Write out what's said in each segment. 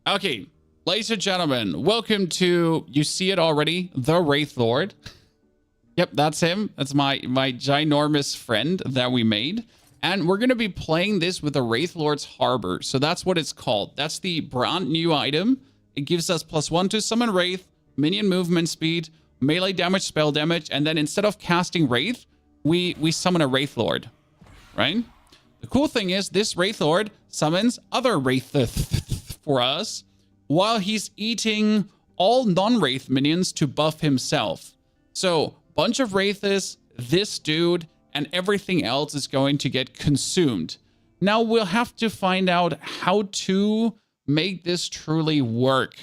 Okay, ladies and gentlemen, welcome to, you see it already, the Wraith Lord. Yep, that's him. That's my ginormous friend that we made. And we're going to be playing this with the Wraith Lord's Harbor. So that's what it's called. That's the brand new item. It gives us +1 to summon Wraith, minion movement speed, melee damage, spell damage, and then instead of casting Wraith, we summon a Wraith Lord, right? The cool thing is this Wraith Lord summons other Wraith for us while he's eating all non-Wraith minions to buff himself. So bunch of Wraiths, this dude, and everything else is going to get consumed. Now we'll have to find out how to make this truly work.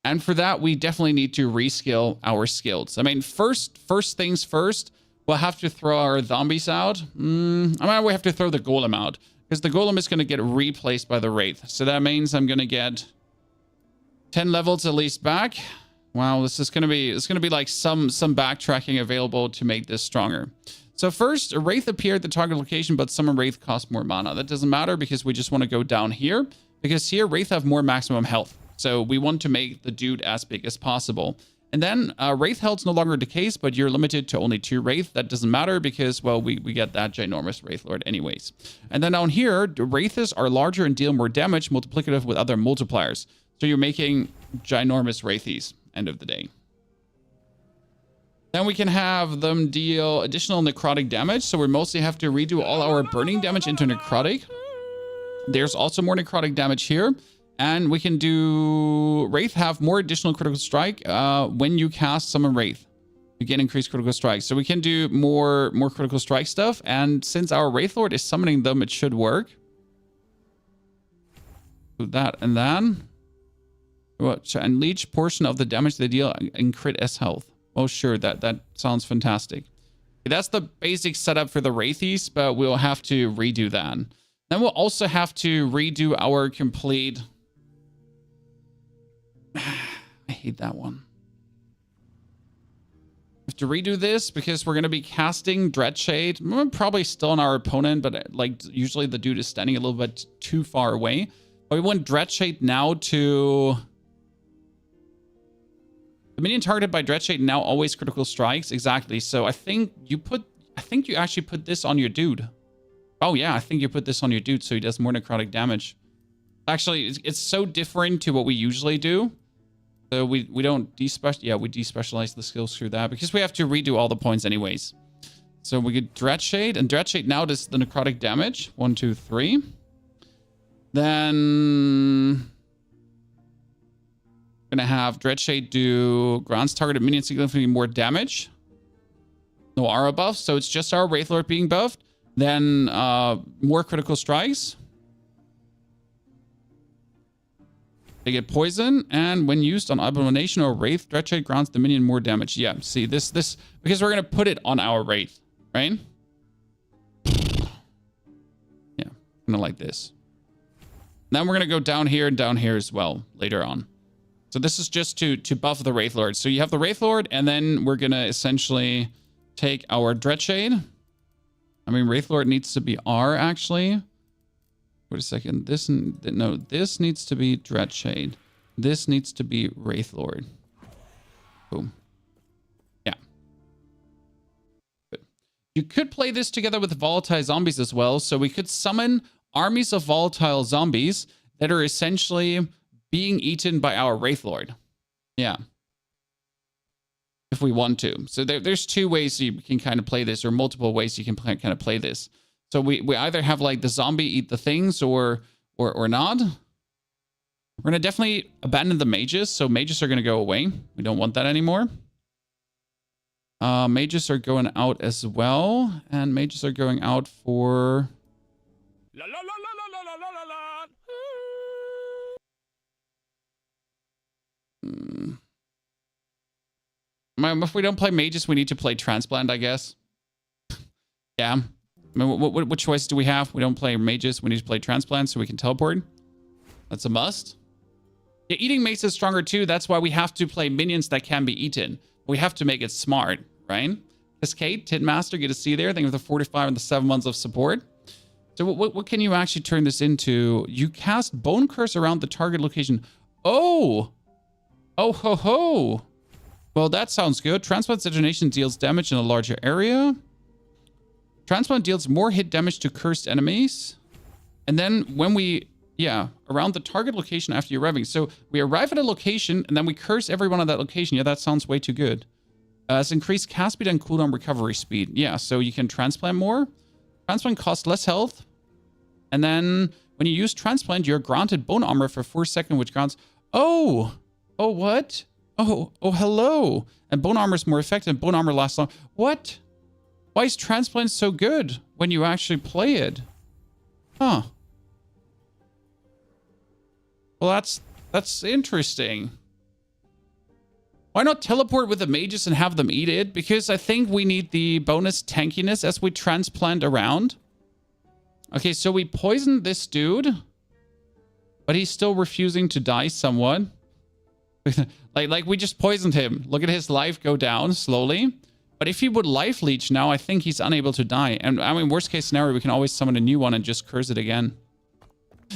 And for that, we definitely need to reskill our skills. I mean, first things first, we'll have to throw our zombies out. I mean, we have to throw the golem out because the golem is going to get replaced by the Wraith. So that means I'm going to get 10 levels at least back. Wow, this is going to be like some backtracking available to make this stronger. So first, a Wraith appeared at the target location, but summon Wraith costs more mana. That doesn't matter because we just want to go down here because here Wraith have more maximum health. So we want to make the dude as big as possible. And then Wraith health no longer decays, but you're limited to only 2 Wraith. That doesn't matter because, well, we get that ginormous Wraith Lord anyways. And then down here, the Wraiths are larger and deal more damage, multiplicative with other multipliers. So you're making ginormous Wraithies, end of the day. Then we can have them deal additional necrotic damage. So we mostly have to redo all our burning damage into necrotic. There's also more necrotic damage here. And we can do Wraith have more additional critical strike when you cast summon Wraith. You get increased critical strike. So we can do more critical strike stuff. And since our Wraith Lord is summoning them, it should work. Do that and then. Unleash portion of the damage they deal in crit S health. Oh, sure. That sounds fantastic. That's the basic setup for the Wraithies, but we'll have to redo that. Then we'll also have to redo our complete... I hate that one. We have to redo this because we're going to be casting Dreadshade. We're probably still on our opponent, but like usually the dude is standing a little bit too far away. But we want Dreadshade now to... The minion targeted by Dreadshade now always critical strikes. Exactly. So I think you actually put this on your dude. Oh yeah, I think you put this on your dude so he does more necrotic damage. Actually, it's so different to what we usually do. So we don't despecialize. Yeah, we despecialize the skills through that because we have to redo all the points anyways. So we get Dreadshade, and Dreadshade now does the necrotic damage. 1, 2, 3. Then gonna have Dreadshade do grants targeted minions significantly more damage. No aura buff, so it's just our Wraith Lord being buffed. Then more critical strikes. They get poison, and when used on Abomination or Wraith, Dreadshade grants the minion more damage. Yeah, see this because we're gonna put it on our Wraith, right? Yeah, kind of like this. Then we're gonna go down here and down here as well later on. So this is just to buff the Wraith Lord. So you have the Wraith Lord, and then we're gonna essentially take our Dreadshade. I mean, Wraith Lord needs to be R actually. Wait a second. This needs to be Dreadshade. This needs to be Wraith Lord. Boom. Yeah. Good. You could play this together with volatile zombies as well. So we could summon armies of volatile zombies that are essentially being eaten by our Wraith Lord. Yeah. If we want to. So there's 2 ways you can kind of play this, or multiple ways you can kind of play this. So we either have like the zombie eat the things or not. We're going to definitely abandon the mages. So mages are going to go away. We don't want that anymore. Mages are going out as well. And mages are going out for... La, la, la, la, la, la, la, la. If we don't play mages, we need to play transplant, I guess. Yeah. I mean, what choice do we have? We don't play mages. We need to play transplant so we can teleport. That's a must. Yeah, eating makes it stronger too. That's why we have to play minions that can be eaten. We have to make it smart, right? Cascade, Tidmaster, get a C there. Think of the 45 and the 7 months of support. So what can you actually turn this into? You cast Bone Curse around the target location. Oh. Oh ho ho. Well, that sounds good. Transplant detonation deals damage in a larger area. Transplant deals more hit damage to cursed enemies. And then when we, yeah, around the target location after you're arriving. So we arrive at a location and then we curse everyone at that location. Yeah, that sounds way too good. It's increased cast speed and cooldown recovery speed. Yeah, so you can transplant more. Transplant costs less health. And then when you use transplant, you're granted bone armor for 4 seconds, which grants... Oh! Oh, what? Oh, hello. And bone armor is more effective. Bone armor lasts long. What? Why is transplant so good when you actually play it? Huh. Well, that's interesting. Why not teleport with the mages and have them eat it? Because I think we need the bonus tankiness as we transplant around. Okay, so we poisoned this dude, but he's still refusing to die somewhat. like we just poisoned him. Look at his life go down slowly. But if he would life leech now, I think he's unable to die. And I mean, worst case scenario, we can always summon a new one and just curse it again.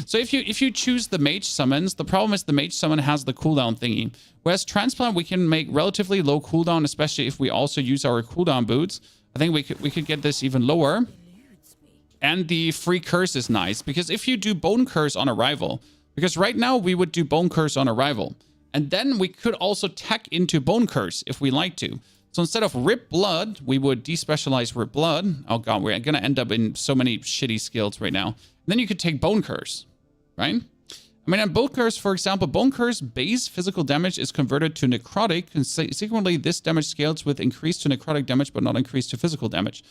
So if you choose the mage summons, the problem is the mage summon has the cooldown thingy. Whereas transplant, we can make relatively low cooldown, especially if we also use our cooldown boots. I think we could get this even lower. And the free curse is nice, because if you do bone curse on arrival, because right now we would do bone curse on arrival, and then we could also tech into bone curse if we like to. So instead of rip blood, we would despecialize rip blood. Oh god, we're gonna end up in so many shitty skills right now. And then you could take bone curse, right? I mean, on bone curse, for example, bone curse base physical damage is converted to necrotic. Consequently, this damage scales with increased to necrotic damage, but not increased to physical damage.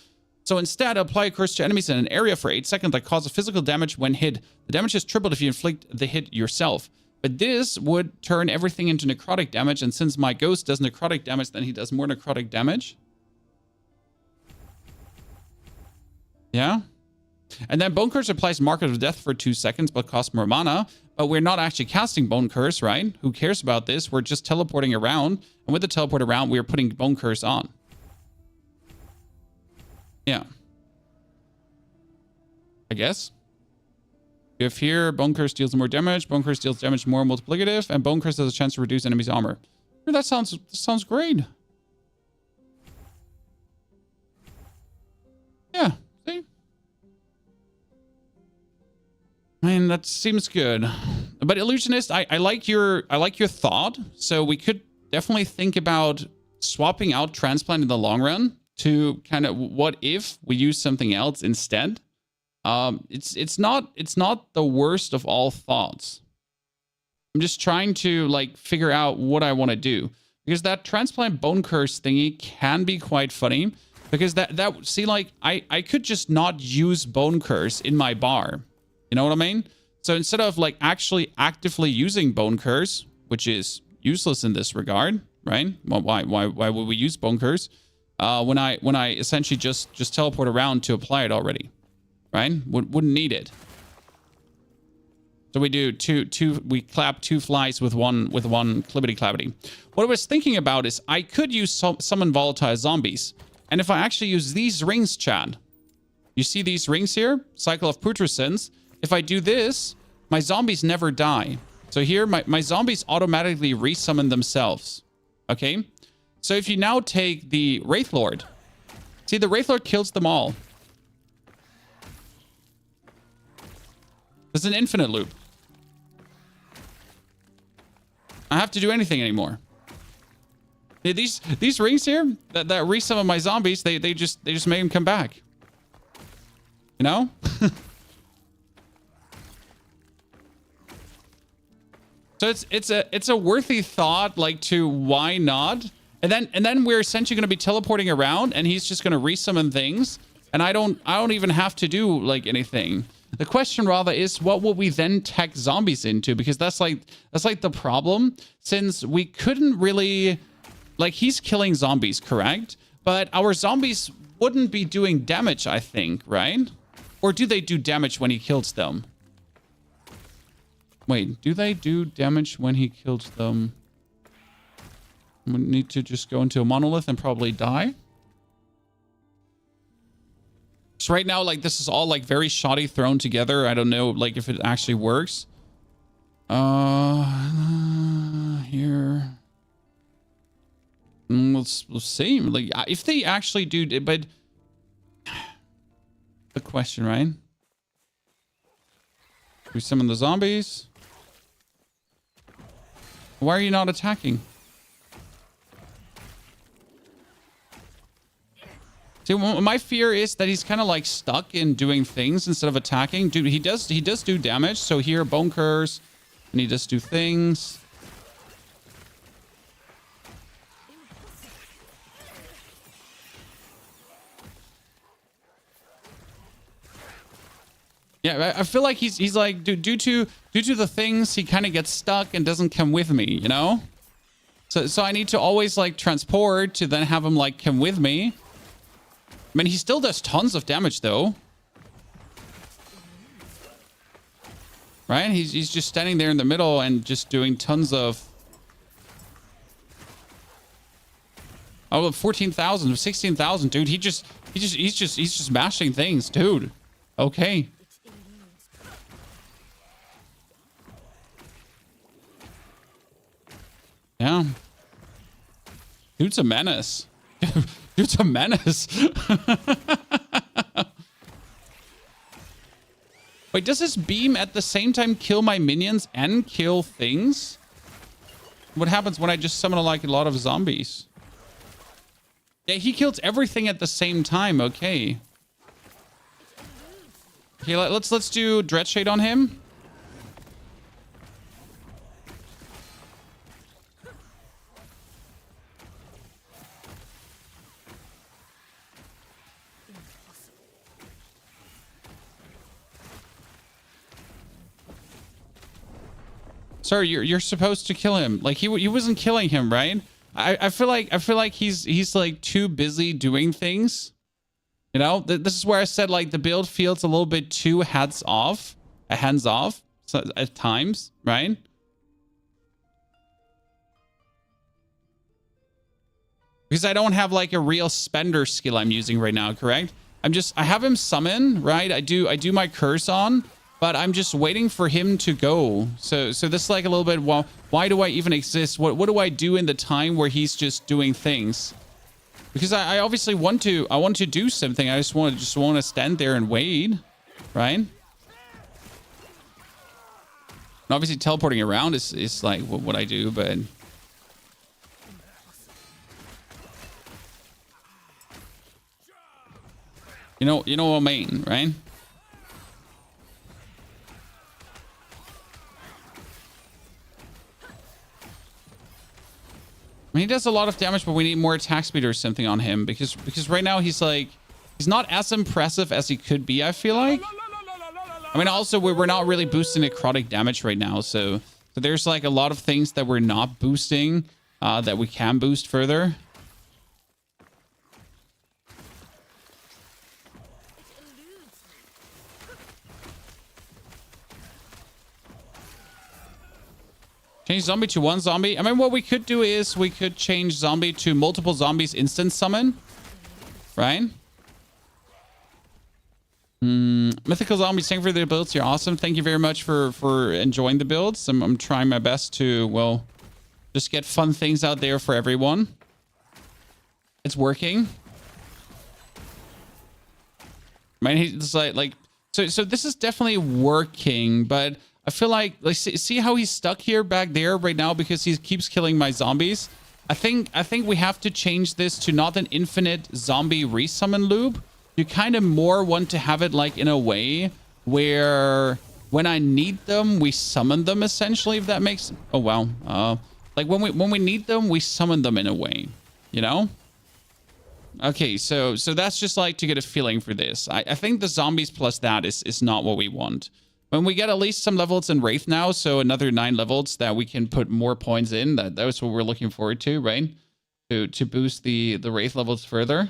So instead, apply a curse to enemies in an area for 8 seconds that causes physical damage when hit. The damage is tripled if you inflict the hit yourself. But this would turn everything into necrotic damage, and since my ghost does necrotic damage, then he does more necrotic damage. Yeah. And then Bone Curse applies Market of Death for 2 seconds, but costs more mana. But we're not actually casting Bone Curse, right? Who cares about this? We're just teleporting around. And with the teleport around, we're putting Bone Curse on. Yeah. I guess. If here, Bone Curse deals more damage. Bone Curse deals damage more multiplicative. And Bone Curse has a chance to reduce enemies' armor. That sounds great. Yeah. See? I mean, that seems good. But Illusionist, I like your thought. So we could definitely think about swapping out Transplant in the long run to kind of what if we use something else instead. It's not the worst of all thoughts. I'm just trying to like figure out what I want to do, because that Transplant Bone Curse thingy can be quite funny, because that see, like I could just not use Bone Curse in my bar. You know what I mean? So instead of like actually actively using Bone Curse, which is useless in this regard, right? Well, why would we use Bone Curse when I essentially just teleport around to apply it already, right? Wouldn't need it. So we do we clap 2 flies with one clippity clappity. What I was thinking about is I could use summon volatile zombies, and if I actually use these rings, Chad, you see these rings here, cycle of putrescence. If I do this, my zombies never die. So here, my zombies automatically resummon themselves. Okay? So if you now take the Wraith Lord, see, the Wraith Lord kills them all. It's an infinite loop. I don't have to do anything anymore. These rings here that resummon my zombies, they just make them come back. You know? So it's a worthy thought, like, to why not? And then we're essentially going to be teleporting around, and he's just going to resummon things, and I don't even have to do like anything. The question rather is, what will we then tech zombies into? Because that's like the problem, since we couldn't really, like, he's killing zombies, correct? But our zombies wouldn't be doing damage, I think, right? Or do they do damage when he kills them? Wait, do they do damage when he kills them? We need to just go into a monolith and probably die. So right now, like, this is all like very shoddy thrown together. I don't know, like, if it actually works. we'll see. Like, if they actually do, but the question, right? We summon the zombies. Why are you not attacking? See, my fear is that he's kind of like stuck in doing things instead of attacking. Dude, he does do damage. So here, bone curse, and he does do things. Yeah, I feel like he's like due to the things, he kind of gets stuck and doesn't come with me, you know? So I need to always like transport to then have him like come with me. I mean, he still does tons of damage though. Right? He's just standing there in the middle and just doing tons of... Oh, 14,000, 16,000, dude. He's just mashing things, dude. Okay. Yeah. Dude's a menace. Dude's a menace. Wait, does this beam at the same time kill my minions and kill things? What happens when I just summon like a lot of zombies? Yeah, he kills everything at the same time. Okay. Okay, let's do Dreadshade on him. Sir, you're supposed to kill him. Like he wasn't killing him, right? I feel like he's like too busy doing things. You know, this is where I said like the build feels a little bit too hands off so, at times, right? Because I don't have like a real spender skill I'm using right now, correct? I have him summon, right? I do my curse on. But I'm just waiting for him to go. So this is like a little bit, well, why do I even exist? What do I do in the time where he's just doing things? Because I obviously want to do something. I just want to stand there and wait, right? And obviously teleporting around is like what I do, but you know what I mean, right? I mean, he does a lot of damage, but we need more attack speed or something on him because right now he's not as impressive as he could be, I feel like. I mean, also we're not really boosting necrotic damage right now, so there's like a lot of things that we're not boosting that we can boost further. Change zombie to one zombie. I mean, what we could do is we could change zombie to multiple zombies instant summon. Right? Mythical zombies, thank you for the builds. You're awesome. Thank you very much for enjoying the builds. I'm trying my best to, well, just get fun things out there for everyone. It's working. I mean, it's like so this is definitely working, but I feel like see how he's stuck here back there right now because he keeps killing my zombies. I think we have to change this to not an infinite zombie resummon loop. You kind of more want to have it like in a way where when I need them, we summon them essentially, if that makes... Oh, wow. Like when we need them, we summon them in a way, you know? Okay, so that's just like to get a feeling for this. I think the zombies plus that is not what we want. When we get at least some levels in Wraith now, so another 9 levels that we can put more points in, that's what we're looking forward to, right? To boost the Wraith levels further.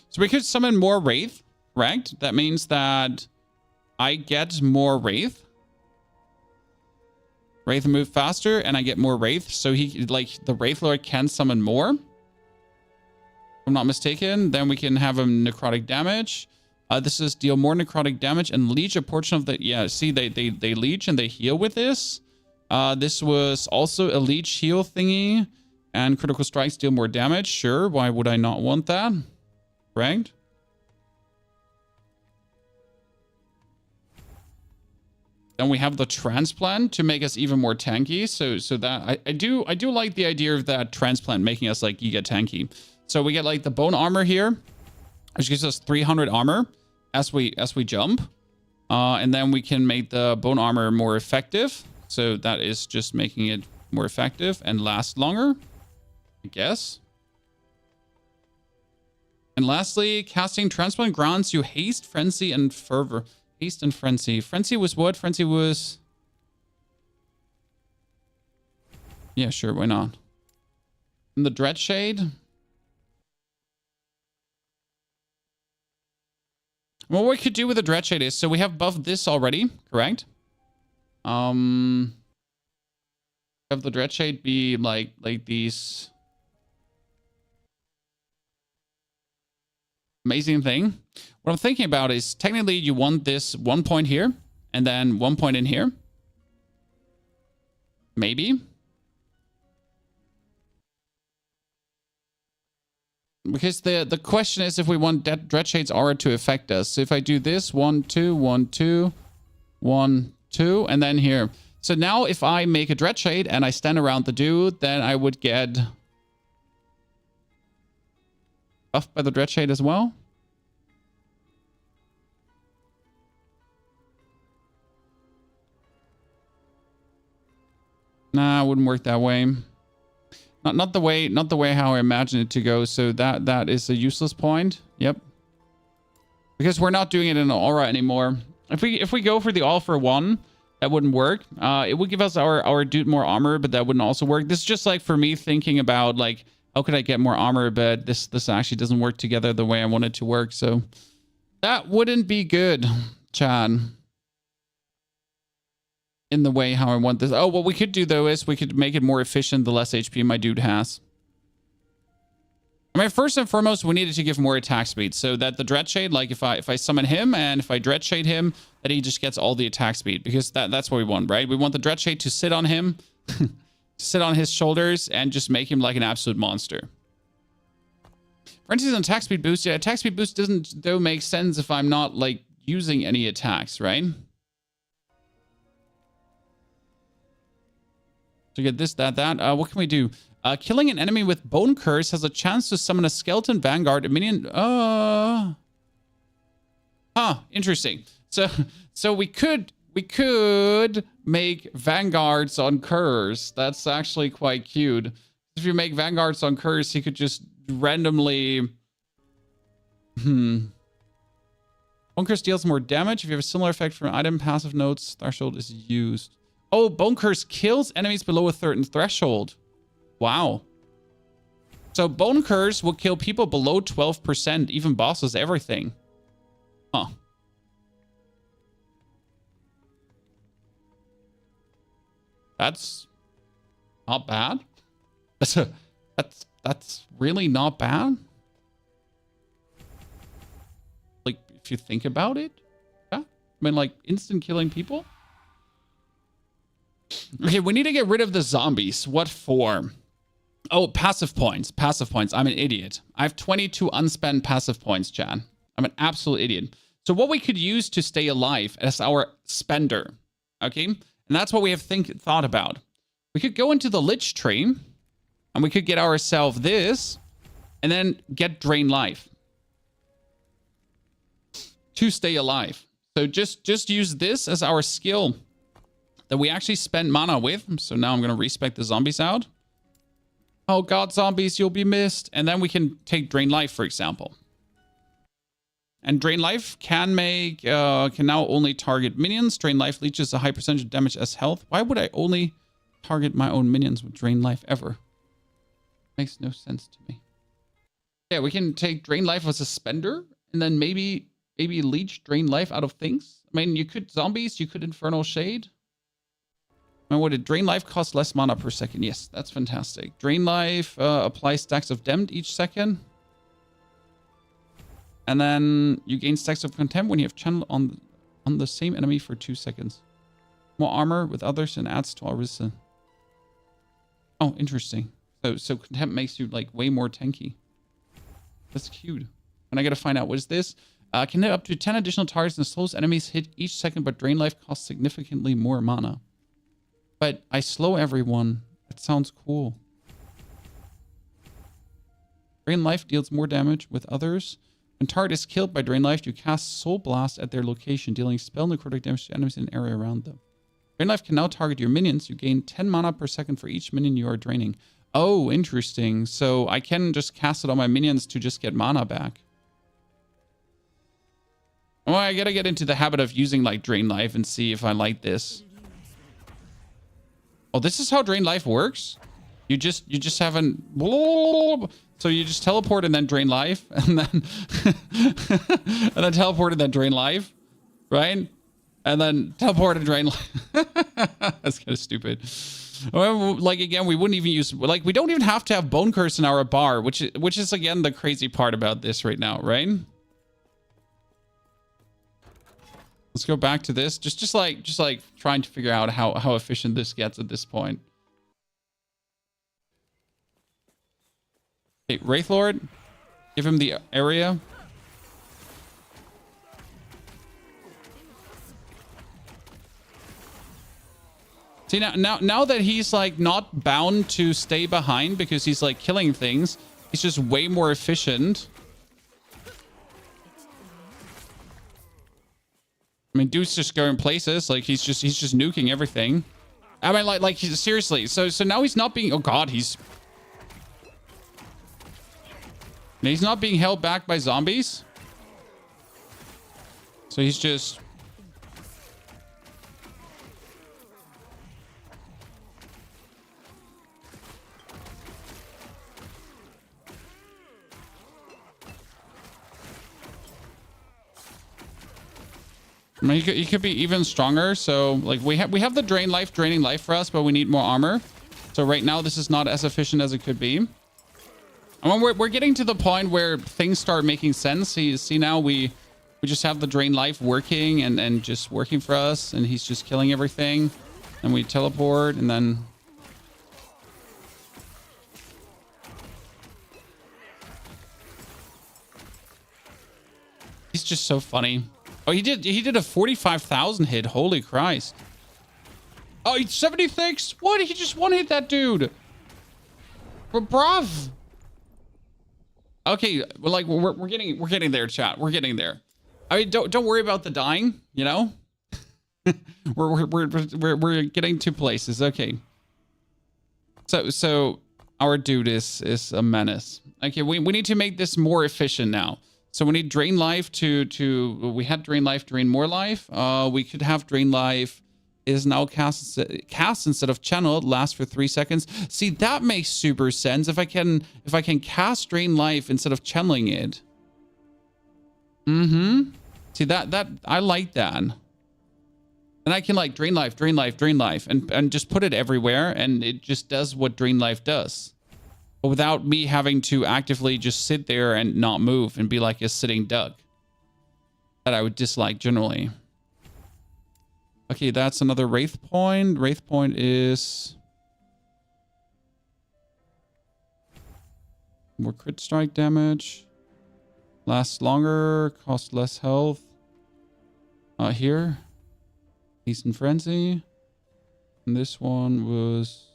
So we could summon more Wraith, correct? That means that I get more Wraith. Wraith move faster and I get more Wraith. So he, like, the Wraith Lord can summon more. If I'm not mistaken. Then we can have him necrotic damage. This is deal more necrotic damage and leech a portion of the... Yeah, see, they leech and they heal with this. This was also a leech heal thingy. And critical strikes deal more damage. Sure, why would I not want that? Right? Then we have the transplant to make us even more tanky. So that I do like the idea of that transplant making us like giga tanky. So we get like the bone armor here, which gives us 300 armor as we jump. And then we can make the bone armor more effective. So that is just making it more effective and last longer, I guess. And lastly, casting transplant grants you haste, frenzy, and fervor. Haste and frenzy. Frenzy was what? Frenzy was... Yeah, sure, why not? And the Dread Shade. Well, what we could do with the Dread Shade is, so we have buffed this already, correct? Have the Dread Shade be like these... Amazing thing. What I'm thinking about is technically you want this 1 point here and then 1 point in here. Maybe. Because the question is if we want Dread Shade's aura to affect us. So if I do this 1, 2, 1, 2, 1, 2, and then here. So now if I make a Dread Shade and I stand around the dude, then I would get buffed by the Dread Shade as well. Nah, it wouldn't work that way. Not the way how I imagine it to go. So that is a useless point. Yep. Because we're not doing it in an aura anymore. If we go for the all for one, that wouldn't work. It would give us our dude more armor, but that wouldn't also work. This is just like for me thinking about like how could I get more armor, but this actually doesn't work together the way I want it to work. So that wouldn't be good, Chad. In the way how I want this. Oh, what we could do though is we could make it more efficient the less HP my dude has. I mean, first and foremost, we needed to give more attack speed so that the Dread Shade, like if I summon him and if I Dread Shade him, that he just gets all the attack speed because that's what we want, right? We want the Dread Shade to sit on him, sit on his shoulders and just make him like an absolute monster. Frenzy's an attack speed boost. Yeah, attack speed boost doesn't though make sense if I'm not like using any attacks, right? So get this, that. What can we do? Killing an enemy with Bone Curse has a chance to summon a Skeleton Vanguard, a minion. Interesting. So we could make Vanguards on Curse. That's actually quite cute. If you make Vanguards on Curse, you could just randomly... Bone Curse deals more damage. If you have a similar effect from an item, passive notes, threshold is used. Oh, Bone Curse kills enemies below a certain threshold. Wow. So Bone Curse will kill people below 12%, even bosses, everything. Huh. That's not bad. That's really not bad. Like, if you think about it. Yeah. I mean, like, instant killing people. Okay, we need to get rid of the zombies. What for? Oh, passive points. Passive points. I'm an idiot. I have 22 unspent passive points, Chad. I'm an absolute idiot. So what we could use to stay alive as our spender. Okay? And that's what we have thought about. We could go into the Lich tree. And we could get ourselves this. And then get Drain Life. To stay alive. So just use this as our skill. That we actually spent mana with. So now I'm going to respec the zombies out. Oh god, zombies, you'll be missed. And then we can take Drain Life, for example. And Drain Life can now only target minions. Drain Life leeches a high percentage of damage as health. Why would I only target my own minions with Drain Life ever? Makes no sense to me. Yeah, we can take Drain Life as a spender. And then maybe leech Drain Life out of things. I mean, you could zombies, you could Infernal Shade. And what did Drain Life cost less mana per second? Yes, that's fantastic. Drain Life applies stacks of Damned each second. And then you gain stacks of contempt when you have channel on the same enemy for 2 seconds. More armor with others and adds to our resistance. Oh, interesting. So contempt makes you like way more tanky. That's cute. And I gotta find out what is this. Can hit up to 10 additional targets and slows enemies hit each second, but drain life costs significantly more mana. But I slow everyone. That sounds cool. Drain life deals more damage with others. When target is killed by drain life, you cast Soul Blast at their location, dealing spell necrotic damage to enemies in an area around them. Drain life can now target your minions. You gain 10 mana per second for each minion you are draining. Oh, interesting. So I can just cast it on my minions to just get mana back. Oh, I gotta get into the habit of using like drain life and see if I like this. Oh, this is how drain life works? You just haven't... So you just teleport and then drain life, and then and then teleport and then drain life, right? And then teleport and drain life. That's kind of stupid. Like again, we wouldn't even use like we don't even have to have Bone Curse in our bar, which is again the crazy part about this right now, right? Let's go back to this. Just like trying to figure out how efficient this gets at this point. Okay, Wraith Lord, give him the area. See, now that he's like not bound to stay behind because he's like killing things, he's just way more efficient. I mean, dude's just going places. Like he's just nuking everything. I mean, like he's seriously. So now he's not being. Oh God, he's not being held back by zombies. So he's just. I mean, he could be even stronger. So like we have the draining life for us, but we need more armor. So right now this is not as efficient as it could be. I mean, we're getting to the point where things start making sense. See now we just have the drain life working and just working for us, and he's just killing everything. And we teleport, and then he's just so funny. Oh, he did a 45,000 hit. Holy Christ. Oh, he's 76. What? He just one hit that dude. Bruv. Okay, well, like we're getting there, chat. We're getting there. I mean, don't worry about the dying. You know, we're getting to places. Okay. So our dude is a menace. Okay, we need to make this more efficient now. So we need drain life we had drain life, drain more life. We could have drain life is now cast instead of channeled, lasts for 3 seconds. See, that makes super sense. If I can cast drain life instead of channeling it. See that I like that. And I can like drain life, and just put it everywhere, and it just does what drain life does. But without me having to actively just sit there and not move and be like a sitting duck. That I would dislike generally. Okay, that's another Wraith point. Wraith point is more crit strike damage. Lasts longer, costs less health. Here. Decent Frenzy. And this one was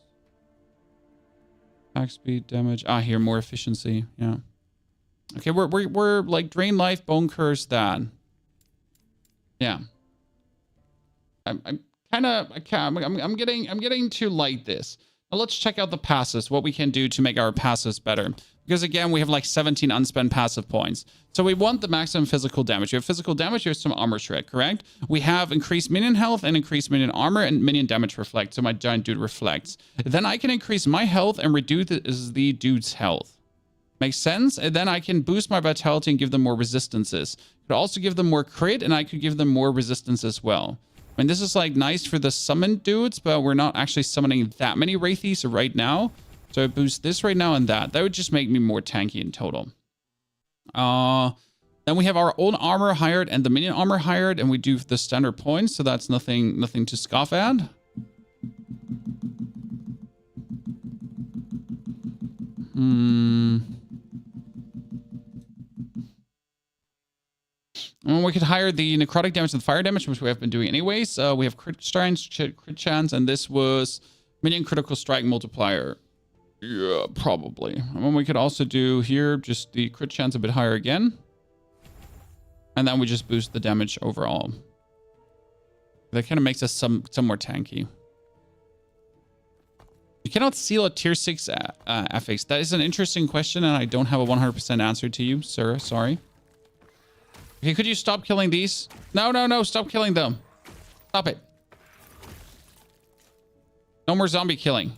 attack speed, damage. Here, more efficiency. Yeah. Okay, we're like drain life, bone curse, that. Yeah. I'm getting to like this. Now let's check out the passives, what we can do to make our passives better. Because again, we have like 17 unspent passive points. So we want the maximum physical damage. You have physical damage, you have some armor shred, correct? We have increased minion health and increased minion armor and minion damage reflect. So my giant dude reflects. Then I can increase my health and reduce the dude's health. Makes sense? And then I can boost my vitality and give them more resistances. Could also give them more crit, and I could give them more resistance as well. I mean, this is like nice for the summoned dudes, but we're not actually summoning that many Wraithies right now. So I boost this right now and that. That would just make me more tanky in total. Then we have our own armor hired and the minion armor hired, and we do the standard points, so that's nothing to scoff at. And we could hire the necrotic damage and fire damage, which we have been doing anyways. We have crit strength, crit chance, and this was minion critical strike multiplier. Yeah, probably. And then we could also do here just the crit chance a bit higher again. And then we just boost the damage overall. That kind of makes us some more tanky. You cannot seal a tier 6 FX. That is an interesting question, and I don't have a 100% answer to you, sir. Sorry. Okay, could you stop killing these? No, no, no. Stop killing them. Stop it. No more zombie killing.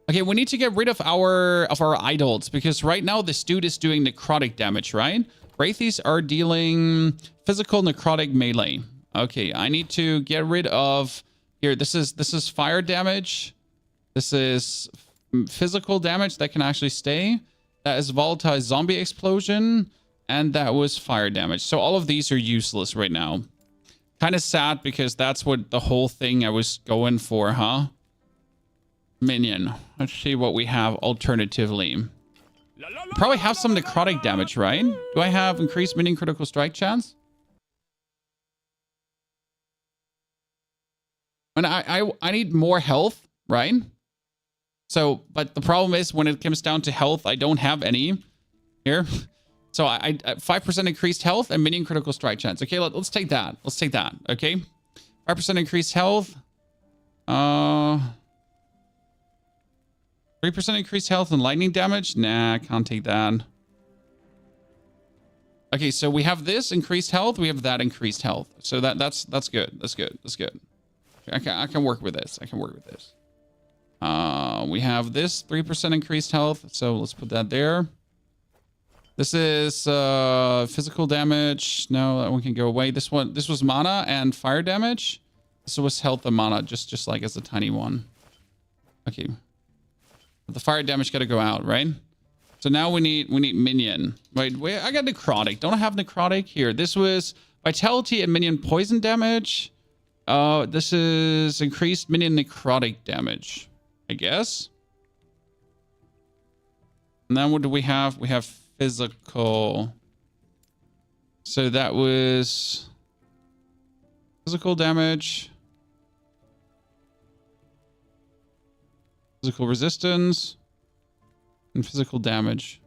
Okay, we need to get rid of our idols, because right now this dude is doing necrotic damage, right? Wraithies are dealing physical necrotic melee. Okay, I need to get rid of here. This is fire damage. This is physical damage that can actually stay. That is volatile zombie explosion. And that was fire damage. So all of these are useless right now. Kind of sad because that's what the whole thing I was going for, huh? Minion. Let's see what we have alternatively. Probably have some necrotic damage, right? Do I have increased minion critical strike chance? And I need more health, right? So, but the problem is when it comes down to health, I don't have any here. So I 5% increased health and minion critical strike chance. Okay, let's take that. Let's take that. Okay, 5% increased health. 3% increased health and lightning damage. Nah, can't take that. Okay, so we have this increased health. We have that increased health. So that's good. That's good. That's good. I can work with this. I can work with this. We have this 3% increased health. So let's put that there. This is physical damage. No, that one can go away. This was mana and fire damage. This was health and mana, just like as a tiny one. Okay. But the fire damage got to go out, right? So now we need minion. Wait, I got necrotic. Don't I have necrotic here? This was vitality and minion poison damage. This is increased minion necrotic damage, I guess. And then what do we have? We have physical. So that was physical damage, physical resistance, and physical damage.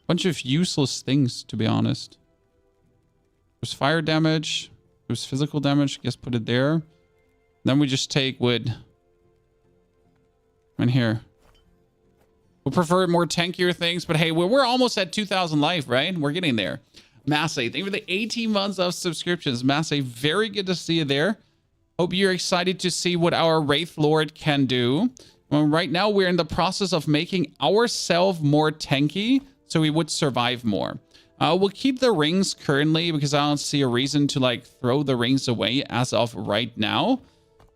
Bunch of useless things, to be honest. There's fire damage. There's physical damage. I guess put it there. Then we just take wood. And here. We'll prefer more tankier things, but hey, we're almost at 2,000 life, right? We're getting there. Masse, thank you for the 18 months of subscriptions. Masse, very good to see you there. Hope you're excited to see what our Wraith Lord can do. Well, right now, we're in the process of making ourselves more tanky, so we would survive more. We'll keep the rings currently because I don't see a reason to like throw the rings away as of right now.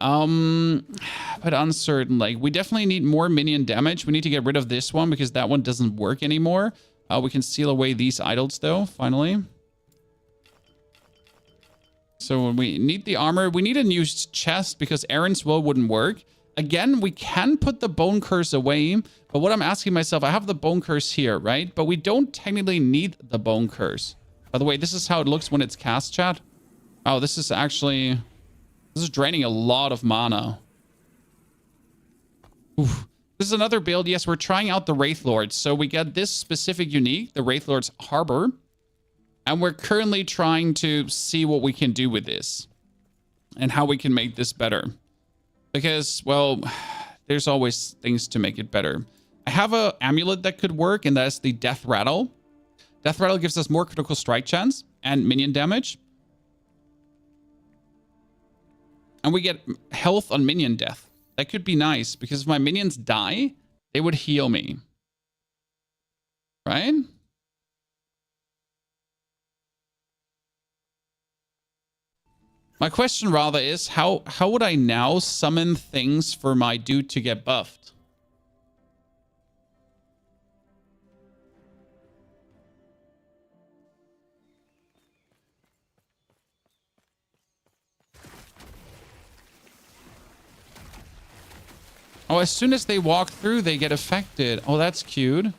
But uncertain. Like, we definitely need more minion damage. We need to get rid of this one because that one doesn't work anymore. We can seal away these idols though, finally. So we need the armor. We need a new chest because Aaron's will wouldn't work. Again, we can put the bone curse away, but what I'm asking myself, I have the bone curse here, right? But we don't technically need the bone curse. By the way, this is how it looks when it's cast, chat. Oh, this is actually... This is draining a lot of mana. Oof. This is another build. Yes, we're trying out the Wraith Lord. So we got this specific unique, the Wraith Lord's Harbor. And we're currently trying to see what we can do with this. And how we can make this better. Because, well, there's always things to make it better. I have an amulet that could work, and that's the Death Rattle. Death Rattle gives us more critical strike chance and minion damage. And we get health on minion death. That could be nice, because if my minions die, they would heal me. Right? My question rather is, how would I now summon things for my dude to get buffed? Oh, as soon as they walk through, they get affected. Oh, that's cute. Okay,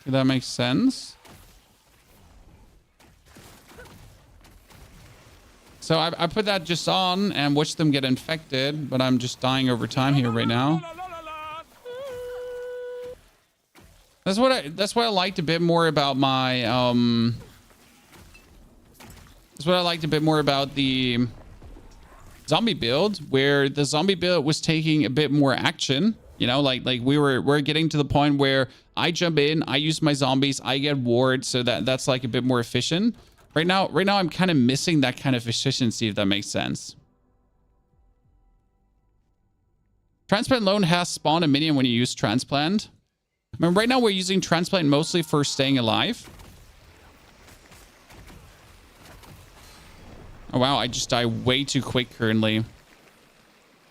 that makes sense. So I put that just on and watch them get infected, but I'm just dying over time here right now. That's what I liked a bit more about my that's what I liked a bit more about the zombie build, where the zombie build was taking a bit more action. You know, like we're getting to the point where I jump in, I use my zombies, I get wards, so that's like a bit more efficient. Right now I'm kind of missing that kind of efficiency, if that makes sense. Transplant alone has spawned a minion when you use transplant. I mean, right now we're using transplant mostly for staying alive. Oh wow, I just die way too quick currently.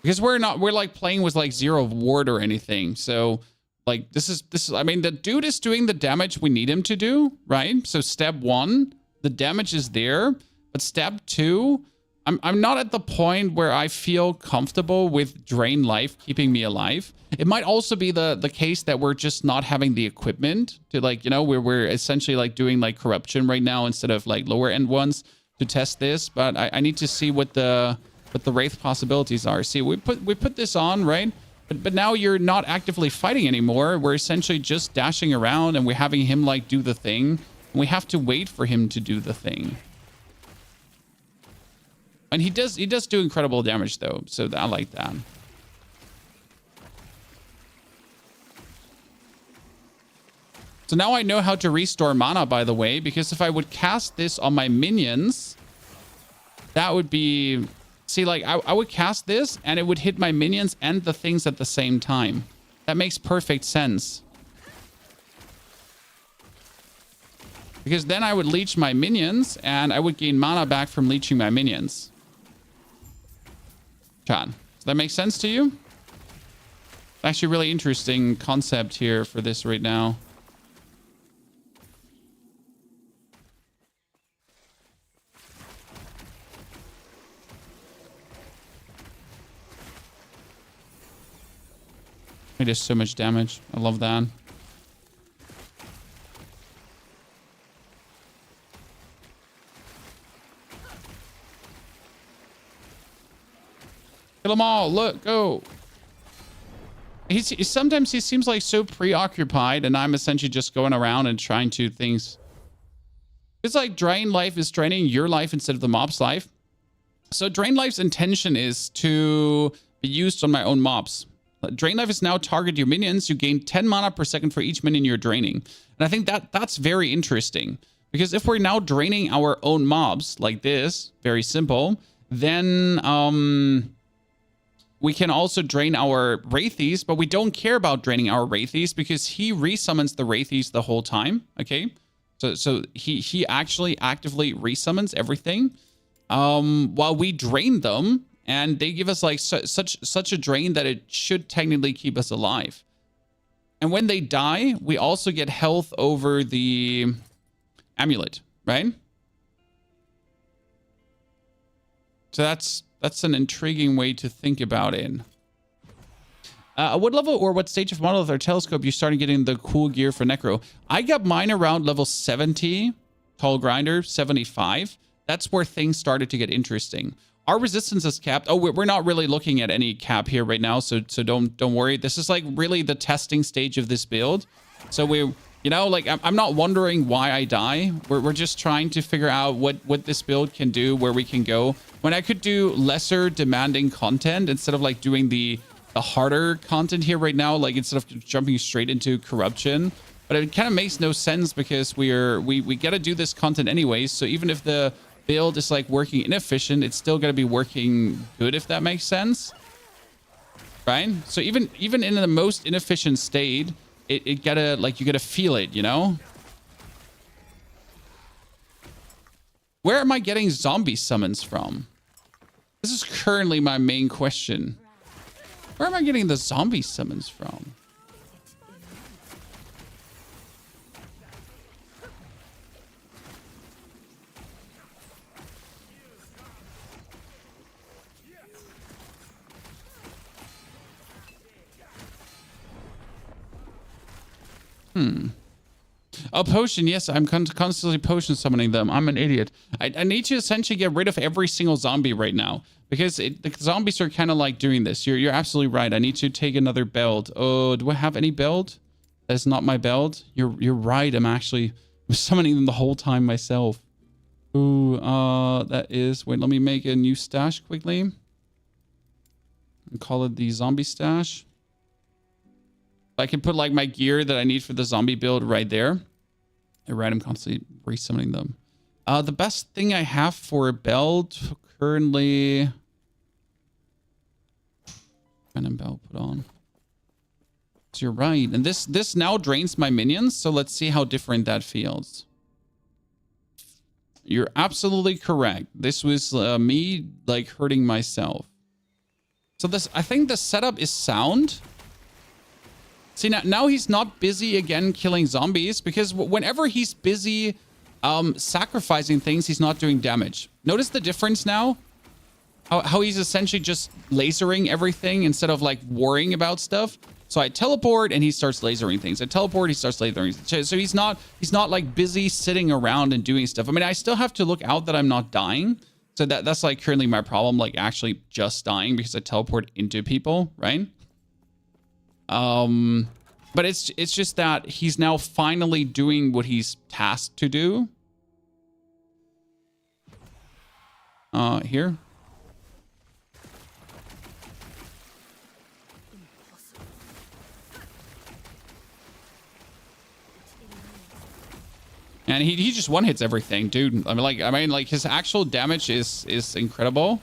Because we're like playing with like 0 ward or anything. So like this is I mean, the dude is doing the damage we need him to do, right? So step 1, the damage is there, but step 2, I'm not at the point where I feel comfortable with drain life keeping me alive. It might also be the case that we're just not having the equipment to, like, you know, we're essentially like doing like corruption right now instead of like lower end ones to test this. But I need to see what the Wraith possibilities are. See, we put this on, right? But now you're not actively fighting anymore. We're essentially just dashing around and we're having him like do the thing. And we have to wait for him to do the thing. And he does do incredible damage though, so I like that. So now I know how to restore mana, by the way, because if I would cast this on my minions, that would be... See, like, I would cast this, and it would hit my minions and the things at the same time. That makes perfect sense. Because then I would leech my minions, and I would gain mana back from leeching my minions. Chan, does that make sense to you? Actually, a really interesting concept here for this right now. It does so much damage. I love that. Kill them all. Look, go. Sometimes he seems like so preoccupied, and I'm essentially just going around and trying to things. It's like Drain Life is draining your life instead of the mob's life. So Drain Life's intention is to be used on my own mobs. Drain Life is now target your minions. You gain 10 mana per second for each minion you're draining. And I think that's very interesting. Because if we're now draining our own mobs like this, very simple, then we can also drain our Wraithies, but we don't care about draining our Wraithies because he resummons the Wraithies the whole time, okay? So he actually actively resummons everything while we drain them. And they give us like such a drain that it should technically keep us alive. And when they die, we also get health over the amulet, right? So that's an intriguing way to think about it. What level or what stage of Monolith or Telescope you started getting the cool gear for Necro? I got mine around level 70, Tall Grinder, 75. That's where things started to get interesting. Our resistance is capped. Oh, we're not really looking at any cap here right now, so don't worry. This is like really the testing stage of this build. So we, you know, like I'm not wondering why I die. We're just trying to figure out what this build can do, where we can go. When I could do lesser demanding content instead of like doing the harder content here right now, like instead of jumping straight into corruption. But it kind of makes no sense because we got to do this content anyways. So even if the build is like working inefficient, it's still going to be working good, if that makes sense, right? So even in the most inefficient state, it gotta, like, you gotta feel it, you know? Where am I getting zombie summons from? This is currently my main question. Where am I getting the zombie summons from? A potion, yes, I'm constantly potion summoning them. I'm an idiot. I need to essentially get rid of every single zombie right now because the zombies are kind of like doing this. You're absolutely right. I need to take another build. Oh, do I have any build? That's not my build. You're right. I'm actually summoning them the whole time myself. Ooh, that is... Wait, let me make a new stash quickly. And call it the zombie stash. I can put like my gear that I need for the zombie build right there. Right, I'm constantly resummoning them. The best thing I have for a build currently... Random belt put on. So you're right. And this now drains my minions. So let's see how different that feels. You're absolutely correct. This was me like hurting myself. So this, I think the setup is sound. See, now he's not busy again killing zombies because whenever he's busy sacrificing things, he's not doing damage. Notice the difference now? How he's essentially just lasering everything instead of like worrying about stuff. So I teleport and he starts lasering things. I teleport, he starts lasering things. So he's not like busy sitting around and doing stuff. I mean, I still have to look out that I'm not dying. So that's like currently my problem, like actually just dying because I teleport into people, right? But it's just that he's now finally doing what he's tasked to do. Here. And he just one hits everything, dude. I mean, like his actual damage is incredible.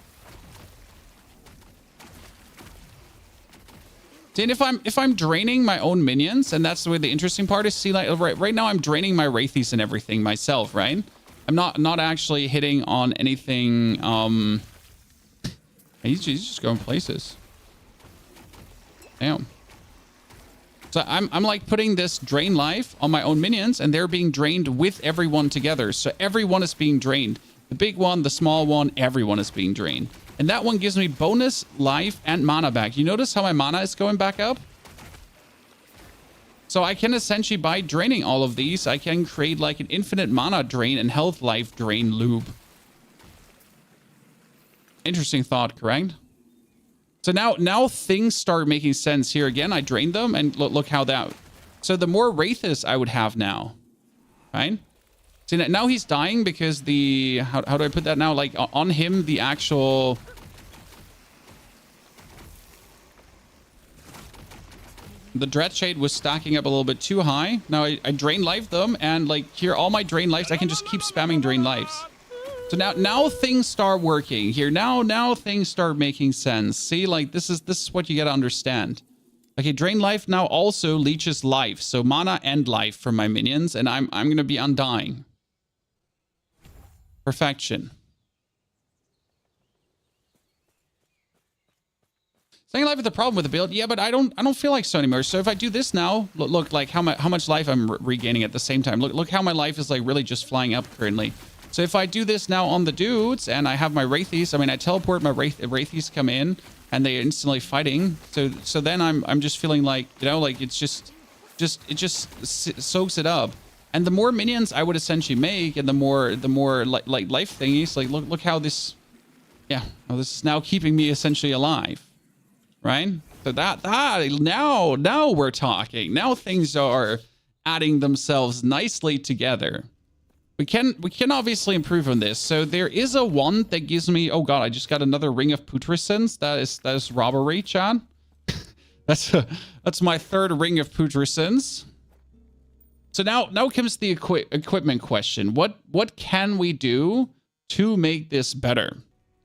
And if I'm draining my own minions, and that's the way the interesting part is. See, like right now I'm draining my Wraithies and everything myself, right? I'm not actually hitting on anything. He's just going places. Damn. So I'm like putting this drain life on my own minions, and they're being drained with everyone together. So everyone is being drained. The big one, the small one, everyone is being drained. And that one gives me bonus life and mana back. You notice how my mana is going back up? So I can essentially, by draining all of these, I can create like an infinite mana drain and health life drain loop. Interesting thought, correct? So now things start making sense here. Again, I drained them, and look how that... So the more Wraiths I would have now, right? See, now he's dying because the... How do I put that now? Like, on him, the actual... The Dreadshade was stacking up a little bit too high. Now I drain life them, and like here, all my drain lives, I can just keep spamming drain lives. So now things start working here. Now things start making sense. See, like this is what you gotta understand. Okay, drain life now also leeches life, so mana and life from my minions, and I'm gonna be undying. Perfection. Staying alive is the problem with the build. Yeah, but I don't feel like so anymore. So if I do this now, look like how much life I'm regaining at the same time. Look how my life is like really just flying up currently. So if I do this now on the dudes and I have my Wraithies, I mean, I teleport my Wraithies come in and they instantly fighting. So then I'm just feeling like, you know, like it's just soaks it up. And the more minions I would essentially make, and the more like life thingies, like look how this, yeah, well, this is now keeping me essentially alive, right? So that now we're talking. Now things are adding themselves nicely together. We can obviously improve on this. So there is a one that gives me, oh god, I just got another ring of putrescence. That is robbery, Chad. that's my third ring of putrescence. So now comes the equipment question. What can we do to make this better?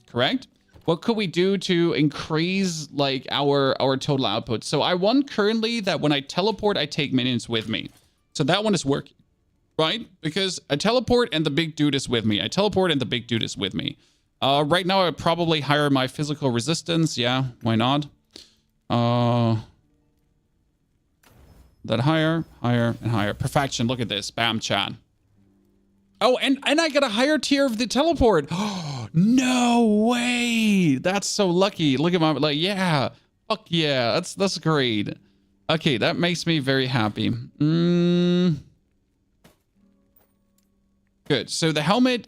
Correct? What could we do to increase like our total output? So I want currently that when I teleport, I take minions with me. So that one is working. Right? Because I teleport and the big dude is with me. I teleport and the big dude is with me. Right now, I would probably hire my physical resistance. Yeah, why not? That higher, and higher. Perfection. Look at this. Bam, chat. Oh, and I got a higher tier of the teleport. Oh, no way. That's so lucky. Look at my, like, yeah. Fuck yeah. That's great. Okay, that makes me very happy. Good. So the helmet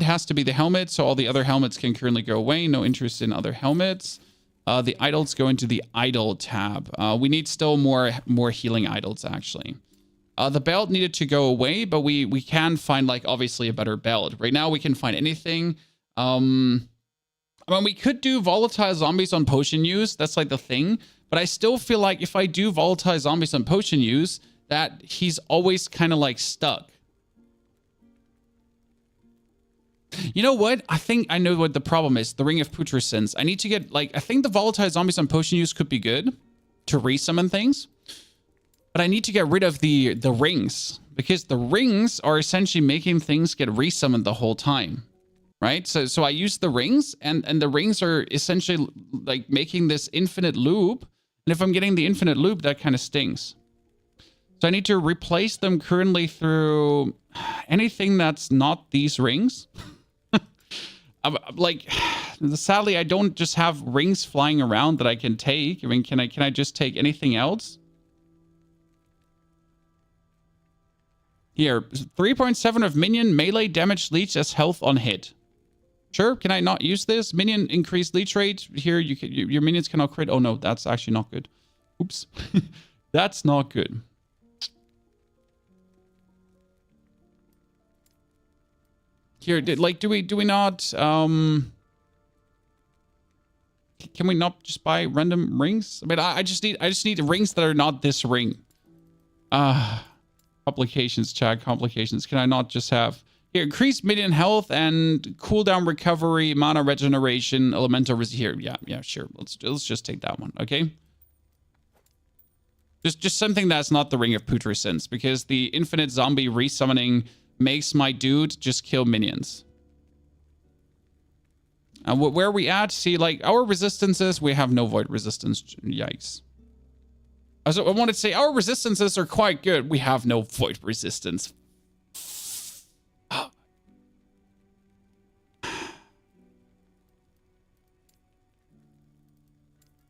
has to be the helmet, so all the other helmets can currently go away. No interest in other helmets. The idols go into the idol tab. We need still more healing idols, actually. The belt needed to go away, but we can find, like, obviously a better belt. Right now we can find anything. I mean, we could do volatile zombies on potion use. That's like the thing. But I still feel like if I do volatile zombies on potion use, that he's always kind of like stuck. You know what? I think I know what the problem is. The Ring of Putrescence. I need to get, like, I think the volatile zombies on potion use could be good to resummon things. But I need to get rid of the rings. Because the rings are essentially making things get resummoned the whole time. Right? So I use the rings, and the rings are essentially, like, making this infinite loop. And if I'm getting the infinite loop, that kind of stings. So I need to replace them currently through anything that's not these rings. Like, sadly, I don't just have rings flying around that I can take. I mean, can I just take anything else? Here, 3.7 of minion melee damage leech as health on hit. Sure, can I not use this? Minion increased leech rate. Here, your minions cannot crit. Oh no, that's actually not good. Oops. That's not good. Here, like, do we not, can we not just buy random rings? I mean, I just need rings that are not this ring. Complications, chat, complications. Can I not just have, here, increased minion health and cooldown recovery, mana regeneration, elemental here. Yeah, sure. Let's just take that one, okay? Just something that's not the Ring of Putrescence, because the infinite zombie resummoning makes my dude just kill minions. Where are we at? See, like, our resistances, we have no void resistance. Yikes. I wanted to say our resistances are quite good. We have no void resistance.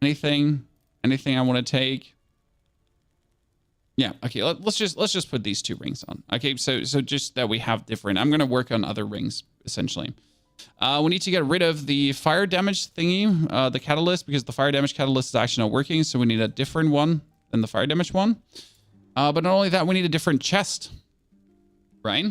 Anything I want to take? Yeah, okay, let's just put these two rings on. Okay, so just that we have different. I'm gonna work on other rings, essentially. We need to get rid of the fire damage thingy, the catalyst, because the fire damage catalyst is actually not working, so we need a different one than the fire damage one. But not only that, we need a different chest. Right?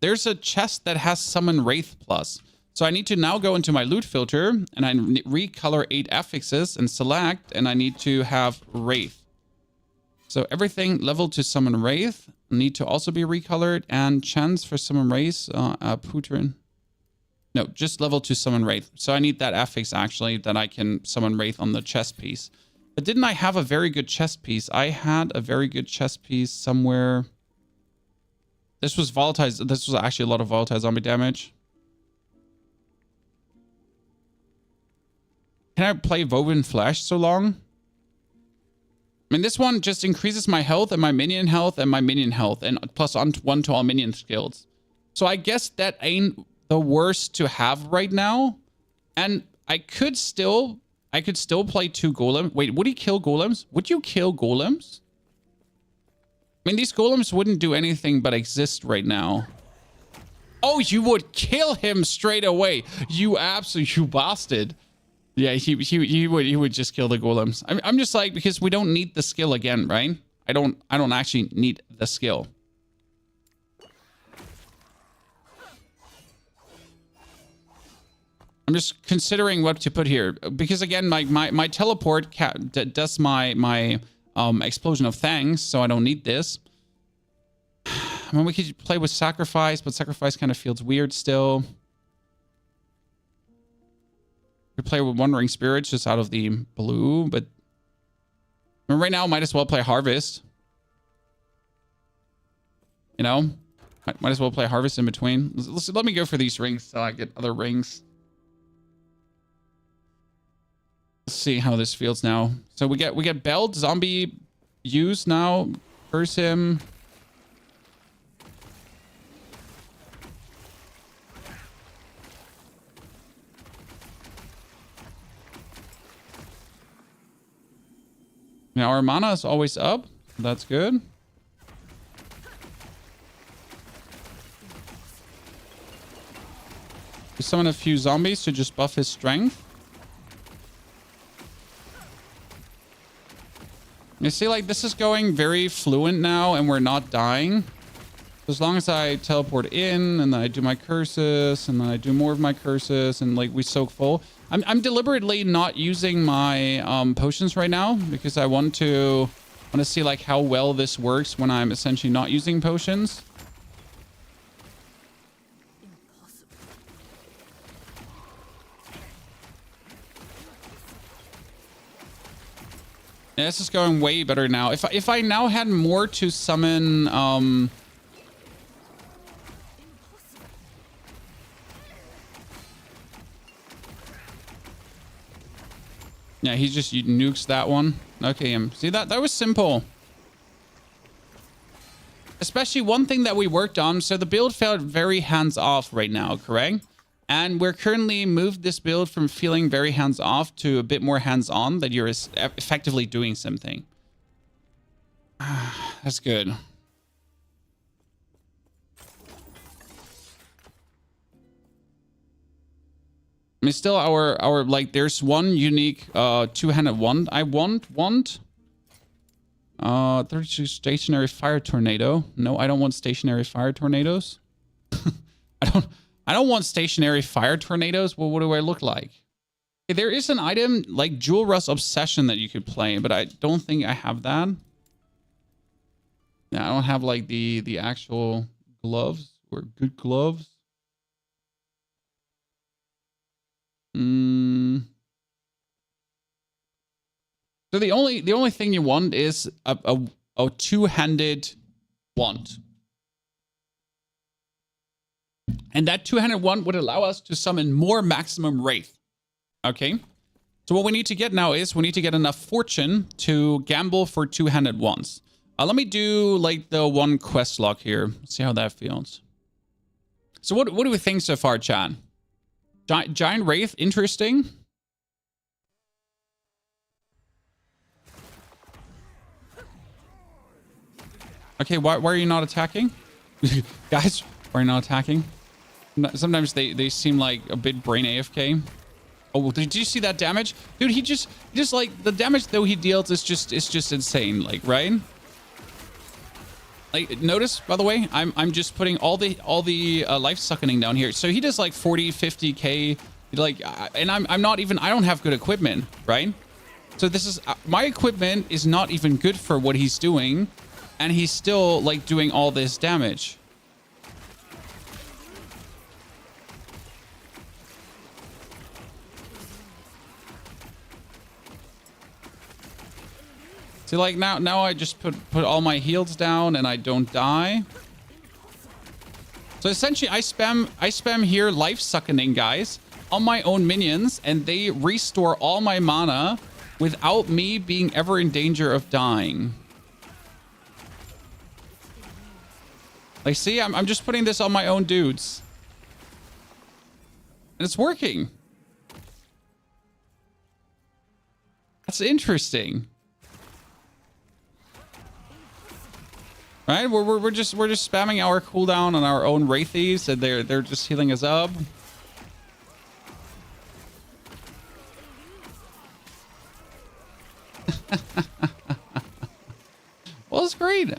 There's a chest that has Summon Wraith Plus. So I need to now go into my loot filter, and I recolor 8 affixes and select, and I need to have Wraith. So everything leveled to Summon Wraith need to also be recolored, and chance for Summon Wraith, Putrin. No, just level to Summon Wraith. So I need that affix, actually, that I can Summon Wraith on the chest piece. But didn't I have a very good chest piece? I had a very good chest piece somewhere. This was volatile. This was actually a lot of volatile zombie damage. Can I play Woven Flesh so long? I mean, this one just increases my health and my minion health and my minion health, and plus on 1 to all minion skills. So I guess that ain't the worst to have right now. And I could still play 2 golems. Wait, would he kill golems? Would you kill golems? I mean, these golems wouldn't do anything but exist right now. Oh, you would kill him straight away. You bastard. Yeah, he would just kill the golems. I'm just like, because we don't need the skill again, right? I don't actually need the skill. I'm just considering what to put here, because again, my teleport does my explosion of thanks, so I don't need this. I mean, we could play with sacrifice, but sacrifice kind of feels weird still. Could play with Wandering Spirits just out of the blue, but I mean, right now might as well play Harvest. You know, might as well play Harvest in between. Let me go for these rings so I get other rings. Let's see how this feels now. So we get Belt, zombie use now. Curse him. Now our mana is always up. That's good. We summon a few zombies to just buff his strength. You see, like, this is going very fluent now, and we're not dying. As long as I teleport in, and then I do my curses, and then I do more of my curses, and, like, we soak full. I'm deliberately not using my potions right now, because I want to see, like, how well this works when I'm essentially not using potions. Yeah, this is going way better now. If I now had more to summon, yeah, he just nukes that one. Okay, see that was simple. Especially one thing that we worked on. So the build felt very hands-off right now, correct? And we're currently moved this build from feeling very hands-off to a bit more hands-on, that you're effectively doing something. That's good. I mean, still our like, there's one unique two-handed wand I want. 32 stationary fire tornado. No, I don't want stationary fire tornadoes. I don't want stationary fire tornadoes. Well, what do I look like? Okay, there is an item like Jewel Rust Obsession that you could play, but I don't think I have that. Yeah, I don't have like the actual gloves or good gloves. So the only thing you want is a two-handed wand. And that two-handed wand would allow us to summon more maximum Wraith. Okay. So what we need to get now is we need to get enough fortune to gamble for two-handed wands. Let me do like the one quest log here. See how that feels. So what do we think so far, Chan? Giant Wraith, interesting. Okay, why are you not attacking? Guys, why are you not attacking? Sometimes they seem like a bit brain AFK. Oh, did you see that damage? Dude, he just like, the damage though he deals is just insane, like, right? Like, notice, by the way, I'm just putting all the life suckening down here. So he does like 40, 50k, like, and I'm not even, I don't have good equipment, right? So this is, my equipment is not even good for what he's doing, and he's still like doing all this damage. See, like, now I just put all my heals down and I don't die. So essentially I spam here life suckening, guys, on my own minions, and they restore all my mana without me being ever in danger of dying. Like, see, I'm just putting this on my own dudes. And it's working. That's interesting. Right? We're just spamming our cooldown on our own Wraithies, and they're just healing us up. Well, it's great.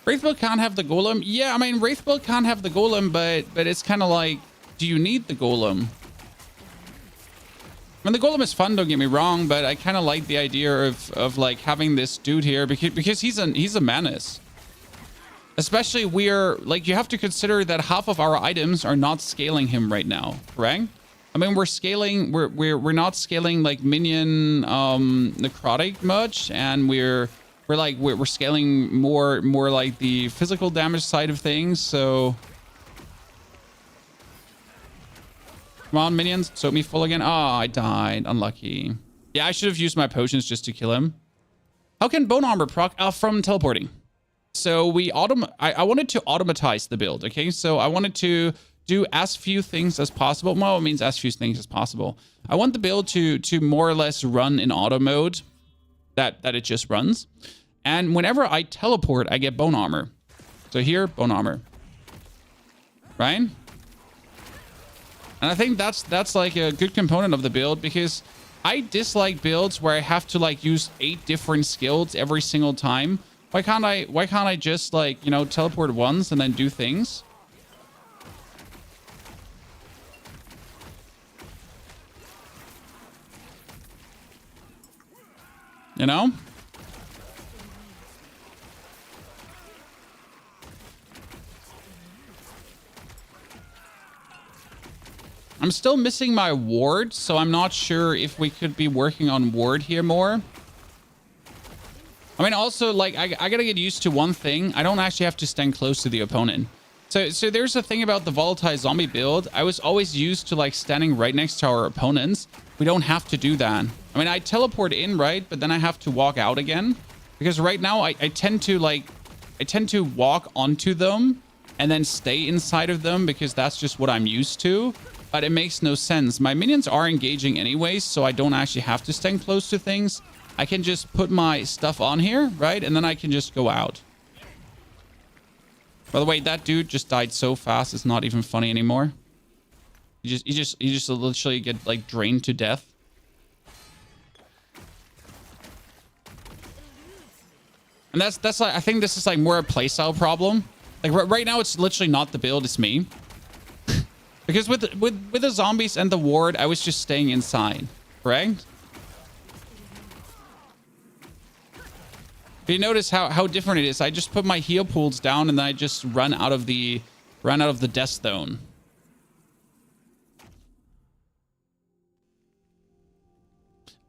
Wraith build can't have the golem. Yeah, I mean, Wraith build can't have the golem, but it's kind of like, do you need the golem? I mean, the golem is fun, don't get me wrong, but I kind of like the idea of like having this dude here because he's a menace. Especially we're like, you have to consider that half of our items are not scaling him right now, correct? I mean, we're scaling, we're not scaling like minion necrotic much, and we're scaling more like the physical damage side of things. So come on, minions, soak me full again. Oh, I died. Unlucky. Yeah, I should have used my potions just to kill him. How can bone armor proc? From teleporting. So I wanted to automatize the build. Okay, so I wanted to do as few things as possible. Well, it means as few things as possible. I want the build to more or less run in auto mode, that it just runs. And whenever I teleport, I get bone armor. So here, bone armor. Right? And I think that's like a good component of the build, because I dislike builds where I have to like use 8 different skills every single time. Why can't I just like, you know, teleport once and then do things? You know? I'm still missing my ward, so I'm not sure if we could be working on ward here more. I mean, also, like, I gotta get used to one thing. I don't actually have to stand close to the opponent. So there's a thing about the volatile zombie build. I was always used to, like, standing right next to our opponents. We don't have to do that. I mean, I teleport in, right? But then I have to walk out again. Because right now, I tend to, like, walk onto them and then stay inside of them because that's just what I'm used to. But it makes no sense. My minions are engaging anyways, so I don't actually have to stand close to things. I can just put my stuff on here, right? And then I can just go out. By the way, that dude just died so fast, it's not even funny anymore. You just literally get like drained to death. And that's like, I think this is like more a playstyle problem. Like right now, it's literally not the build, it's me. Because with the zombies and the ward, I was just staying inside, correct? But you notice how different it is. I just put my heal pools down and then I just run out of the death zone.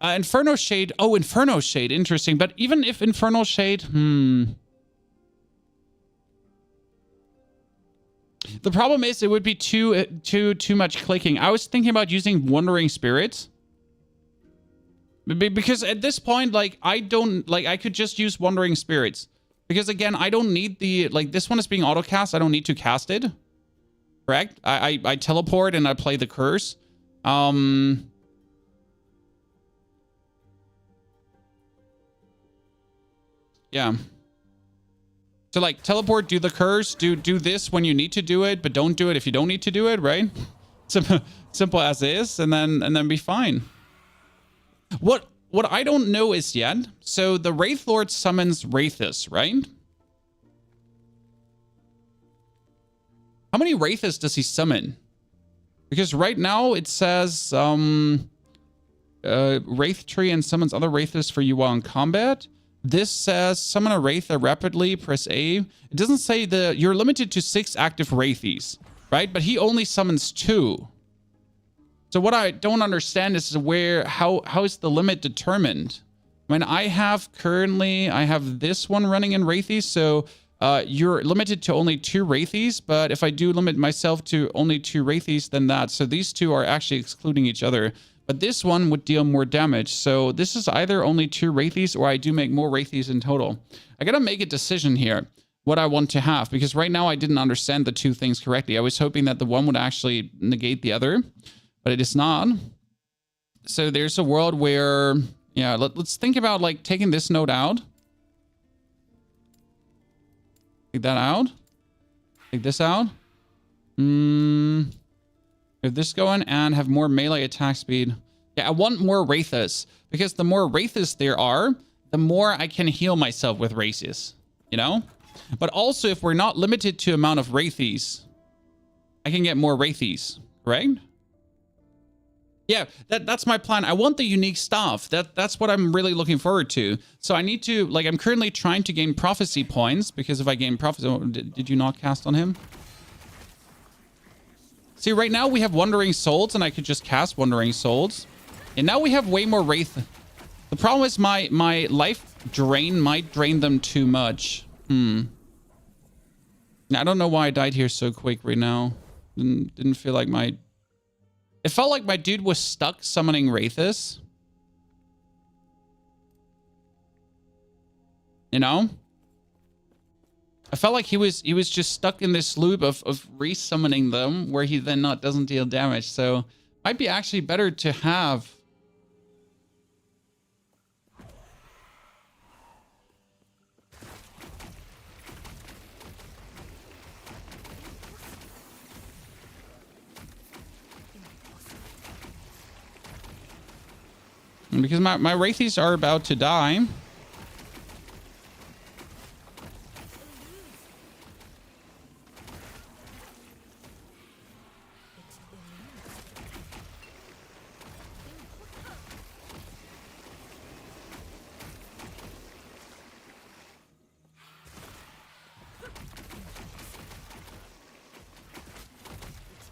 Inferno Shade. Oh, Inferno Shade. Interesting. But even if Inferno Shade, the problem is it would be too much clicking. I was thinking about using Wandering Spirits. Because at this point, like, I could just use Wandering Spirits. Because again, I don't need the, like, this one is being auto-cast. I don't need to cast it. Correct? I teleport and I play the curse. Yeah. So, like, teleport, do the curse, do this when you need to do it, but don't do it if you don't need to do it, right? Simple as is, and then be fine. What I don't know is yet, so the Wraith Lord summons Wraithus, right? How many Wraithus does he summon? Because right now it says Wraith Tree and summons other Wraithus for you while in combat. This says summon a Wraither rapidly, press A. It doesn't say you're limited to 6 active Wraithies, right? But he only summons 2. So what I don't understand is how is the limit determined? When I have this one running in Wraithies, so you're limited to only 2 Wraithies, but if I do limit myself to only 2 Wraithies, then so these 2 are actually excluding each other. But this one would deal more damage. So this is either only 2 Wraithies or I do make more Wraithies in total. I gotta make a decision here, what I want to have, because right now I didn't understand the 2 things correctly. I was hoping that the one would actually negate the other, but it is not. So there's a world where, yeah, let's think about like taking this node out. Take that out. Take this out. Have this going and have more melee attack speed. Yeah, I want more Wraithus, because the more Wraithus there are, the more I can heal myself with Wraithus, you know? But also, if we're not limited to amount of Wraithies, I can get more Wraithies, right? Yeah, that's my plan. I want the unique stuff. That's what I'm really looking forward to. So I need to, like, I'm currently trying to gain prophecy points, because if I gain prophecy, oh, did you not cast on him? See, right now we have Wandering Souls, and I could just cast Wandering Souls. And now we have way more Wraith. The problem is my life drain might drain them too much. I don't know why I died here so quick right now. Didn't feel like my... It felt like my dude was stuck summoning Wraithus. You know? I felt like he was just stuck in this loop of resummoning them, where he then doesn't deal damage. So might be actually better to have. Because my Wraithies are about to die.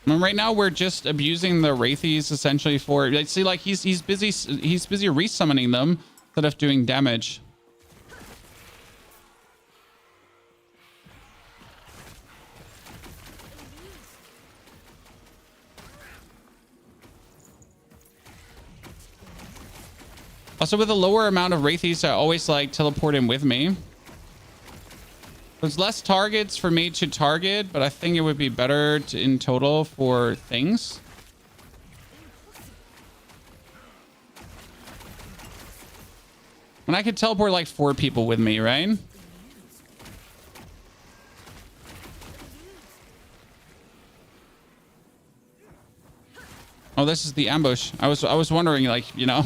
And right now we're just abusing the Wraithies essentially for, like, see, like he's busy resummoning them instead of doing damage. Also, with a lower amount of Wraithies, I always like teleport in with me. There's less targets for me to target, but I think it would be better in total for things. And I could teleport like 4 people with me, right? Oh, this is the ambush. I was wondering, like, you know.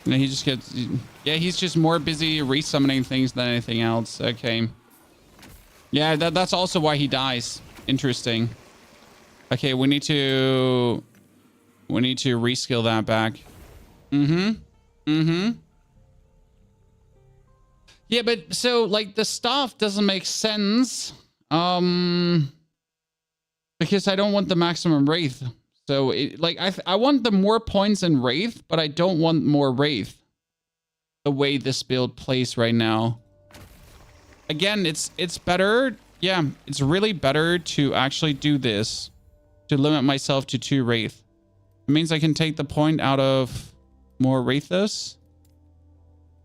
And he just gets, yeah, he's just more busy resummoning things than anything else. Okay. Yeah, that's also why he dies. Interesting. Okay, we need to reskill that back. Yeah, but so like the staff doesn't make sense. Because I don't want the maximum Wraith. So, like, I want the more points in Wraith, but I don't want more Wraith. The way this build plays right now. Again, it's better. Yeah, it's really better to actually do this. To limit myself to 2 Wraith. It means I can take the point out of more Wraithus.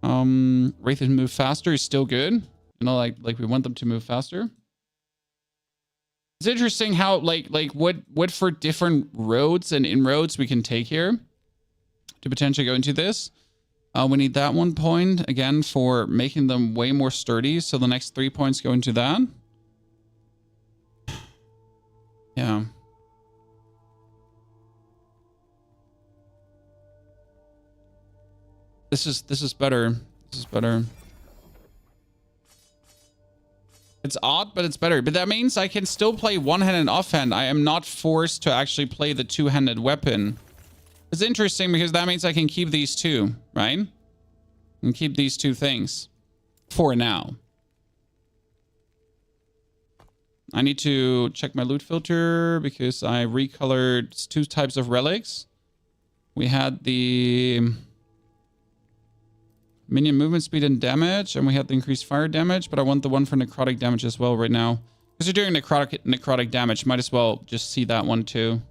Wraith and move faster is still good. You know, like we want them to move faster. It's interesting how like what for different roads and inroads we can take here to potentially go into this. We need that 1 point again for making them way more sturdy. So the next 3 points go into that. Yeah. This is better. This is better. It's odd, but it's better. But that means I can still play one-hand and offhand. I am not forced to actually play the 2-handed weapon. It's interesting because that means I can keep these 2, right? And keep these 2 things. For now. I need to check my loot filter because I recolored 2 types of relics. We had the minion movement speed and damage, and we had the increased fire damage, but I want the one for necrotic damage as well right now. Because you're doing necrotic damage, might as well just see that one too.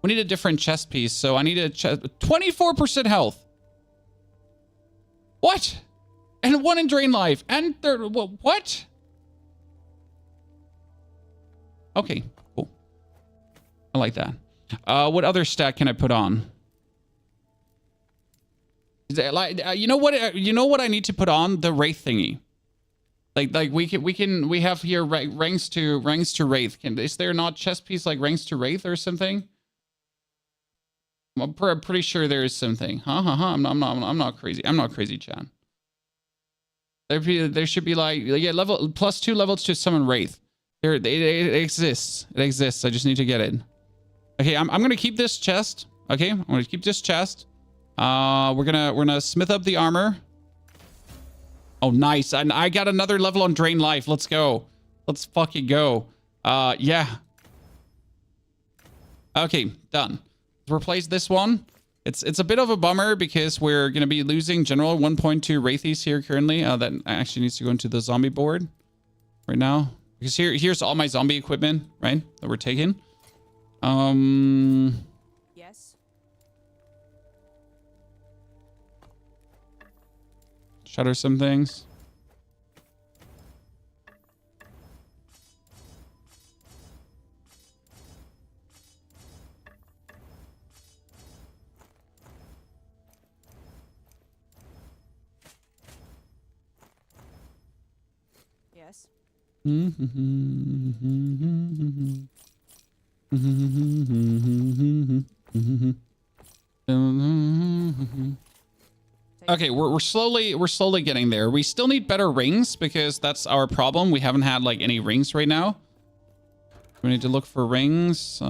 We need a different chest piece, so I need a chest. 24% health. What? And 1 in drain life. And what? Okay, cool. I like that. What other stat can I put on? You know what I need to put on? The Wraith thingy. Like we have here ranks to Wraith. Is there not chest piece like ranks to Wraith or something? I'm pretty sure there is something. I'm not crazy. I'm not crazy, Chan. There should be like, yeah, level +2 levels to summon Wraith. It exists. It exists. I just need to get it. Okay, I'm gonna keep this chest. Okay, I'm gonna keep this chest. We're gonna smith up the armor. Oh, nice. And I got another level on drain life. Let's go. Let's fucking go. Yeah. Okay, done. Let's replace this one. It's a bit of a bummer because we're gonna be losing general 1.2 Wraithies here currently. That actually needs to go into the zombie board right now. Because here's all my zombie equipment, right? That we're taking. Yes. Shatter some things. Yes. Okay, we're slowly getting there. We still need better rings because that's our problem. We haven't had like any rings right now. We need to look for rings. We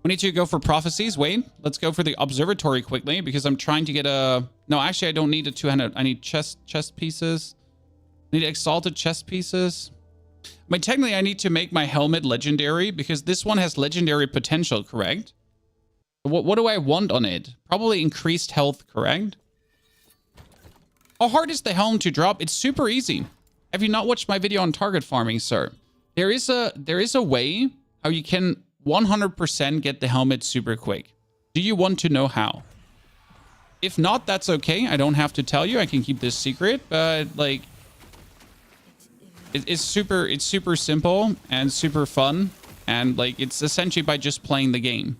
need to go for prophecies. Wait, let's go for the observatory quickly because I'm trying to get a... No, actually, I don't need a 200. I need chest pieces. I need exalted chest pieces. But technically, I need to make my helmet legendary because this one has legendary potential, correct? What do I want on it? Probably increased health, correct? How hard is the helm to drop? It's super easy. Have you not watched my video on target farming, sir? There is a way how you can 100% get the helmet super quick. Do you want to know how? If not, that's okay. I don't have to tell you. I can keep this secret, but like it's super simple and super fun, and like it's essentially by just playing the game.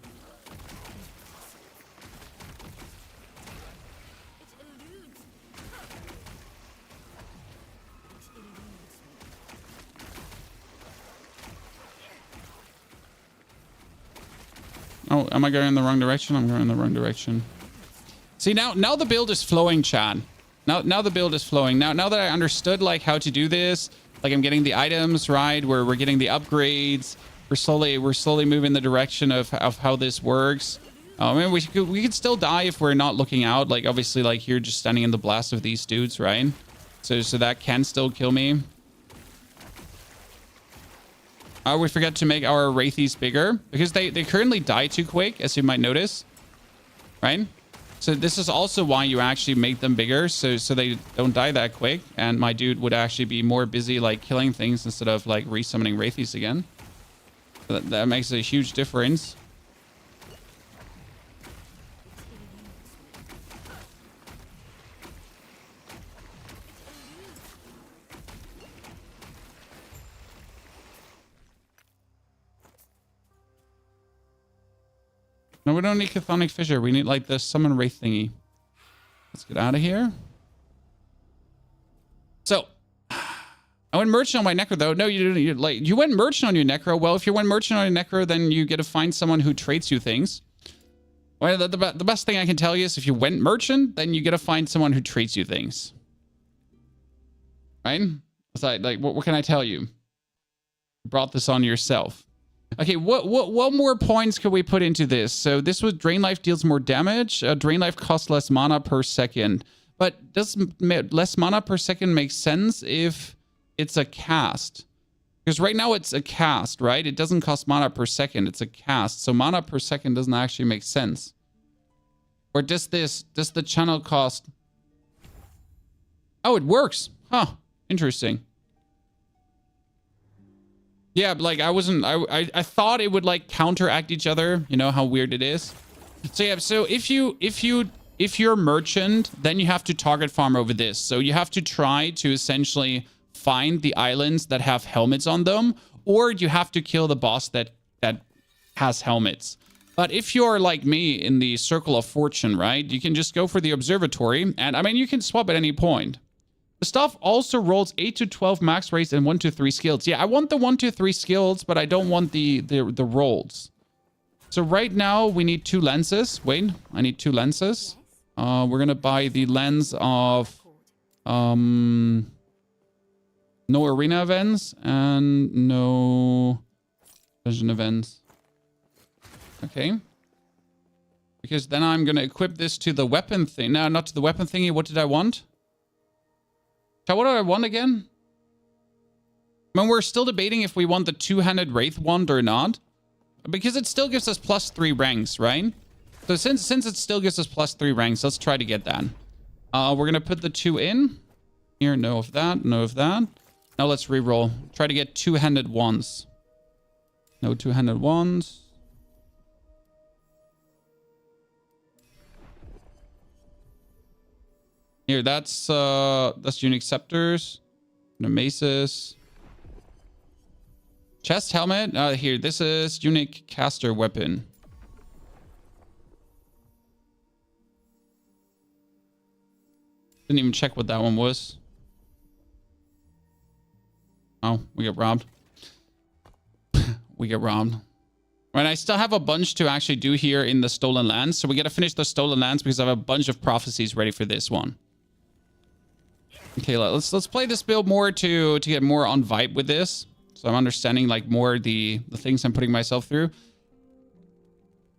Oh, am I going in the wrong direction? I'm going in the wrong direction. See, now the build is flowing, Chad. Now the build is flowing. Now that I understood like how to do this, like I'm getting the items right, we're getting the upgrades. We're slowly moving the direction of how this works. I mean, we could still die if we're not looking out. Like obviously, like here, just standing in the blast of these dudes, right? So that can still kill me. We forgot to make our Wraithies bigger because they currently die too quick, as you might notice, right? So this is also why you actually make them bigger, so they don't die that quick. And my dude would actually be more busy like killing things instead of like resummoning Wraithies again. So that makes a huge difference. No, we don't need Chthonic Fissure. We need like the summon wraith thingy. Let's get out of here. So, I went merchant on my Necro though. No, you didn't. You went merchant on your Necro. Well, if you went merchant on your Necro, then you get to find someone who trades you things. Well, the best thing I can tell you is if you went merchant, then you get to find someone who trades you things. Right? So, like, what can I tell you? You brought this on yourself. Okay, what more points could we put into this? So this was Drain Life deals more damage. Drain Life costs less mana per second. But does less mana per second make sense if it's a cast? Because right now it's a cast, right? It doesn't cost mana per second. It's a cast. So mana per second doesn't actually make sense. Or does the channel cost... Oh, it works. Huh. Interesting. Yeah, but like I thought it would like counteract each other. You know how weird it is. So yeah, so if you're merchant, then you have to target farm over this. So you have to try to essentially find the islands that have helmets on them, or you have to kill the boss that has helmets. But if you're like me in the Circle of Fortune, right, you can just go for the observatory, and I mean you can swap at any point. The stuff also rolls 8 to 12 max rates and 1 to 3 skills. Yeah, I want the 1 to 3 skills, but I don't want the rolls. So right now we need 2 lenses. Wait, I need 2 lenses. We're gonna buy the lens of no arena events and no vision events. Okay. Because then I'm gonna equip this to the weapon thing. No, not to the weapon thingy. What did I want? So what do I want again? I mean, we're still debating if we want the two-handed Wraith wand or not. Because it still gives us +3 ranks, right? So since it still gives us +3 ranks, let's try to get that. We're going to put the 2 in. Here, no of that, no of that. Now let's re-roll. Try to get two-handed wands. No two-handed wands. Here, that's unique scepters. Nemesis. Chest helmet. Here, this is unique caster weapon. Didn't even check what that one was. Oh, we get robbed. We get robbed. Right, I still have a bunch to actually do here in the Stolen Lands. So we got to finish the Stolen Lands because I have a bunch of prophecies ready for this one. Okay, let's play this build more to get more on vibe with this. So I'm understanding like more the things I'm putting myself through.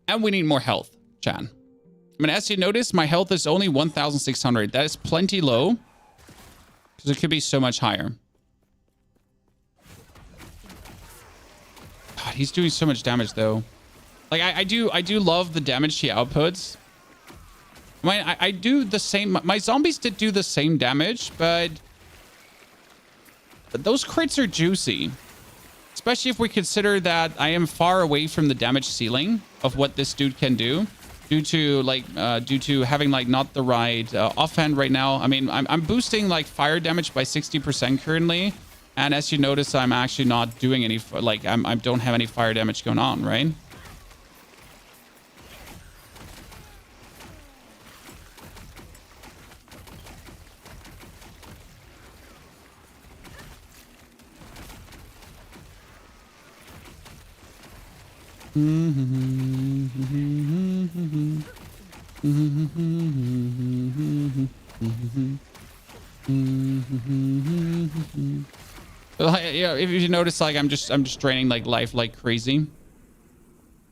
And we need more health, Chan. I mean, as you notice, my health is only 1,600. That is plenty low. Because it could be so much higher. God, he's doing so much damage though. Like I do love the damage he outputs. I mean, I do the same. My zombies did do the same damage, but those crits are juicy. Especially if we consider that I am far away from the damage ceiling of what this dude can do. Due to having like not the right offhand right now. I mean, I'm boosting like fire damage by 60% currently. And as you notice, I'm actually not doing any, like I don't have any fire damage going on, right? Yeah, if you notice, like I'm just draining like life like crazy.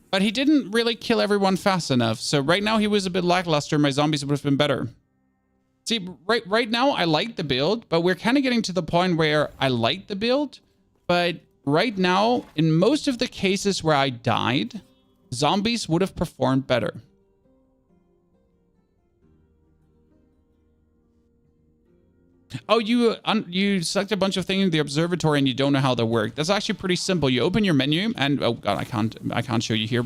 But he didn't really kill everyone fast enough. So right now he was a bit lackluster. My zombies would have been better. See, right now I like the build, but we're kind of getting to the point where I like the build, but right now, in most of the cases where I died, zombies would have performed better. Oh, you select a bunch of things in the observatory and you don't know how they work. That's actually pretty simple. You open your menu and oh god, I can't show you here.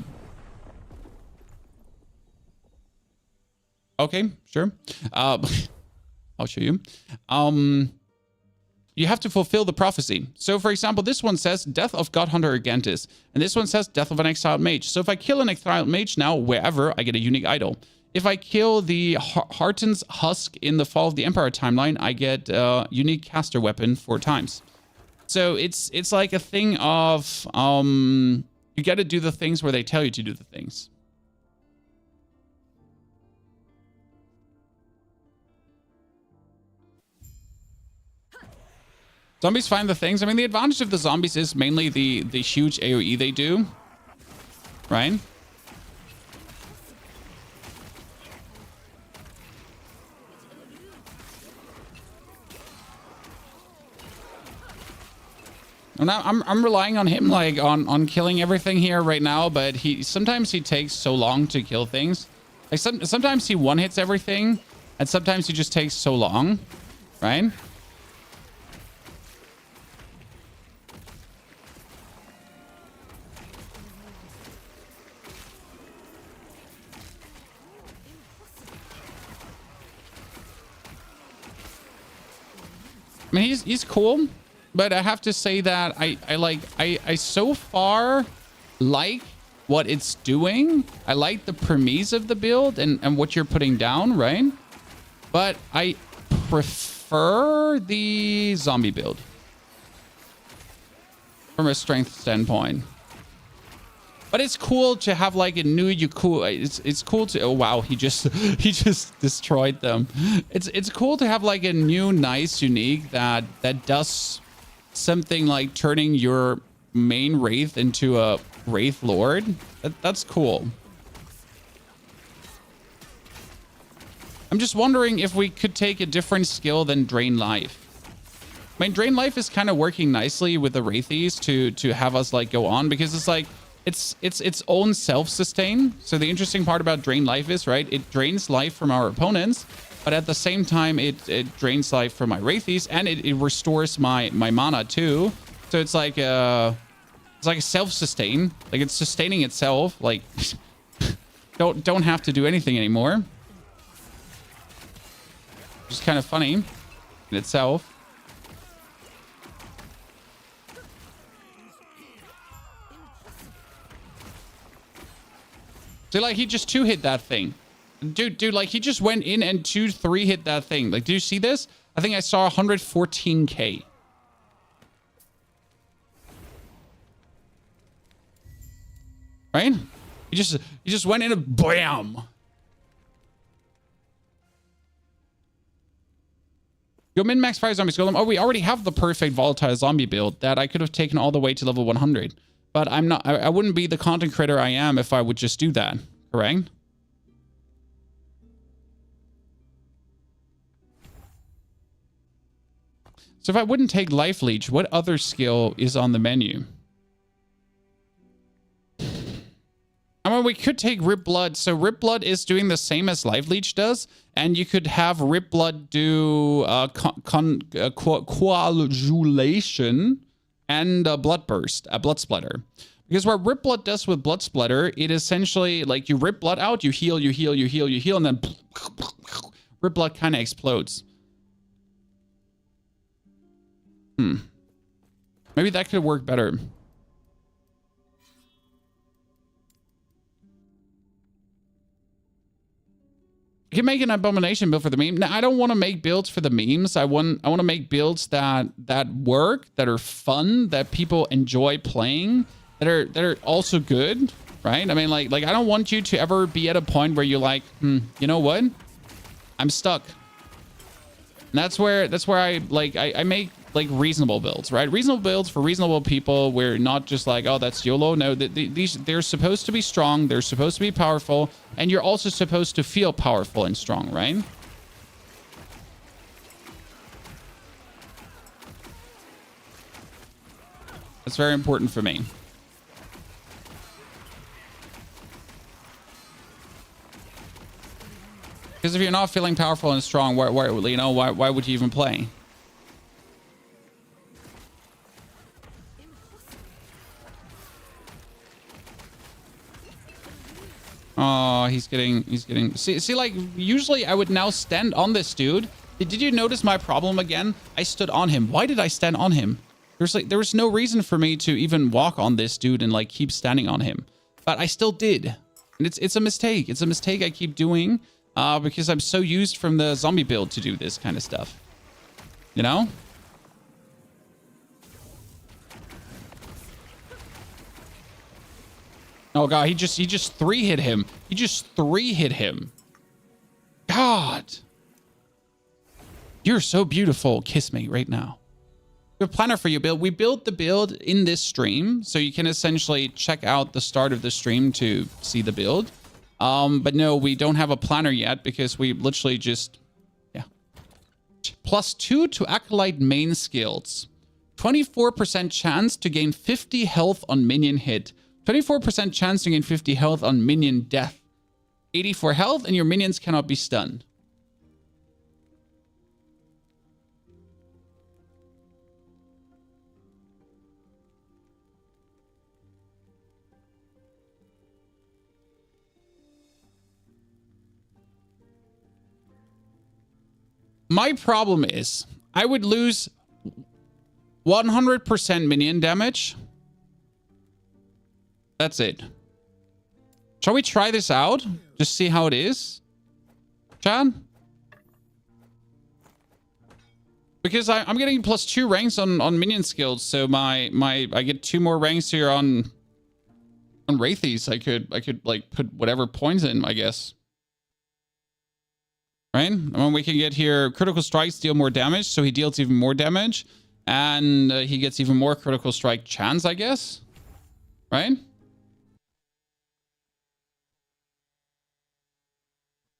Okay, sure. I'll show you. You have to fulfill the prophecy. So, for example, this one says Death of God Hunter Argantis. And this one says Death of an Exiled Mage. So if I kill an Exiled Mage now, wherever, I get a unique idol. If I kill the Hearten's Husk in the Fall of the Empire timeline, I get a unique caster weapon 4 times. So it's like a thing of, you got to do the things where they tell you to do the things. Zombies find the things. I mean, the advantage of the zombies is mainly the huge AoE they do, right? And I'm relying on him, like, on killing everything here right now, but sometimes he takes so long to kill things. Like, sometimes he one-hits everything, and sometimes he just takes so long, right? I mean, he's cool, but I have to say that I so far like what it's doing. I like the premise of the build and what you're putting down, right? But I prefer the zombie build from a strength standpoint. But it's cool to have like a new it's cool to, oh wow, he just destroyed them. It's cool to have like a new nice unique that does something like turning your main wraith into a Wraith Lord. That's cool. I'm just wondering if we could take a different skill than Drain Life. I mean, Drain Life is kind of working nicely with the Wraithies to have us like go on, because it's like it's its own self-sustain. So the interesting part about Drain Life is, right, it drains life from our opponents, but at the same time it drains life from my Wraithies, and it restores my mana too. So it's like a self-sustain. Like, it's sustaining itself. Like, don't have to do anything anymore. Which is kind of funny in itself. See, like, he just 2-hit that thing. Dude, like, he just went in and 3-hit that thing. Like, do you see this? I think I saw 114k. Right? He just went in and bam. Go min-max 5 zombies. Golem. Oh, we already have the perfect volatile zombie build that I could have taken all the way to level 100. But I'm not, I wouldn't be the content creator I am if I would just do that, correct? So if I wouldn't take Life Leech, what other skill is on the menu? I mean, we could take Rip Blood. So Rip Blood is doing the same as Life Leech does. And you could have Rip Blood do coagulation and Blood Burst, a Blood Splatter. Because what Rip Blood does with Blood Splatter, it essentially, like, you rip blood out, you heal, you heal, you heal, you heal, and then Rip Blood kind of explodes. Maybe that could work better. You can make an abomination build for the meme. Now, I don't want to make builds for the memes. I want to make builds that work, that are fun, that people enjoy playing, that are also good, right? I mean, like I don't want you to ever be at a point where you're like, you know what? I'm stuck. And that's where I make like reasonable builds, right? Reasonable builds for reasonable people. We're not just like, oh, that's YOLO. No, they're supposed to be strong. They're supposed to be powerful. And you're also supposed to feel powerful and strong, right? That's very important for me. Because if you're not feeling powerful and strong, why would you even play? Oh, he's getting, see, like, usually I would now stand on this dude. Did you notice my problem again? I stood on him. Why did I stand on him? There was no reason for me to even walk on this dude and like keep standing on him, but I still did. And it's a mistake. It's a mistake I keep doing because I'm so used from the zombie build to do this kind of stuff, you know? Oh god, he just 3-hit him. He just 3-hit him. God. You're so beautiful. Kiss me right now. We have a planner for you, build. We built the build in this stream, so you can essentially check out the start of the stream to see the build. But no, we don't have a planner yet because we literally just, yeah. +2 to Acolyte main skills. 24% chance to gain 50 health on minion hit. 24% chance to gain 50 health on minion death. 84 health and your minions cannot be stunned. My problem is I would lose 100% minion damage. That's it. Shall we try this out? Just see how it is? Chad? Because I'm getting +2 ranks on minion skills, so I get 2 more ranks here on Wraithies. I could like put whatever points in, I guess. Right? I mean, we can get here critical strikes deal more damage, so he deals even more damage, and he gets even more critical strike chance, I guess. Right?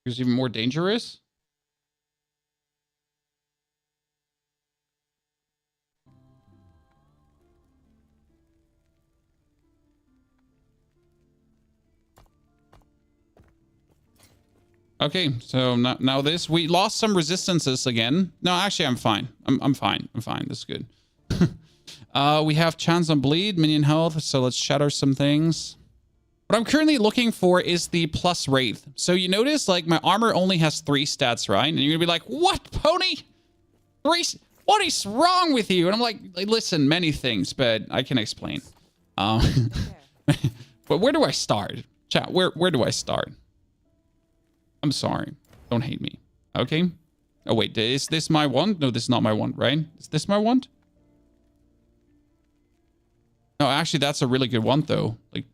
He's even more dangerous. Okay, so now this. We lost some resistances again. No, actually, I'm fine. I'm fine. I'm fine. This is good. We have chance on bleed, minion health, so let's shatter some things. What I'm currently looking for is the plus Wraith. So you notice, like, my armor only has 3 stats, right? And you're gonna be like, what, Pony? 3? What is wrong with you? And I'm like, listen, many things, but I can explain. But where do I start? Chat, where do I start? I'm sorry. Don't hate me. Okay? Oh, wait. Is this my wand? No, this is not my wand, right? Is this my wand? No, actually, that's a really good wand, though. Like,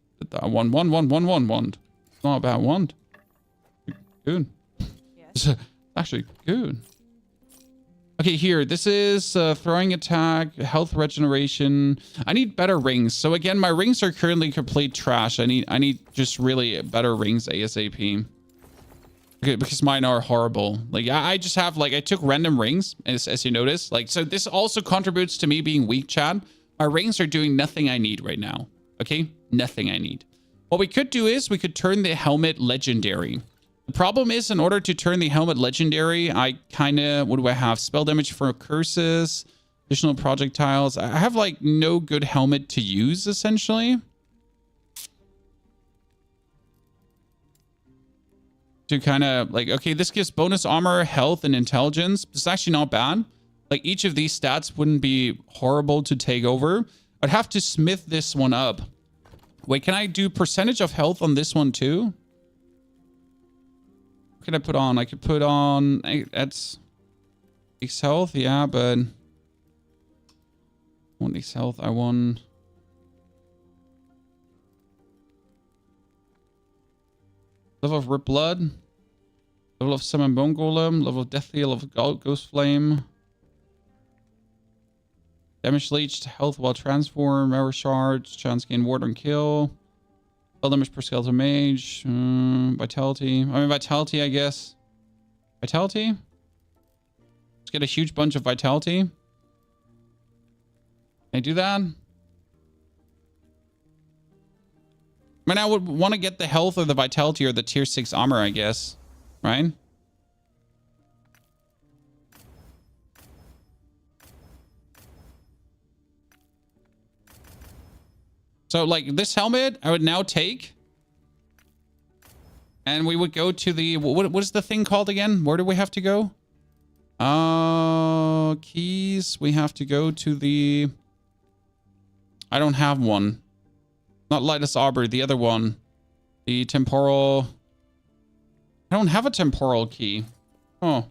wand. It's not a bad wand. Good. Yes. It's actually good. Okay, here. This is throwing attack, health regeneration. I need better rings. So again, my rings are currently complete trash. I need just really better rings ASAP. Okay, because mine are horrible. Like I just have like I took random rings as you notice. Like so this also contributes to me being weak, Chad. My rings are doing nothing I need right now. Okay? Nothing I need. What we could do is we could turn the helmet legendary. The problem is, in order to turn the helmet legendary, I kind of... What do I have? Spell damage for curses, additional projectiles. I have, like, no good helmet to use, essentially. To kind of, like... Okay, this gives bonus armor, health, and intelligence. It's actually not bad. Like, each of these stats wouldn't be horrible to take over. I'd have to smith this one up. Wait, can I do percentage of health on this one, too? What can I put on? I could put on... That's... X health, yeah, but... I want X health, I want... Level of Rip Blood. Level of Summon Bone Golem. Level of Death Heal. Level of Ghost Flame. Damage Leech. Health while transform. Arrow Shards. Chance gain ward on kill. Spell damage per skeleton mage. Vitality. I mean, Vitality, I guess. Vitality? Let's get a huge bunch of Vitality. Can I do that? I mean, I would want to get the health or the Vitality or the tier 6 armor, I guess. Right? So, like, this helmet, I would now take. And we would go to the... What is the thing called again? Where do we have to go? Keys. We have to go to the... I don't have one. Not Lightless Arbor, the other one. The Temporal... I don't have a Temporal key. Oh.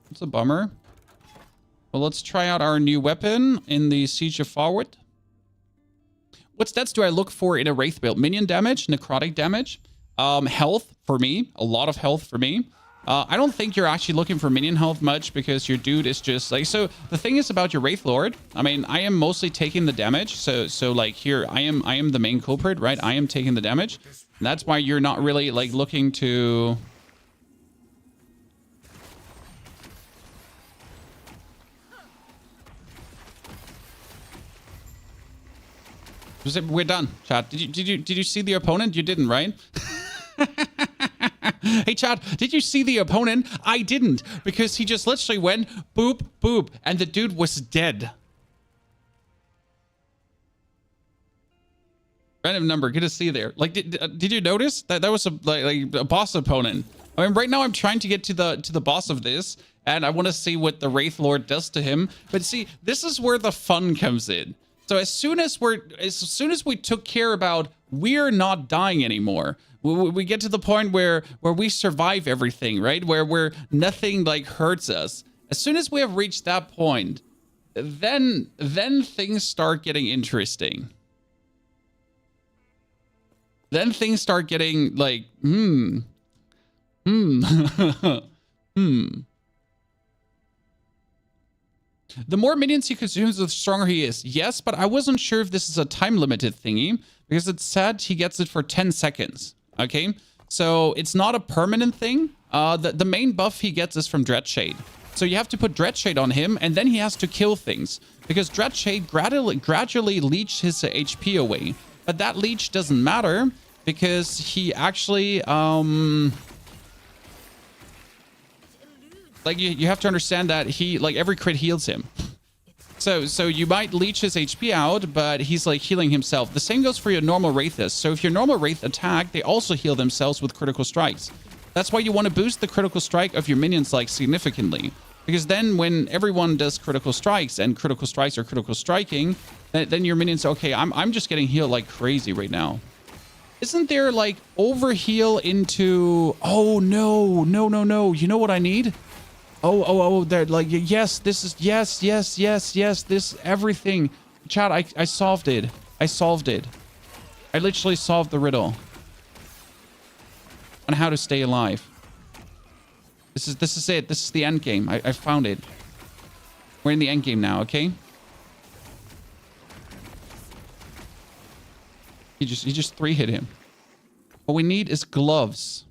That's a bummer. Well, let's try out our new weapon in the Siege of Forward. What stats do I look for in a Wraith build? Minion damage, necrotic damage, health for me. A lot of health for me. I don't think you're actually looking for minion health much because your dude is just like... So the thing is about your Wraith Lord, I mean, I am mostly taking the damage. So like here, I am the main culprit, right? I am taking the damage. And that's why you're not really like looking to... We're done, chat. Did you see the opponent? You didn't, right? Hey, chat, did you see the opponent? I didn't, because he just literally went boop, boop, and the dude was dead. Random number, good to see there. Like, did you notice that was like a boss opponent? I mean, right now I'm trying to get to the boss of this, and I want to see what the Wraith Lord does to him. But see, this is where the fun comes in. So as soon as we took care about we're not dying anymore, we get to the point where we survive everything, right? Where nothing like hurts us. As soon as we have reached that point, then things start getting interesting. Then things start getting like The more minions he consumes, the stronger he is. Yes, but I wasn't sure if this is a time-limited thingy, because it said he gets it for 10 seconds, okay? So it's not a permanent thing. The main buff he gets is from Dreadshade. So you have to put Dreadshade on him, and then he has to kill things, because Dreadshade gradually leaches his HP away. But that leech doesn't matter, because he actually... Like, you have to understand that he, like, every crit heals him. So you might leech his HP out, but he's like healing himself. The same goes for your normal Wraiths. So if your normal Wraith attack, they also heal themselves with critical strikes. That's why you want to boost the critical strike of your minions like significantly. Because then when everyone does critical strikes and critical strikes are critical striking, then your minions, okay, I'm just getting healed like crazy right now. Isn't there like overheal into, oh no. You know what I need? Oh, they're like, yes, this is, yes, this, everything. Chat, I solved it. I literally solved the riddle on how to stay alive. This is it. This is the end game. I found it. We're in the end game now, okay? You just 3-hit him. What we need is gloves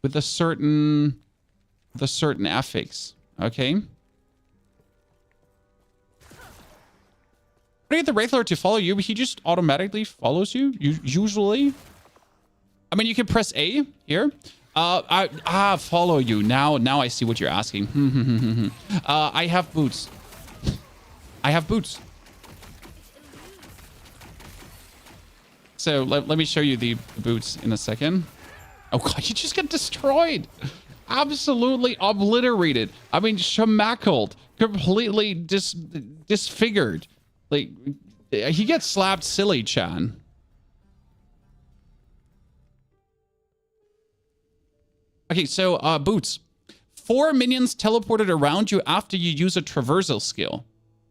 with a certain affix, okay? When you get the Wraith Lord to follow you, he just automatically follows you, usually. I mean, you can press A here. Follow you. Now I see what you're asking. I have boots. So let me show you the boots in a second. Oh god, you just get destroyed. Absolutely obliterated. I mean, shamackled. Completely disfigured. Like, he gets slapped silly, Chan. Okay, so boots. 4 minions teleported around you after you use a traversal skill.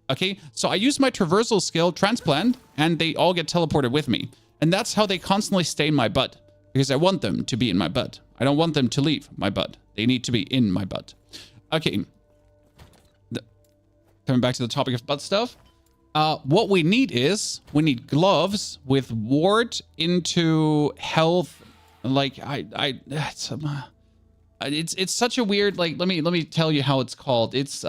Okay, so I use my traversal skill, transplant, and they all get teleported with me. And that's how they constantly stay in my butt. Because I want them to be in my butt. I don't want them to leave my butt. They need to be in my butt. Okay. Coming back to the topic of butt stuff. What we need is, we need gloves with ward into health. Like, it's such a weird, like, let me tell you how it's called. It's,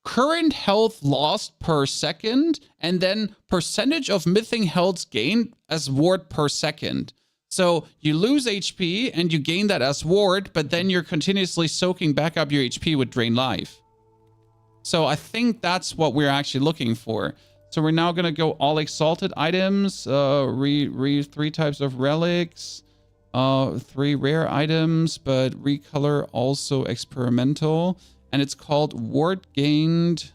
current health lost per second, and then percentage of mythic health gained as ward per second. So you lose HP and you gain that as ward, but then you're continuously soaking back up your HP with drain life. So I think that's what we're actually looking for. So we're now going to go all exalted items, 3 types of relics, 3 rare items, but recolor also experimental. And it's called ward gained,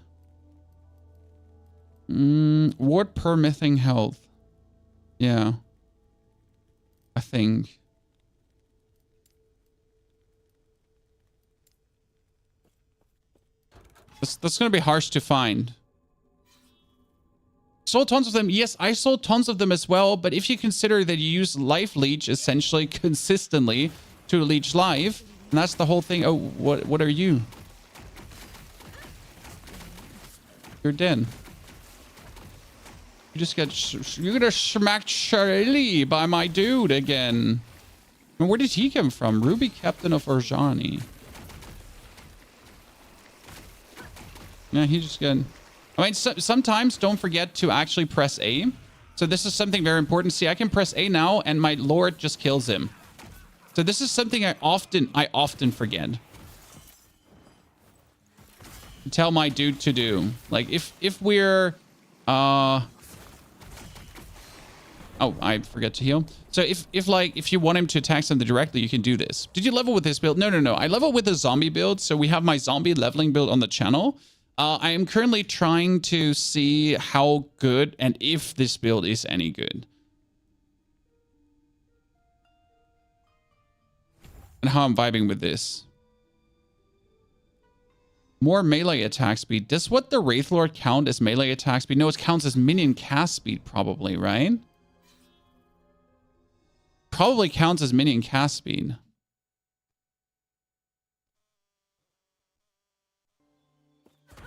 ward per mythic health. Yeah. I think. That's going to be harsh to find. Sold tons of them. Yes, I sold tons of them as well. But if you consider that you use life leech essentially consistently to leech life, and that's the whole thing. Oh, what are you? You're dead. You just got, you're gonna smacked Charlie by my dude again. And where did he come from? Ruby Captain of Orjani. Yeah, he just got... I mean, sometimes don't forget to actually press A. So this is something very important. See, I can press A now and my lord just kills him. So this is something I often forget. Tell my dude to do. Like, if we're... Oh, I forget to heal. So if you want him to attack something directly, you can do this. Did you level with this build? No. I level with a zombie build. So we have my zombie leveling build on the channel. I am currently trying to see how good and if this build is any good. And how I'm vibing with this. More melee attack speed. Does what the Wraith Lord count as melee attack speed? No, it counts as minion cast speed probably, right? Probably counts as minion cast speed.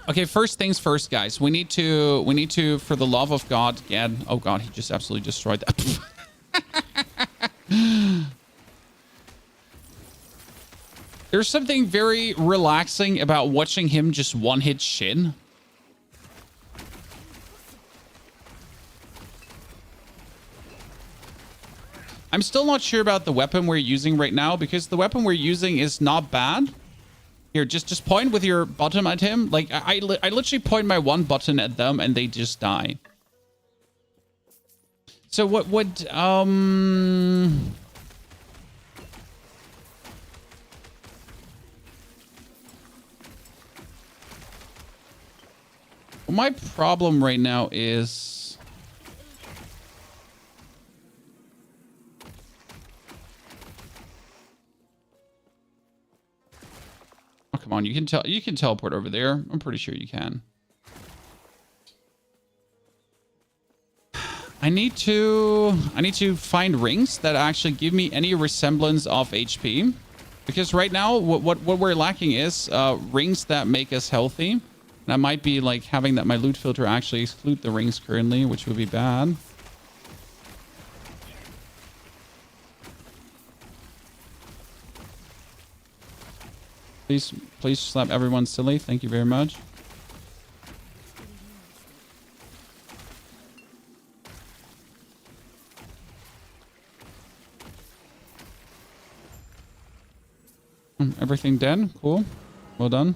Okay, first things first, guys. We need to, for the love of God, get... Oh God, he just absolutely destroyed that. There's something very relaxing about watching him just one-hit Shin. I'm still not sure about the weapon we're using right now because the weapon we're using is not bad. Here, just point with your button at him. Like, I literally point my one button at them and they just die. So what would, Well, my problem right now is... Oh, come on, you can teleport over there. I'm pretty sure you can. I need to find rings that actually give me any resemblance of HP. Because right now, what we're lacking is rings that make us healthy. And I might be like having that my loot filter actually exclude the rings currently, which would be bad. Please slap everyone silly. Thank you very much. Everything dead? Cool. Well done.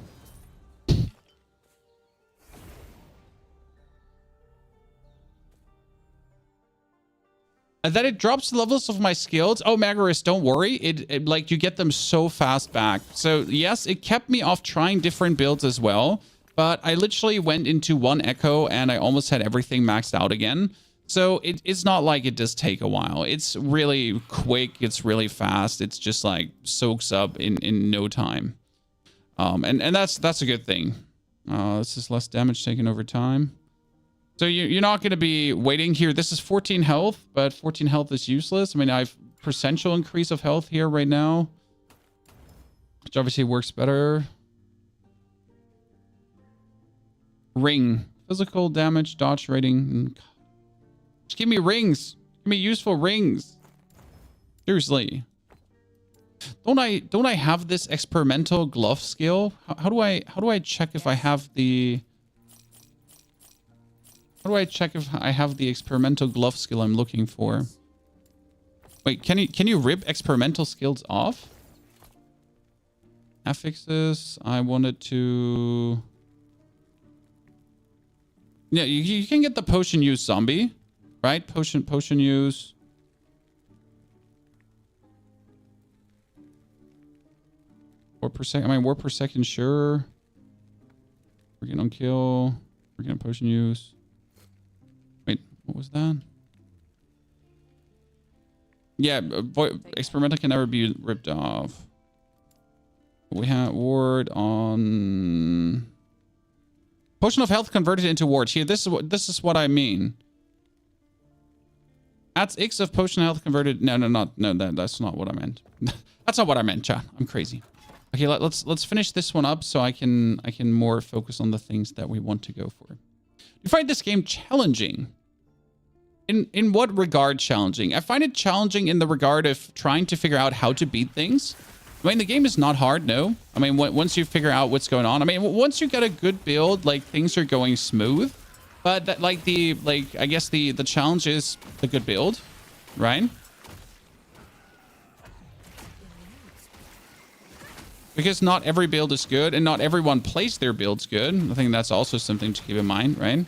And then it drops the levels of my skills. Oh, Magaris, don't worry. It like you get them so fast back. So yes, it kept me off trying different builds as well. But I literally went into one echo and I almost had everything maxed out again. So it's not like it does take a while. It's really quick. It's really fast. It's just like soaks up in no time. And that's a good thing. This is less damage taken over time. So you're not going to be waiting here. This is 14 health, but 14 health is useless. I mean, I have percentual increase of health here right now, which obviously works better. Ring. Physical damage, dodge rating. Just give me rings. Give me useful rings. Seriously. Don't I have this experimental glove skill? How do I check if I have the... How do I check if I have the experimental glove skill I'm looking for? Wait, can you rip experimental skills off? Affixes. I wanted to... Yeah, you can get the potion use zombie, right? Potion use. Warp per second. I mean, warp per second, sure. We're getting on kill. We're getting potion use. Wait, what was that? Yeah, experimental can never be ripped off. We have ward on potion of health converted into ward. Here, this is what I mean. Adds X of potion health converted. No, that's not what I meant. That's not what I meant, chat. I'm crazy. Okay, let's finish this one up so I can more focus on the things that we want to go for. You find this game challenging? In what regard challenging? I find it challenging in the regard of trying to figure out how to beat things. I mean, the game is not hard, no. I mean, once you figure out what's going on, I mean, once you get a good build, like things are going smooth. But that, I guess the challenge is the good build, right? Because not every build is good and not everyone plays their builds good. I think that's also something to keep in mind, right?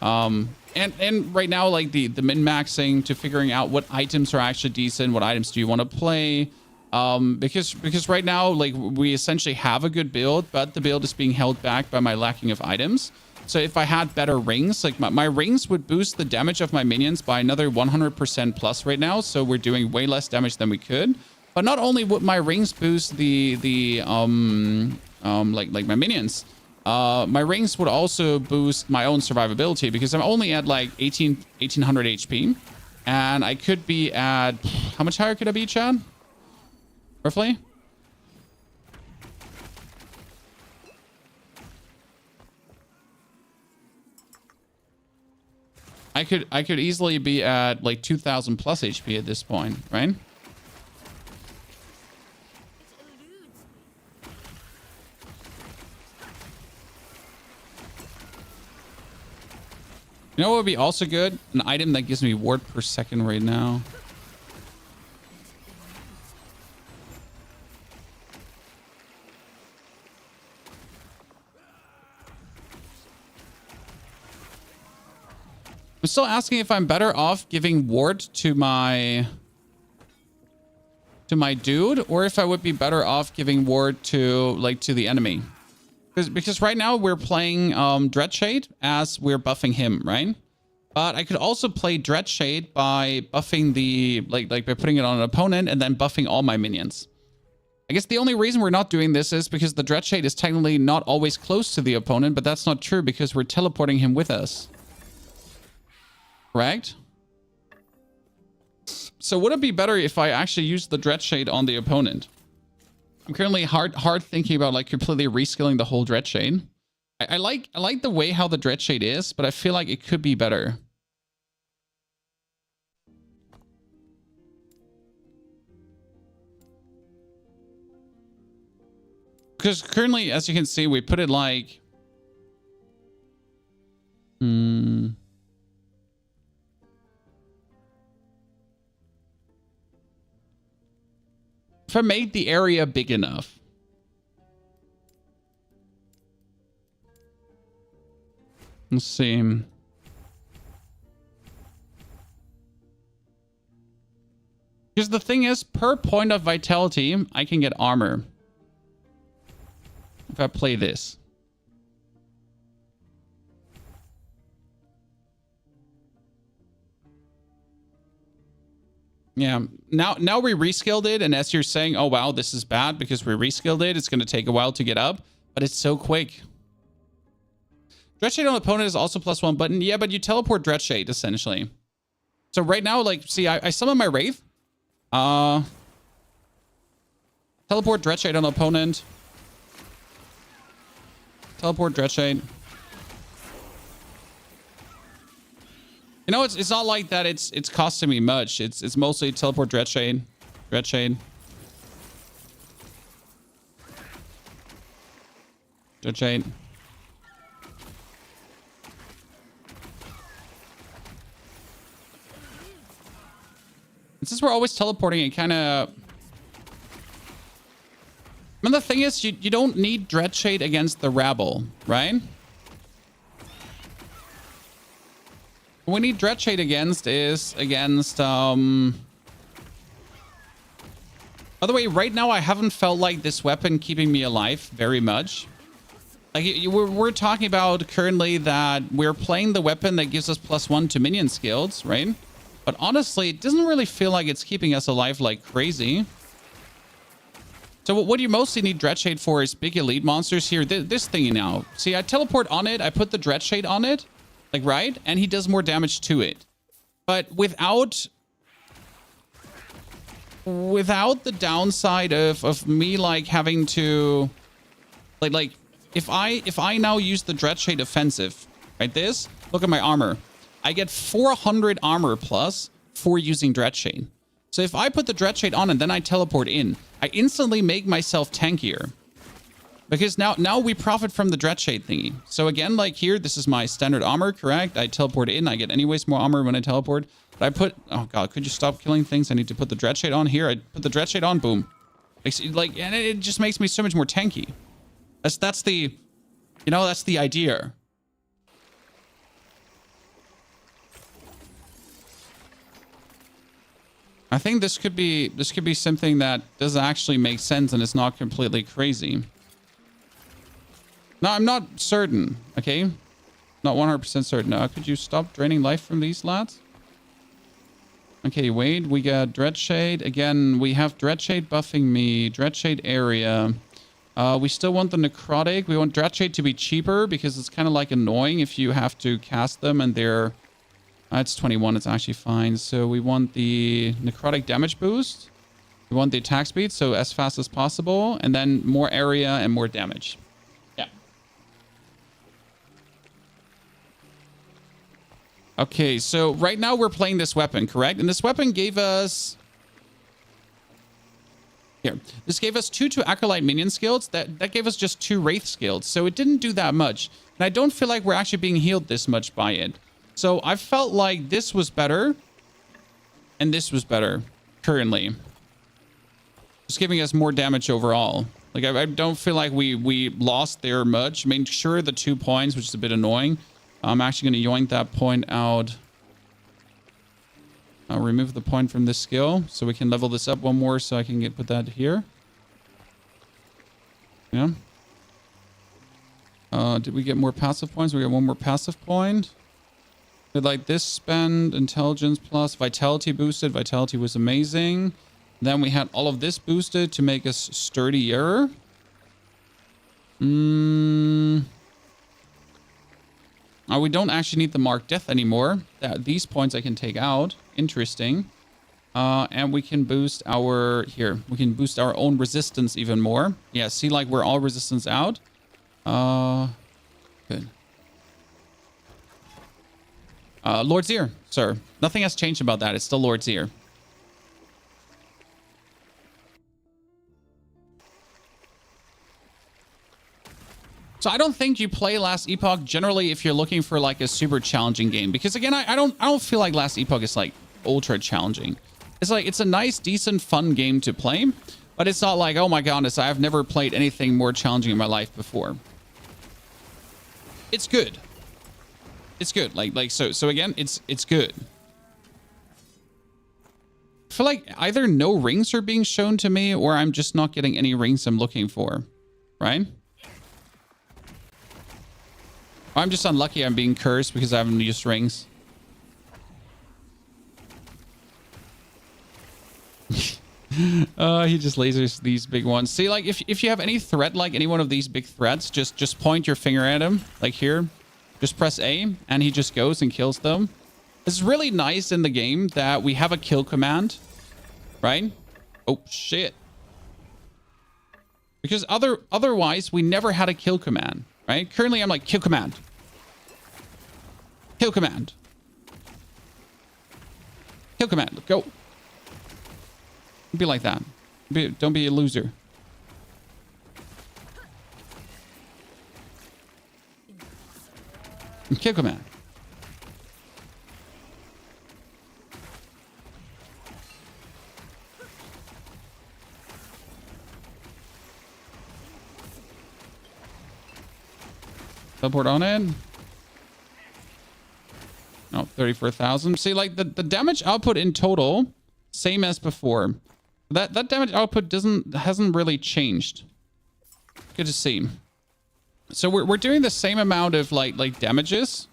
And right now, like the min-maxing to figuring out what items are actually decent, what items do you want to play. Because right now, like we essentially have a good build, but the build is being held back by my lacking of items. So if I had better rings, like my rings would boost the damage of my minions by another 100% plus right now. So we're doing way less damage than we could. But not only would my rings boost like my minions, my rings would also boost my own survivability because I'm only at like 1800 HP. And I could be at... How much higher could I be, Chad? Roughly? I could easily be at like 2000 plus HP at this point, right? You know what would be also good? An item that gives me ward per second right now. I'm still asking if I'm better off giving ward to my dude, or if I would be better off giving ward to the enemy. Because right now we're playing Dreadshade as we're buffing him, right? But I could also play Dreadshade by buffing the by putting it on an opponent and then buffing all my minions. I guess the only reason we're not doing this is because the Dreadshade is technically not always close to the opponent, but that's not true because we're teleporting him with us. Correct? So would it be better if I actually use the Dreadshade on the opponent? I'm currently hard thinking about like completely reskilling the whole Dreadshade. I like the way how the Dreadshade is, but I feel like it could be better. Because currently, as you can see, we put it like... If I made the area big enough. Let's see. Because the thing is, per point of vitality, I can get armor. If I play this. Yeah, now we reskilled it, and as you're saying, oh wow, this is bad because we reskilled it, it's going to take a while to get up, but it's so quick. Dreadshade on opponent is also +1 button. Yeah, but you teleport Dreadshade, essentially. So right now, like, see, I summon my Wraith. Teleport Dreadshade on opponent. Teleport Dreadshade. You know, it's not like that it's costing me much. It's mostly teleport Dreadshade. Dreadshade. Dreadshade. And since we're always teleporting, it kind of... And the thing is, you don't need Dreadshade against the rabble, right? What we need Dreadshade against is against... By the way, right now I haven't felt like this weapon keeping me alive very much. Like, we're talking about currently that we're playing the weapon that gives us +1 to minion skills, right? But honestly, it doesn't really feel like it's keeping us alive like crazy. So what you mostly need Dreadshade for is big elite monsters here. This thingy now. See, I teleport on it. I put the Dreadshade on it. Like, right? And he does more damage to it. But without the downside of me, like, having to... Like, if I now use the Dreadshade offensive, right? This, look at my armor. I get 400 armor plus for using Dreadshade. So if I put the Dreadshade on and then I teleport in, I instantly make myself tankier. Because now we profit from the Dreadshade thingy. So again, like here, this is my standard armor, correct? I teleport in, I get anyways more armor when I teleport. But I put... Oh god, could you stop killing things? I need to put the Dreadshade on here. I put the Dreadshade on, boom. Like, and it just makes me so much more tanky. That's the... You know, that's the idea. I think this could be something that does actually make sense and is not completely crazy. No, I'm not certain, okay? Not 100% certain. Could you stop draining life from these lads? Okay, wait. We got Dreadshade. Again, we have Dreadshade buffing me. Dreadshade area. We still want the Necrotic. We want Dreadshade to be cheaper because it's kind of like annoying if you have to cast them and they're... it's 21. It's actually fine. So we want the Necrotic damage boost. We want the attack speed, so as fast as possible. And then more area and more damage. Yeah. Okay, so right now we're playing this weapon, correct? And this weapon gave us... Here. This gave us 2 Acolyte minion skills. That gave us just 2 Wraith skills. So it didn't do that much. And I don't feel like we're actually being healed this much by it. So I felt like this was better. And this was better. Currently. Just giving us more damage overall. Like, I don't feel like we lost there much. I mean, sure, the 2 points, which is a bit annoying. I'm actually going to yoink that point out I'll remove the point from this skill so we can level this up one more so I can put that here. Yeah. Did we get more passive points? We got one more passive point. Did like this spend intelligence plus vitality boosted. Vitality was amazing. Then we had all of this boosted to make us sturdier. Oh, we don't actually need the mark death anymore. These points I can take out. Interesting. And we can boost our we can boost our own resistance even more. Yeah, see, like we're all resistance out. Good. Lord's Ear, sir. Nothing has changed about that. It's still Lord's Ear. So I don't think you play Last Epoch generally if you're looking for like a super challenging game, because again, I don't feel like Last Epoch is like ultra challenging. It's like it's a nice, decent, fun game to play, but it's not like, oh my goodness, I've never played anything more challenging in my life before. It's good. It's good. So again, it's good. I feel like either no rings are being shown to me or I'm just not getting any rings I'm looking for, right? I'm just unlucky I'm being cursed because I haven't used rings. He just lasers these big ones. See, like if you have any threat, like any one of these big threats, just point your finger at him, like here. Just press A and he just goes and kills them. It's really nice in the game that we have a kill command, right? Oh shit. Because otherwise we never had a kill command. Right? Currently, I'm like, kill command. Kill command. Kill command. Go. Be like that. Don't be a loser. Kill command. Teleport on in. Oh, 34,000. See, like the damage output in total, same as before. That damage output hasn't really changed. Good to see. So we're doing the same amount of like damages.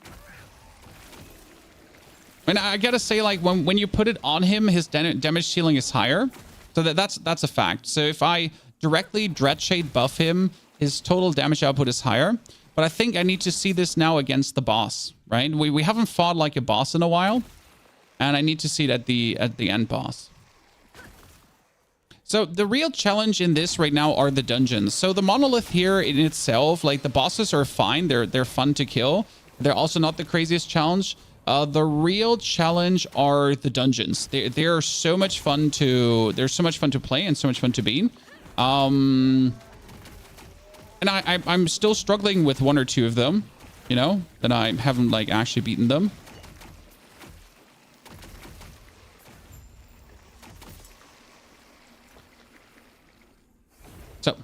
And I gotta say, like when you put it on him, his damage ceiling is higher. So that's a fact. So if I directly Dreadshade buff him, his total damage output is higher. But I think I need to see this now against the boss, right? We haven't fought like a boss in a while, and I need to see it at the end boss. So the real challenge in this right now are the dungeons. So the Monolith here in itself, like the bosses are fine. They're fun to kill. They're also not the craziest challenge. The real challenge are the dungeons. They're so much fun to play and so much fun to beat. And I'm still struggling with one or two of them, you know, that I haven't like actually beaten them. So.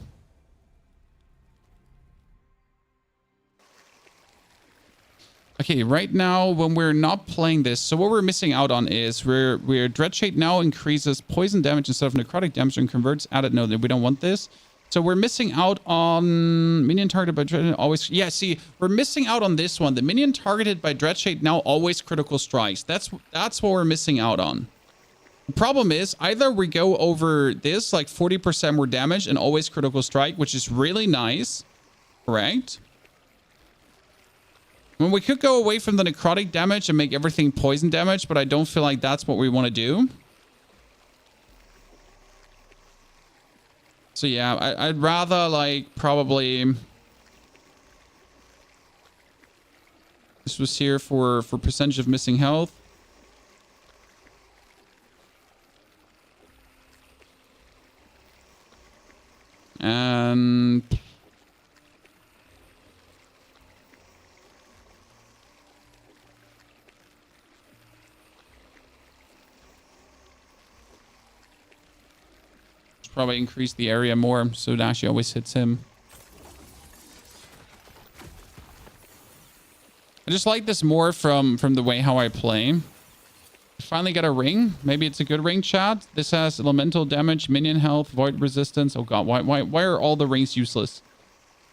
Okay, right now when we're not playing this, so what we're missing out on is where Dreadshade now increases poison damage instead of necrotic damage and converts added. No, we don't want this. So we're missing out on minion targeted by Dreadshade always. Yeah, see, we're missing out on this one. The minion targeted by Dreadshade now always critical strikes. That's what we're missing out on. The problem is either we go over this like 40% more damage and always critical strike, which is really nice, correct? Well, we could go away from the necrotic damage and make everything poison damage, but I don't feel like that's what we want to do. So yeah, I'd rather like probably this was here for percentage of missing health. And probably increase the area more so it actually always hits him. I just like this more from the way how I play. Finally got a ring. Maybe it's a good ring, chat. This has elemental damage, minion health, void resistance. Oh god, why are all the rings useless?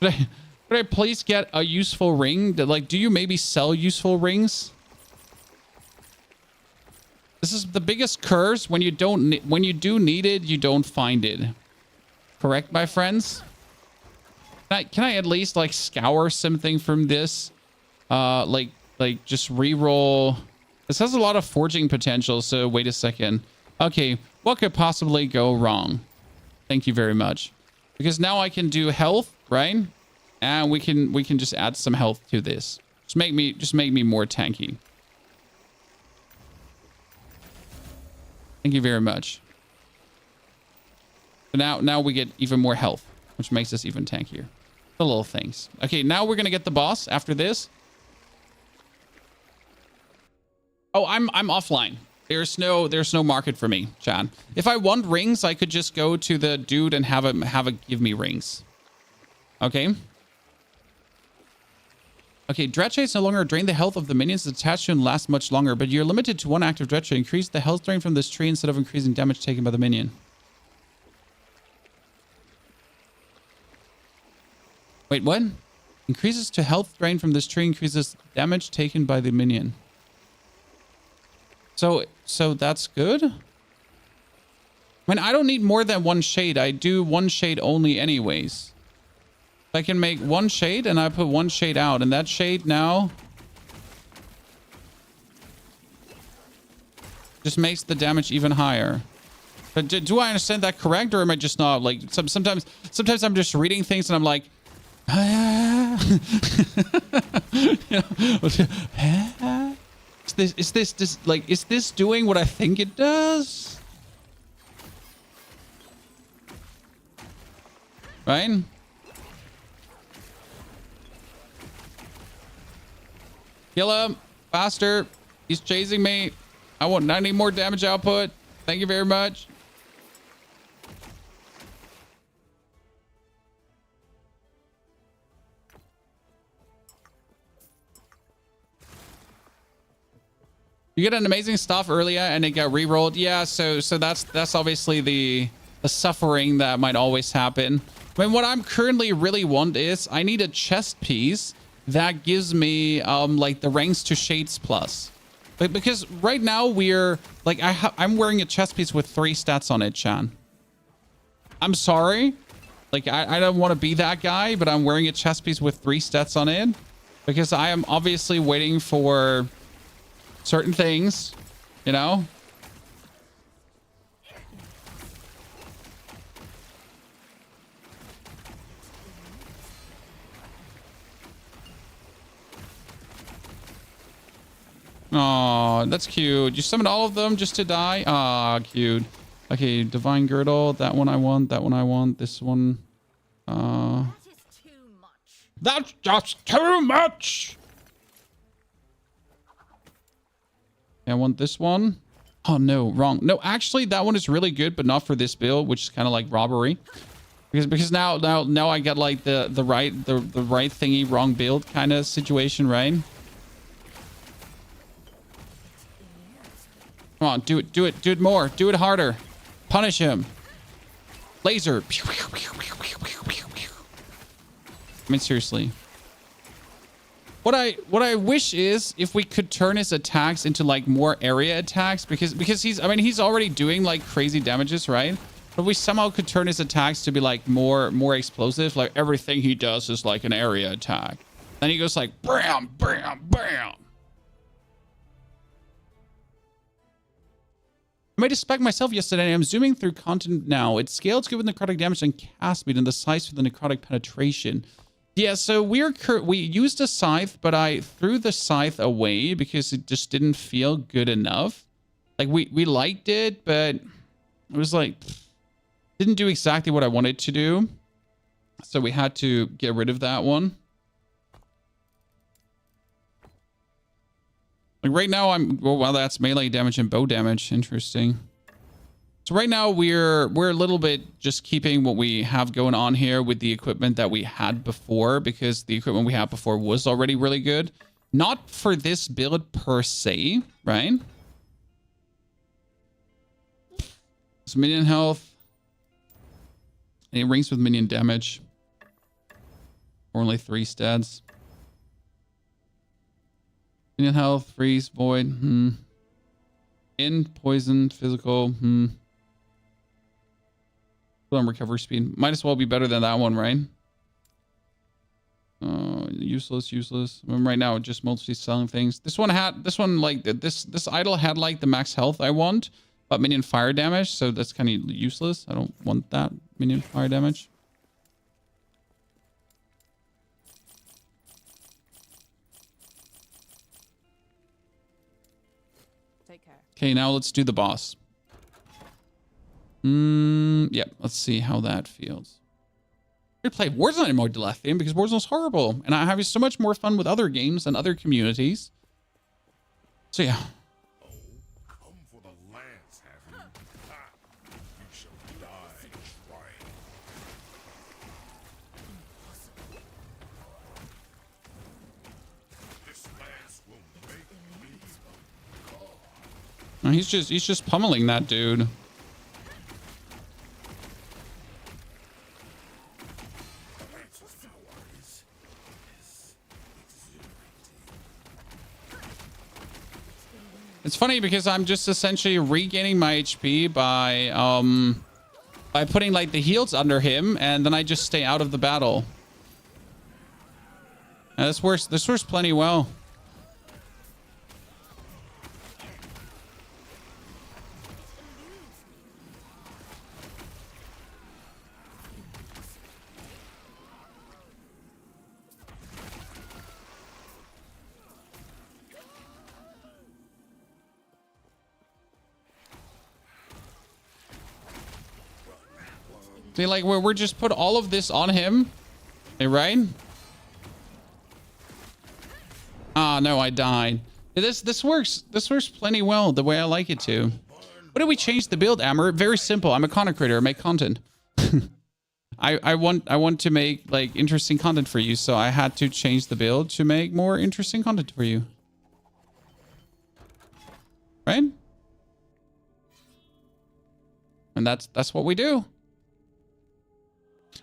Could I please get a useful ring? Like, do you maybe sell useful rings? This is the biggest curse. When you do need it, you don't find it. Correct, my friends? Can I at least like scour something from this? Like just re-roll. This has a lot of forging potential, so wait a second. Okay, what could possibly go wrong? Thank you very much. Because now I can do health, right? And we can just add some health to this. Just make me more tanky. Thank you very much. So now we get even more health, which makes us even tankier. The little things. Okay, now we're gonna get the boss after this. Oh, I'm offline. There's no market for me, Chad. If I want rings, I could just go to the dude and have a give me rings. Okay. Okay, Dread Shades no longer drain the health of the minions attached to and last much longer, but you're limited to one active Dread Shade. Increase the health drain from this tree instead of increasing damage taken by the minion. Wait, what? Increases to health drain from this tree, increases damage taken by the minion. So that's good. I mean, I don't need more than one shade. I do one shade only anyways. I can make one shade and I put one shade out, and that shade now just makes the damage even higher. But do I understand that correct, or am I just not like sometimes I'm just reading things and I'm like, Is this doing what I think it does? Right? Kill him faster. He's chasing me. I need more damage output. Thank you very much. You get an amazing stuff earlier and it got re-rolled. Yeah, so that's obviously the suffering that might always happen. I mean, what I'm currently really want is I need a chest piece that gives me like the ranks to shades plus. Because right now we're like I'm wearing a chest piece with 3 stats on it, Chan. I'm sorry. Like I don't want to be that guy, but I'm wearing a chest piece with 3 stats on it because I am obviously waiting for certain things, you know? Oh, that's cute. You summoned all of them just to die? Ah, cute. Okay, Divine Girdle. That one I want. That one I want. This one. That's just too much! I want this one. Oh, no, wrong. No, actually, that one is really good, but not for this build, which is kind of like robbery. Because now I get like the right thingy, wrong build kind of situation, right? Come on, do it more. Do it harder. Punish him. Laser. I mean, seriously. What I wish is if we could turn his attacks into like more area attacks because he's already doing like crazy damages, right? But we somehow could turn his attacks to be like more explosive. Like everything he does is like an area attack. Then he goes like bam, bam, bam. I made a spec myself yesterday. I'm zooming through content now. It scales given necrotic damage and cast speed and the size for the necrotic penetration. Yeah, so we used a scythe, but I threw the scythe away because it just didn't feel good enough. Like we liked it, but it was like didn't do exactly what I wanted to do. So we had to get rid of that one. Like right now well, that's melee damage and bow damage. Interesting. So right now we're a little bit just keeping what we have going on here with the equipment that we had before, because the equipment we had before was already really good. Not for this build per se, right? It's minion health. Any rings with minion damage. Only 3 stats. Minion health, freeze, void. In, poison, physical. Recovery speed. Might as well be better than that one, right? Useless. Right now, just mostly selling things. This one like this idol had like the max health I want, but minion fire damage, so that's kind of useless. I don't want that minion fire damage. Take care. Okay, now let's do the boss. Yep. Let's see how that feels. I could play Warzone in more Delethium because Warzone's horrible, and I have so much more fun with other games and other communities. So yeah. Oh, come for the lance, have you? Ha! You shall die trying. This lance will make me a god. No, he's just pummeling that dude. It's funny because I'm just essentially regaining my HP by putting like the heals under him, and then I just stay out of the battle. And this works plenty well. See, like, we're just put all of this on him. Okay, right? Ah, no, I died. This works plenty well the way I like it to. What did we change the build, Amber? Very simple. I'm a content creator. I make content. I want to make like interesting content for you, so I had to change the build to make more interesting content for you. Right? And that's what we do.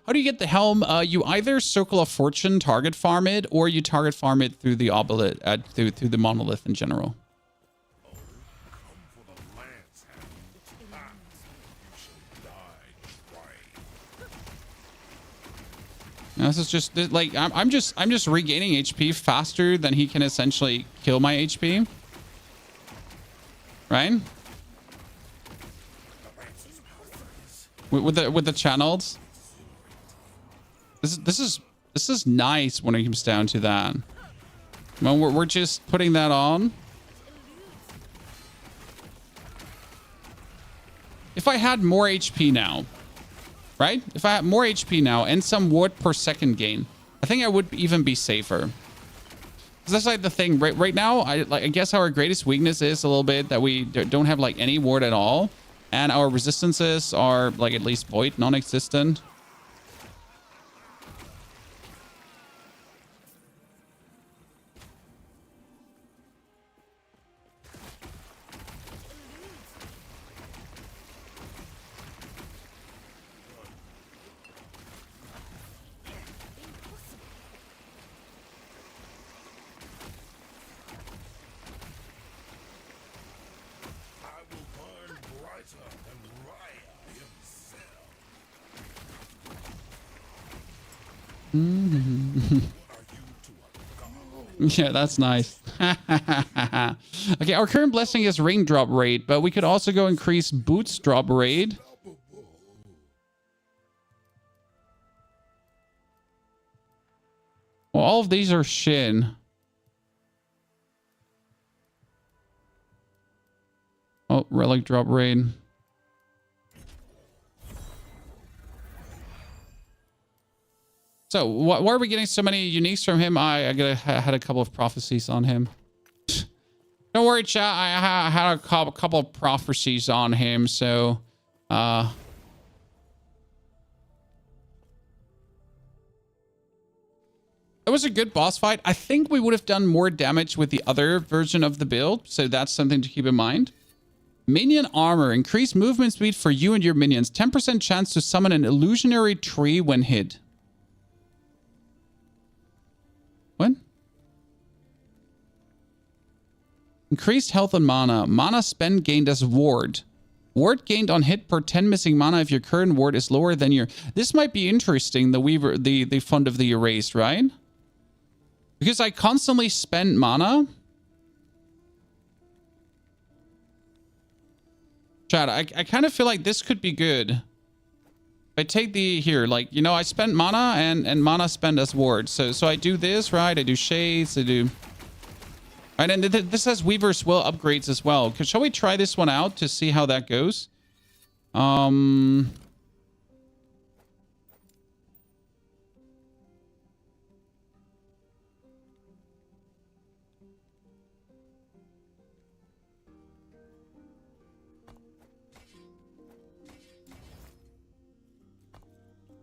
How do you get the helm? You either Circle of Fortune target farm it, or you target farm it through the obelisk, through the monolith in general. Oh, come for the lance, have you? Ha! You shall die trying. Now, this is just like I'm just regaining HP faster than he can essentially kill my HP. Right? With the channels. This is nice when it comes down to that. Well, we're just putting that on. If I had more HP now, right? If I had more HP now and some ward per second gain, I think I would even be safer. Because that's like the thing. Right now, I guess our greatest weakness is a little bit that we don't have like any ward at all, and our resistances are like at least void, non-existent. Yeah, that's nice. Okay, our current blessing is raindrop rate, but we could also go increase boots drop rate. Well, all of these are shit. Oh, relic drop rate. So, why are we getting so many uniques from him? I had a couple of prophecies on him. Don't worry, chat. I had a couple of prophecies on him, so... It was a good boss fight. I think we would have done more damage with the other version of the build, so that's something to keep in mind. Minion armor. Increase movement speed for you and your minions. 10% chance to summon an illusionary tree when hit. What? Increased health and mana. Mana spend gained as ward. Ward gained on hit per 10 missing mana if your current ward is lower than your... This might be interesting, the Weaver, the Fund of the Erased, right? Because I constantly spend mana. Chat, I kind of feel like this could be good. If I take the here, like, you know, I spent mana and mana spend as ward. So I do this, right? I do shades, I do... Right, and this has Weaver's Will upgrades as well. Shall we try this one out to see how that goes? Let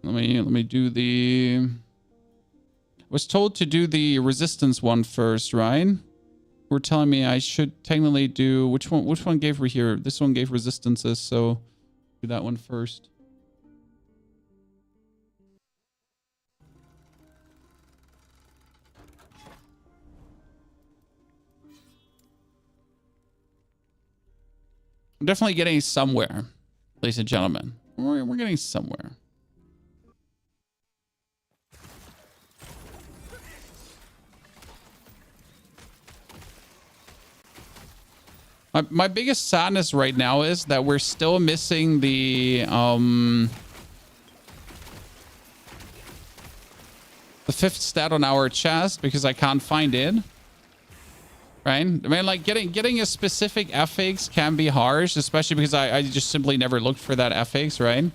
me do the... I was told to do the resistance one first, right? We're telling me I should technically do... Which one gave we here? This one gave resistances, so do that one first. I'm definitely getting somewhere, ladies and gentlemen. We're getting somewhere. My biggest sadness right now is that we're still missing the 5th stat on our chest because I can't find it. Right? I mean, like getting a specific FX can be harsh, especially because I just simply never looked for that FX, right?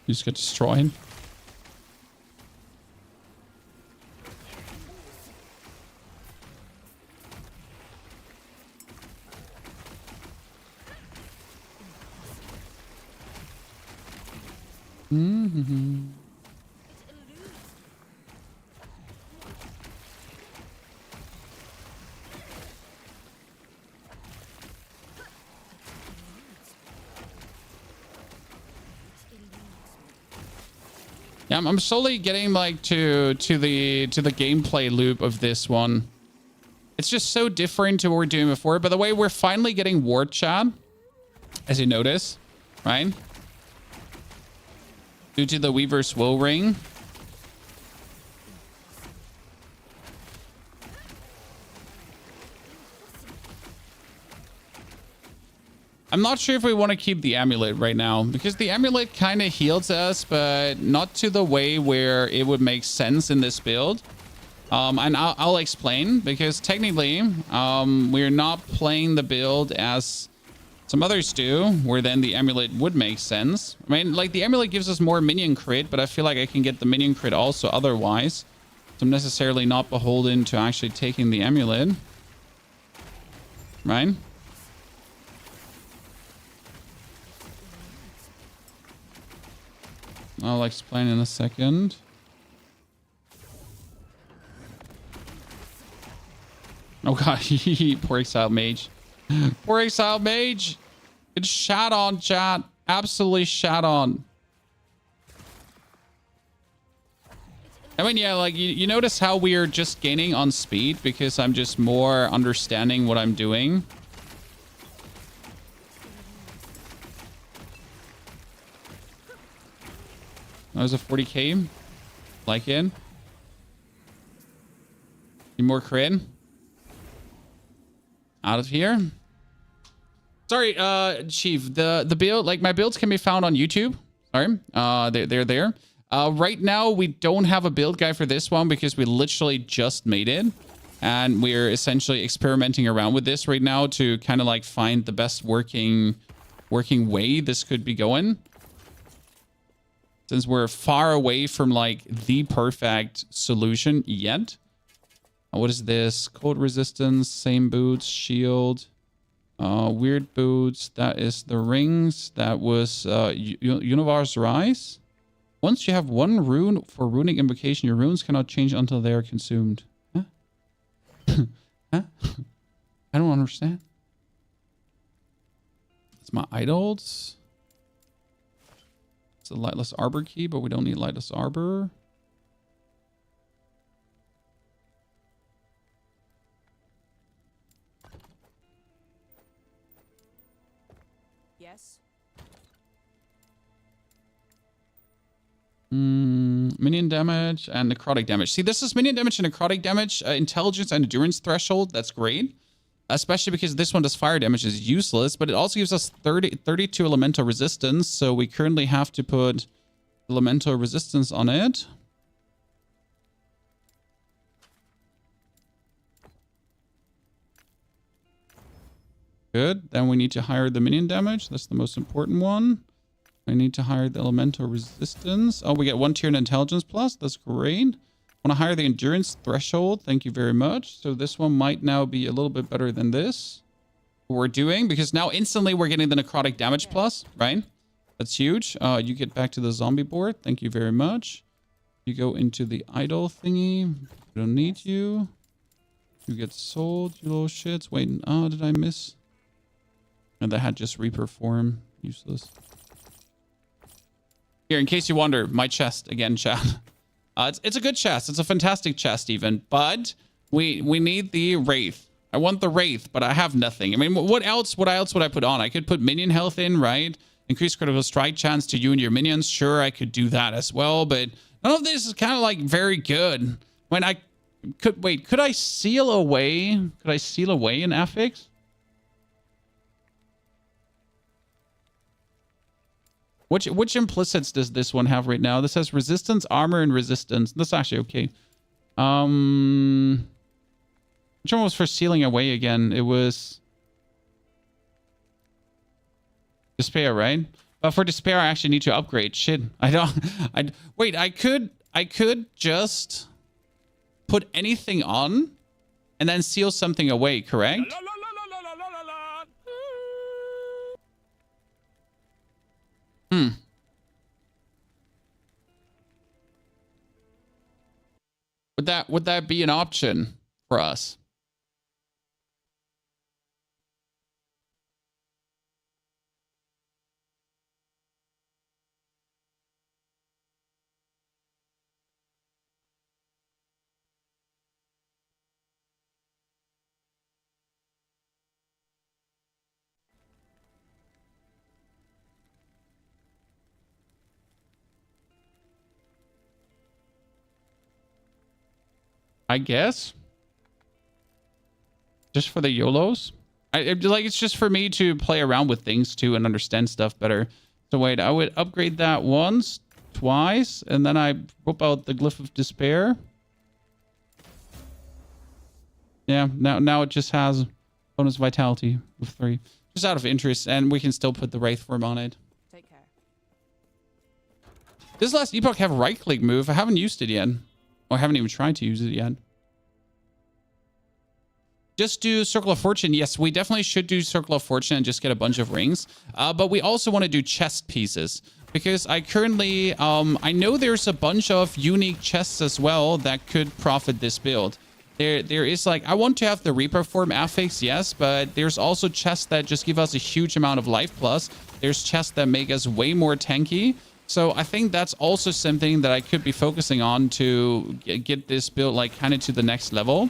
You just get destroyed. Mm-hmm. Yeah, I'm slowly getting like to the gameplay loop of this one. It's just so different to what we're doing before. By the way, we're finally getting ward chat, as you notice, right? Due to the Weaver's Will ring. I'm not sure if we want to keep the amulet right now because the amulet kind of heals us, but not to the way where it would make sense in this build. And I'll explain because technically we're not playing the build as some others do, where then the amulet would make sense. I mean, like the amulet gives us more minion crit, but I feel like I can get the minion crit also otherwise. So I'm necessarily not beholden to actually taking the amulet. Right? I'll explain in a second. Oh god, poor exiled mage. Poor exiled mage. It's shat on, chat. Absolutely shat on. I mean, yeah, like you notice how we are just gaining on speed because I'm just more understanding what I'm doing. That was a 40k. Like it. Need more crit. Out of here. Sorry, Chief. The build, like my builds can be found on YouTube. Sorry. They're there. Right now, we don't have a build guide for this one because we literally just made it. And we're essentially experimenting around with this right now to kind of like find the best working way this could be going. Since we're far away from like the perfect solution yet. What is this? Cold resistance, same boots, shield. Weird boots. That is the rings. That was Univar's Rise. Once you have one rune for runic invocation, your runes cannot change until they are consumed. Huh? Huh? I don't understand. It's my idols. It's a Lightless Arbor key, but we don't need Lightless Arbor. Yes. Minion damage and necrotic damage. See, this is minion damage and necrotic damage, intelligence and endurance threshold. That's great. Especially because this one does fire damage, is useless, but it also gives us 32 elemental resistance. So we currently have to put elemental resistance on it. Good. Then we need to hire the minion damage. That's the most important one. I need to hire the elemental resistance. Oh, we get 1 tier in intelligence plus. That's great. Want to hire the endurance threshold. Thank you very much. So this one might now be a little bit better than this. What we're doing, because now instantly we're getting the necrotic damage plus, right? That's huge. You get back to the zombie board. Thank you very much. You go into the idol thingy. We don't need you. You get sold, you little shits. Wait, oh, did I miss? And that had just Reaper form. Useless. Here, in case you wonder, my chest again, chat. It's a good chest. It's a fantastic chest, even. But we need the Wraith. I want the Wraith, but I have nothing. I mean, what else would I put on? I could put minion health in, right? Increase critical strike chance to you and your minions. Sure, I could do that as well, but none of this is kind of like very good. When I could wait, could I seal away? Could I seal away an affix? Which implicits does this one have right now? This has resistance, armor, and resistance. That's actually okay. Which one was for sealing away again? It was despair, right? But for despair, I actually need to upgrade. Shit, wait. I could just put anything on and then seal something away, correct? Would that be an option for us? I guess. Just for the YOLOs? Like, it's just for me to play around with things too and understand stuff better. So wait, I would upgrade that once, twice, and then I whip out the Glyph of Despair. Yeah, now it just has bonus vitality of 3. Just out of interest, and we can still put the Wraith form on it. Take care. Does Last Epoch have right-click move? I haven't used it yet. Or I haven't even tried to use it yet. Just do Circle of Fortune. Yes, we definitely should do Circle of Fortune and just get a bunch of rings. But we also want to do chest pieces. Because I currently... I know there's a bunch of unique chests as well that could profit this build. There is like... I want to have the Reaper form affix, yes. But there's also chests that just give us a huge amount of life plus. There's chests that make us way more tanky. So I think that's also something that I could be focusing on to get this build like kind of to the next level.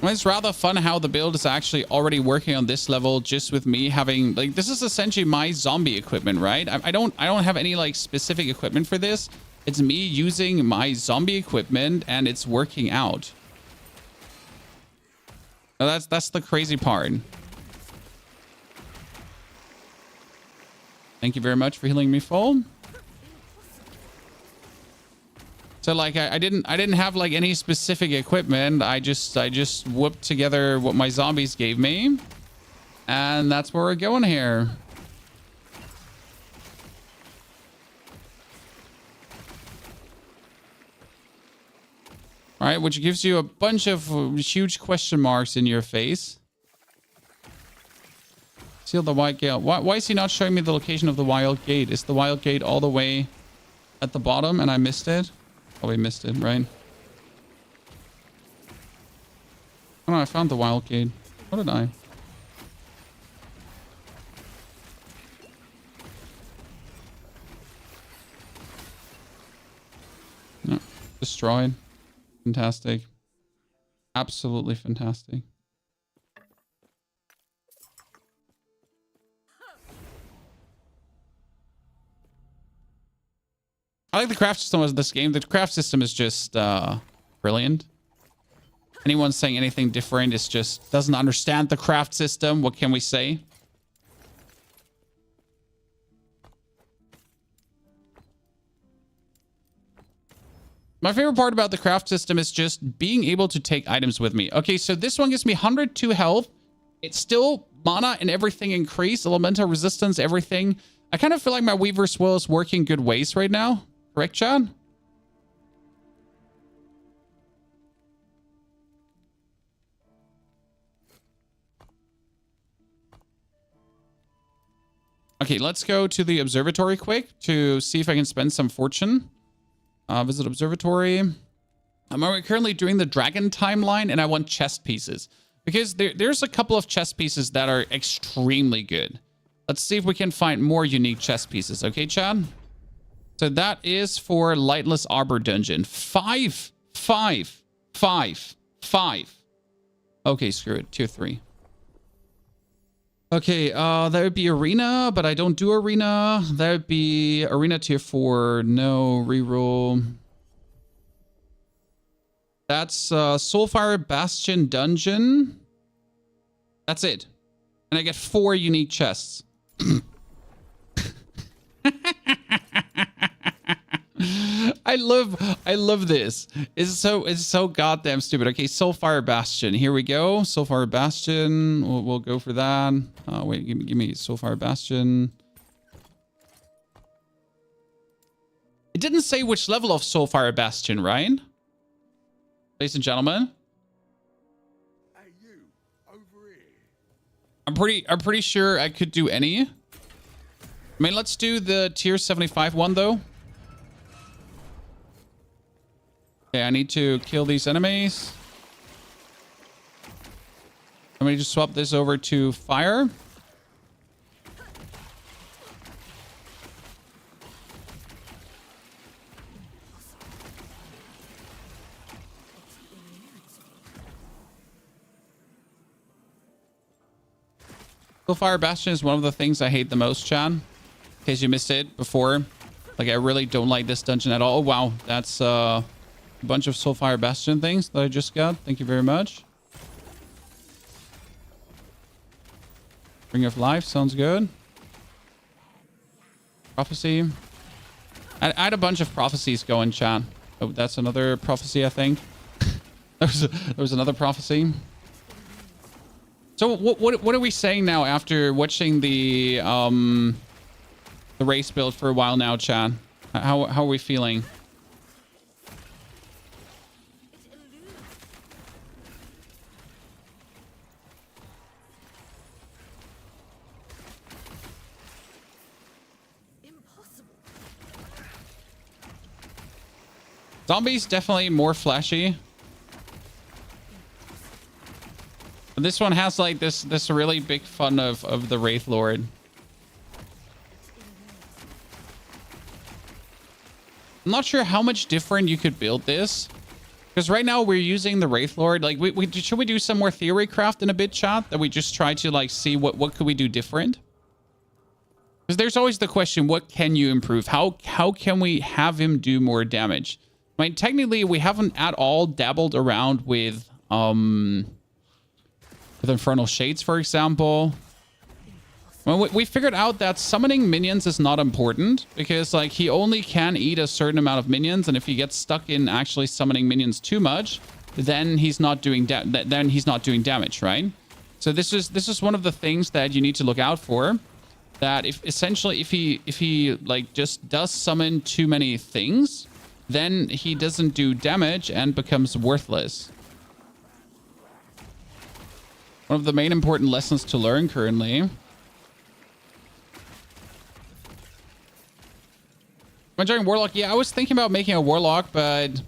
Well, it's rather fun how the build is actually already working on this level just with me having like this is essentially my zombie equipment, right? I don't have any like specific equipment for this. It's me using my zombie equipment and it's working out. Now that's the crazy part. Thank you very much for healing me full. So like I didn't have like any specific equipment. I just whooped together what my zombies gave me. And that's where we're going here. All right, which gives you a bunch of huge question marks in your face. Seal the Wild Gate. Why is he not showing me the location of the Wild Gate? Is the Wild Gate all the way at the bottom and I missed it? Oh, we missed it, right? Oh, no, I found the Wild Gate. What did I? No, destroyed. Fantastic. Absolutely fantastic. I like the craft system of this game. The craft system is just brilliant. Anyone saying anything different is just doesn't understand the craft system. What can we say? My favorite part about the craft system is just being able to take items with me. Okay, so this one gives me 102 health. It's still mana and everything increased. Elemental resistance, everything. I kind of feel like my Weaver's Will is working good ways right now. Correct, Chad? Okay, let's go to the observatory quick to see if I can spend some fortune. Visit observatory. I'm currently doing the dragon timeline and I want chest pieces. Because there's a couple of chest pieces that are extremely good. Let's see if we can find more unique chest pieces. Okay, Chad? So that is for Lightless Arbor dungeon. 5. Okay, screw it. Tier 3. Okay, that would be arena, but I don't do arena. That would be arena tier 4. No, reroll. That's Soulfire Bastion dungeon. That's it. And I get 4 unique chests. I love this. It's so goddamn stupid. Okay, Soulfire Bastion. Here we go. Soulfire Bastion. We'll go for that. Wait, give me Soulfire Bastion. It didn't say which level of Soulfire Bastion, right? Ladies and gentlemen. Hey, you over here. I'm pretty sure I could do any. I mean, let's do the tier 75 one though. Okay, I need to kill these enemies. Let me just swap this over to fire. Fire Bastion is one of the things I hate the most, Chan. In case you missed it before. Like, I really don't like this dungeon at all. Oh, wow. That's a bunch of Soulfire Bastion things that I just got. Thank you very much. Ring of Life. Sounds good. Prophecy. I had a bunch of prophecies going, Chan. Oh, that's another prophecy, I think. there was another prophecy. So what are we saying now after watching the race build for a while now, Chad? How are we feeling? Impossible. Zombies definitely more flashy. This one has like this really big fun of the Wraith Lord. I'm not sure how much different you could build this, because right now we're using the Wraith Lord. Like, should we do some more theory craft in a bit, chat? That we just try to like see what could we do different? Because there's always the question, what can you improve? How can we have him do more damage? I mean, technically we haven't at all dabbled around with Infernal Shades, for example. Well, we figured out that summoning minions is not important, because like he only can eat a certain amount of minions, and if he gets stuck in actually summoning minions too much, then he's not doing damage, right? So this is one of the things that you need to look out for. That if he like just does summon too many things, then he doesn't do damage and becomes worthless. One of the main important lessons to learn currently. I'm enjoying Warlock. Yeah, I was thinking about making a Warlock, but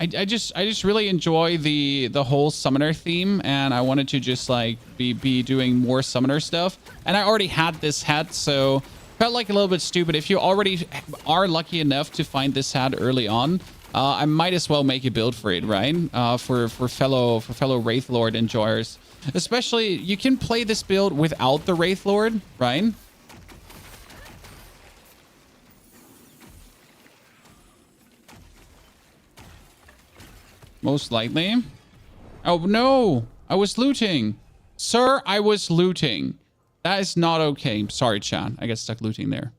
I just really enjoy the whole summoner theme, and I wanted to just like be doing more summoner stuff. And I already had this hat, so felt like a little bit stupid. If you already are lucky enough to find this hat early on, I might as well make a build for it, right? For fellow Wraith Lord enjoyers. Especially, you can play this build without the Wraith Lord, right? Most likely. Oh, no. I was looting. Sir, I was looting. That is not okay. Sorry, chat. I got stuck looting there.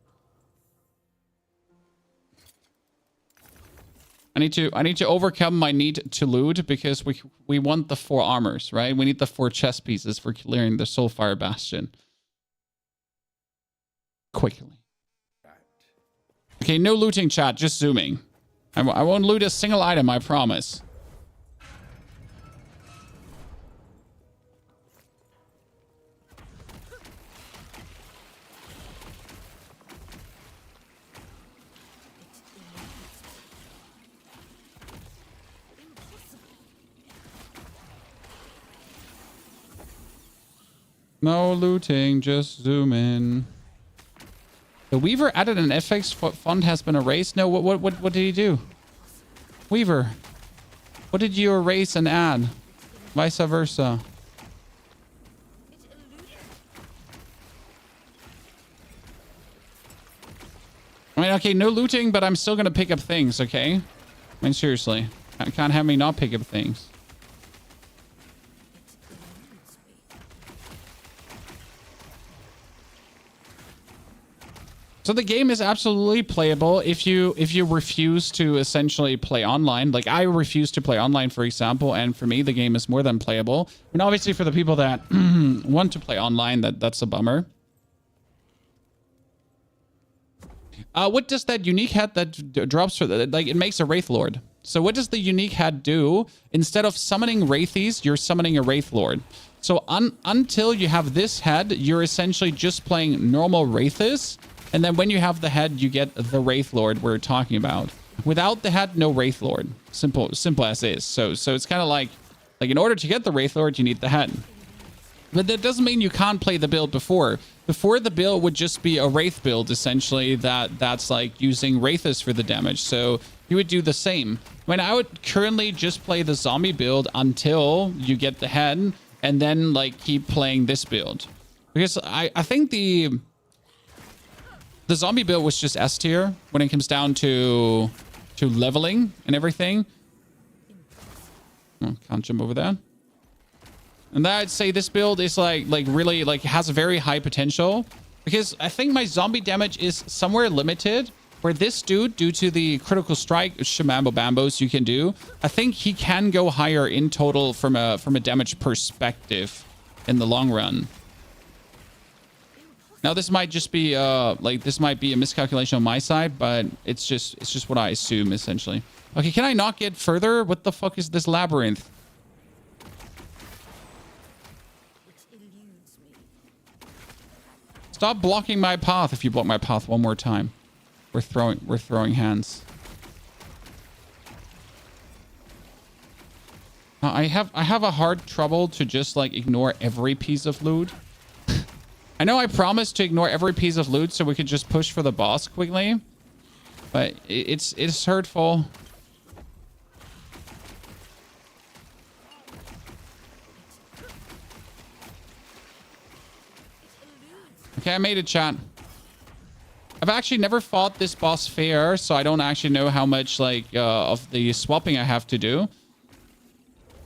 I need to overcome my need to loot because we want the 4 armors, right? We need the 4 chest pieces for clearing the Soulfire Bastion. Quickly. Okay, no looting, chat. Just zooming. I won't loot a single item, I promise. No looting, just zoom in. The Weaver added an FX font has been erased. No, what did he do? Weaver, what did you erase and add? Vice versa. I mean, okay, no looting, but I'm still gonna pick up things, okay? I mean, seriously. I can't have me not pick up things. So the game is absolutely playable if you refuse to essentially play online. Like I refuse to play online, for example, and for me the game is more than playable. I mean, obviously for the people that want to play online, that's a bummer. What does that unique hat that drops for that? Like it makes a Wraith Lord. So what does the unique hat do? Instead of summoning Wraithies, you're summoning a Wraith Lord. So until you have this head, you're essentially just playing normal Wraiths. And then when you have the head, you get the Wraith Lord we're talking about. Without the head, no Wraith Lord. Simple as is. So it's kind of like in order to get the Wraith Lord, you need the head. But that doesn't mean you can't play the build before. Before the build would just be a Wraith build, essentially, that's like using Wraiths for the damage. So you would do the same. I mean, I would currently just play the zombie build until you get the head, and then like keep playing this build. Because I think the zombie build was just S tier when it comes down to leveling and everything. Oh, can't jump over that. And I'd say this build is like really has a very high potential, because I think my zombie damage is somewhere limited, where this dude, due to the critical strike shamambo bambos you can do, I think he can go higher in total from a damage perspective in the long run. Now this might just be this might be a miscalculation on my side, but it's just what I assume essentially. Okay, can I not get further? What the fuck is this labyrinth? Stop blocking my path. If you block my path one more time, we're throwing hands. I have a hard trouble to just like ignore every piece of loot. I know I promised to ignore every piece of loot so we could just push for the boss quickly, but it's hurtful. Okay, I made it, chat. I've actually never fought this boss fair, so I don't actually know how much like of the swapping I have to do.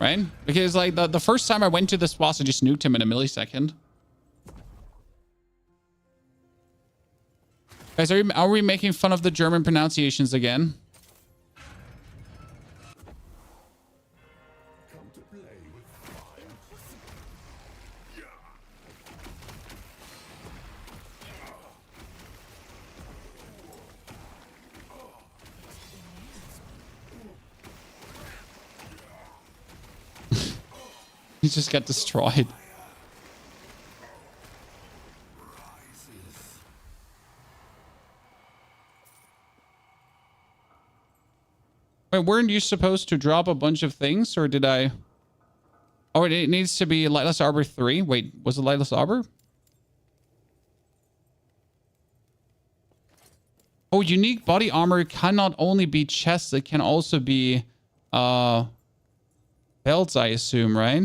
Right? Because like the first time I went to this boss, I just nuked him in a millisecond. Guys, are we making fun of the German pronunciations again? He just got destroyed. Wait, weren't you supposed to drop a bunch of things, or did I? Oh, it needs to be Lightless Arbor 3. Wait, was it Lightless Arbor? Oh, unique body armor cannot only be chests, it can also be belts, I assume, right?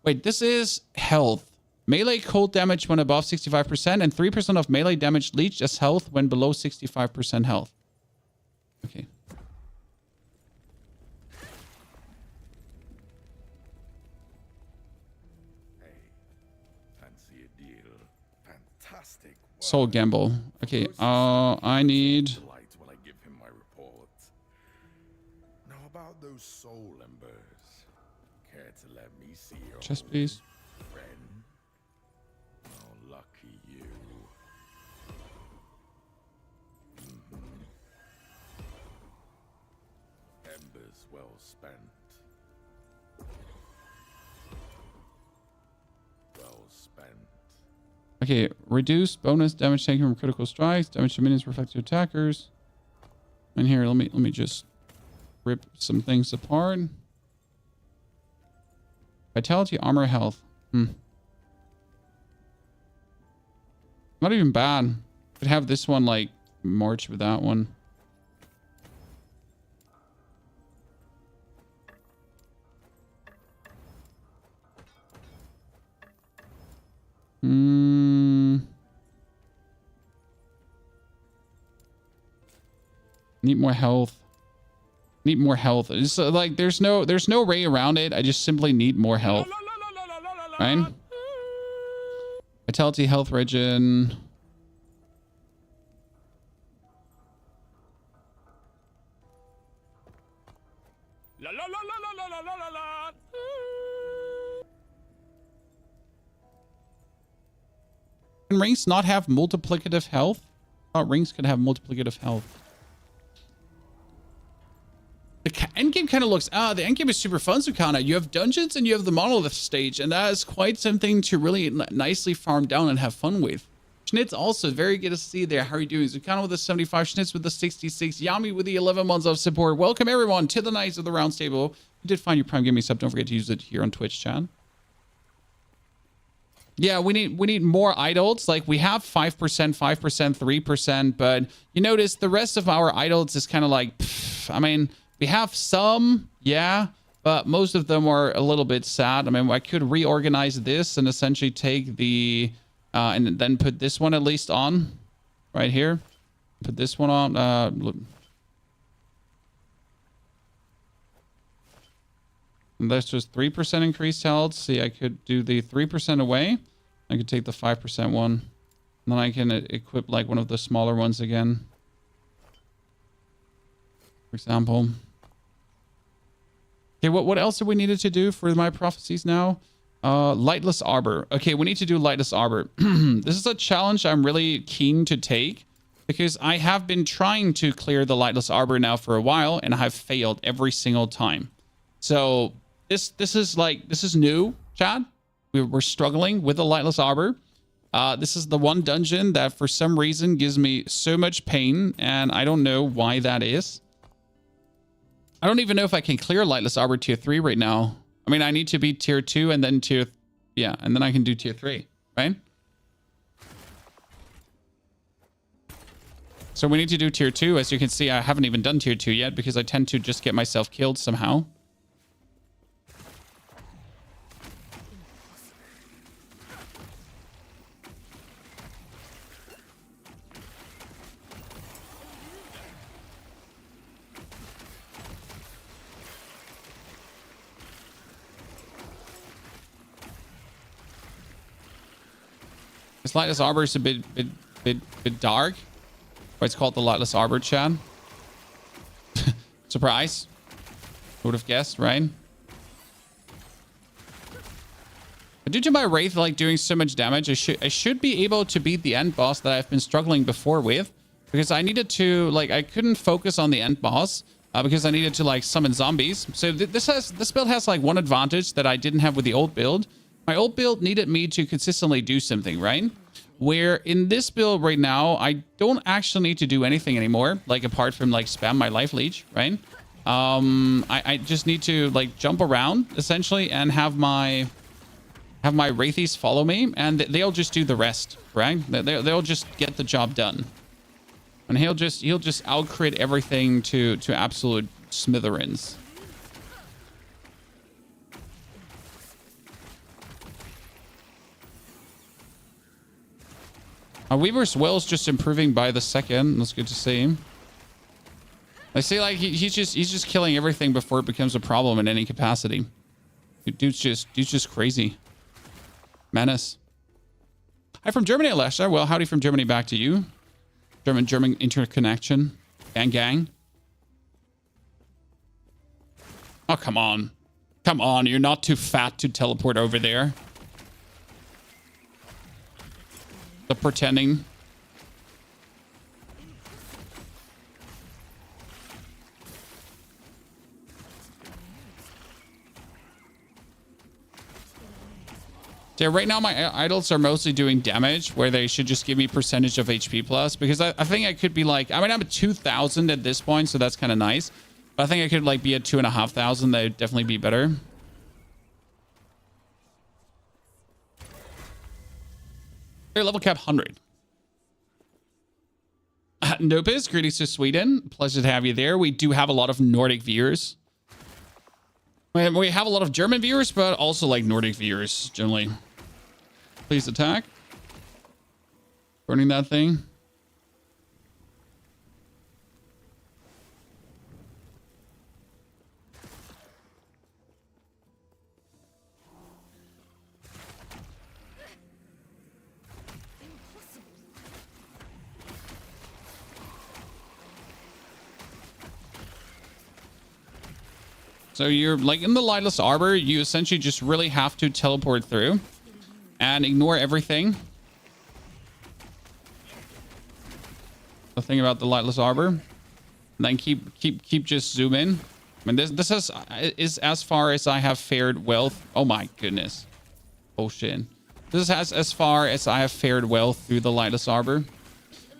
Wait, this is health. Melee cold damage when above 65% and 3% of melee damage leached as health when below 65% health. Okay. Hey, fancy a deal? Fantastic. Soul gamble. Okay, I need... Delight when I give him my report. Now about those soul embers. Care to let me see your Chest, please. friend? Oh, lucky you. Embers well spent. Well spent. Okay, reduce bonus damage taken from critical strikes, damage to minions, reflective attackers. And here, let me just rip some things apart. Vitality, armor, health. Not even bad. Could have this one like march with that one. Need more health. Need more health. It's like there's no way around it. I just simply need more health. Right? Vitality, health regen. Can rings not have multiplicative health? I thought rings could have multiplicative health. The endgame kind of looks... the endgame is super fun, Sukana. You have dungeons and you have the Monolith stage, and that is quite something to really nicely farm down and have fun with. Schnitz also, very good to see there. How are you doing? Sukana with the 75, Schnitz with the 66, Yami with the 11 months of support. Welcome everyone to the Knights of the Round Table. You did find your Prime Gaming sub. Don't forget to use it here on Twitch, chat. Yeah, we need more idols. Like we have 5%, 5%, 3%, but you notice the rest of our idols is kind of like, pff, I mean, we have some, yeah, but most of them are a little bit sad. I mean, I could reorganize this and essentially take the, and then put this one at least on right here. Put this one on. And that's just 3% increased health. See, I could do the 3% away. I could take the 5% one. And then I can equip like one of the smaller ones again. For example. Okay, what else do we needed to do for my prophecies now? Lightless Arbor. Okay, we need to do Lightless Arbor. This is a challenge I'm really keen to take. Because I have been trying to clear the Lightless Arbor now for a while. And I have failed every single time. So... This is new, Chad. We're struggling with the Lightless Arbor. This is the one dungeon that for some reason gives me so much pain, and I don't know why that is. I don't even know if I can clear Lightless Arbor tier 3 right now. I mean, I need to be tier 2 and then tier... Yeah, and then I can do tier 3, right? So we need to do tier 2. As you can see, I haven't even done tier 2 yet because I tend to just get myself killed somehow. This Lightless Arbor is a bit dark. Why it's called the Lightless Arbor, Chad. Surprise. Would have guessed, right? But due to my Wraith like doing so much damage, I should be able to beat the end boss that I've been struggling before with. Because I needed to, like, I couldn't focus on the end boss because I needed to like summon zombies. So this build has like one advantage that I didn't have with the old build. My old build needed me to consistently do something, right? Where in this build right now, I don't actually need to do anything anymore, like apart from like spam my life leech, right? I just need to like jump around essentially and have my Wraithies follow me, and they'll just do the rest, right? They'll just get the job done. And he'll just out-crit everything to absolute smithereens. Weaver's Will's just improving by the second. That's good to see. I see, like he's just killing everything before it becomes a problem in any capacity. Dude's just crazy. Menace. Hi from Germany, Alesha. Well, howdy from Germany back to you. German interconnection. Gang. Oh, come on. Come on, you're not too fat to teleport over there. The pretending. Yeah, right now my idols are mostly doing damage, where they should just give me percentage of HP plus, because I think I could be like, I mean, I'm at 2,000 at this point, so that's kind of nice. But I think I could like be at 2,500. That would definitely be better. Here, level cap 100. Nopis, greetings to Sweden. Pleasure to have you there. We do have a lot of Nordic viewers. We have a lot of German viewers, but also like Nordic viewers generally. Please attack. Burning that thing. So you're like in the Lightless Arbor, you essentially just really have to teleport through and ignore everything. The thing about the Lightless Arbor, and then keep just zoom in. I mean, this is as far as I have fared well. Oh my goodness. Oh shit. This is as far as I have fared well through the Lightless Arbor.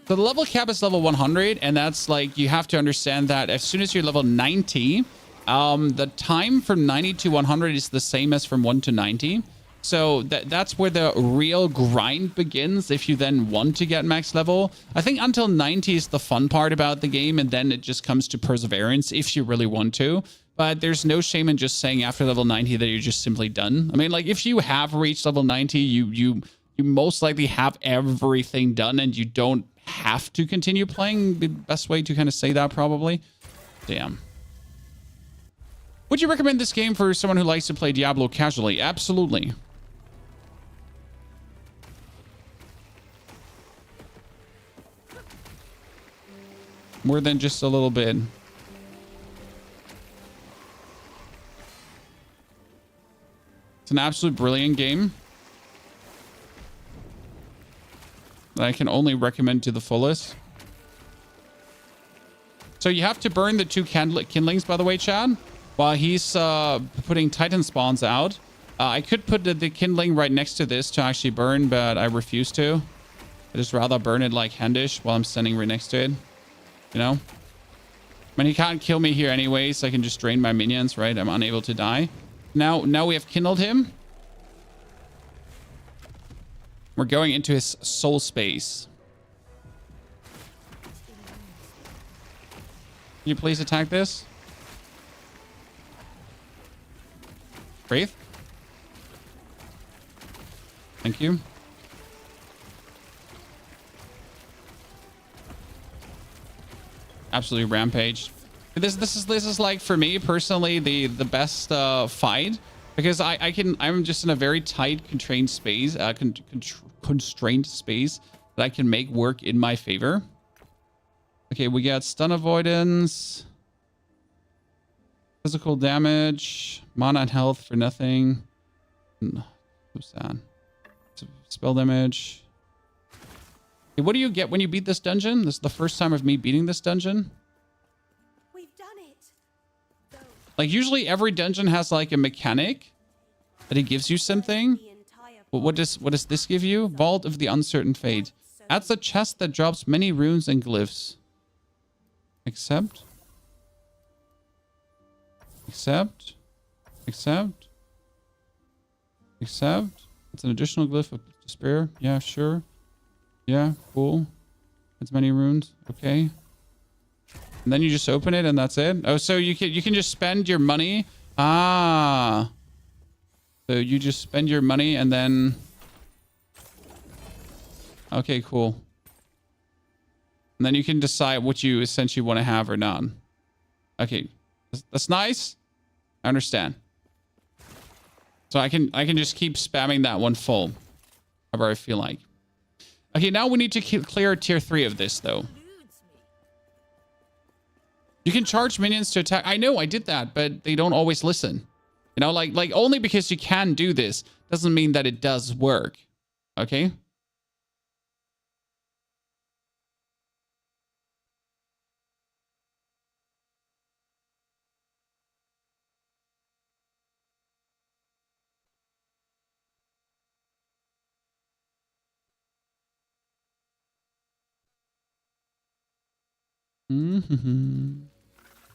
So the level cap is level 100, and that's like, you have to understand that as soon as you're level 90, the time from 90 to 100 is the same as from 1 to 90. So that's where the real grind begins if you then want to get max level. I think until 90 is the fun part about the game, and then it just comes to perseverance if you really want to. But there's no shame in just saying after level 90 that you're just simply done. I mean, like, if you have reached level 90, you most likely have everything done, and you don't have to continue playing. The best way to kind of say that, probably. Damn. Would you recommend this game for someone who likes to play Diablo casually? Absolutely. More than just a little bit. It's an absolute brilliant game that I can only recommend to the fullest. So you have to burn the 2 kindlings, by the way, Chad, while he's putting Titan spawns out. I could put the kindling right next to this to actually burn, but I refuse to. I just rather burn it like Handish while I'm standing right next to it. You know? I mean, he can't kill me here anyway, so I can just drain my minions, right? I'm unable to die. Now we have kindled him. We're going into his soul space. Can you please attack this? Wraith? Thank you. Absolutely rampaged. This is like, for me personally, the best fight, because I'm just in a very tight constrained space, constrained space that I can make work in my favor. Okay, we got stun avoidance, physical damage, mana and health for nothing. Who's that? Spell damage. Okay, what do you get when you beat this dungeon? This is the first time of me beating this dungeon. We've done it. Like usually every dungeon has like a mechanic that it gives you something. What does this give you? Vault of the Uncertain Fate. Adds a chest that drops many runes and glyphs. Accept. Accept. Accept. Accept. It's an additional glyph of despair. Yeah, sure. Yeah, cool. It's many runes. Okay. And then you just open it and that's it. Oh, so you can just spend your money. Ah. So you just spend your money and then... Okay, cool. And then you can decide what you essentially want to have or not. Okay. That's nice. I understand. So I can just keep spamming that one full. However I feel like. Okay, now we need to clear tier 3 of this though. You can charge minions to attack. I know I did that, but they don't always listen. You know, like only because you can do this doesn't mean that it does work. Okay?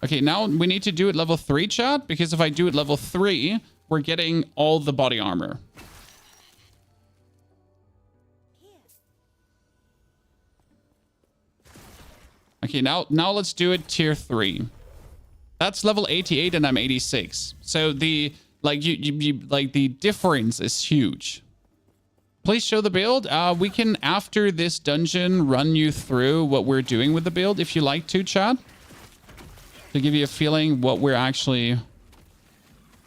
Okay, now we need to do it level 3, chat, because if I do it level 3, we're getting all the body armor. Okay, now let's do it tier 3. That's level 88 and I'm 86. So the the difference is huge. Please show the build. We can, after this dungeon, run you through what we're doing with the build, if you like to, chat. To give you a feeling what we're actually...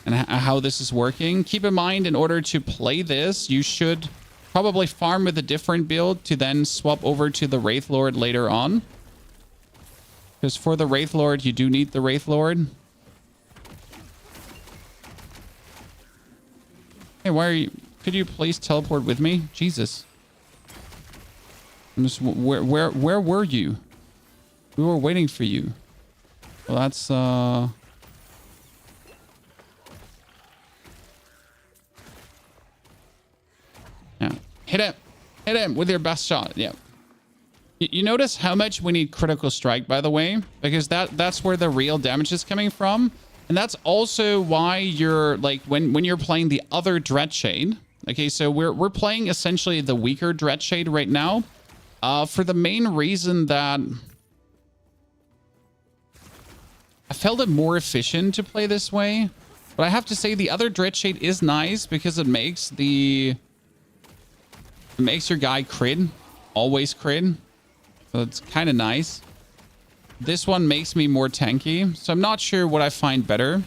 and how this is working. Keep in mind, in order to play this, you should probably farm with a different build to then swap over to the Wraith Lord later on. Because for the Wraith Lord, you do need the Wraith Lord. Hey, why are you... Could you please teleport with me? Jesus. I'm just... Where were you? We were waiting for you. Well, that's... Yeah. Hit him. Hit him with your best shot. Yeah. You notice how much we need critical strike, by the way? Because that's where the real damage is coming from. And that's also why you're... like, when you're playing the other Dreadshade... Okay, so we're playing essentially the weaker Dreadshade right now. For the main reason that... I felt it more efficient to play this way. But I have to say the other Dreadshade is nice because it makes the... It makes your guy crit. Always crit. So it's kind of nice. This one makes me more tanky. So I'm not sure what I find better.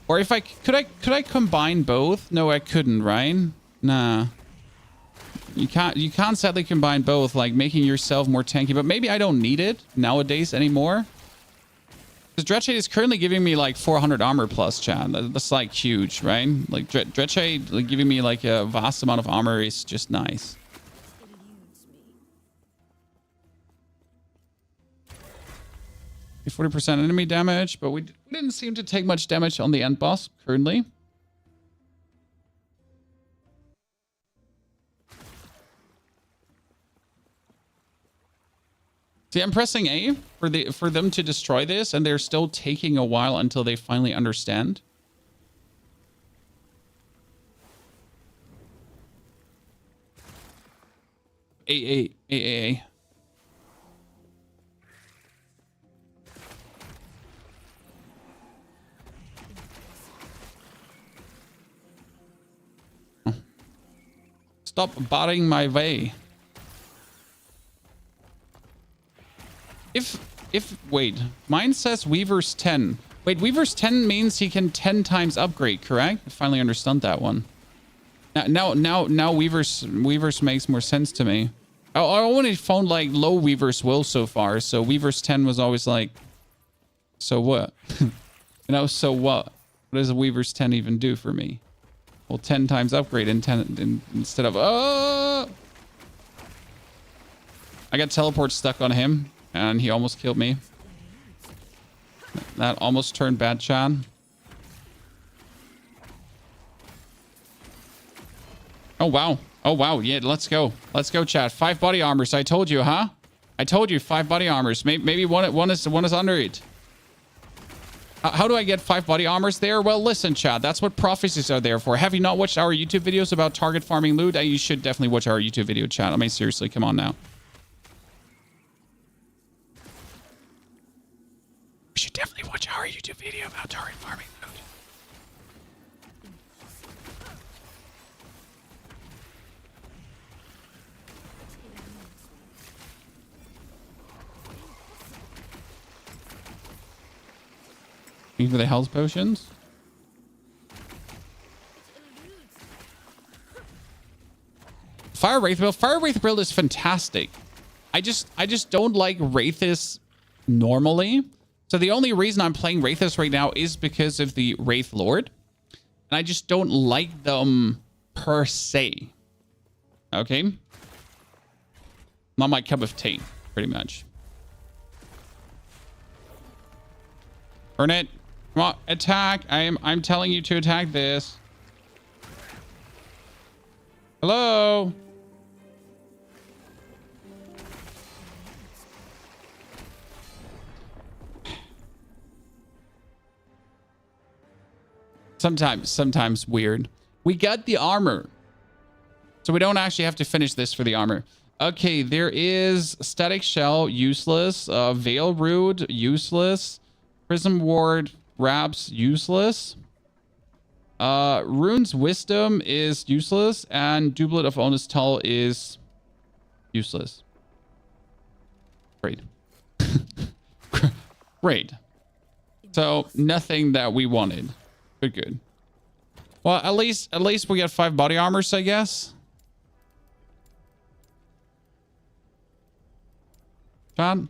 Or if I... Could I combine both? No, I couldn't, right? Nah. You can't sadly combine both, like making yourself more tanky. But maybe I don't need it nowadays anymore. Because Dreadshade is currently giving me like 400 armor plus, chat. That's like huge, right? Like Dreadshade like, giving me like a vast amount of armor is just nice. It 40% enemy damage, but we didn't seem to take much damage on the end boss currently. See, I'm pressing A for them to destroy this, and they're still taking a while until they finally understand. A. Stop barring my way. Wait, mine says Weaver's 10. Wait, Weaver's 10 means he can 10 times upgrade, correct? I finally understand that one. Now Weaver's makes more sense to me. I only found like low Weaver's will so far, so Weaver's 10 was always like, so what? You know, so what? What does a Weaver's 10 even do for me? Well, 10 times upgrade instead of... I got teleport stuck on him, and he almost killed me. That almost turned bad, Chad. Oh, wow. Oh, wow. Yeah, let's go. Let's go, chat. 5 body armors. I told you, huh? I told you 5 body armors. Maybe one is under it. How do I get 5 body armors there? Well, listen, chat. That's what prophecies are there for. Have you not watched our YouTube videos about target farming loot? You should definitely watch our YouTube video, chat. I mean, seriously, come on now. You should definitely watch our YouTube video about target farming loot. For the health potions. Fire Wraith build. Fire Wraith build is fantastic. I just don't like Wraiths normally. So the only reason I'm playing Wraiths right now is because of the Wraith Lord. And I just don't like them per se. Okay? Not my cup of tea, pretty much. Burn it. Come on, attack. I'm telling you to attack this. Hello? Sometimes weird. We got the armor. So we don't actually have to finish this for the armor. Okay, there is Static Shell, useless. Veil Root, useless. Prism Ward, Wraps, useless. Rune's Wisdom is useless. And Doublet of Honest Tull is useless. Great. Great. So, nothing that we wanted. Good. Well, at least we got 5 body armors, I guess. John?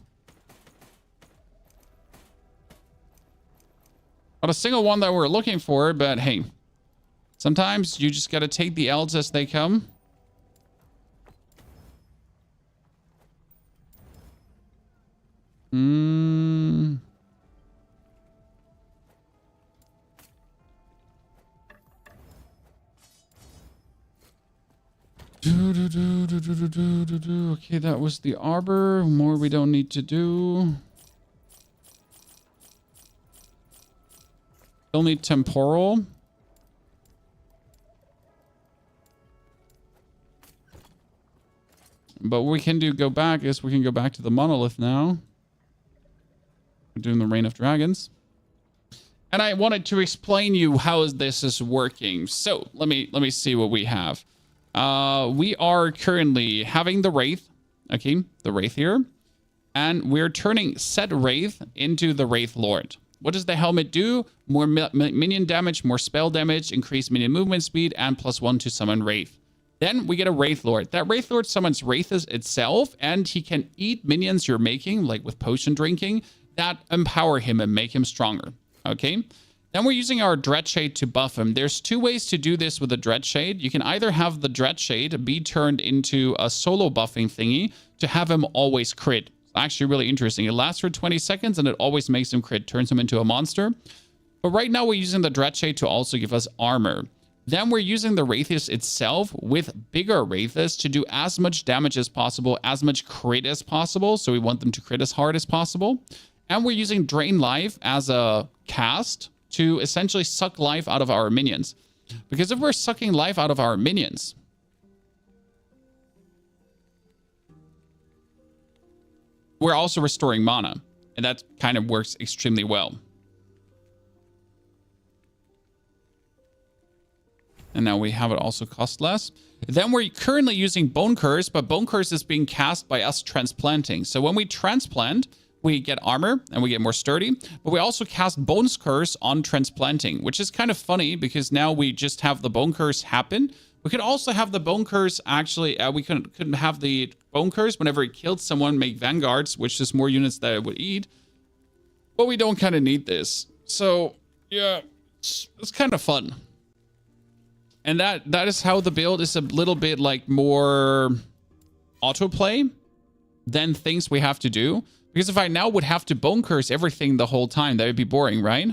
Not a single one that we're looking for, but hey. Sometimes you just gotta take the L's as they come. Okay, that was the arbor. More we don't need to do. Still need temporal. But what we can do go back is we can go back to the Monolith now. We're doing the Reign of Dragons. And I wanted to explain you how this is working. So let me see what we have. We are currently having the Wraith. Okay, the Wraith here. And we're turning said Wraith into the Wraith Lord. What does the helmet do? More minion damage, more spell damage, increased minion movement speed, and +1 to summon Wraith. Then we get a Wraith Lord. That Wraith Lord summons Wraiths itself, and he can eat minions you're making, like with potion drinking, that empower him and make him stronger. Okay? Then we're using our Dread Shade to buff him. There's 2 ways to do this with the Dread Shade. You can either have the Dread Shade be turned into a solo buffing thingy to have him always crit. It's actually really interesting. It lasts for 20 seconds and it always makes him crit, turns him into a monster. But right now we're using the Dread Shade to also give us armor. Then we're using the Wraiths itself with bigger Wraiths to do as much damage as possible, as much crit as possible. So we want them to crit as hard as possible. And we're using Drain Life as a cast to essentially suck life out of our minions. Because if we're sucking life out of our minions, we're also restoring mana. And that kind of works extremely well. And now we have it also cost less. Then we're currently using Bone Curse, but Bone Curse is being cast by us transplanting. So when we transplant, we get armor and we get more sturdy, but we also cast Bone's Curse on transplanting, which is kind of funny because now we just have the Bone Curse happen. We could also have the Bone Curse actually, we couldn't have the Bone Curse whenever it killed someone, make Vanguards, which is more units that it would eat. But we don't kind of need this. So yeah, it's kind of fun. And that is how the build is a little bit like more autoplay than things we have to do. Because if I now would have to bone curse everything the whole time, that would be boring, right?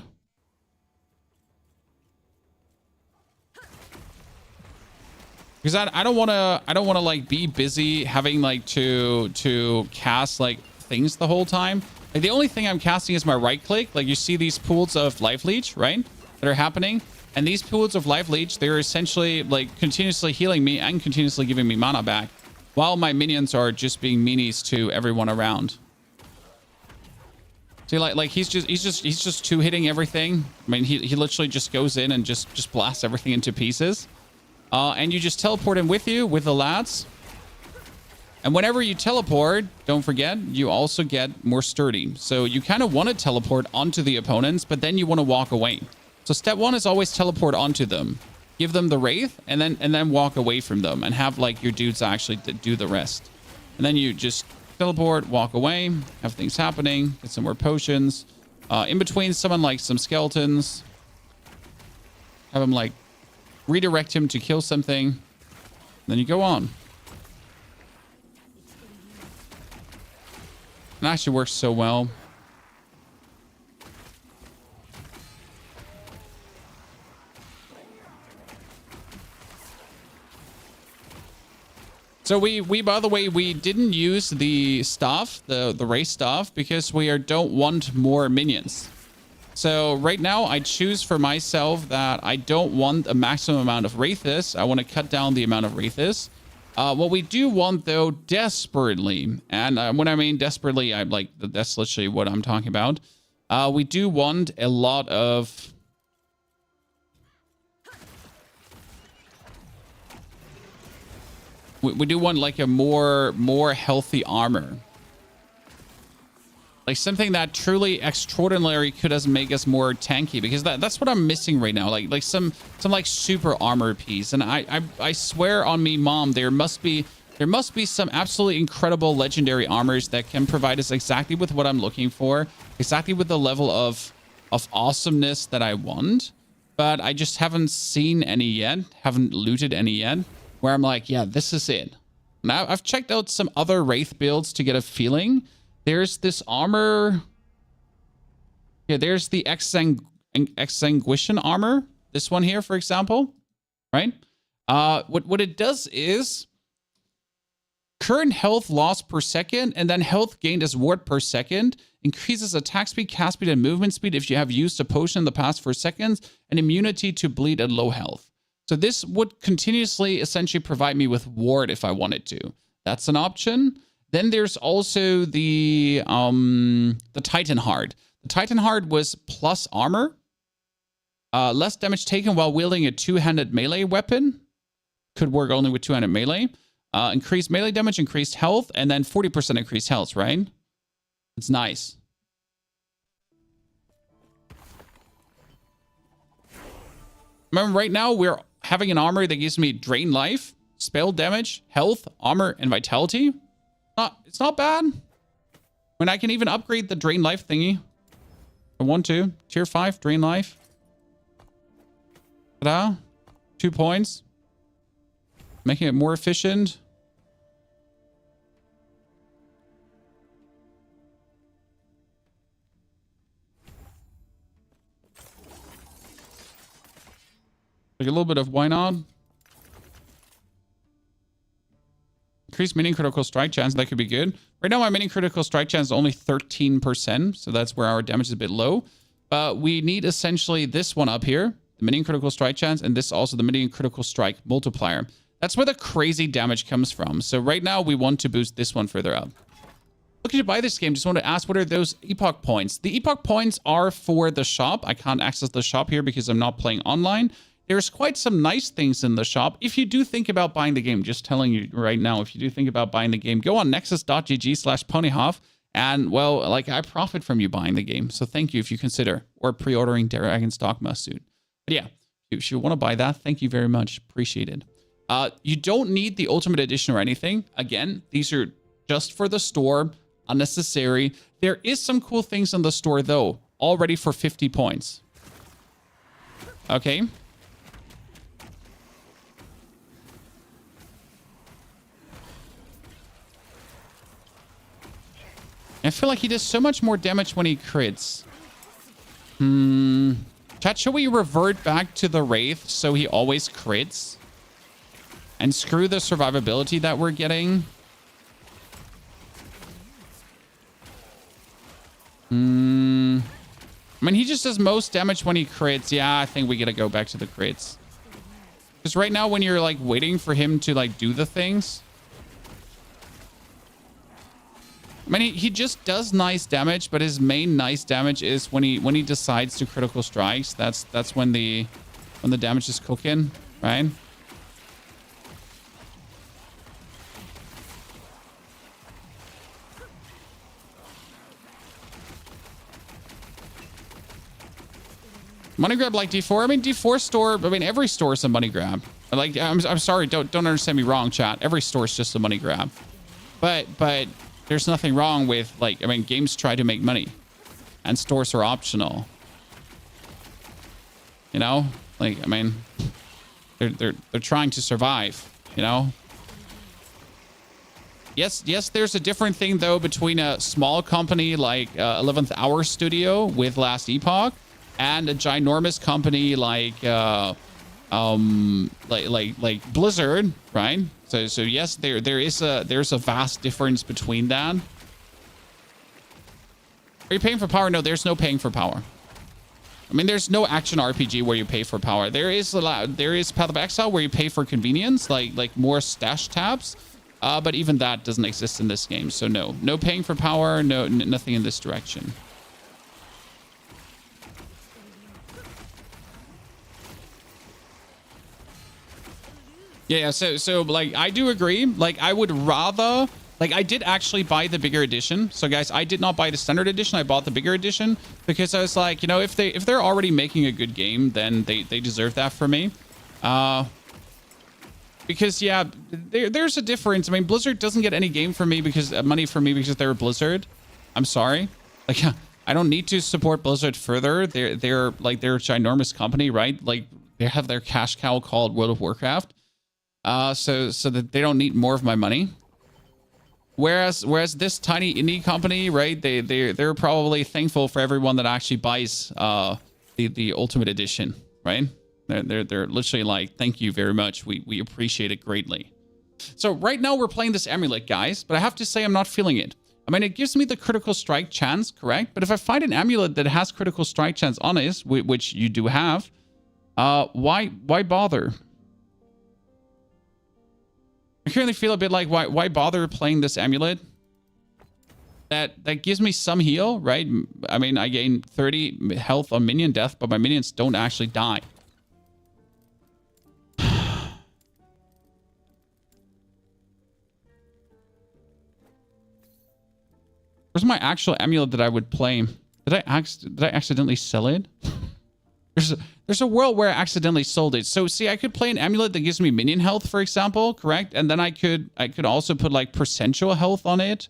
Because I don't want to like be busy having like to cast like things the whole time. Like the only thing I'm casting is my right click. Like you see these pools of life leech, right? That are happening. And these pools of life leech, they're essentially like continuously healing me and continuously giving me mana back, while my minions are just being meanies to everyone around. See, like he's just two hitting everything. I mean, he literally just goes in and just blasts everything into pieces. And you just teleport him with you with the lads. And whenever you teleport, don't forget, you also get more sturdy. So you kind of want to teleport onto the opponents, but then you want to walk away. So step one is always teleport onto them. Give them the Wraith, and then walk away from them and have like your dudes actually do the rest. And then you just teleport, walk away, have things happening, get some more potions. In between, summon like some skeletons. Have them like redirect him to kill something. Then you go on. It actually works so well. So we by the way, we didn't use the staff, the race staff, because we don't want more minions. So right now I choose for myself that I don't want a maximum amount of Wraiths. I want to cut down the amount of Wraiths. What we do want though, desperately, and when I mean desperately, I'm like, that's literally what I'm talking about. We do want a lot of... We do want like a more healthy armor. Like something that truly extraordinary could make us more tanky, because that's what I'm missing right now. Like some like super armor piece. And I swear on me, mom, there must be some absolutely incredible legendary armors that can provide us exactly with what I'm looking for, exactly with the level of awesomeness that I want. But I just haven't seen any yet, haven't looted any yet, where I'm like, yeah, this is it. Now I've checked out some other Wraith builds to get a feeling. There's this armor. Yeah, there's the Exsanguishing armor. This one here, for example, right? What it does is current health loss per second, and then health gained as ward per second, increases attack speed, cast speed, and movement speed if you have used a potion in the past 4 seconds, and immunity to bleed at low health. So this would continuously essentially provide me with ward if I wanted to. That's an option. Then there's also the Titan Heart. The Titan Heart was plus armor, less damage taken while wielding a two-handed melee weapon. Could work only with two-handed melee. Increased melee damage, increased health, and then 40% increased health, right? It's nice. Remember, right now we're having an armor that gives me drain life, spell damage, health, armor, and vitality. It's not bad. When I can even upgrade the drain life thingy. I want to. Tier 5, drain life. Ta-da. 2 points. Making it more efficient. Like a little bit of why not? Increased mini critical strike chance. That could be good. Right now, my mini critical strike chance is only 13%. So that's where our damage is a bit low. But we need essentially this one up here. The mini critical strike chance. And this also the mini critical strike multiplier. That's where the crazy damage comes from. So right now, we want to boost this one further up. Looking to buy this game, just want to ask, what are those Epoch points? The Epoch points are for the shop. I can't access the shop here because I'm not playing online. There's quite some nice things in the shop. If you do think about buying the game, just telling you right now, if you do think about buying the game, go on nexus.gg/ponyhoff. And, well, like, I profit from you buying the game. So thank you if you consider, or pre-ordering Dragon's Dogma suit. But yeah, if you want to buy that, thank you very much. Appreciate it. You don't need the Ultimate Edition or anything. Again, these are just for the store, unnecessary. There is some cool things in the store, though, already for 50 points. Okay. I feel like he does so much more damage when he crits. Chat, should we revert back to the Wraith so he always crits? And screw the survivability that we're getting? I mean, he just does most damage when he crits. Yeah, I think we gotta go back to the crits. Because right now, when you're like waiting for him to like do the things, I mean, he just does nice damage, but his main nice damage is when he decides to critical strikes. That's when the damage is cooking, right? Money grab like D4. I mean, D4 store. I mean, every store is a money grab. Like, I'm sorry. Don't understand me wrong, chat. Every store is just a money grab. But there's nothing wrong with, like, I mean, games try to make money, and stores are optional. You know, like, I mean, they're trying to survive. You know. Yes. There's a different thing though between a small company like 11th Hour Studio with Last Epoch and a ginormous company like Blizzard, right? So yes, there's a vast difference between that. Are you paying for power? No, there's no paying for power. I mean, there's no action RPG where you pay for power. There is Path of Exile where you pay for convenience, like more stash tabs. But even that doesn't exist in this game. So no paying for power, nothing in this direction. Yeah, so like I do agree. Like I would rather, like I did actually buy the bigger edition. So guys, I did not buy the standard edition. I bought the bigger edition because I was like, you know, if they're already making a good game, then they deserve that for me. Because yeah, there's a difference. I mean, Blizzard doesn't get any game from me because money from me because they're Blizzard. I'm sorry. Like I don't need to support Blizzard further. They're a ginormous company, right? Like they have their cash cow called World of Warcraft. So that they don't need more of my money. Whereas this tiny indie company, right? They're probably thankful for everyone that actually buys the Ultimate Edition, right? They're literally like, thank you very much. We appreciate it greatly. So right now we're playing this amulet, guys, but I have to say I'm not feeling it. I mean, it gives me the critical strike chance, correct? But if I find an amulet that has critical strike chance on it, which you do have, why bother? I currently feel a bit like, why bother playing this amulet? That gives me some heal, right? I mean, I gain 30 health on minion death, but my minions don't actually die. Where's my actual amulet that I would play? Did I accidentally sell it? There's a world where I accidentally sold it. So see, I could play an amulet that gives me minion health, for example, correct? And then I could also put like percentual health on it.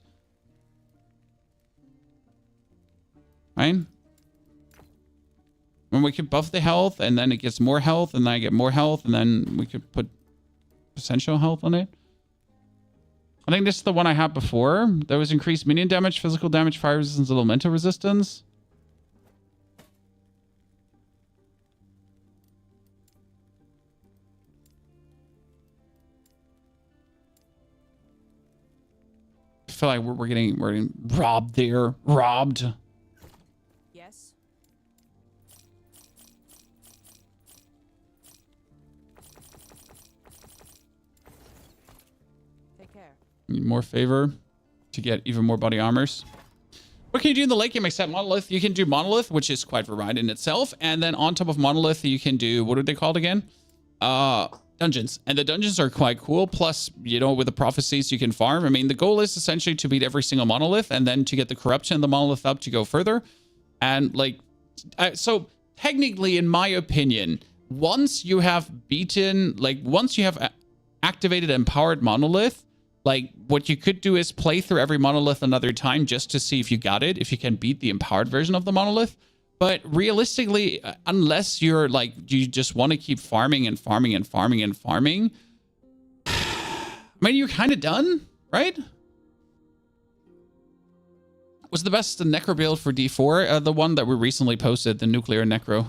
Right? And we could buff the health and then it gets more health and then I get more health and then we could put percentual health on it. I think this is the one I had before. There was increased minion damage, physical damage, fire resistance, elemental resistance. I feel like we're getting robbed there. Robbed. Yes. Take care. Need more favor to get even more body armors. What can you do in the late game except Monolith? You can do Monolith, which is quite varied in itself. And then on top of Monolith, you can do, what are they called again? Dungeons. And the dungeons are quite cool. Plus, you know, with the prophecies you can farm. I mean, the goal is essentially to beat every single monolith and then to get the corruption of the monolith up to go further. And like, so technically, in my opinion, once you have beaten, like once you have activated empowered monolith, like what you could do is play through every monolith another time just to see if you got it, if you can beat the empowered version of the monolith. But realistically, unless you're like, you just want to keep farming and farming and farming and farming, I mean, you're kind of done, right? Was the best necro build for D4? The one that we recently posted, the nuclear necro.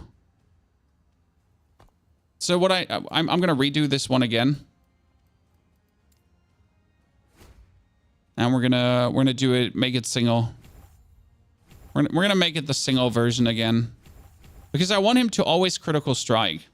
So what I'm gonna redo this one again. And we're gonna do it, make it single. We're gonna make it the single version again. Because I want him to always critical strike.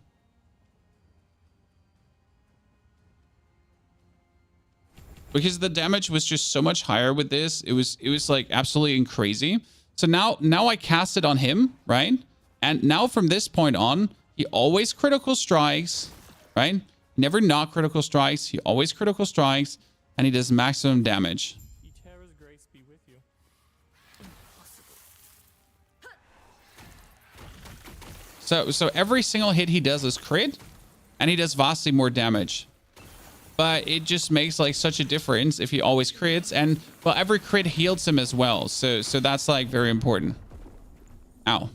Because the damage was just so much higher with this. It was like absolutely crazy. So now I cast it on him, right? And now from this point on, he always critical strikes, right? Never not critical strikes. He always critical strikes, and he does maximum damage. Terra's grace be with you. So every single hit he does is crit, and he does vastly more damage. But it just makes like such a difference if he always crits, and well, every crit heals him as well. So that's like very important. Ow.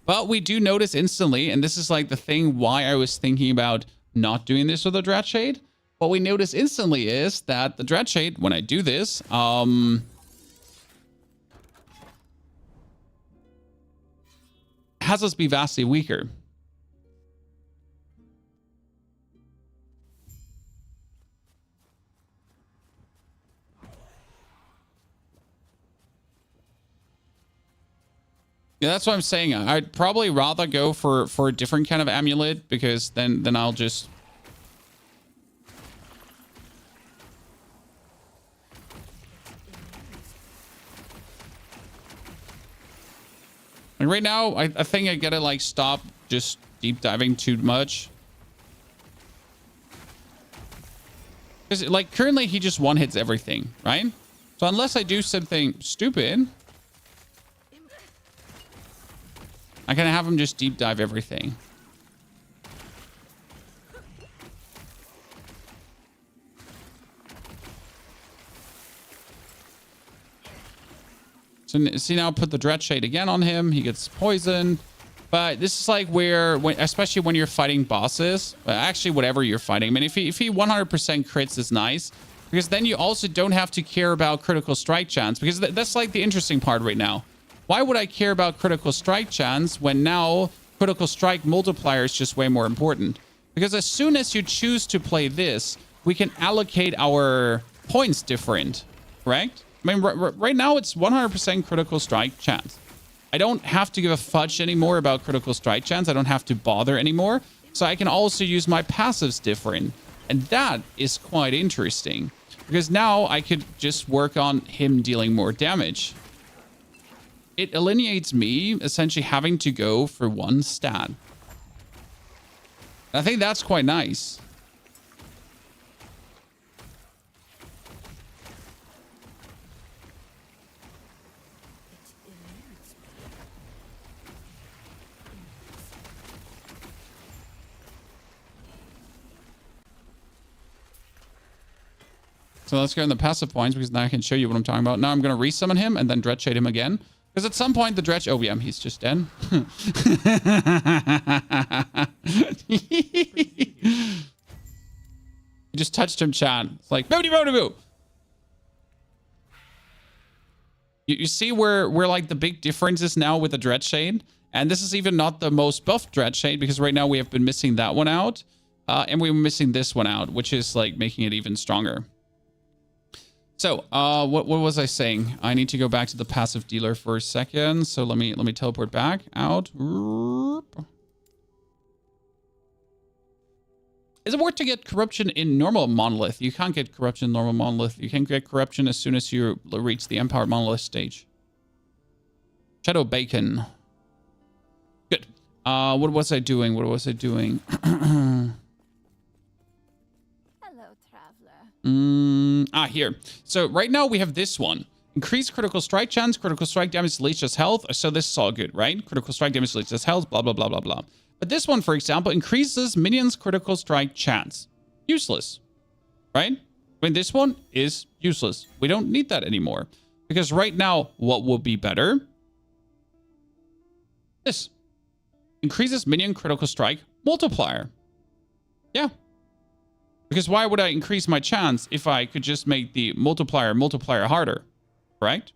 But we do notice instantly, and this is like the thing why I was thinking about not doing this with the Dread Shade. What we notice instantly is that the Dread Shade, when I do this, has us be vastly weaker. Yeah, that's what I'm saying. I'd probably rather go for a different kind of amulet, because then I'll just... Like right now, I think I gotta like stop just deep diving too much. Because like currently he just one hits everything, right? So unless I do something stupid, I can have him just deep dive everything. So see, now put the Dread Shade again on him. He gets poisoned. But this is like where, especially when you're fighting bosses, actually whatever you're fighting. I mean, if he 100% crits is nice, because then you also don't have to care about critical strike chance, because that's like the interesting part right now. Why would I care about critical strike chance when now critical strike multiplier is just way more important? Because as soon as you choose to play this, we can allocate our points different, correct? I mean, right now it's 100% critical strike chance. I don't have to give a fudge anymore about critical strike chance. I don't have to bother anymore. So I can also use my passives different. And that is quite interesting, because now I could just work on him dealing more damage. It eliminates me essentially having to go for one stat. I think that's quite nice. So let's go in the passive points, because now I can show you what I'm talking about. Now I'm going to resummon him and then Dread Shade him again. Because at some point the Dredge... Oh, yeah, he's just dead. He just touched him, chat. It's like, boody, boody, boo. You see where like the big difference is now with the Dread Shade? And this is even not the most buffed Dread Shade, because right now we have been missing that one out. And we were missing this one out, which is like making it even stronger. So, what was I saying? I need to go back to the passive dealer for a second. So let me teleport back out. Is it worth to get corruption in normal Monolith? You can't get corruption in normal Monolith. You can get corruption as soon as you reach the Empowered Monolith stage. Shadow Bacon. Good. What was I doing? What was I doing? Here. So right now we have this one. Increase critical strike chance, critical strike damage, leeches health. So this is all good, right? Critical strike damage, leeches health, blah, blah, blah, blah, blah. But this one, for example, increases minions' critical strike chance. Useless, right? I mean, this one is useless. We don't need that anymore. Because right now, what will be better? This. Increases minion critical strike multiplier. Yeah. Because why would I increase my chance if I could just make the multiplier harder, correct?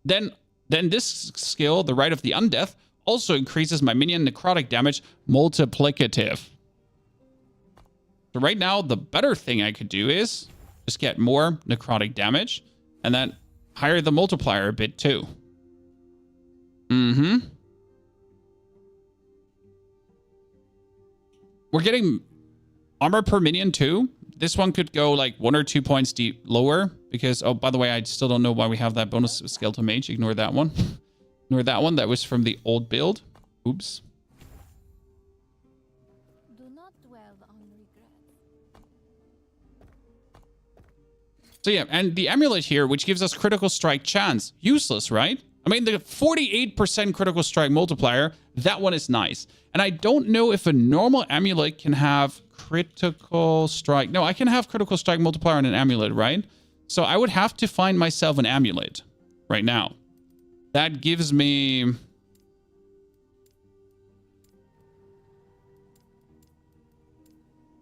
Then this skill, the Rite of the Undeath, also increases my minion necrotic damage multiplicative. So right now, the better thing I could do is just get more necrotic damage and then higher the multiplier a bit too. We're getting armor per minion too. This one could go like 1 or 2 points deep lower because, oh, by the way, I still don't know why we have that bonus skeleton mage. Ignore that one. Ignore that one. That was from the old build. Oops. Do not dwell on regret. So yeah, and the amulet here, which gives us critical strike chance. Useless, right? I mean, the 48% critical strike multiplier, that one is nice. And I don't know if a normal amulet can have critical strike. No, I can have critical strike multiplier on an amulet, right? So I would have to find myself an amulet right now. That gives me...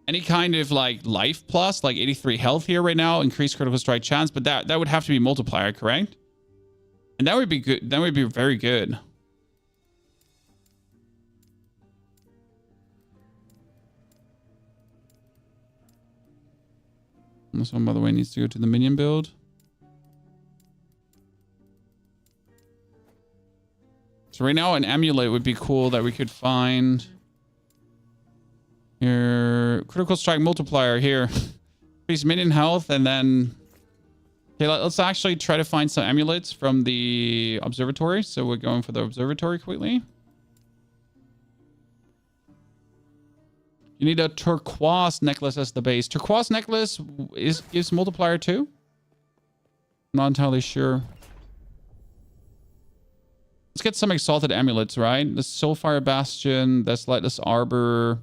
any kind of like life plus, like 83 health here right now, increased critical strike chance, but that would have to be multiplier, correct? And that would be good. That would be very good. This one, by the way, needs to go to the minion build. So right now, an amulet would be cool that we could find. Here, critical strike multiplier here. Increase minion health, and then... okay, let's actually try to find some amulets from the observatory. So we're going for the observatory quickly. You need a turquoise necklace as the base. Turquoise necklace gives multiplier too? Not entirely sure. Let's get some exalted amulets, right? The Soulfire Bastion, that's Lightless Arbor.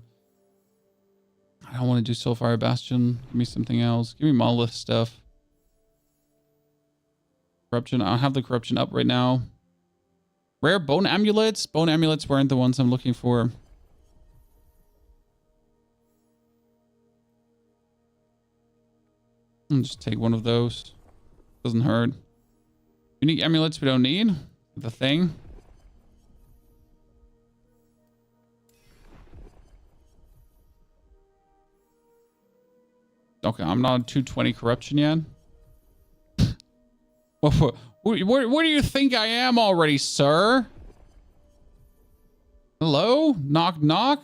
I don't want to do Soulfire Bastion. Give me something else. Give me Monolith stuff. Corruption. I don't have the corruption up right now. Rare bone amulets. Bone amulets weren't the ones I'm looking for. I'll just take one of those. Doesn't hurt. Unique amulets we don't need. The thing. Okay, I'm not on 220 corruption yet. Where do you think I am already, sir? Hello? Knock, knock?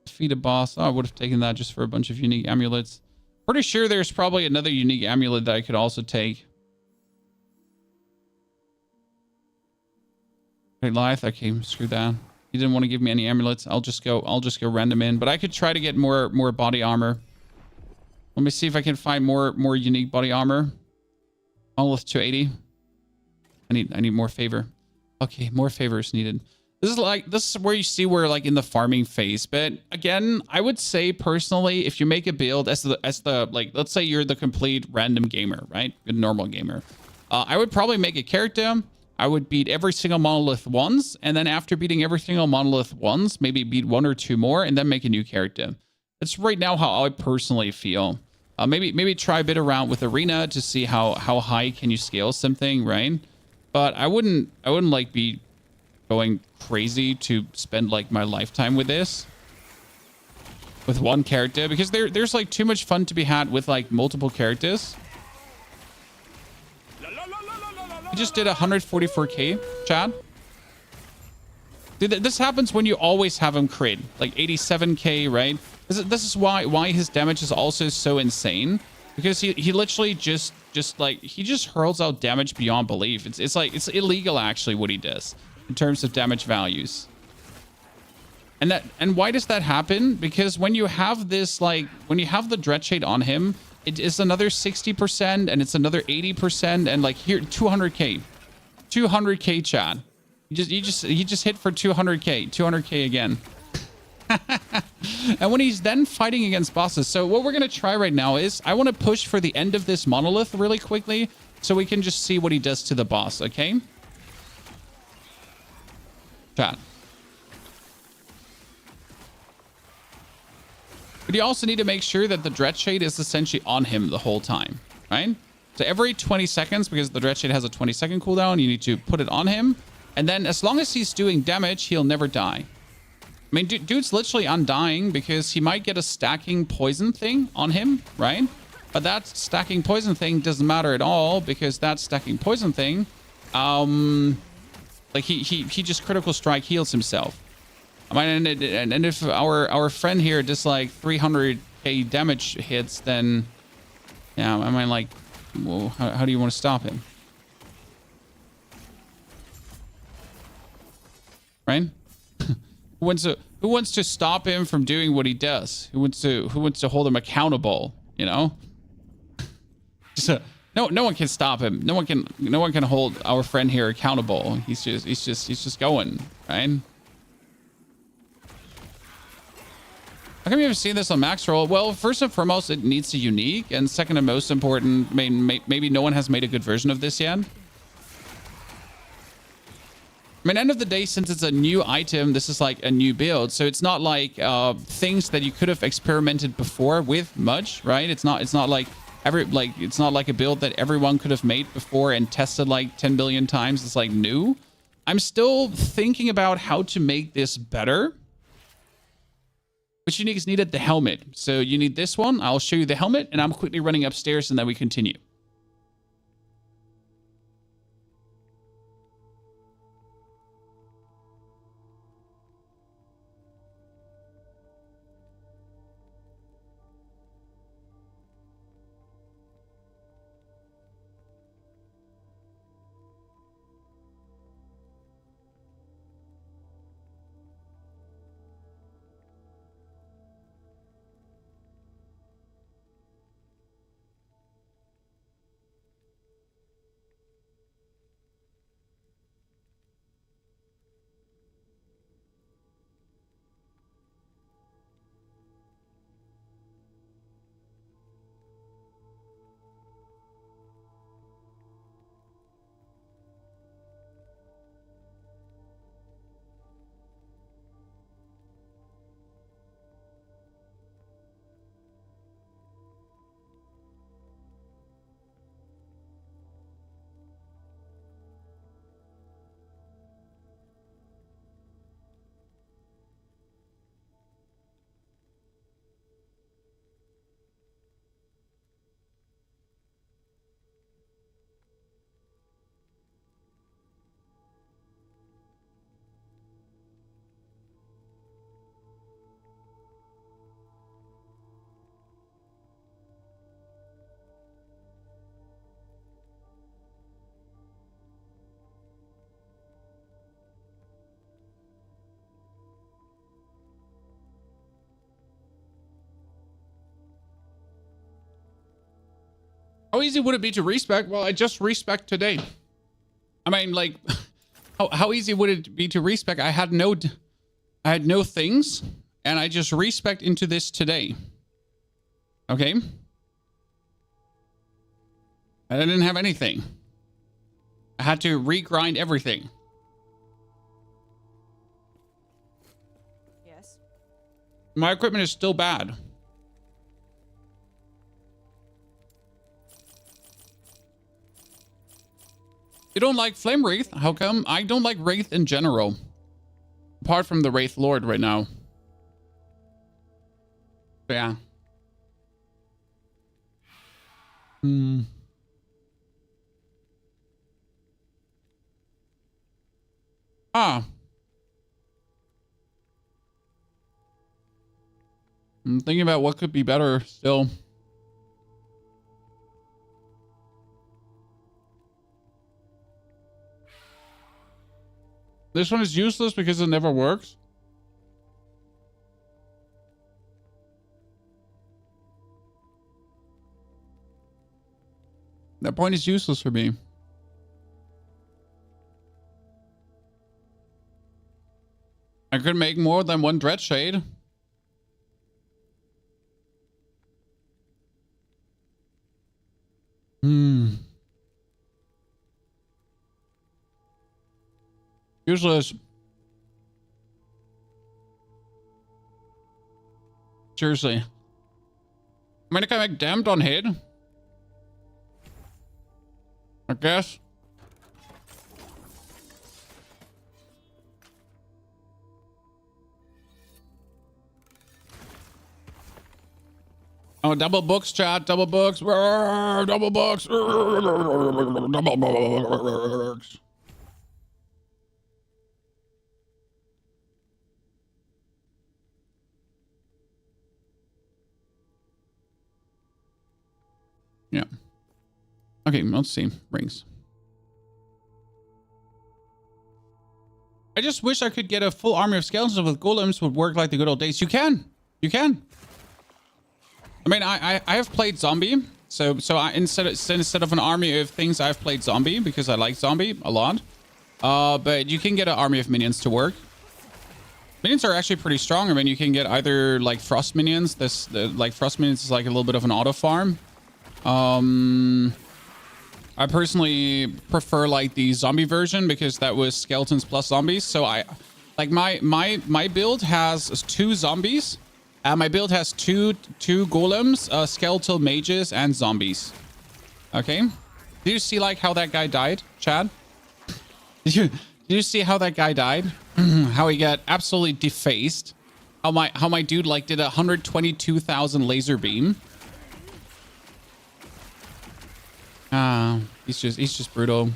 Defeat a boss. Oh, I would have taken that just for a bunch of unique amulets. Pretty sure there's probably another unique amulet that I could also take. Life. Okay, screw that. He didn't want to give me any amulets. I'll just go random in. But I could try to get more body armor. Let me see if I can find more unique body armor. Monolith 280. I need more favor. Okay, more favor is needed. This is where you see we're like in the farming phase. But again, I would say personally, if you make a build as the like, let's say you're the complete random gamer, right? A normal gamer. I would probably make a character. I would beat every single monolith once, and then after beating every single monolith once, maybe beat 1 or 2 more, and then make a new character. That's right now how I personally feel. Maybe try a bit around with arena to see how high can you scale something, right? But I wouldn't like be going crazy to spend like my lifetime with this, with one character, because there's like too much fun to be had with like multiple characters. I just did 144k, Chad. Dude, this happens when you always have him crit, like 87k, right? This is why his damage is also so insane, because he literally just hurls out damage beyond belief. It's illegal actually what he does in terms of damage values. And why does that happen? Because when you have this, like when you have the Dreadshade on him, it is another 60% and it's another 80% and like here 200k Chad. You just hit for 200k again. And when he's then fighting against bosses. So what we're going to try right now is I want to push for the end of this monolith really quickly so we can just see what he does to the boss, okay? Chat. But you also need to make sure that the Dreadshade is essentially on him the whole time, right? So every 20 seconds, because the Dreadshade has a 20-second cooldown, you need to put it on him. And then as long as he's doing damage, he'll never die. I mean, dude's literally undying because he might get a stacking poison thing on him, right? But that stacking poison thing doesn't matter at all because that stacking poison thing, like he just critical strike heals himself. I mean, and if our friend here does like 300k damage hits, then yeah, I mean, like, well, how do you want to stop him? Right? Who wants to stop him from doing what he does? Who wants to hold him accountable? You know? Just no one can stop him. No one can hold our friend here accountable. He's just going, right? How come you haven't seen this on max roll? Well, first and foremost, it needs a unique, and second and most important, maybe no one has made a good version of this yet. I mean, end of the day, since it's a new item, this is like a new build, so it's not like things that you could have experimented before with much, right? It's not like it's not like a build that everyone could have made before and tested like 10 billion times. It's like new. I'm still thinking about how to make this better. Which unique is needed? The helmet. So you need this one. I'll show you the helmet, and I'm quickly running upstairs, and then we continue. How easy would it be to respec? Well, I just respec today. I mean, like, how easy would it be to respec? I had no things, and I just respec into this today. Okay. I didn't have anything. I had to regrind everything. Yes. My equipment is still bad. You don't like Flame Wraith? How come? I don't like Wraith in general. Apart from the Wraith Lord right now. But yeah. Ah. I'm thinking about what could be better still. This one is useless because it never works. That point is useless for me. I could make more than one Dreadshade. Useless. Seriously. I mean, I can make damned on head. I guess. Oh, double books, chat. Double books. Double books. Double books. Yeah. Okay, let's see. Rings. I just wish I could get a full army of skeletons with golems would work like the good old days. You can. You can. I mean, I have played zombie. So I, instead of an army of things, I've played zombie because I like zombie a lot. But you can get an army of minions to work. Minions are actually pretty strong. I mean, you can get either like frost minions. Like frost minions is like a little bit of an auto farm. I personally prefer like the zombie version because that was skeletons plus zombies. So I like my build has 2 zombies. My build has two golems, skeletal mages, and zombies. Okay. Did you see like how that guy died, Chad? Did you see how that guy died? How he got absolutely defaced. How my dude like did 122,000 laser beam. He's just brutal.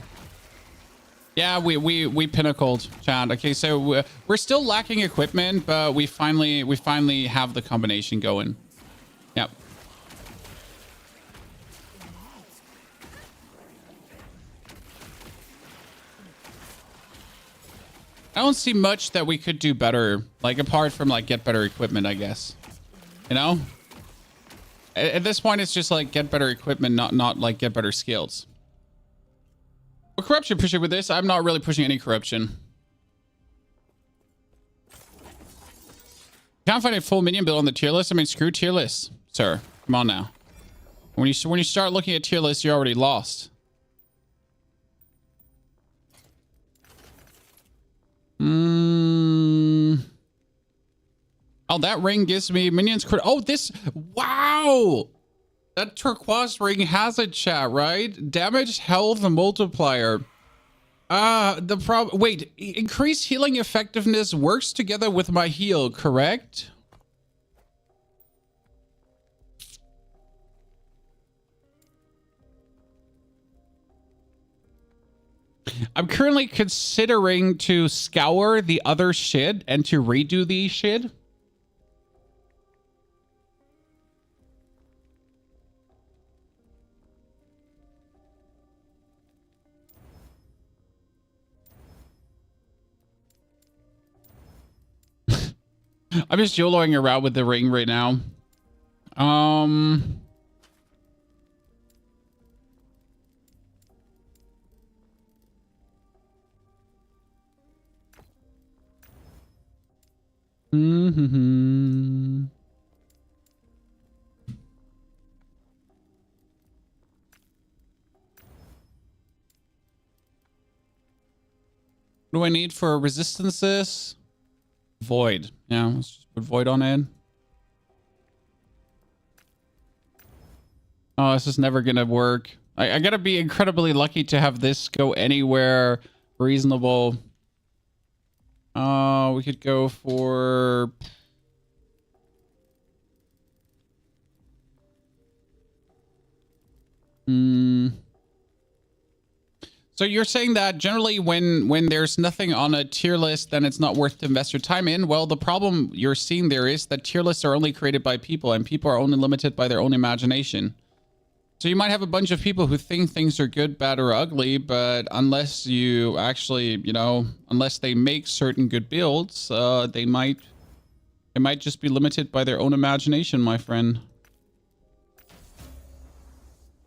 Yeah, we pinnacled, Chad. Okay, so we're still lacking equipment, but we finally have the combination going. Yep. I don't see much that we could do better, like apart from like get better equipment, I guess. You know? At this point, it's just like get better equipment, not like get better skills. What corruption pushing with this? I'm not really pushing any corruption. Can't find a full minion build on the tier list. I mean, screw tier list, sir. Come on now. When you start looking at tier lists, you're already lost. Oh, that ring gives me minions. Oh, this. Wow. That turquoise ring has a chat, right? Damage, health, multiplier. The problem. Wait, increased healing effectiveness works together with my heal, correct? I'm currently considering to scour the other shit and to redo the shit. I'm just YOLOing around with the ring right now. What do I need for resistances? Void. Yeah, let's just put void on it. Oh, this is never gonna work. I gotta be incredibly lucky to have this go anywhere reasonable. We could go for... So you're saying that generally when there's nothing on a tier list, then it's not worth to invest your time in? Well, the problem you're seeing there is that tier lists are only created by people, and people are only limited by their own imagination. So you might have a bunch of people who think things are good, bad, or ugly, but unless you actually, you know, unless they make certain good builds, they might just be limited by their own imagination, my friend.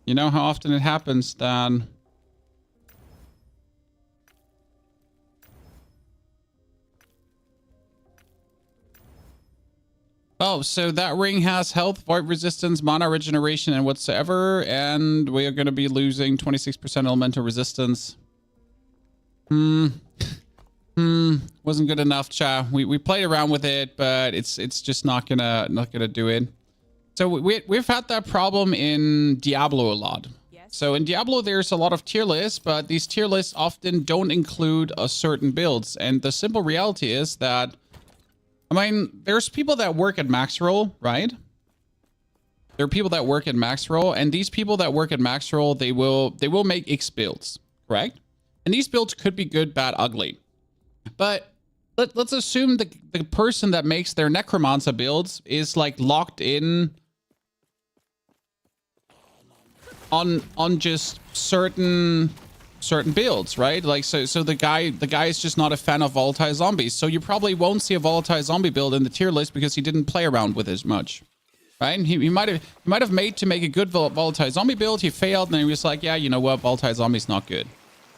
You know how often it happens, Dan. Oh, so that ring has health, void resistance, mana regeneration, and whatsoever, and we are going to be losing 26% elemental resistance. Wasn't good enough, cha. We played around with it, but it's just not gonna do it. So we've had that problem in Diablo a lot. Yes. So in Diablo, there's a lot of tier lists, but these tier lists often don't include a certain builds. And the simple reality is that, I mean, there's people that work at max roll, right? There are people that work at max roll, and these people that work at max roll, they will make X builds, correct? And these builds could be good, bad, ugly. But let's assume the person that makes their Necromancer builds is like locked in on just certain builds, right? Like so the guy is just not a fan of volatile zombies. So you probably won't see a volatile zombie build in the tier list because he didn't play around with as much. Right? And he might have made to make a good volatile zombie build. He failed, and he was like, yeah, you know what, volatile zombie's not good.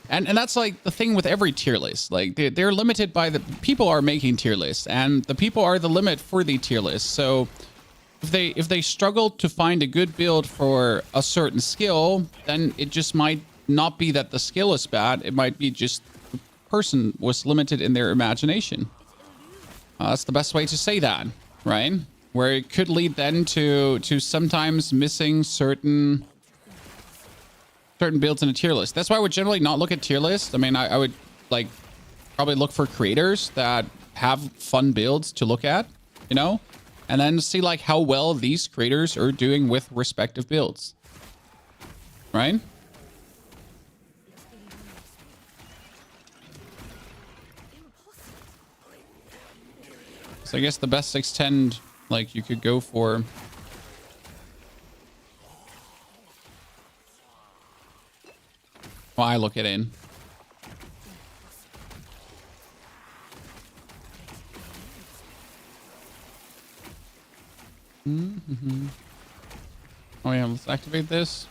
And that's like the thing with every tier list. Like they're limited by the people are making tier lists, and the people are the limit for the tier list. So if they struggle to find a good build for a certain skill, then it just might not be that the skill is bad. It might be just the person was limited in their imagination. That's the best way to say that, right? Where it could lead then to sometimes missing certain builds in a tier list. That's why I would generally not look at tier lists. I mean, I would like probably look for creators that have fun builds to look at, you know, and then see like how well these creators are doing with respective builds, right? So I guess the best extend like you could go for. Well, I look it in. Oh yeah, let's activate this.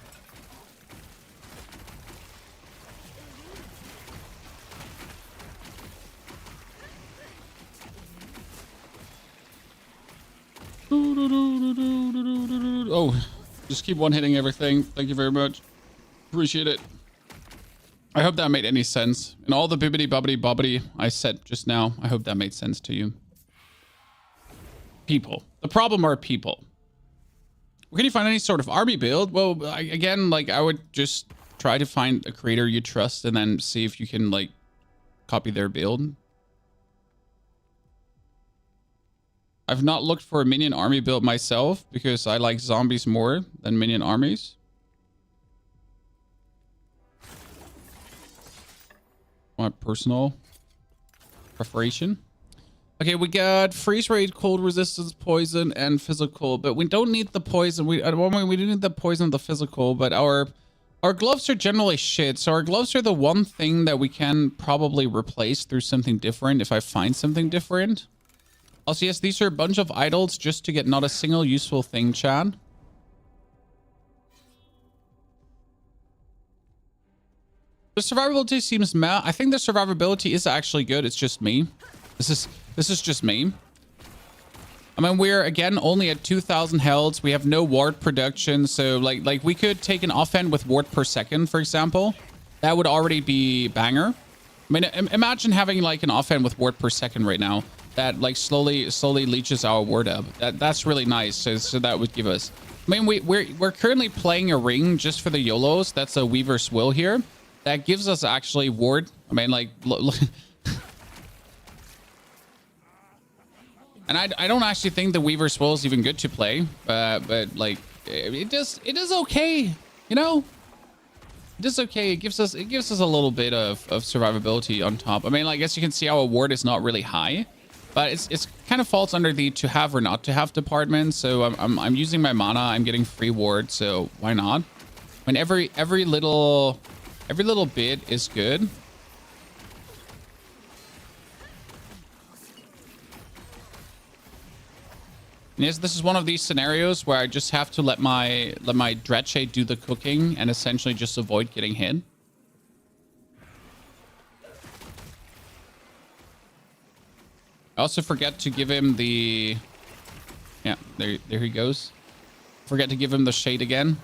Oh, just keep one hitting everything. Thank you very much. Appreciate it. I hope that made any sense. And all the bibbity bobbity bobbity I said just now, I hope that made sense to you. People. The problem are people. Can you find any sort of army build? Well, again, like I would just try to find a creator you trust and then see if you can like copy their build. I've not looked for a minion army build myself because I like zombies more than minion armies. My personal preparation. Okay, we got freeze rate, cold resistance, poison, and physical, but we don't need the poison. We do need the poison, the physical, but our gloves are generally shit. So our gloves are the one thing that we can probably replace through something different if I find something different. Also, yes, these are a bunch of idols just to get not a single useful thing, Chad. The survivability seems meh. I think the survivability is actually good. It's just me. This is just me. I mean, we're again only at 2,000 health. We have no ward production, so like we could take an offhand with ward per second, for example. That would already be banger. I mean, imagine having like an offhand with ward per second right now that like slowly leeches our ward up. That's really nice. So that would give us. I mean, we're currently playing a ring just for the YOLOs. That's a Weaver's Will here. That gives us actually ward. I mean, like, look. And I don't actually think the Weaver's Will is even good to play, but like it is okay, you know. It is okay. It gives us a little bit of survivability on top. I mean, like, I guess you can see our ward is not really high, but it's kind of falls under the to have or not to have department. So I'm using my mana. I'm getting free ward, so why not? When every little bit is good. Yes, this is one of these scenarios where I just have to let my Dreadshade do the cooking and essentially just avoid getting hit. I also forget to give him the... Yeah, there he goes. Forget to give him the shade again.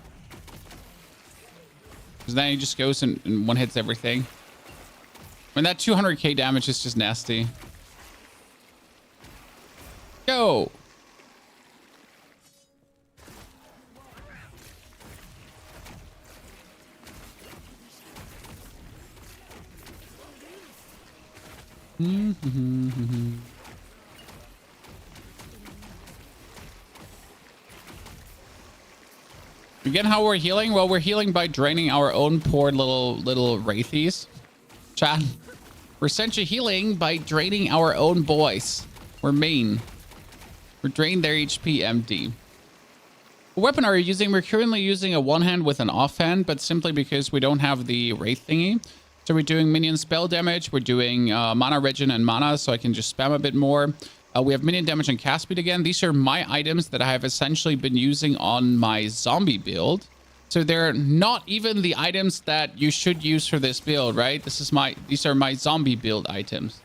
Because then he just goes and one hits everything. I mean, that 200k damage is just nasty. Go! Again, how we're healing? Well, we're healing by draining our own poor little wraithies. Chat. We're essentially healing by draining our own boys. We're mean. We're draining their HP empty. What weapon are you using? We're currently using a one hand with an offhand, but simply because we don't have the wraith thingy. So we're doing minion spell damage. We're doing mana regen and mana, so I can just spam a bit more. We have minion damage and cast speed again. These are my items that I have essentially been using on my zombie build. So they're not even the items that you should use for this build, right? These are my zombie build items.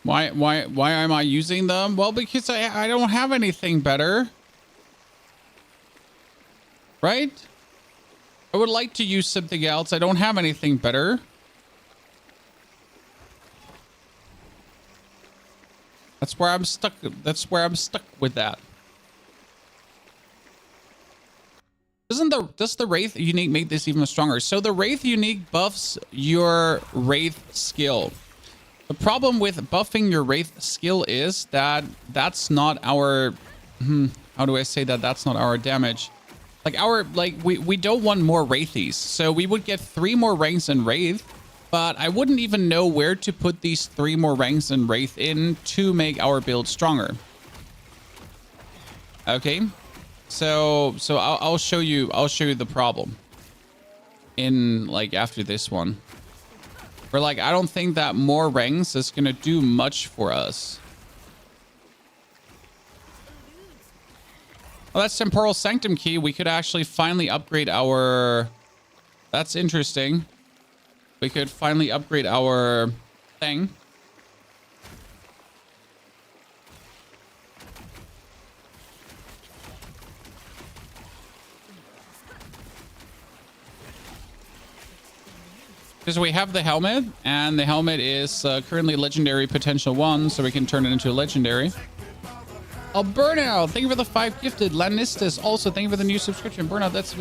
Why am I using them? Well, because I don't have anything better. Right? I would like to use something else. I don't have anything better. That's where I'm stuck. That's where I'm stuck with that. Does the Wraith unique make this even stronger? So the Wraith unique buffs your Wraith skill. The problem with buffing your Wraith skill is that that's not our... how do I say that? That's not our damage. We don't want more Wraithies. So we would get 3 more ranks in Wraith, but I wouldn't even know where to put these 3 more ranks in Wraith in to make our build stronger. Okay. So I'll show you the problem in after this one. We're I don't think that more ranks is gonna do much for us. Well, that's Temporal Sanctum key. We could actually finally upgrade our... That's interesting. We could finally upgrade our thing. Because we have the helmet, and the helmet is currently legendary potential 1, so we can turn it into a legendary. Oh, Burnout, thank you for the 5 gifted. Lanistis, also thank you for the new subscription. Burnout, that's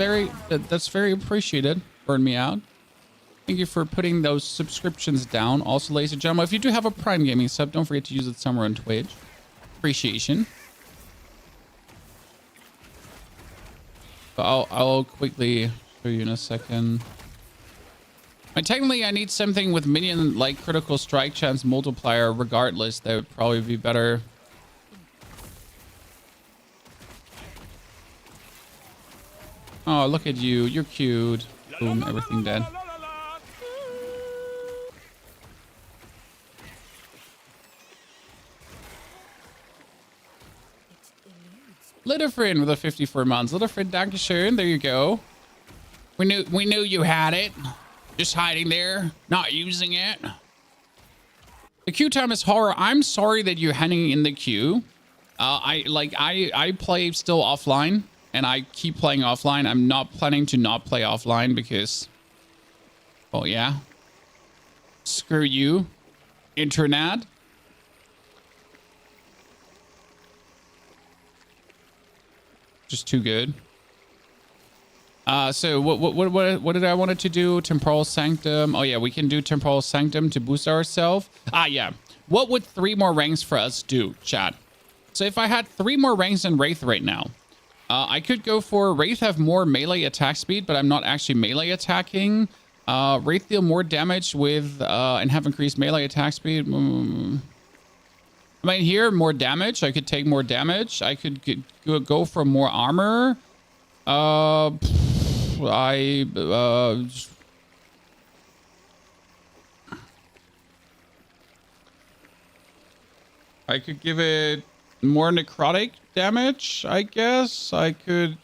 very appreciated. Burn me out. Thank you for putting those subscriptions down. Also, ladies and gentlemen, if you do have a Prime Gaming sub, don't forget to use it somewhere on Twitch. Appreciation. But I'll quickly show you in a second. Technically, I need something with minion critical strike chance multiplier. Regardless, that would probably be better. Oh, look at you. You're cute. Boom, everything dead. Litterfriend with a 54 months. Litterfriend, dankeschön. There you go. We knew you had it. Just hiding there, not using it. The queue time is horror. I'm sorry that you're hanging in the queue. I play still offline. And I keep playing offline. I'm not planning to not play offline because... Oh, yeah. Screw you, internet. Just too good. So what did I want it to do? Temporal Sanctum. Oh, yeah, we can do Temporal Sanctum to boost ourselves. Ah, yeah. What would 3 more ranks for us do, chat? So if I had 3 more ranks in Wraith right now... I could go for Wraith have more melee attack speed, but I'm not actually melee attacking. Wraith deal more damage with and have increased melee attack speed. I mean, here more damage. I could take more damage. I could go for more armor. I could give it more necrotic damage, I guess. I could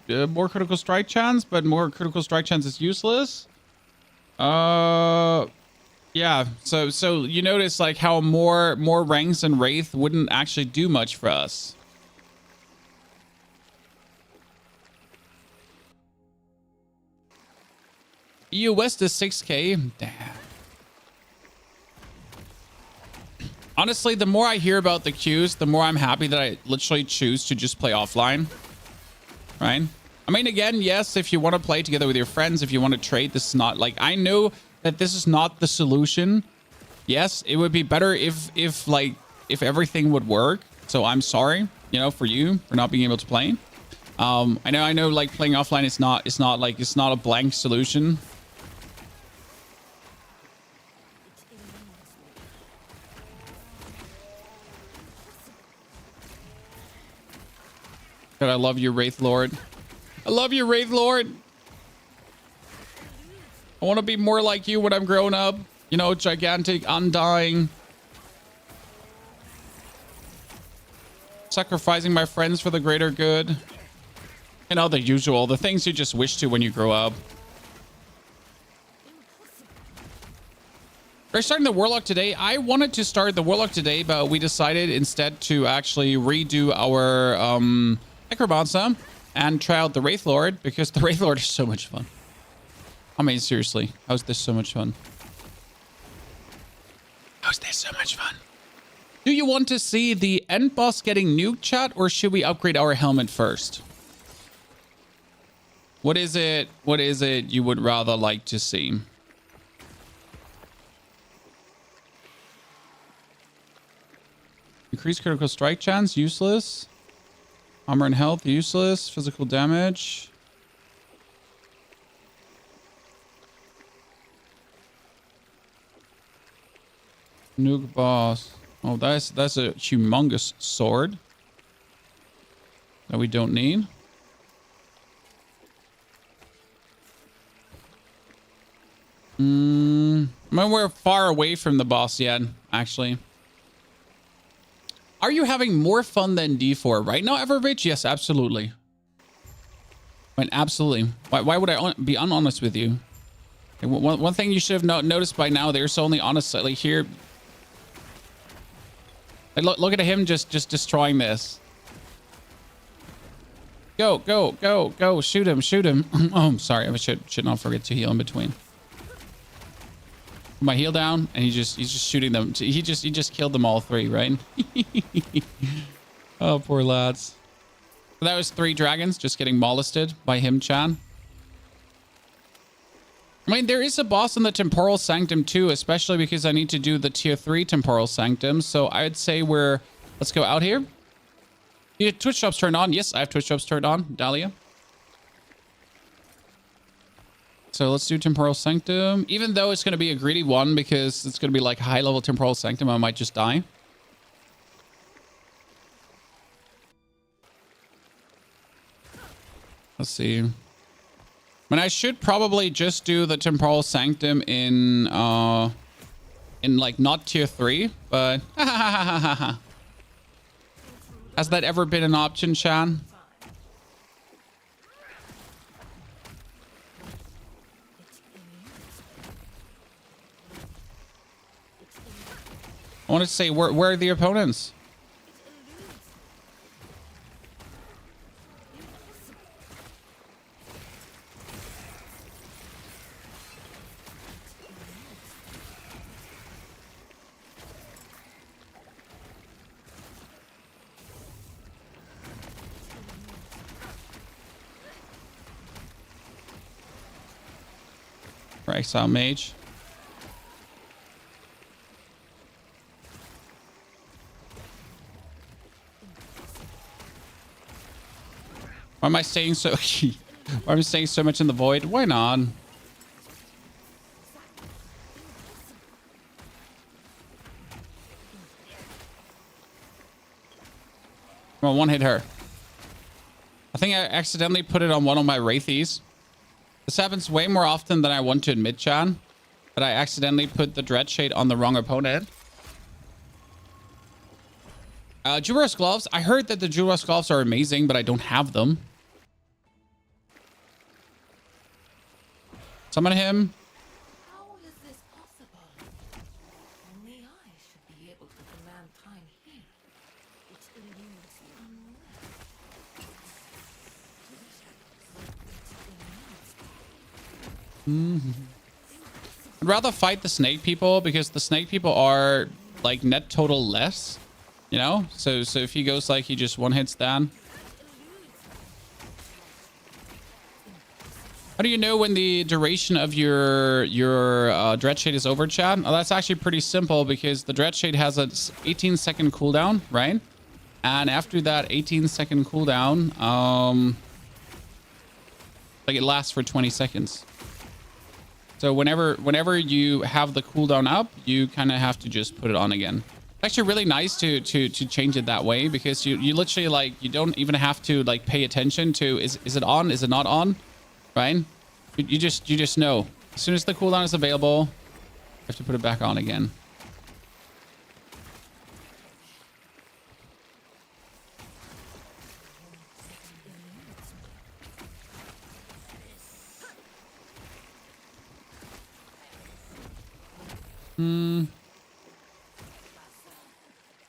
more critical strike chance, but more critical strike chance is useless. Yeah. So you notice how more ranks in Wraith wouldn't actually do much for us. EU West is 6k. Damn. Honestly, the more I hear about the queues, the more I'm happy that I literally choose to just play offline. Right? I mean, again, yes, if you want to play together with your friends, if you want to trade, this is not like, I know that this is not the solution. Yes, it would be better if everything would work. So I'm sorry, you know, for you for not being able to play. I know like playing offline is not, it's not a blank solution. God, I love you, Wraith Lord. I love you, Wraith Lord. I want to be more like you when I'm grown up. You know, gigantic, undying. Sacrificing my friends for the greater good. You know, the usual. The things you just wish to when you grow up. We're starting the Warlock today. I wanted to start the Warlock today, but we decided instead to actually redo our Necromancer and try out the Wraith Lord, because the Wraith Lord is so much fun. I mean, seriously, how's this so much fun? How's this so much fun? Do you want to see the end boss getting nuked, chat, or should we upgrade our helmet first? What is it you would rather like to see? Increase critical strike chance, useless. Armor and health, useless. Physical damage. Nuke boss. Oh, that's a humongous sword that we don't need. I mean, we're far away from the boss yet, actually. Are you having more fun than D4 right now, Everbridge? Yes, absolutely. I mean, absolutely. Why would I be unhonest with you? One thing you should have noticed by now, there's only honestly here. Look at him just destroying this. Go, go, go, go. Shoot him, shoot him. Oh, I'm sorry. I should not forget to heal in between. My heal down, and he's just shooting them. He just killed them all three, right? Oh, poor lads. So that was 3 dragons just getting molested by him, Chan. I mean, there is a boss in the Temporal Sanctum too, especially because I need to do the tier 3 Temporal Sanctum. So I'd say let's go out here. Your Twitch shops turned on. Yes, I have Twitch shops turned on, Dahlia. So let's do Temporal Sanctum. Even though it's going to be a greedy one because it's going to be like high level Temporal Sanctum, I might just die. Let's see. I mean, I should probably just do the Temporal Sanctum in like not tier 3, but has that ever been an option, Shan? I want to say, where are the opponents? Exile Mage. Why am I staying so why am I staying so much in the void? Why not? Come on, one hit her. I think I accidentally put it on one of my Wraithies. This happens way more often than I want to admit, Chan. But I accidentally put the Dread Shade on the wrong opponent. Juros gloves. I heard that the Juros gloves are amazing, but I don't have them. Summon him. How is this possible? Only I should be able to command time here. It eludes I'd rather fight the snake people because the snake people are like net total less, you know? So if he goes like he just one hits Dan. How do you know when the duration of your Dread Shade is over, Chad? Oh, that's actually pretty simple because the Dread Shade has a 18-second cooldown, right? And after that 18-second cooldown, like it lasts for 20 seconds. So whenever you have the cooldown up, you kind of have to just put it on again. It's actually really nice to change it that way because you literally like you don't even have to like pay attention to is it on, is it not on, right? You just know as soon as the cooldown is available, you have to put it back on again.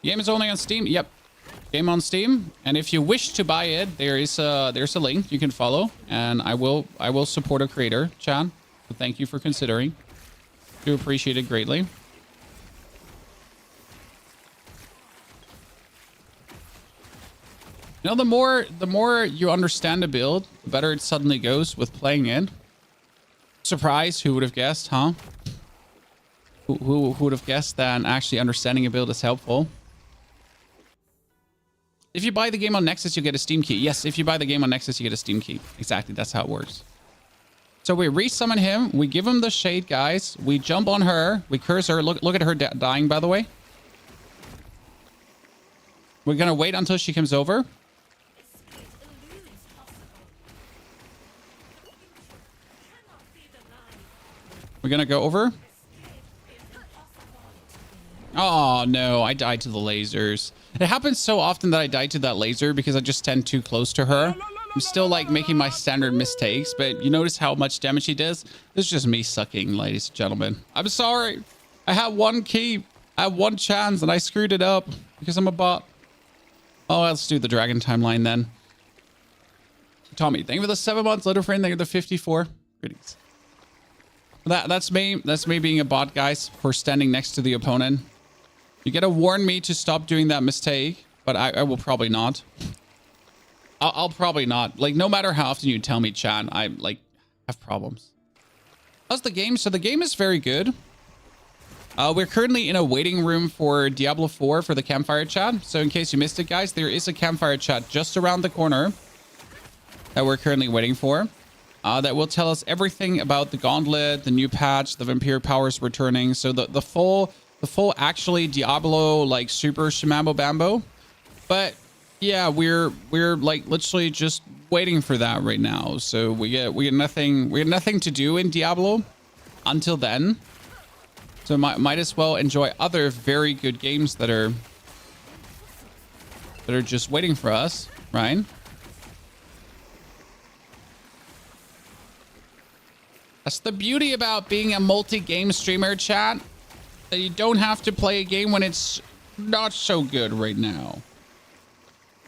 Game is only on Steam. Yep, game on Steam. And if you wish to buy it, there's a link you can follow, and I will support a creator, Chad. So thank you for considering. Do appreciate it greatly. You know, the more you understand the build, the better it suddenly goes with playing it. Surprise! Who would have guessed, huh? Who would have guessed that actually understanding a build is helpful? If you buy the game on Nexus, you get a Steam key. Yes, if you buy the game on Nexus, you get a Steam key. Exactly, that's how it works. So we resummon him. We give him the shade, guys. We jump on her. We curse her. Look at her dying, by the way. We're going to wait until she comes over. We're going to go over. Oh, no. I died to the lasers. It happens so often that I die to that laser because I just stand too close to her. I'm still like making my standard mistakes, but you notice how much damage she does? This is just me sucking, ladies and gentlemen. I'm sorry. I had one key. I had one chance and I screwed it up because I'm a bot. Oh, let's do the dragon timeline then. Tommy, thank you for the 7 months. Little friend, thank you for the 54. Greetings. That's me. That's me being a bot, guys, for standing next to the opponent. You gotta warn me to stop doing that mistake, but I will probably not. I'll probably not. Like, no matter how often you tell me, Chad, I, like, have problems. How's the game? So the game is very good. We're currently in a waiting room for Diablo 4 for the campfire chat. So in case you missed it, guys, there is a campfire chat just around the corner that we're currently waiting for. That will tell us everything about the gauntlet, the new patch, the vampire powers returning. So the full actually Diablo like super shamambo bambo. But yeah, we're like literally just waiting for that right now. So we get nothing to do in Diablo until then. So might as well enjoy other very good games that are just waiting for us, right? That's the beauty about being a multi-game streamer, chat. That you don't have to play a game when it's not so good right now.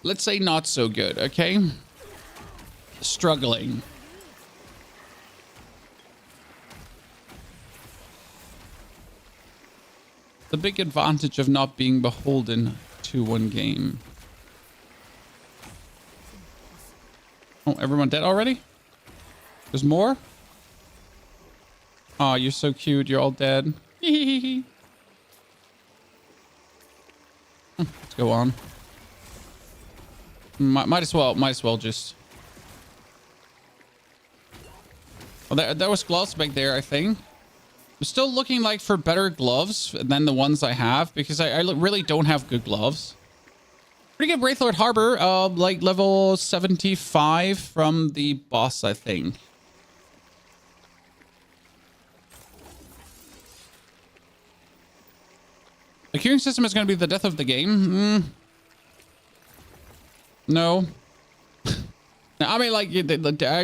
Let's say not so good, okay? Struggling. The big advantage of not being beholden to one game. Oh, everyone dead already? There's more? Oh, you're so cute. You're all dead. Let's go on. Might as well just. Oh, there was gloves back there, I think. I'm still looking like for better gloves than the ones I have because I really don't have good gloves. Pretty good Wraith Lord Harbor, like level 75 from the boss, I think. The queuing system is going to be the death of the game. No. I mean, like,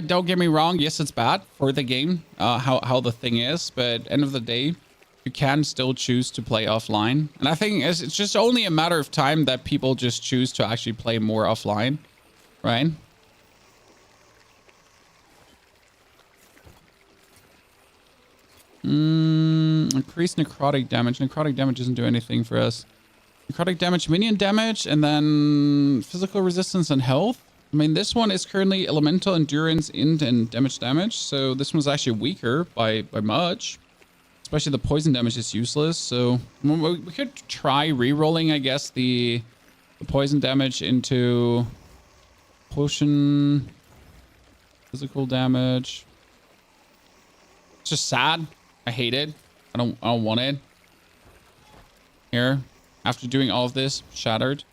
don't get me wrong. Yes, it's bad for the game, how the thing is. But end of the day, you can still choose to play offline. And I think it's just only a matter of time that people just choose to actually play more offline, right? Increase necrotic damage. Necrotic damage doesn't do anything for us. Necrotic damage, minion damage, and then physical resistance and health. I mean, this one is currently elemental, endurance, int, and damage. So this one's actually weaker by much. Especially the poison damage is useless. So we could try re-rolling, I guess, the poison damage into potion, physical damage. It's just sad. I hate it. I don't want it. Here, after doing all of this, shattered.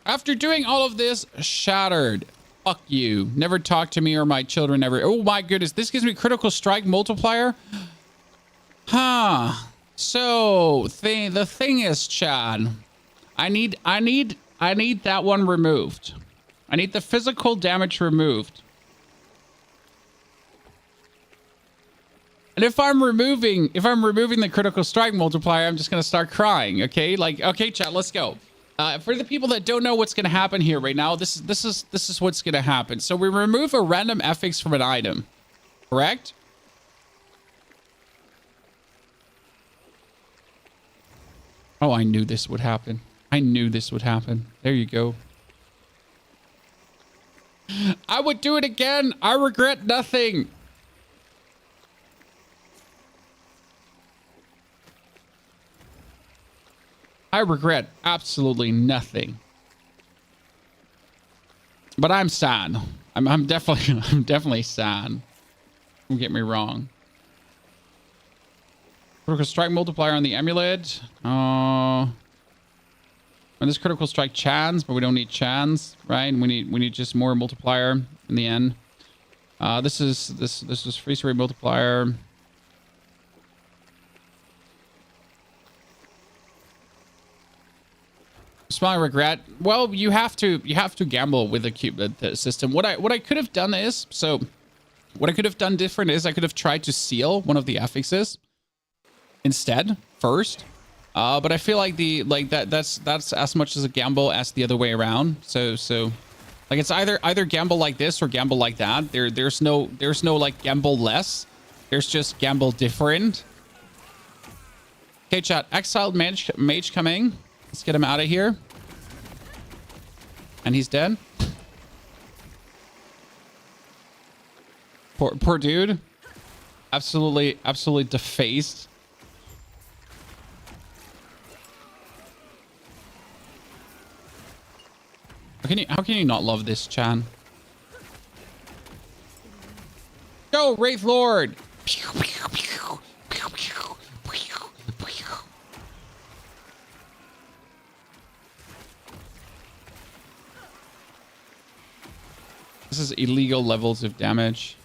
After doing all of this, shattered. Fuck you. Never talk to me or my children ever. Oh my goodness, this gives me critical strike multiplier. Huh. So the thing is, Chad, I need that one removed. I need the physical damage removed. And if I'm removing the critical strike multiplier, I'm just gonna start crying. Okay, like, okay, chat, let's go. For the people that don't know what's gonna happen here right now, this is what's gonna happen. So we remove a random affix from an item, correct? Oh, I knew this would happen. I knew this would happen. There you go. I would do it again. I regret nothing. I regret absolutely nothing. But I'm sad. I'm definitely sad. Don't get me wrong. Critical strike multiplier on the amulet. And this critical strike chance, but we don't need chance, right? We need just more multiplier in the end. This is freeze rate multiplier. Small regret. Well, you have to gamble with the system. What I could have done is, so what I could have done different is I could have tried to seal one of the affixes instead first. But I feel like that's as much as a gamble as the other way around. So like it's either gamble like this or gamble like that. There's no like gamble less. There's just gamble different. Okay, chat. Exiled mage coming. Let's get him out of here. And he's dead. Poor dude. Absolutely defaced. How can you not love this, Chan? Go, Wraith Lord! This is illegal levels of damage.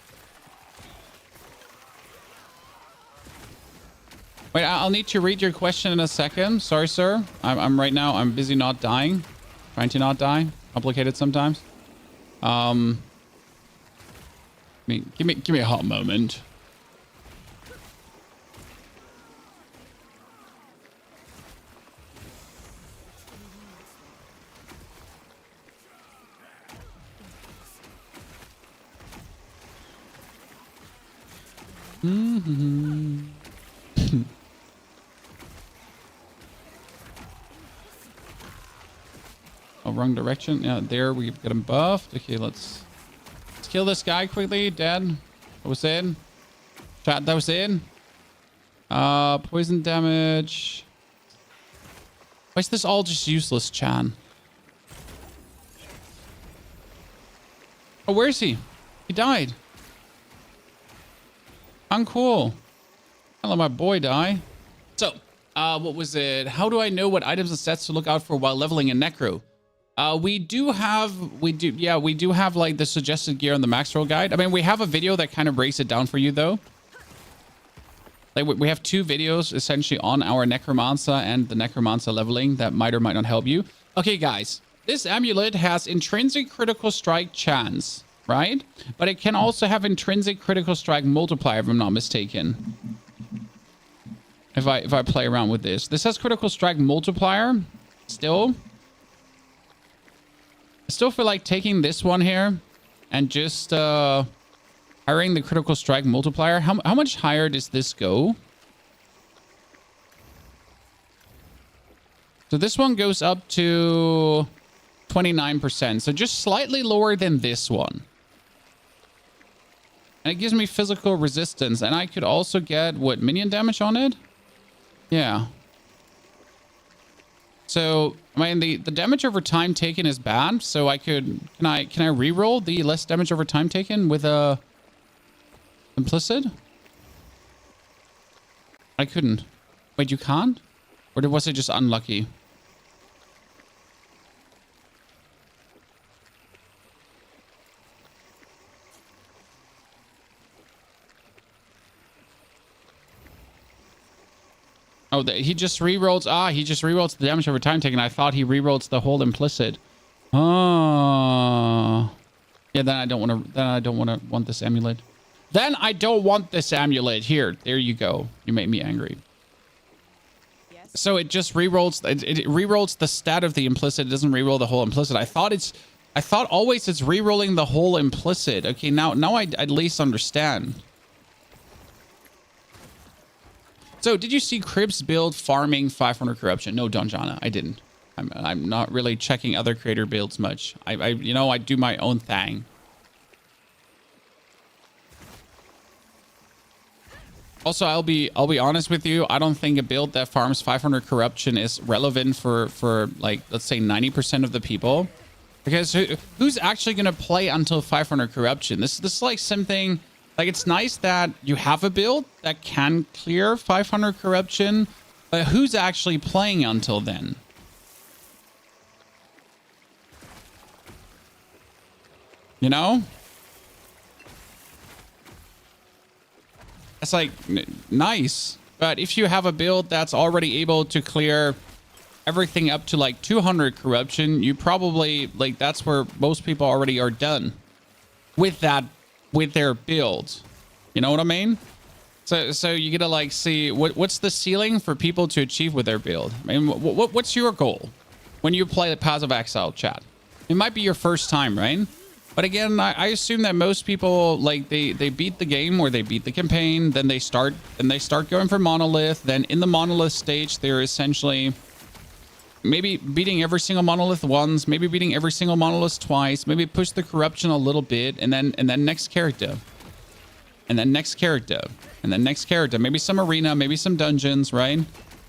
Wait, I'll need to read your question in a second. Sorry, sir. I'm busy not dying. Trying to not die. Complicated sometimes. I mean, give me a hot moment. Oh, wrong direction. Yeah, there we get him buffed. Okay, let's kill this guy quickly. Dead. That was in. Chat, that was in. Poison damage. Why is this all just useless, Chan? Oh, where is he? He died. Uncool. I let my boy die. So, what was it? How do I know what items and sets to look out for while leveling in Necro? We do have like the suggested gear on the max roll guide. I mean, we have a video that kind of breaks it down for you though. Like we have 2 videos essentially on our Necromancer and the Necromancer leveling that might or might not help you. Okay, guys, this amulet has intrinsic critical strike chance, right? But it can also have intrinsic critical strike multiplier, if I'm not mistaken. If I play around with this. This has critical strike multiplier still. I still feel like taking this one here and just hiring the critical strike multiplier. How much higher does this go? So this one goes up to 29%. So just slightly lower than this one. And it gives me physical resistance. And I could also get, what, minion damage on it? Yeah. So, I mean, the damage over time taken is bad. So I could, can I reroll the less damage over time taken with a implicit? I couldn't. Wait, you can't? Or was it just unlucky? Oh, he just rerolls. Ah, he just rerolls the damage over time taken. I thought he rerolls the whole implicit. Oh. Yeah, then I don't want to. Then I don't want this amulet. Then I don't want this amulet. Here, there you go. You made me angry. Yes. So it just rerolls. It rerolls the stat of the implicit. It doesn't reroll the whole implicit. I thought always it's rerolling the whole implicit. Okay, now I at least understand. So, did you see Cribs build farming 500 corruption? No, Donjana, I didn't. I'm not really checking other creator builds much. I do my own thing. Also, I'll be honest with you. I don't think a build that farms 500 corruption is relevant for like, let's say 90% of the people, because who's actually going to play until 500 corruption? This is like something. Like, it's nice that you have a build that can clear 500 corruption, but who's actually playing until then? You know? It's like, nice. But if you have a build that's already able to clear everything up to like 200 corruption, you probably, like, that's where most people already are done with that. With their build, you know what I mean? So you gotta like see what's the ceiling for people to achieve with their build. I mean, what's your goal when you play the Paths of Exile, chat? It might be your first time, right? But again, I assume that most people like they beat the game or they beat the campaign, then they start going for Monolith. Then in the Monolith stage, they're essentially maybe beating every single Monolith once, maybe beating every single Monolith twice, maybe push the corruption a little bit, and then next character. And then next character. And then next character. Maybe some arena, maybe some dungeons, right?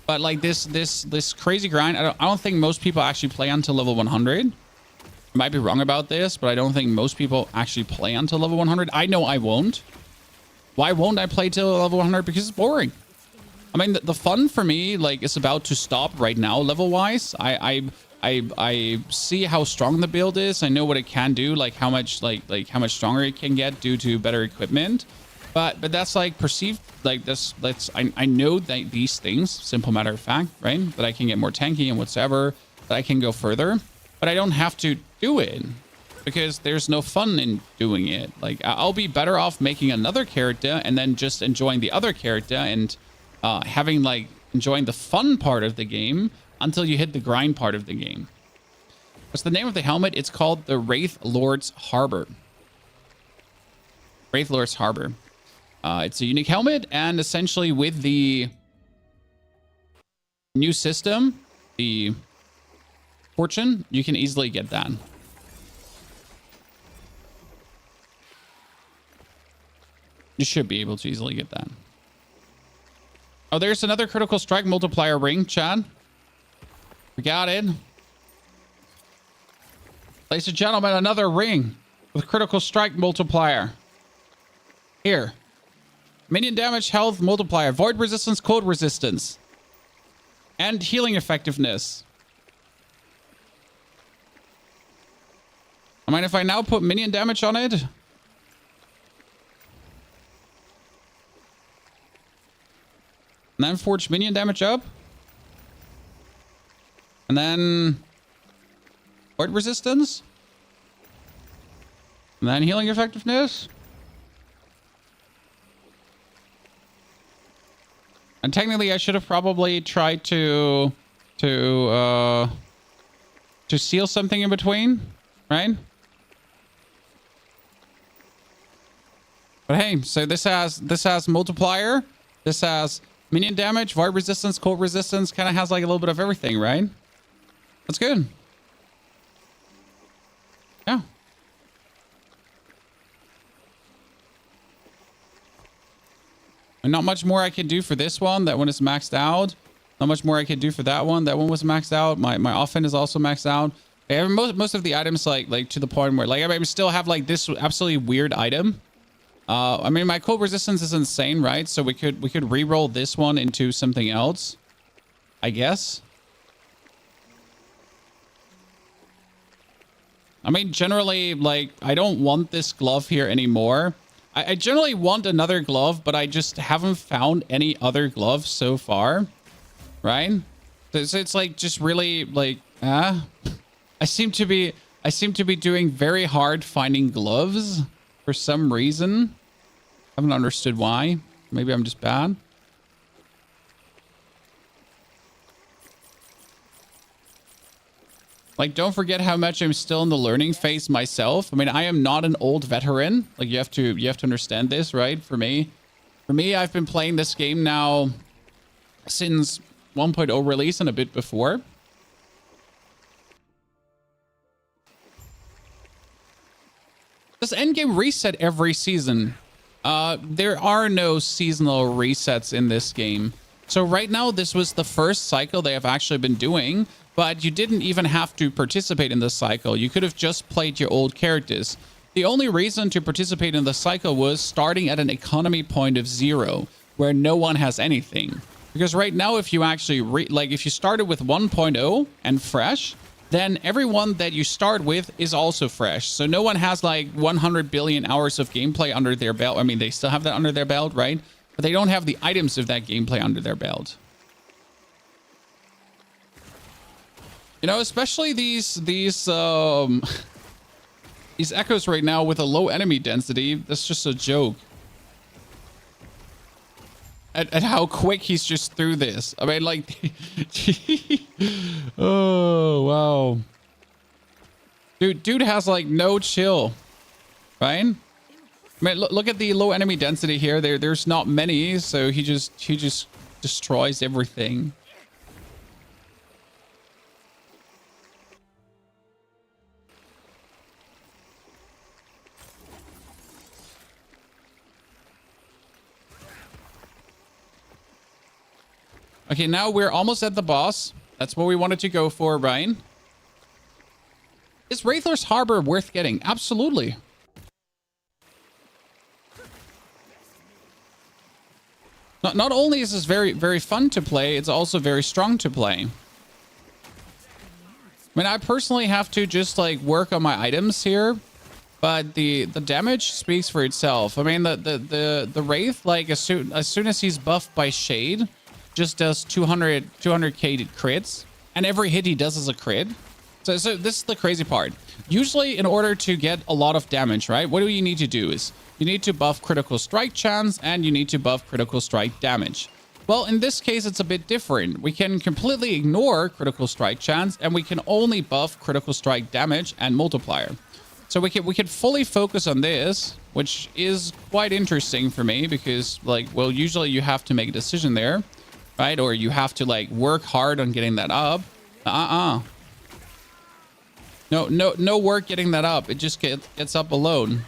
But like this crazy grind, I don't think most people actually play until level 100. I might be wrong about this, but I don't think most people actually play until level 100. I know I won't. Why won't I play till level 100? Because it's boring. I mean, the fun for me, like, is about to stop right now, level-wise. I see how strong the build is. I know what it can do, like how much stronger it can get due to better equipment. But that's like perceived, like I know that these things, simple matter of fact, right? That I can get more tanky and whatsoever, that I can go further. But I don't have to do it because there's no fun in doing it. Like, I'll be better off making another character and then just enjoying the other character and having like enjoying the fun part of the game until you hit the grind part of the game. What's the name of the helmet? It's called the Wraith Lord's Harbor. Wraith Lord's Harbor. It's a unique helmet, and essentially with the new system, the Fortune, you can easily get that. You should be able to easily get that. Oh, there's another critical strike multiplier ring, Chad. We got it. Ladies and gentlemen, another ring with critical strike multiplier. Here. Minion damage, health multiplier, void resistance, cold resistance, and healing effectiveness. I mean, if I now put minion damage on it, and then forge minion damage up. And then void resistance. And then healing effectiveness. And technically I should have probably tried to seal something in between, right? But hey, so this has multiplier. This has minion damage, void resistance, cold resistance, kind of has like a little bit of everything, right? That's good. Yeah. And not much more I can do for this one. That one is maxed out. Not much more I can do for that one. That one was maxed out. My offense is also maxed out. Yeah, most of the items like to the point where like I still have like this absolutely weird item. I mean, my cold resistance is insane, right? So we could re-roll this one into something else, I guess. I mean, generally, like, I don't want this glove here anymore. I generally want another glove, but I just haven't found any other gloves so far, right? So it's like just really like, I seem to be doing very hard finding gloves for some reason. I haven't understood why. Maybe I'm just bad. Like, don't forget how much I'm still in the learning phase myself. I mean, I am not an old veteran. Like, you have to understand this, right? For me, I've been playing this game now since 1.0 release and a bit before. Does Endgame reset every season? There are no seasonal resets in this game. So right now, this was the first cycle they have actually been doing, but you didn't even have to participate in this cycle. You could have just played your old characters. The only reason to participate in the cycle was starting at an economy point of 0, where no one has anything. Because right now, if you actually, if you started with 1.0 and fresh, then everyone that you start with is also fresh. So no one has like 100 billion hours of gameplay under their belt. I mean, they still have that under their belt, right? But they don't have the items of that gameplay under their belt. You know, especially these echoes right now with a low enemy density. That's just a joke. At how quick he's just through this. I mean, like, oh wow, dude has like no chill, right? I mean, look at the low enemy density here. There's not many, so he just destroys everything. Okay, now we're almost at the boss. That's what we wanted to go for, Ryan. Is Wraith Harbor worth getting? Absolutely. Not only is this very, very fun to play, it's also very strong to play. I mean, I personally have to just like work on my items here, but the damage speaks for itself. I mean, the Wraith, like as soon as he's buffed by Shade, just does 200k crits, and every hit he does is a crit. So this is the crazy part. Usually, in order to get a lot of damage, right, what do you need to do is you need to buff critical strike chance and you need to buff critical strike damage. Well, in this case, it's a bit different. We can completely ignore critical strike chance and we can only buff critical strike damage and multiplier. So we can fully focus on this, which is quite interesting for me because, like, well, usually you have to make a decision there. Right? Or you have to like work hard on getting that up. No work getting that up. It just gets up alone.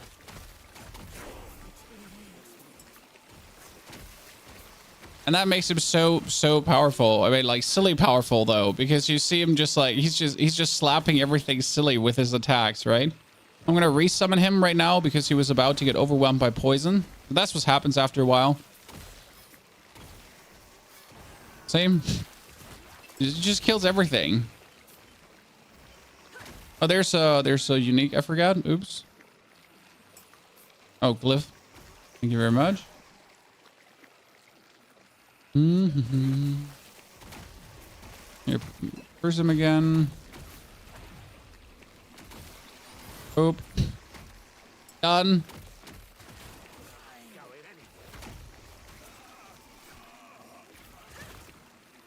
And that makes him so powerful. I mean, like silly powerful though, because you see him just like he's just slapping everything silly with his attacks, right? I'm gonna resummon him right now because he was about to get overwhelmed by poison. That's what happens after a while. Same. It just kills everything. Oh, there's a unique. I forgot. Oops. Oh, glyph. Thank you very much. Here, prism again. Oop. Done.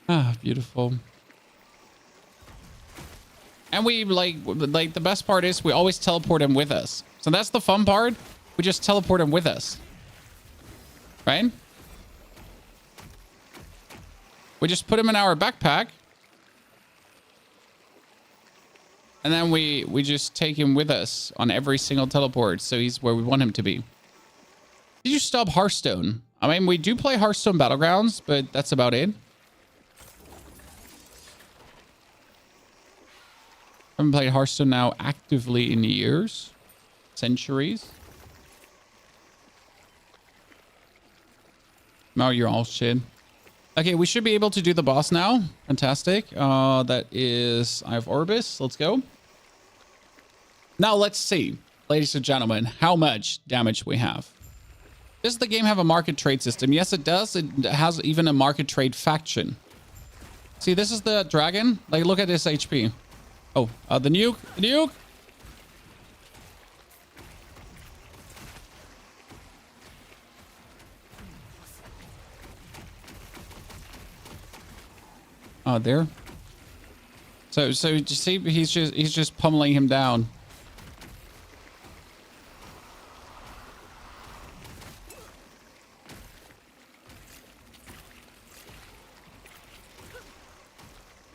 Ah, beautiful. And we like the best part is we always teleport him with us. So that's the fun part. We just teleport him with us. Right? We just put him in our backpack. And then we just take him with us on every single teleport, so he's where we want him to be. Did you stop Hearthstone? I mean, we do play Hearthstone Battlegrounds, but that's about it. Haven't played Hearthstone now actively in years, centuries. No, you're all shit. Okay, we should be able to do the boss now. Fantastic. That is, I have Orbis. Let's go. Now let's see, ladies and gentlemen, how much damage we have. Does the game have a market trade system? Yes, it does. It has even a market trade faction. See, this is the dragon. Like, look at this HP. Oh, the nuke. The nuke. Oh, there. So you see, he's just pummeling him down.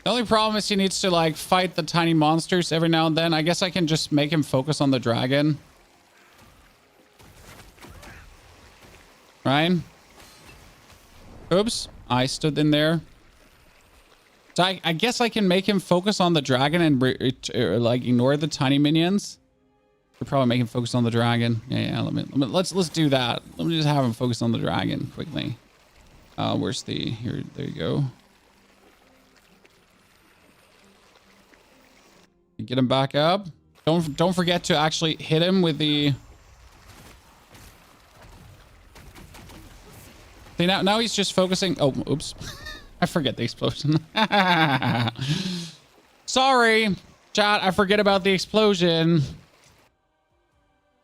The only problem is he needs to like fight the tiny monsters every now and then. I guess I can just make him focus on the dragon. Right? Oops. I stood in there. So I guess I can make him focus on the dragon and like ignore the tiny minions. Could probably make him focus on the dragon. Yeah. Let's do that. Let me just have him focus on the dragon quickly. Where's the here? There you go. Get him back up. Don't forget to actually hit him with the. See, now he's just focusing. Oh, oops. I forget the explosion. Sorry, chat. I forget about the explosion.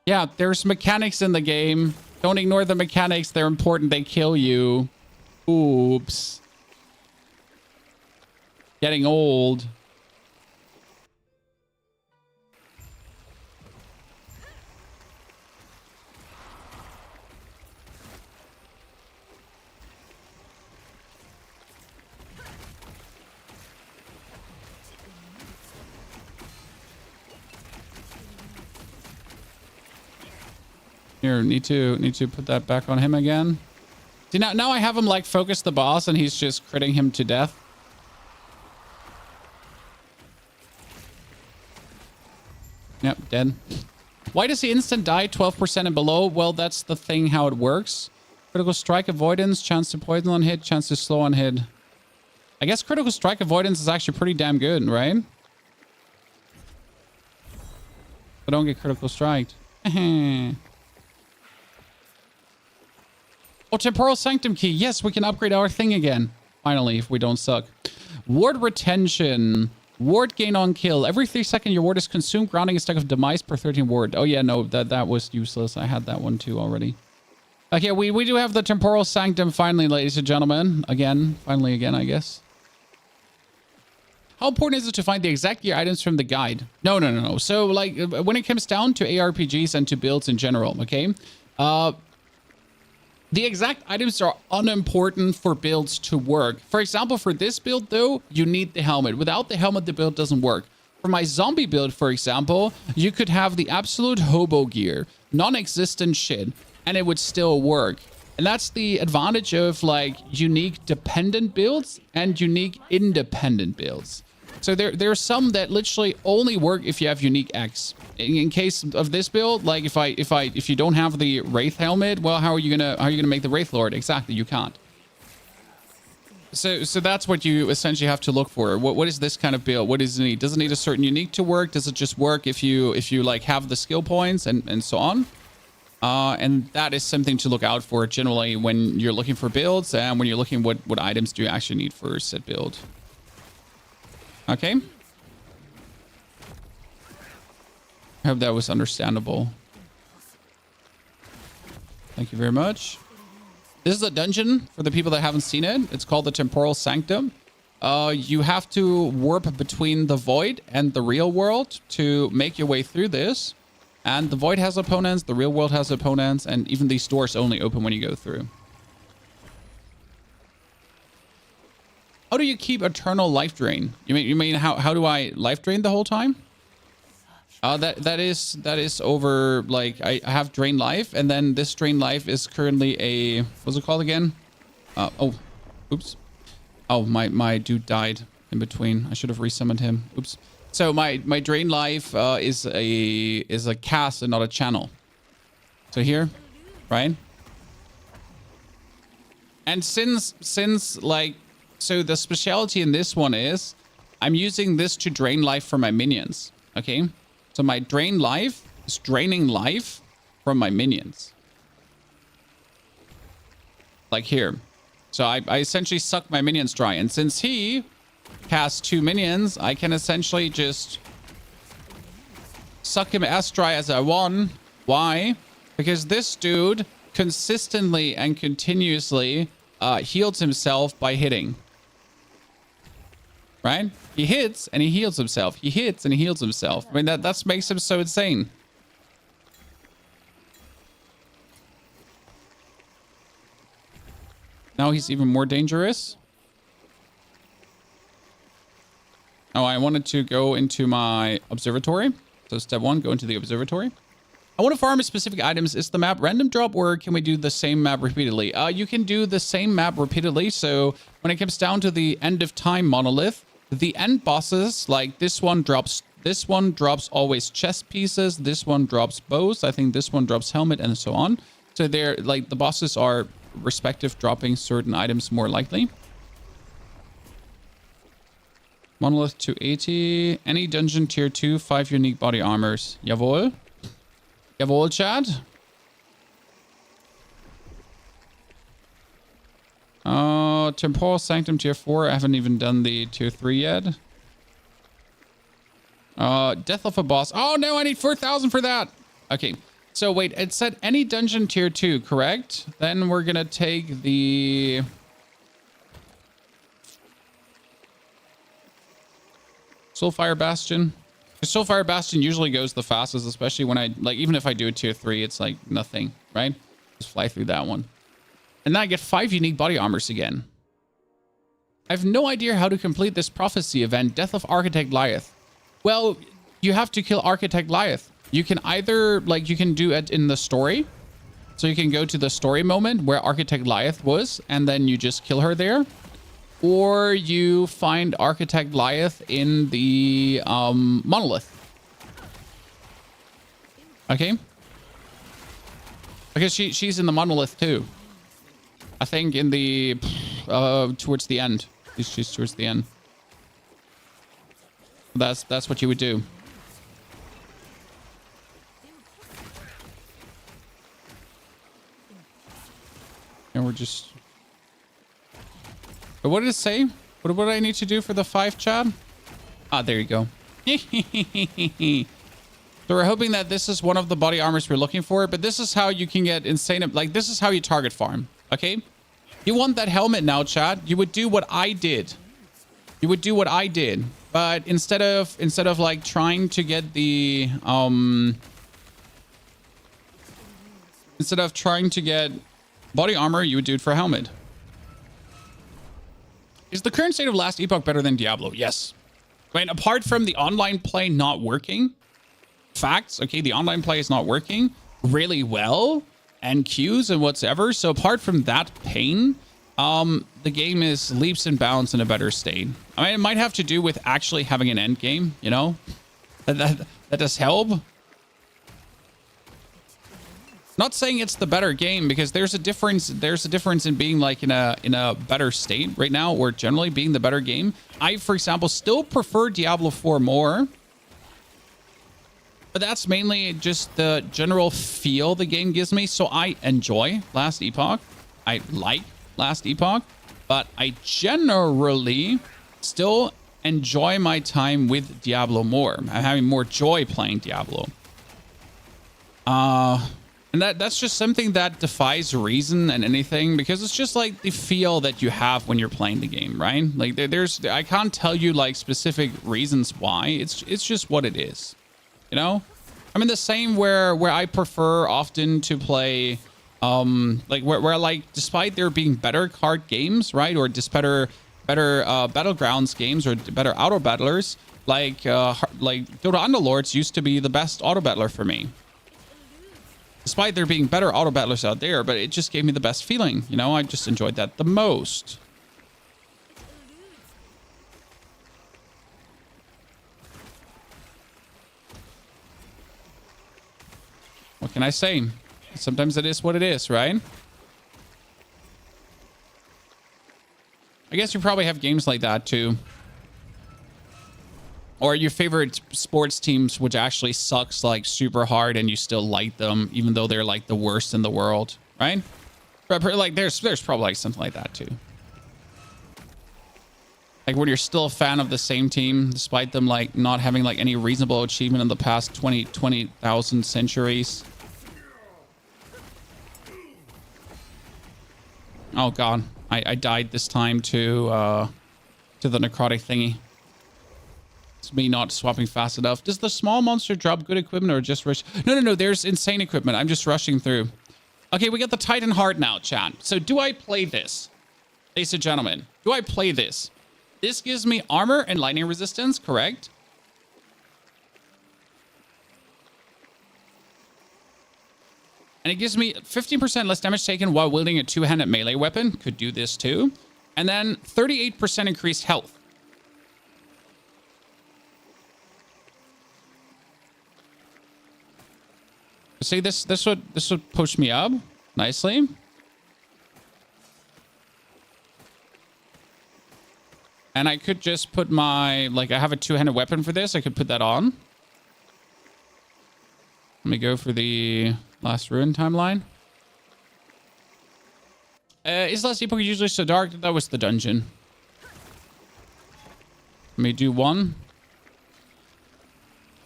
Yeah, there's mechanics in the game. Don't ignore the mechanics. They're important. They kill you. Oops. Getting old. Here, need to put that back on him again. See, now I have him like focus the boss and he's just critting him to death. Yep, dead. Why does he instant die 12% and below? Well, that's the thing how it works. Critical strike avoidance, chance to poison on hit, chance to slow on hit. I guess critical strike avoidance is actually pretty damn good, right? I don't get critical striked. Oh, Temporal Sanctum key. Yes, we can upgrade our thing again. Finally, if we don't suck. Ward retention. Ward gain on kill. Every 3 seconds, your ward is consumed, grounding a stack of demise per 13 ward. Oh, yeah, no, that was useless. I had that one too already. Okay, we do have the Temporal Sanctum finally, ladies and gentlemen. Again, finally again, I guess. How important is it to find the exact gear items from the guide? No. So, like, when it comes down to ARPGs and to builds in general, okay? The exact items are unimportant for builds to work. For example, for this build, though, you need the helmet. Without the helmet, the build doesn't work. For my zombie build, for example, you could have the absolute hobo gear, non-existent shit, and it would still work. And that's the advantage of, like, unique dependent builds and unique independent builds. So there are some that literally only work if you have unique X. In case of this build, like if you don't have the Wraith helmet, well, how are you gonna make the Wraith Lord? Exactly, you can't. So that's what you essentially have to look for. What is this kind of build? What does it need? Does it need a certain unique to work? Does it just work if you like have the skill points and so on? And that is something to look out for generally when you're looking for builds and when you're looking what items do you actually need for said build. Okay. I hope that was understandable. Thank you very much. This is a dungeon for the people that haven't seen it. It's called the Temporal Sanctum. You have to warp between the void and the real world to make your way through this. And the void has opponents, the real world has opponents, and even these doors only open when you go through. How do you keep eternal life drain? You mean how do I life drain the whole time? That is over. Like I have drain life, and then this drain life is currently a, what's it called again? Oh, oops. Oh, my dude died in between. I should have resummoned him. Oops. So my drain life is a cast and not a channel. So here, right? And since like, so the specialty in this one is I'm using this to drain life from my minions. Okay. So my drain life is draining life from my minions. Like here. So I essentially suck my minions dry. And since he casts 2 minions, I can essentially just suck him as dry as I want. Why? Because this dude consistently and continuously heals himself by hitting. Right? He hits and he heals himself. He hits and he heals himself. I mean, that makes him so insane. Now he's even more dangerous. Oh, I wanted to go into my observatory. So step 1, go into the observatory. I want to farm specific items. Is the map random drop, or can we do the same map repeatedly? You can do the same map repeatedly. So when it comes down to the end of time monolith, the end bosses, like this one drops always chest pieces. This one drops bows. I think this one drops helmet, and so on. So they're like, the bosses are respective dropping certain items more likely. Monolith 280. Any dungeon tier 2, 5 unique body armors. Jawohl. Jawohl, Chad. Temporal Sanctum tier 4. I haven't even done the tier 3 yet. Death of a boss. Oh no, I need 4,000 for that. Okay. So wait, it said any dungeon tier 2, correct? Then we're gonna take the Soulfire Bastion. Soulfire Bastion usually goes the fastest, especially when I, like, even if I do a tier 3, it's like nothing, right? Just fly through that one. And then I get 5 unique body armors again. I have no idea how to complete this prophecy event, Death of Architect Lyeth. Well, you have to kill Architect Lyeth. You can either, like, you can do it in the story. So you can go to the story moment where Architect Lyeth was, and then you just kill her there. Or you find Architect Lyeth in the Monolith. Okay. Because she's in the Monolith too. I think in the towards the end. She's towards the end. That's what you would do. And we're just. But what did it say? What do I need to do for the 5, Chad? Ah, there you go. So we're hoping that this is one of the body armors we're looking for, but this is how you can get insane. Like, this is how you target farm. Okay? You want that helmet now, Chad. You would do what I did. You would do what I did. But instead of like trying to get the instead of trying to get body armor, you would do it for a helmet. Is the current state of Last Epoch better than Diablo? Yes. I mean, apart from the online play not working, facts, okay, the online play is not working really well, and queues and whatever. So apart from that pain, the game is leaps and bounds in a better state. I mean, it might have to do with actually having an end game, you know? That does help. Not saying it's the better game, because there's a difference. There's a difference in being like in a better state right now, or generally being the better game. I, for example, still prefer Diablo 4 more, but that's mainly just the general feel the game gives me. So I enjoy Last Epoch. I like Last Epoch, but I generally still enjoy my time with Diablo more. I'm having more joy playing Diablo. And that's just something that defies reason and anything, because it's just like the feel that you have when you're playing the game, right? Like I can't tell you like specific reasons why. It's just what it is, you know? I mean, the same where I prefer often to play, like where like, despite there being better card games, right? Or just better battlegrounds games or better auto battlers, Like Dota Underlords used to be the best auto battler for me. Despite there being better auto battlers out there, but it just gave me the best feeling. You know, I just enjoyed that the most. What can I say? Sometimes it is what it is, right? I guess you probably have games like that too. Or your favorite sports teams, which actually sucks like super hard and you still like them, even though they're like the worst in the world, right? But like there's probably like something like that too. Like when you're still a fan of the same team, despite them like not having like any reasonable achievement in the past 20,000 centuries. Oh God, I died this time to the necrotic thingy. It's me not swapping fast enough. Does the small monster drop good equipment or just rush? No. There's insane equipment. I'm just rushing through. Okay, we got the Titan Heart now, chat. So do I play this? Ladies and gentlemen, do I play this? This gives me armor and lightning resistance, correct? And it gives me 15% less damage taken while wielding a two-handed melee weapon. Could do this too. And then 38% increased health. See, this would push me up nicely. And I could just put my, like, I have a two-handed weapon for this. I could put that on. Let me go for the last ruin timeline. Is Last Epoch usually so dark? That was the dungeon. Let me do one.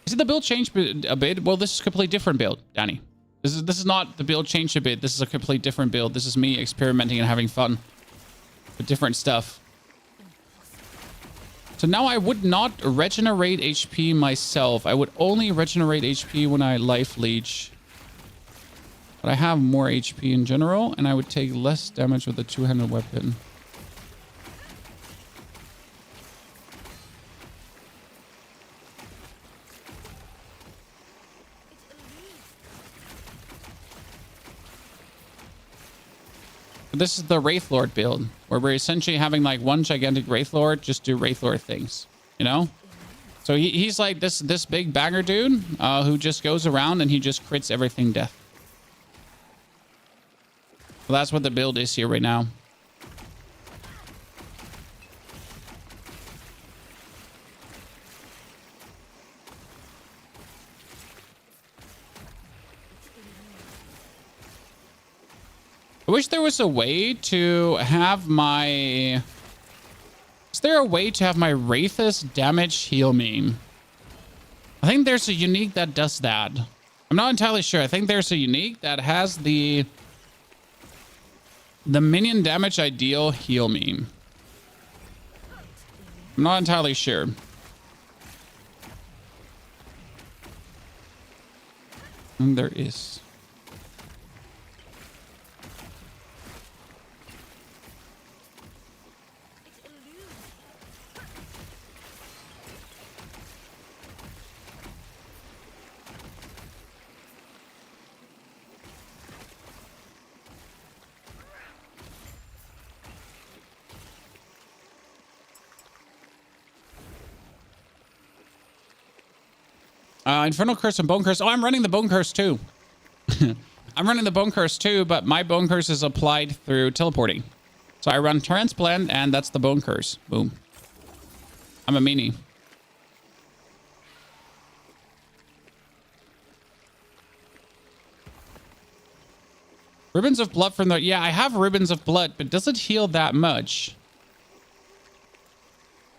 Is it the build changed a bit? Well, this is a completely different build, Danny. This is not the build changed a bit. This is a complete different build. This is me experimenting and having fun with different stuff. So now I would not regenerate HP myself. I would only regenerate HP when I life leech. But I have more HP in general, and I would take less damage with a two-handed weapon. This is the Wraith Lord build, where we're essentially having like one gigantic Wraith Lord just do Wraith Lord things, you know? So he's like this big banger dude who just goes around and he just crits everything death. So that's what the build is here right now. I wish there was a way to have my... Is there a way to have my Wraithus damage heal me? I think there's a unique that does that. I'm not entirely sure. I think there's a unique that has the minion damage I deal heal me. I'm not entirely sure. And there is. Infernal Curse and Bone Curse. Oh, I'm running the Bone Curse too. I'm running the Bone Curse too, but my Bone Curse is applied through teleporting. So I run Transplant, and that's the Bone Curse. Boom. I'm a meanie. Ribbons of Blood from the... Yeah, I have Ribbons of Blood, but does it heal that much?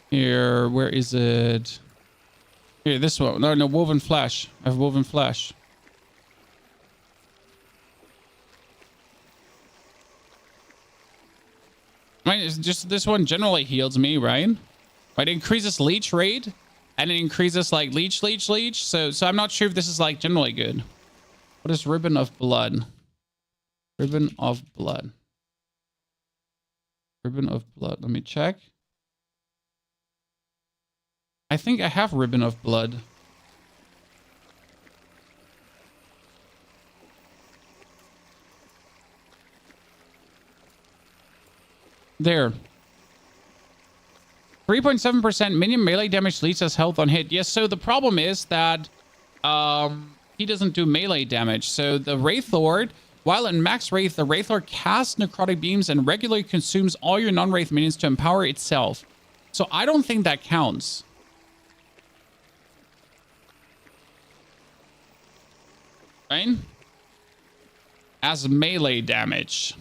Here, where is it? Here, this one. No, Woven Flesh. I have Woven Flesh. I mean, it's just this one generally heals me, right? Right, it increases leech rate, and it increases like leech. So I'm not sure if this is like generally good. What is Ribbon of Blood? Ribbon of Blood. Ribbon of Blood. Let me check. I think I have Ribbon of Blood. There. 3.7% minion melee damage leads us health on hit. Yes, so the problem is that he doesn't do melee damage. So the Wraith Lord, while in max Wraith, the Wraith Lord casts necrotic beams and regularly consumes all your non-Wraith minions to empower itself. So I don't think that counts. Right? As melee damage.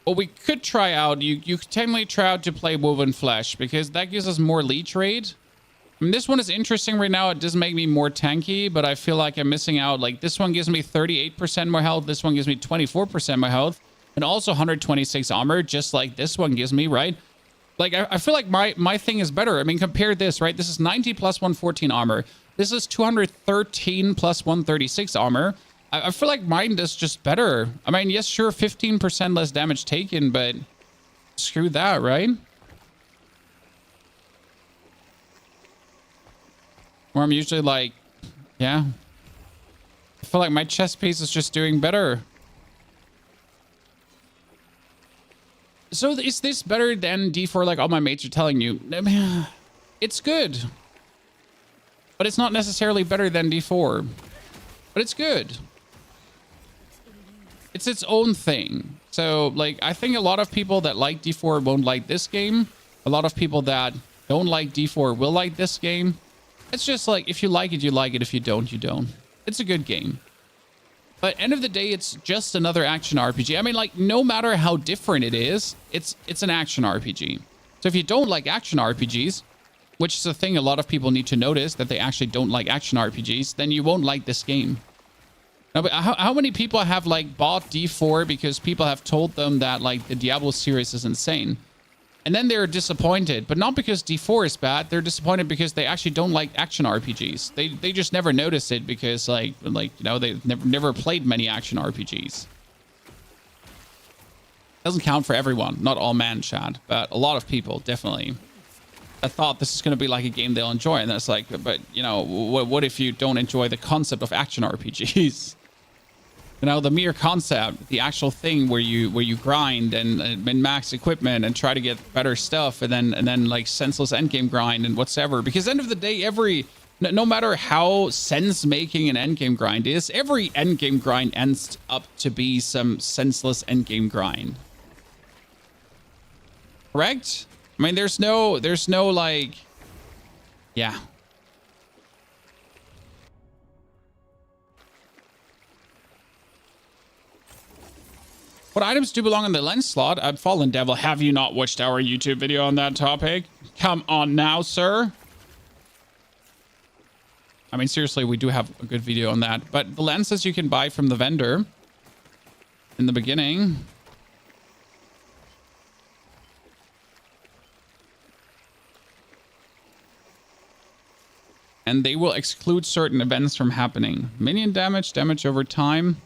Well, we could try out, you could technically try out to play Woven Flesh, because that gives us more leech rate. I mean, this one is interesting right now. It does make me more tanky, but I feel like I'm missing out. Like, this one gives me 38% more health. This one gives me 24% more health. And also 126 armor, just like this one gives me, right? Like, I feel like my thing is better. I mean, compare this, right? This is 90 plus 114 armor. This is 213 plus 136 armor. I feel like mine does just better. I mean, yes, sure, 15% less damage taken, but screw that, right? Where I'm usually like, yeah. I feel like my chest piece is just doing better. So is this better than D4 like all my mates are telling you? I mean, it's good. But it's not necessarily better than D4. But it's good. It's its own thing. So, like, I think a lot of people that like D4 won't like this game. A lot of people that don't like D4 will like this game. It's just like, if you like it, you like it. If you don't, you don't. It's a good game. But end of the day, it's just another action RPG. I mean, like, no matter how different it is, it's an action RPG. So if you don't like action RPGs, which is a thing a lot of people need to notice, that they actually don't like action RPGs, then you won't like this game. Now, but how many people have, like, bought D4 because people have told them that, like, the Diablo series is insane? And then they're disappointed, but not because D4 is bad. They're disappointed because they actually don't like action RPGs. They just never notice it because, like you know, they've never played many action RPGs. Doesn't count for everyone. Not all man, Chad, but a lot of people, definitely. I thought this is going to be like a game they'll enjoy, and that's like, but, you know, what if you don't enjoy the concept of action RPGs? You know, the mere concept, the actual thing where you grind and min-max equipment and try to get better stuff, and then like senseless endgame grind and whatsoever. Because end of the day, no matter how sense-making an endgame grind is, every endgame grind ends up to be some senseless endgame grind. Correct? I mean, there's no like, yeah. What items do belong in the lens slot? Fallen Devil, have you not watched our YouTube video on that topic? Come on now, sir. I mean, seriously, we do have a good video on that. But the lenses you can buy from the vendor in the beginning. And they will exclude certain events from happening. Minion damage, damage over time.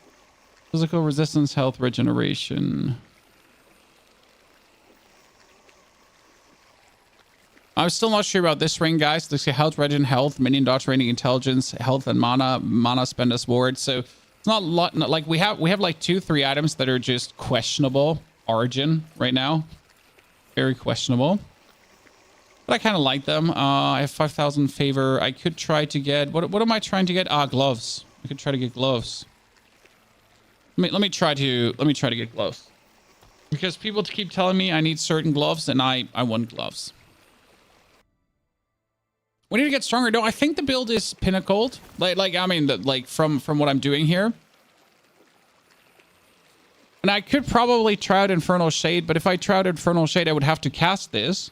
Physical resistance, health regeneration. I'm still not sure about this ring, guys. There's health regen, health, minion dodge rating, intelligence, health, and mana spend as ward. So it's not a lot. Not like we have like 2-3 items that are just questionable origin right now. Very questionable. But I kind of like them. I have 5,000 favor. I could try to get what am I trying to get? Gloves. I could try to get gloves. Let me try to get gloves, because people keep telling me I need certain gloves, and I want gloves. We need to get stronger. No, I think the build is pinnacled. Like I mean, like from what I'm doing here. And I could probably try out Infernal Shade, but if I tried Infernal Shade, I would have to cast this.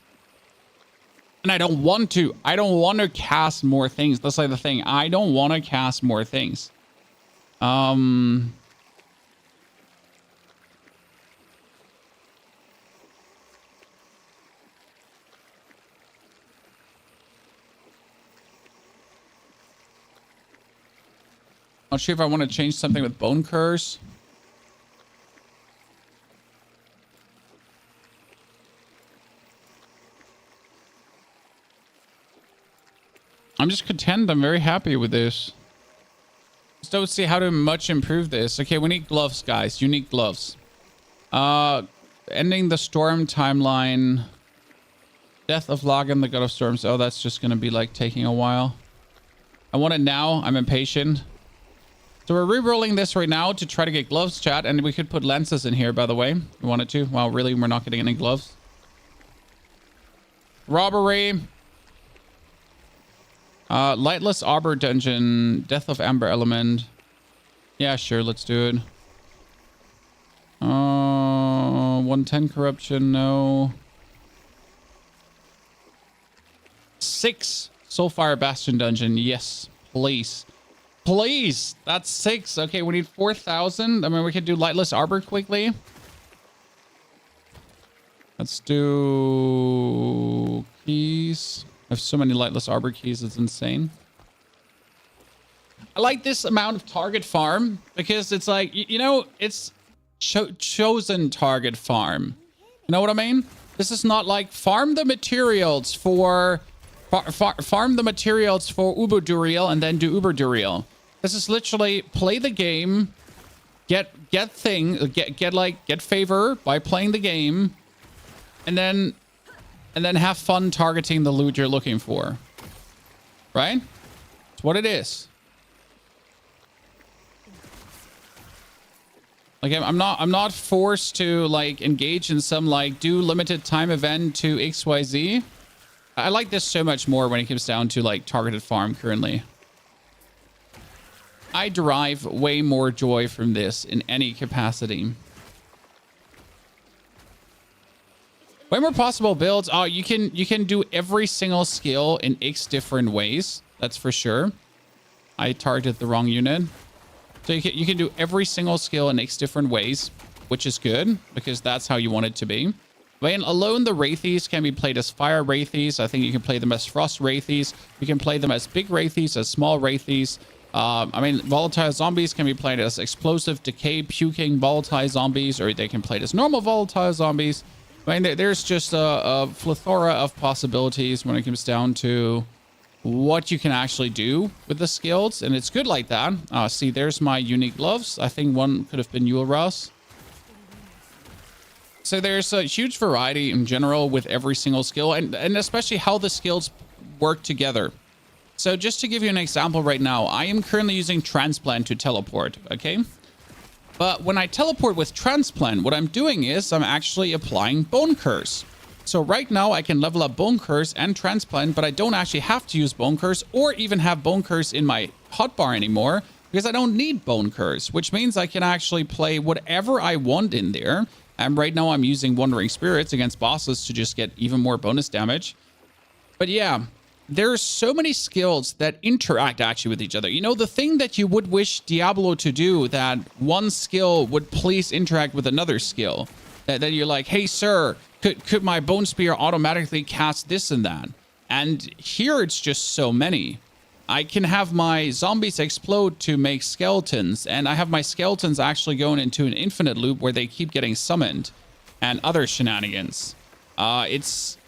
And I don't want to. I don't want to cast more things. That's like the thing. I don't want to cast more things. Not sure if I want to change something with Bone Curse. I'm just content. I'm very happy with this. Just don't see how to much improve this. Okay, we need gloves, guys. Unique gloves. Ending the storm timeline. Death of Logan, the God of Storms. Oh, that's just going to be like taking a while. I want it now. I'm impatient. So we're re-rolling this right now to try to get gloves, chat. And we could put lenses in here, by the way. If we wanted to. Wow, really? We're not getting any gloves. Robbery. Lightless Arbor dungeon. Death of Amber Element. Yeah, sure. Let's do it. 110 corruption. No. 6 Soulfire Bastion dungeon. Yes, please. Please. That's 6. Okay, we need 4,000. I mean, we can do Lightless Arbor quickly. Let's do keys. I have so many Lightless Arbor keys. It's insane. I like this amount of target farm because it's like, you know, it's chosen target farm. You know what I mean? This is not like farm the materials for farm the materials for Uber Duriel and then do Uber Duriel. This is literally play the game, get favor by playing the game, and then have fun targeting the loot you're looking for. Right? It's what it is. Like I'm not forced to like engage in some like do limited time event to XYZ. I like this so much more when it comes down to like targeted farm currently. I derive way more joy from this in any capacity. Way more possible builds. Oh, you can do every single skill in X different ways. That's for sure. I targeted the wrong unit. So you can do every single skill in X different ways, which is good because that's how you want it to be. When alone, the Wraithies can be played as Fire Wraithies. I think you can play them as Frost Wraithies. You can play them as Big Wraithies, as Small Wraithies. I mean, Volatile Zombies can be played as Explosive, Decay, Puking, Volatile Zombies, or they can play it as normal Volatile Zombies. I mean, there's just a plethora of possibilities when it comes down to what you can actually do with the skills, and it's good like that. See, there's my unique gloves. I think one could have been Yule Ross. So there's a huge variety in general with every single skill, and especially how the skills work together. So just to give you an example right now, I am currently using Transplant to teleport, okay? But when I teleport with Transplant, what I'm doing is I'm actually applying Bone Curse. So right now I can level up Bone Curse and Transplant, but I don't actually have to use Bone Curse or even have Bone Curse in my hotbar anymore because I don't need Bone Curse, which means I can actually play whatever I want in there. And right now I'm using Wandering Spirits against bosses to just get even more bonus damage. But yeah, there's so many skills that interact actually with each other. You know, the thing that you would wish Diablo to do, that one skill would please interact with another skill. That you're like, hey, sir, could my Bone Spear automatically cast this and that? And here it's just so many. I can have my zombies explode to make skeletons, and I have my skeletons actually going into an infinite loop where they keep getting summoned and other shenanigans.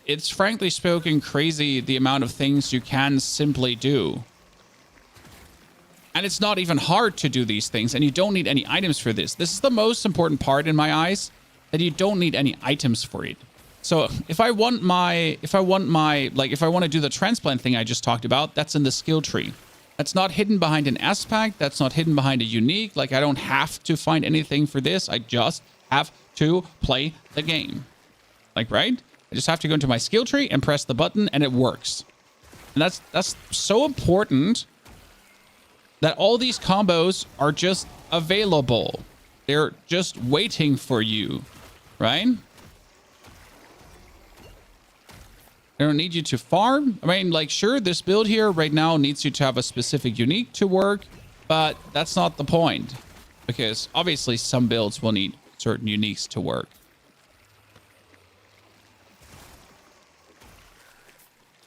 It's frankly spoken crazy the amount of things you can simply do. And it's not even hard to do these things, and you don't need any items for this. This is the most important part in my eyes, that you don't need any items for it. So if I want to do the transplant thing I just talked about, that's in the skill tree. That's not hidden behind an aspect. That's not hidden behind a unique. Like, I don't have to find anything for this. I just have to play the game. Like, right? I just have to go into my skill tree and press the button and it works. And that's so important that all these combos are just available. They're just waiting for you, right? I don't need you to farm. I mean, like, sure, this build here right now needs you to have a specific unique to work, but that's not the point, because obviously some builds will need certain uniques to work.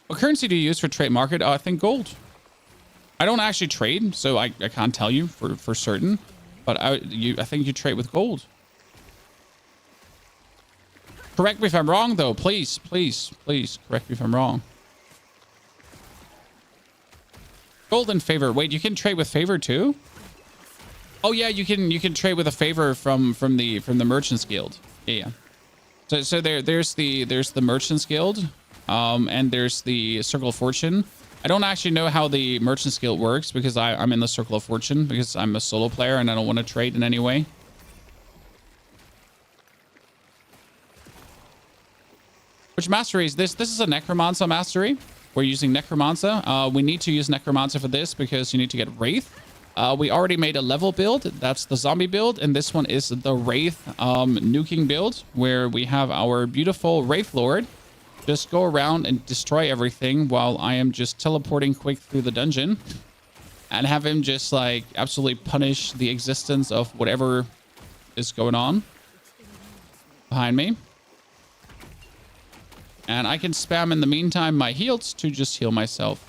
What currency do you use for trade market? I think gold. I don't actually trade, so I can't tell you for certain, but I think you trade with gold. Correct me if I'm wrong, though. Please, please, please correct me if I'm wrong. Golden favor. Wait, you can trade with favor too? Oh yeah, you can trade with a favor from the Merchants Guild. Yeah. So there's the Merchants Guild, and there's the Circle of Fortune. I don't actually know how the Merchants Guild works because I'm in the Circle of Fortune because I'm a solo player and I don't want to trade in any way. Which mastery is this? This is a Necromancer mastery. We're using Necromancer. We need to use Necromancer for this because you need to get Wraith. We already made a level build. That's the zombie build. And this one is the Wraith nuking build, where we have our beautiful Wraith Lord just go around and destroy everything while I am just teleporting quick through the dungeon and have him just like absolutely punish the existence of whatever is going on behind me. And I can spam in the meantime my heals to just heal myself.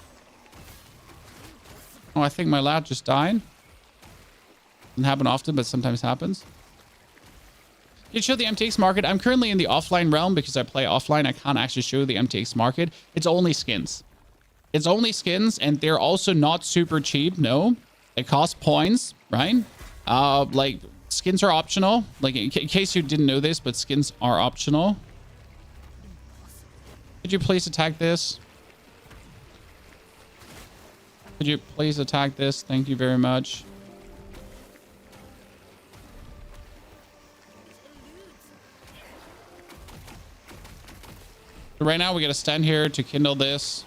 Oh, I think my lad just died. Doesn't happen often, but sometimes happens. Can you show the MTX market? I'm currently in the offline realm because I play offline. I can't actually show the MTX market. It's only skins. It's only skins, and they're also not super cheap. No, they cost points, right? Like skins are optional. Like in case you didn't know this, but skins are optional. Could you please attack this? Could you please attack this? Thank you very much. So right now we gotta stand here to kindle this.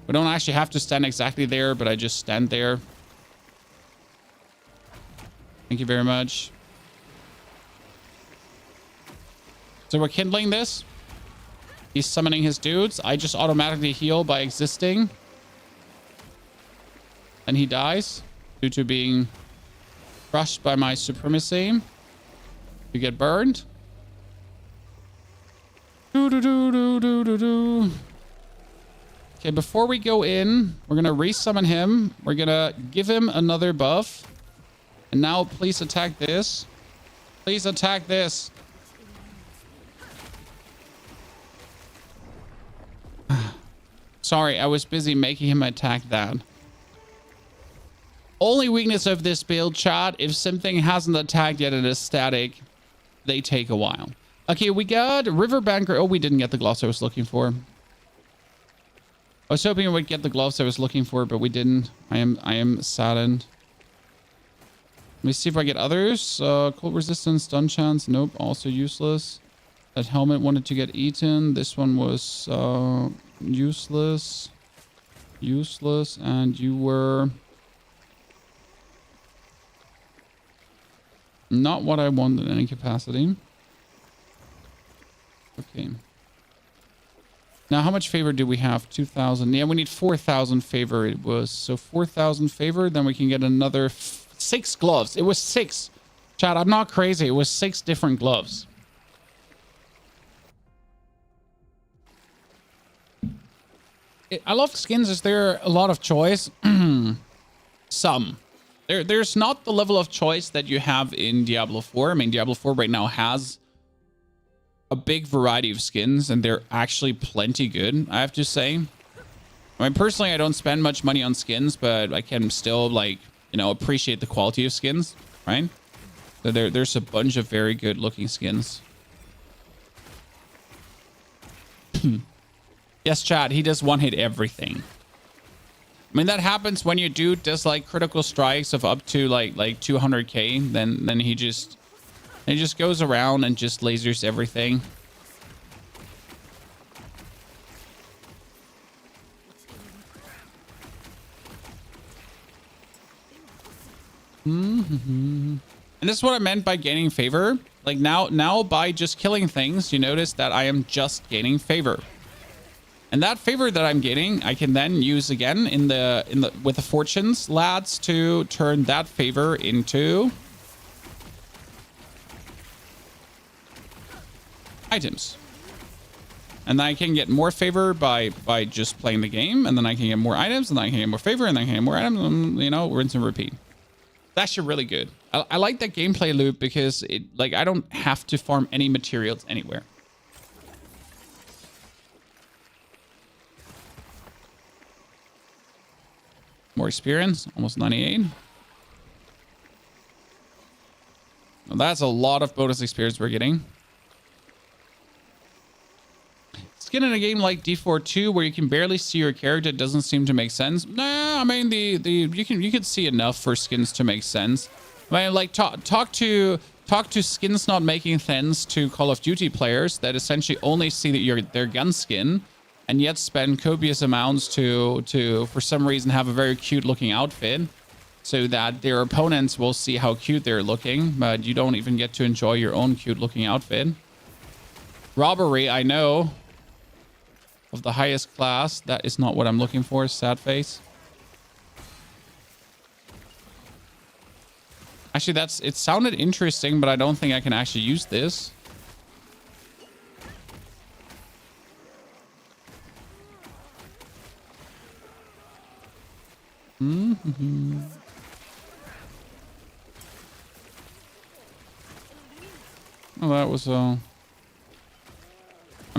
We don't actually have to stand exactly there, but I just stand there. Thank you very much. So we're kindling this. He's summoning his dudes. I just automatically heal by existing. And he dies due to being crushed by my supremacy. You get burned. Okay, before we go in, we're going to resummon him. We're going to give him another buff. And now please attack this. Please attack this. Sorry, I was busy making him attack that. Only weakness of this build, chat, if something hasn't attacked yet and is static, they take a while. Okay, we got Riverbanker. Oh, we didn't get the gloves I was looking for. I was hoping we'd get the gloves I was looking for, but we didn't. I am saddened. Let me see if I get others. Cold resistance, stun chance. Nope, also useless. That helmet wanted to get eaten. This one was useless. Useless. And you were not what I wanted in any capacity. Okay. Now, how much favor do we have? 2,000. Yeah, we need 4,000 favor. It was so 4,000 favor. Then we can get another 6 gloves. It was 6. Chat, I'm not crazy. It was 6 different gloves. I love skins. Is there a lot of choice? Some. There's not the level of choice that you have in Diablo 4. I mean, Diablo 4 right now has a big variety of skins, and they're actually plenty good, I have to say. I mean, personally, I don't spend much money on skins, but I can still, like, you know, appreciate the quality of skins, right? So there's a bunch of very good looking skins. Yes, chat, he does one-hit everything. I mean, that happens when your dude does, like, critical strikes of up to, like 200k, then he just goes around and just lasers everything. And this is what I meant by gaining favor. Like now by just killing things, you notice that I am just gaining favor. And that favor that I'm getting, I can then use again with the fortunes lads to turn that favor into items. And then I can get more favor by just playing the game, and then I can get more items, and then I can get more favor, and then I can get more items, and, you know, rinse and repeat. That's actually really good. I like that gameplay loop because it, like, I don't have to farm any materials anywhere. More experience, almost 98. Well, that's a lot of bonus experience we're getting. Skin in a game like D4 where you can barely see your character doesn't seem to make sense. Nah, I mean you can see enough for skins to make sense. I mean, like talk to skins not making sense to Call of Duty players that essentially only see that their gun skin, and yet spend copious amounts to for some reason have a very cute looking outfit, so that their opponents will see how cute they're looking, but you don't even get to enjoy your own cute looking outfit. Robbery, I know. Of the highest class. That is not what I'm looking for. Sad face. Actually, it sounded interesting, but I don't think I can actually use this. Mm-hmm. Oh, that was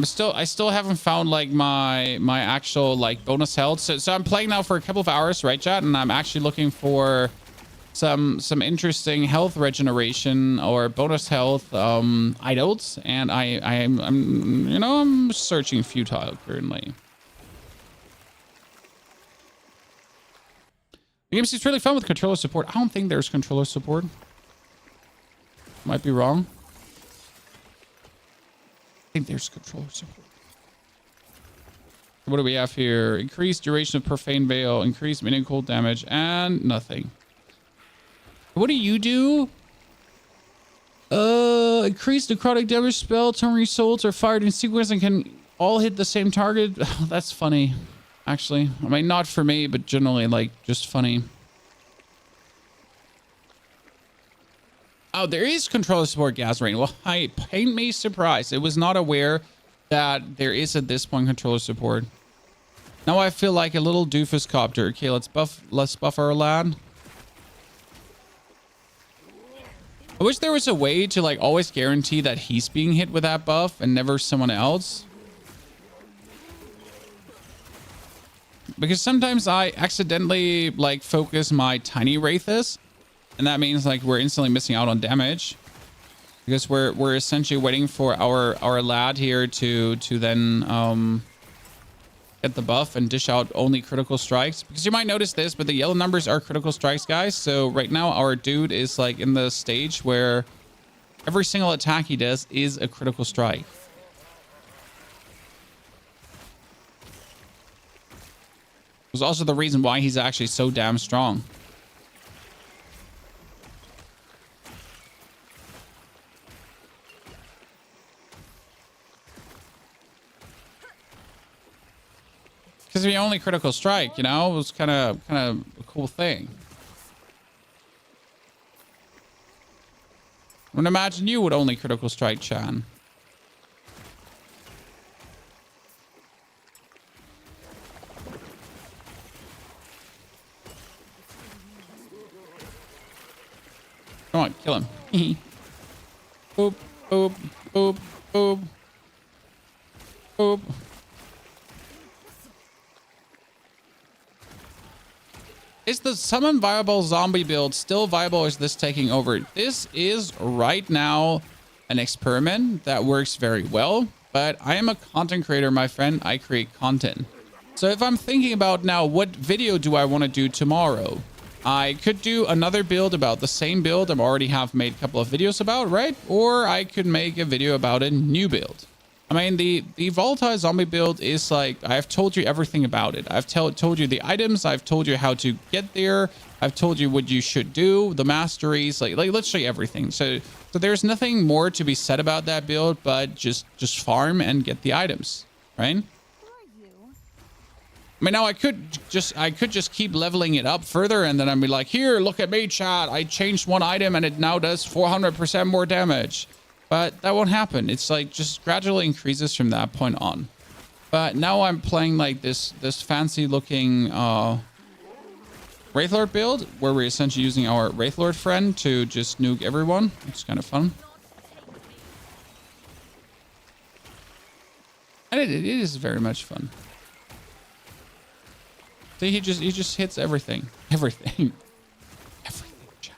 I still haven't found like my actual like bonus health. So I'm playing now for a couple of hours, right, chat? And I'm actually looking for some interesting health regeneration or bonus health idols, and I'm searching futile currently. The game seems really fun with controller support. I don't think there's controller support. Might be wrong. I think there's controller support. What do we have here? Increased duration of profane veil, increased meaning cold damage, and nothing. What do you do? Increased necrotic damage spell. Turn results are fired in sequence and can all hit the same target. That's funny, actually. I mean, not for me, but generally, like, just funny. Oh, there is controller support, gas rain. Well, I paint me surprised. I was not aware that there is at this point controller support. Now I feel like a little doofus copter. Okay, let's buff our lad. I wish there was a way to like always guarantee that he's being hit with that buff and never someone else. Because sometimes I accidentally like focus my tiny wraiths. And that means like we're instantly missing out on damage, because we're essentially waiting for our lad here to then get the buff and dish out only critical strikes. Because you might notice this, but the yellow numbers are critical strikes, guys. So right now our dude is like in the stage where every single attack he does is a critical strike. It was also the reason why he's actually so damn strong. Because the only critical strike, you know, it was kind of a cool thing. I would imagine you would only critical strike Chan. Come on, kill him. Boop, boop, boop, boop. Boop. Is the summon viable zombie build still viable, or is this taking over? This is right now an experiment that works very well, but I am a content creator, my friend. I create content. So if I'm thinking about now, what video do I want to do tomorrow? I could do another build about the same build I already have made a couple of videos about, right? Or I could make a video about a new build. I mean, the volatile zombie build is like, I've told you everything about it. I've told you the items. I've told you how to get there. I've told you what you should do, the masteries, like literally everything. So there's nothing more to be said about that build, but just farm and get the items, right? Who are you? I mean, now I could just keep leveling it up further, and then I'd be like, here, look at me, chat. I changed one item and it now does 400% more damage. But that won't happen. It's like just gradually increases from that point on. But now I'm playing like this fancy looking Wraith Lord build, where we're essentially using our Wraith Lord friend to just nuke everyone. It's kind of fun. And it is very much fun. See, he just hits everything. Everything. Everything, chat.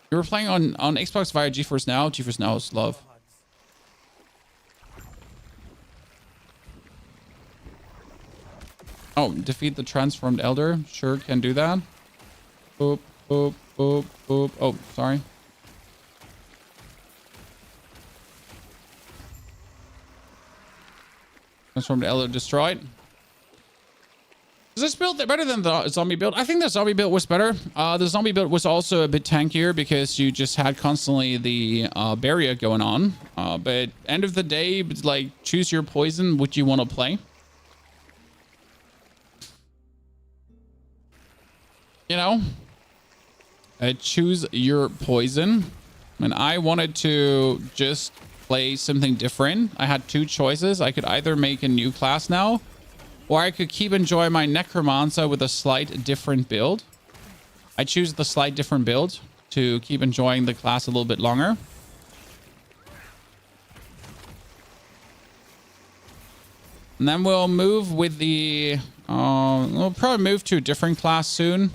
You were playing on Xbox via GeForce Now. GeForce Now is love. Oh, defeat the transformed elder. Sure, can do that. Boop, boop, boop, boop. Oh, sorry. Transformed elder destroyed. Is this build better than the zombie build? I think the zombie build was better. The zombie build was also a bit tankier because you just had constantly the barrier going on. But end of the day, it's like choose your poison, what you want to play. You know, choose your poison. And I wanted to just play something different. I had two choices. I could either make a new class now, or I could keep enjoying my Necromancer with a slight different build. I choose the slight different build to keep enjoying the class a little bit longer. And then we'll move with the... we'll probably move to a different class soon.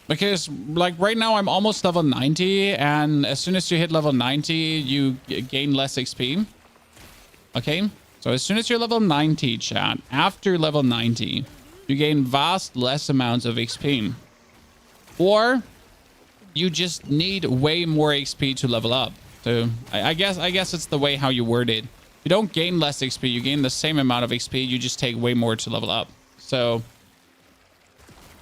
Because, like, right now I'm almost level 90, and as soon as you hit level 90, you gain less XP. Okay? So as soon as you're level 90, chat, after level 90, you gain vast less amounts of XP. Or you just need way more XP to level up. So I guess it's the way how you word it. You don't gain less XP, you gain the same amount of XP, you just take way more to level up. So...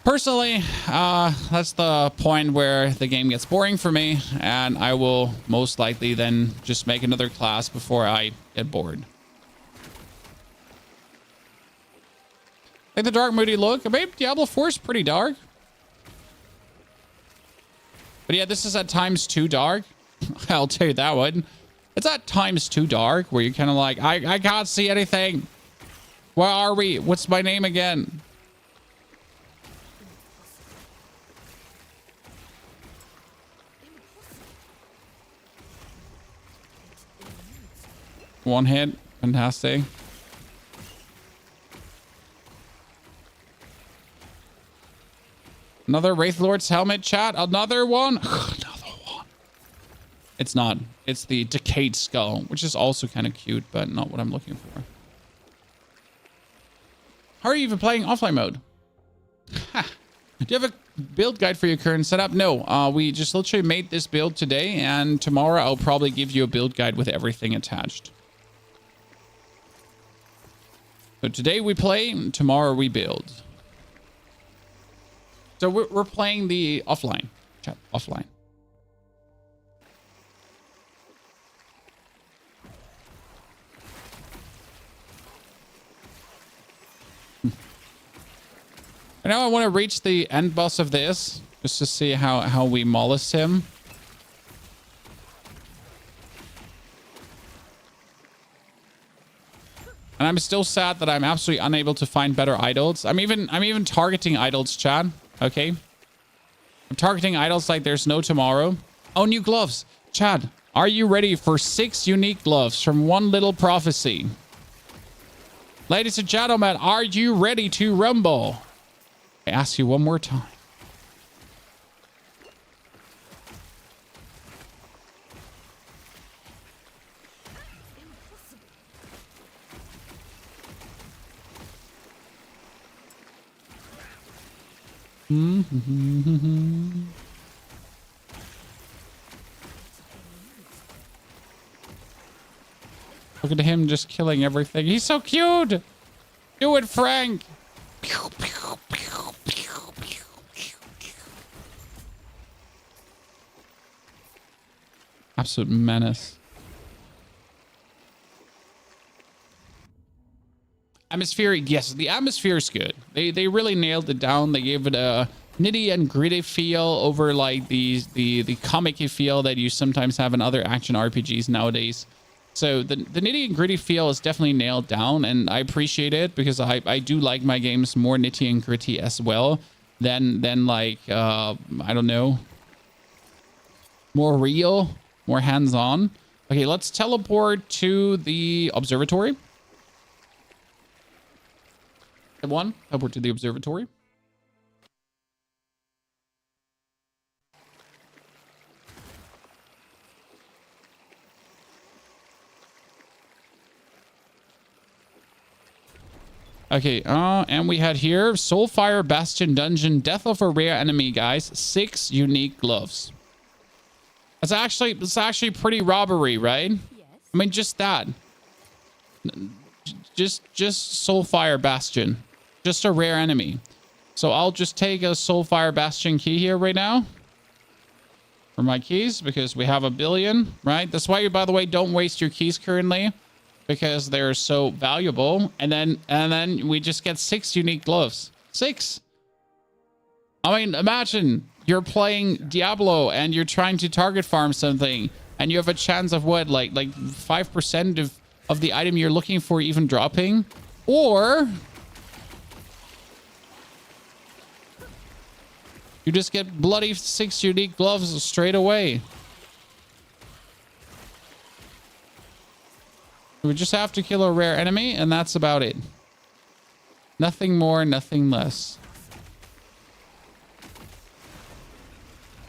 personally, that's the point where the game gets boring for me, and I will most likely then just make another class before I get bored. Like the dark, moody look. Maybe Diablo 4 is pretty dark. But yeah, this is at ×2 dark. I'll tell you that one. It's at ×2 dark, where you're kind of like, I can't see anything. Where are we? What's my name again? One hit. Fantastic. Another Wraith Lord's helmet, chat. Another one. Another one. It's not. It's the decayed skull, which is also kind of cute, but not what I'm looking for. How are you even playing offline mode? Ha. Do you have a build guide for your current setup? No. We just literally made this build today, and tomorrow I'll probably give you a build guide with everything attached. So today we play, tomorrow we build. So we're playing the offline. Chat, offline. And now I want to reach the end boss of this, just to see how we molest him. And I'm still sad that I'm absolutely unable to find better idols. I'm even targeting idols, chat. Okay. I'm targeting idols like there's no tomorrow. Oh, new gloves. Chad, are you ready for 6 unique gloves from One Little Prophecy? Ladies and gentlemen, are you ready to rumble? I ask you one more time. Look at him just killing everything. He's so cute. Do it, Frank. Absolute menace. Atmospheric, yes, the atmosphere is good. They really nailed it down. They gave it a nitty and gritty feel over like the comic-y feel that you sometimes have in other action RPGs nowadays. So the nitty and gritty feel is definitely nailed down, and I appreciate it because I do like my games more nitty and gritty as well than like I don't know, more real, more hands-on. Okay, let's teleport to the observatory. Step 1, teleport to the observatory. Okay, and we had here Soulfire Bastion Dungeon, death of a rare enemy, guys. 6 unique gloves. It's actually pretty robbery, right? Yes. I mean, just that. Just Soulfire Bastion. Just a rare enemy. So I'll just take a Soulfire Bastion key here right now. For my keys, because we have a billion, right? That's why you, by the way, don't waste your keys currently. Because they're so valuable. And then we just get 6 unique gloves. 6. I mean, imagine you're playing Diablo and you're trying to target farm something and you have a chance of what, like 5% of the item you're looking for even dropping, or you just get bloody 6 unique gloves straight away. We just have to kill a rare enemy, and that's about it. Nothing more, nothing less.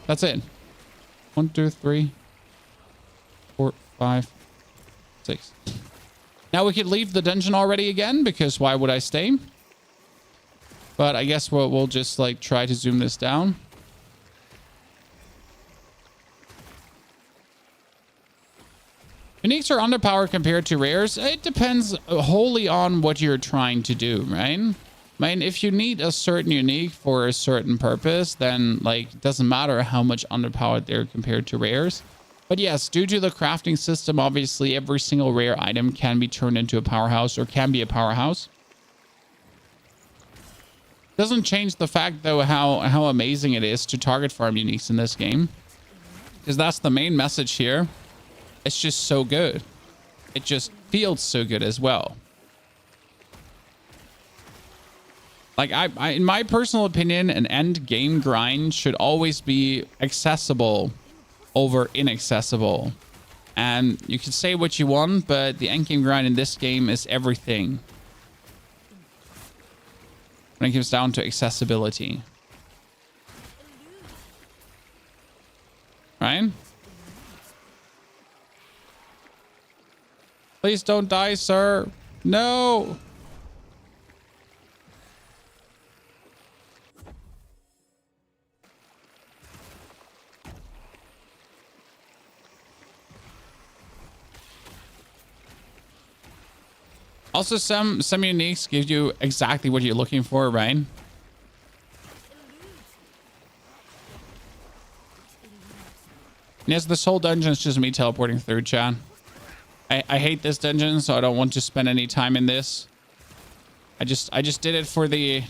That's it. 1, 2, 3, 4, 5, 6. Now we could leave the dungeon already again, because why would I stay? But I guess we'll just like try to zoom this down. Uniques are underpowered compared to rares. It depends wholly on what you're trying to do, right? I mean, if you need a certain unique for a certain purpose, then like it doesn't matter how much underpowered they're compared to rares. But yes, due to the crafting system, obviously every single rare item can be turned into a powerhouse, or can be a powerhouse. Doesn't change the fact though how amazing it is to target farm uniques in this game, because that's the main message here. It's just so good. It just feels so good as well. Like I in my personal opinion, an end game grind should always be accessible over inaccessible. And you can say what you want, but the end game grind in this game is everything when it comes down to accessibility. Right? Please don't die, sir. No. Also, some uniques give you exactly what you're looking for, right? Yes, this whole dungeon is just me teleporting through, chat. I hate this dungeon, so I don't want to spend any time in this. I just did it for the...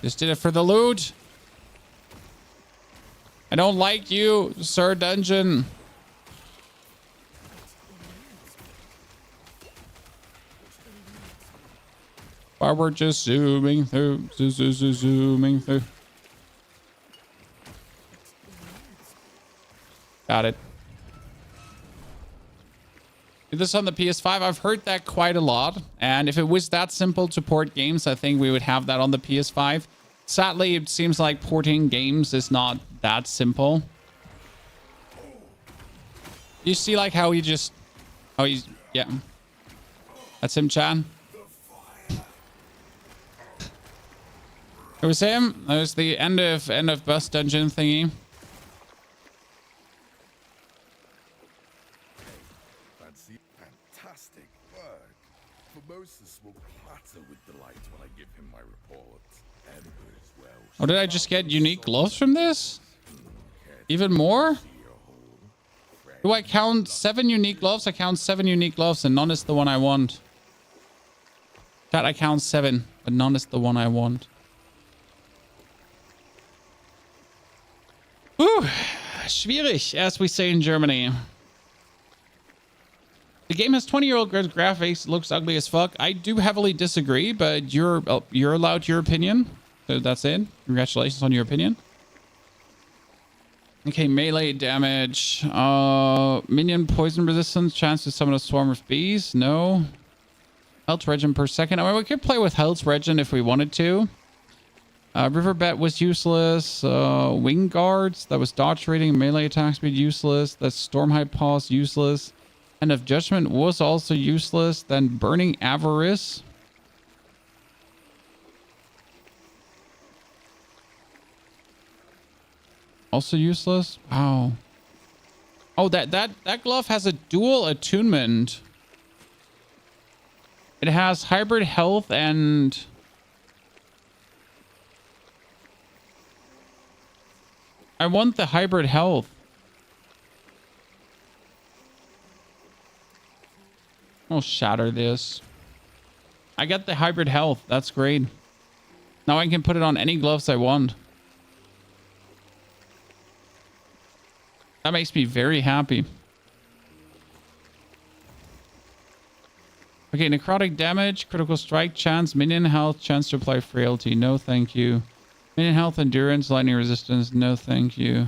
Just did it for the loot. I don't like you, sir dungeon. While we're just zooming through, zooming through. Got it. Do this on the PS5. I've heard that quite a lot. And if it was that simple to port games, I think we would have that on the PS5. Sadly, it seems like porting games is not that simple. You see like how he just... Oh, he's... Yeah. That's him, Chan. It was him. That was the end of bus dungeon thingy. Fantastic work. Formosus will clatter with delight when I give him my report. Embers well. Oh, did I just get unique gloves from this? Even more? Do I count 7 unique gloves? I count 7 unique gloves and none is the one I want. Chat, I count 7, but none is the one I want. Whew. Schwierig, as we say in Germany. The game has 20-year-old graphics, looks ugly as fuck. I do heavily disagree, but you're allowed your opinion. So that's it. Congratulations on your opinion. Okay, melee damage. Minion poison resistance. Chance to summon a swarm of bees. No. Health regen per second. I mean, we could play with health regen if we wanted to. Riverbed was useless. Wing guards. That was dodge rating. Melee attack speed useless. That's Stormhide Pause useless. End of Judgment was also useless. Then Burning Avarice. Also useless. Wow. Oh, that glove has a dual attunement. It has hybrid health and I want the hybrid health. I'll shatter this. I got the hybrid health. That's great. Now I can put it on any gloves I want. That makes me very happy. Okay, necrotic damage, critical strike, chance, minion health, chance to apply frailty. No, thank you. Minion health, endurance, lightning resistance. No, thank you.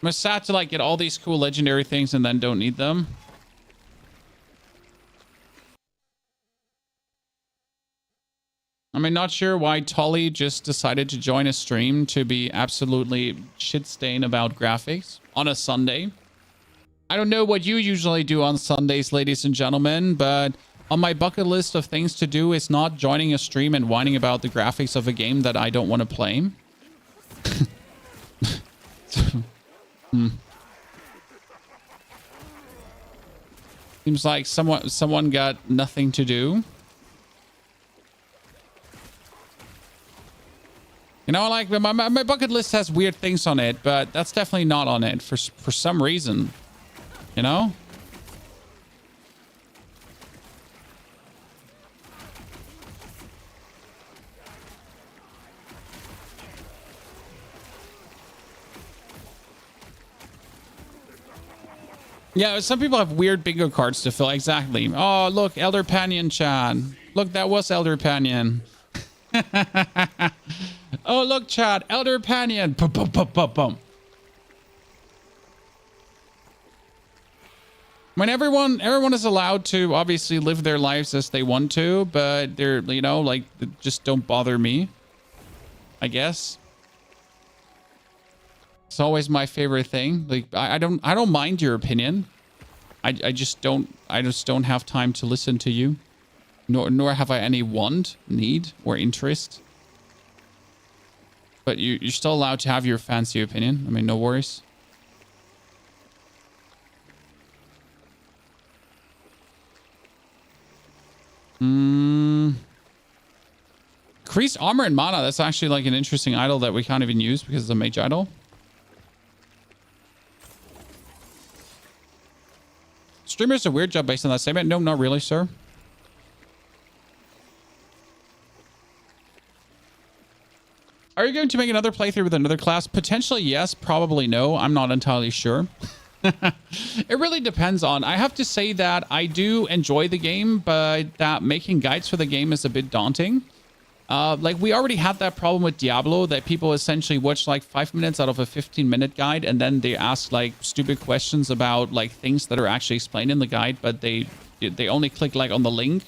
I'm sad to like get all these cool legendary things and then don't need them. I mean, not sure why Tolly just decided to join a stream to be absolutely shit-stain about graphics on a Sunday. I don't know what you usually do on Sundays, ladies and gentlemen, but on my bucket list of things to do is not joining a stream and whining about the graphics of a game that I don't want to play. Seems like someone got nothing to do. You know, like my bucket list has weird things on it, but that's definitely not on it for some reason. You know? Yeah, some people have weird bingo cards to fill. Exactly. Oh, look, Elder Panion Chad. Look, that was Elder Panion. Oh, look, Chad. Elder Panion. Boom, boom, boom, boom, boom. When everyone is allowed to obviously live their lives as they want to, but they're, you know, like, just don't bother me, I guess. It's always my favorite thing. Like, I don't mind your opinion. I just don't have time to listen to you. Nor have I any want, need, or interest. But you're still allowed to have your fancy opinion. I mean, no worries. Increased armor and mana. That's actually like an interesting idol that we can't even use because it's a mage idol. Streamer's a weird job based on that statement. No, not really, sir. Are you going to make another playthrough with another class? Potentially, yes. Probably no. I'm not entirely sure. It really depends on... I have to say that I do enjoy the game, but that making guides for the game is a bit daunting. Like, we already had that problem with Diablo, that people essentially watch like 5 minutes out of a 15-minute guide, and then they ask like stupid questions about like things that are actually explained in the guide, but they only click like on the link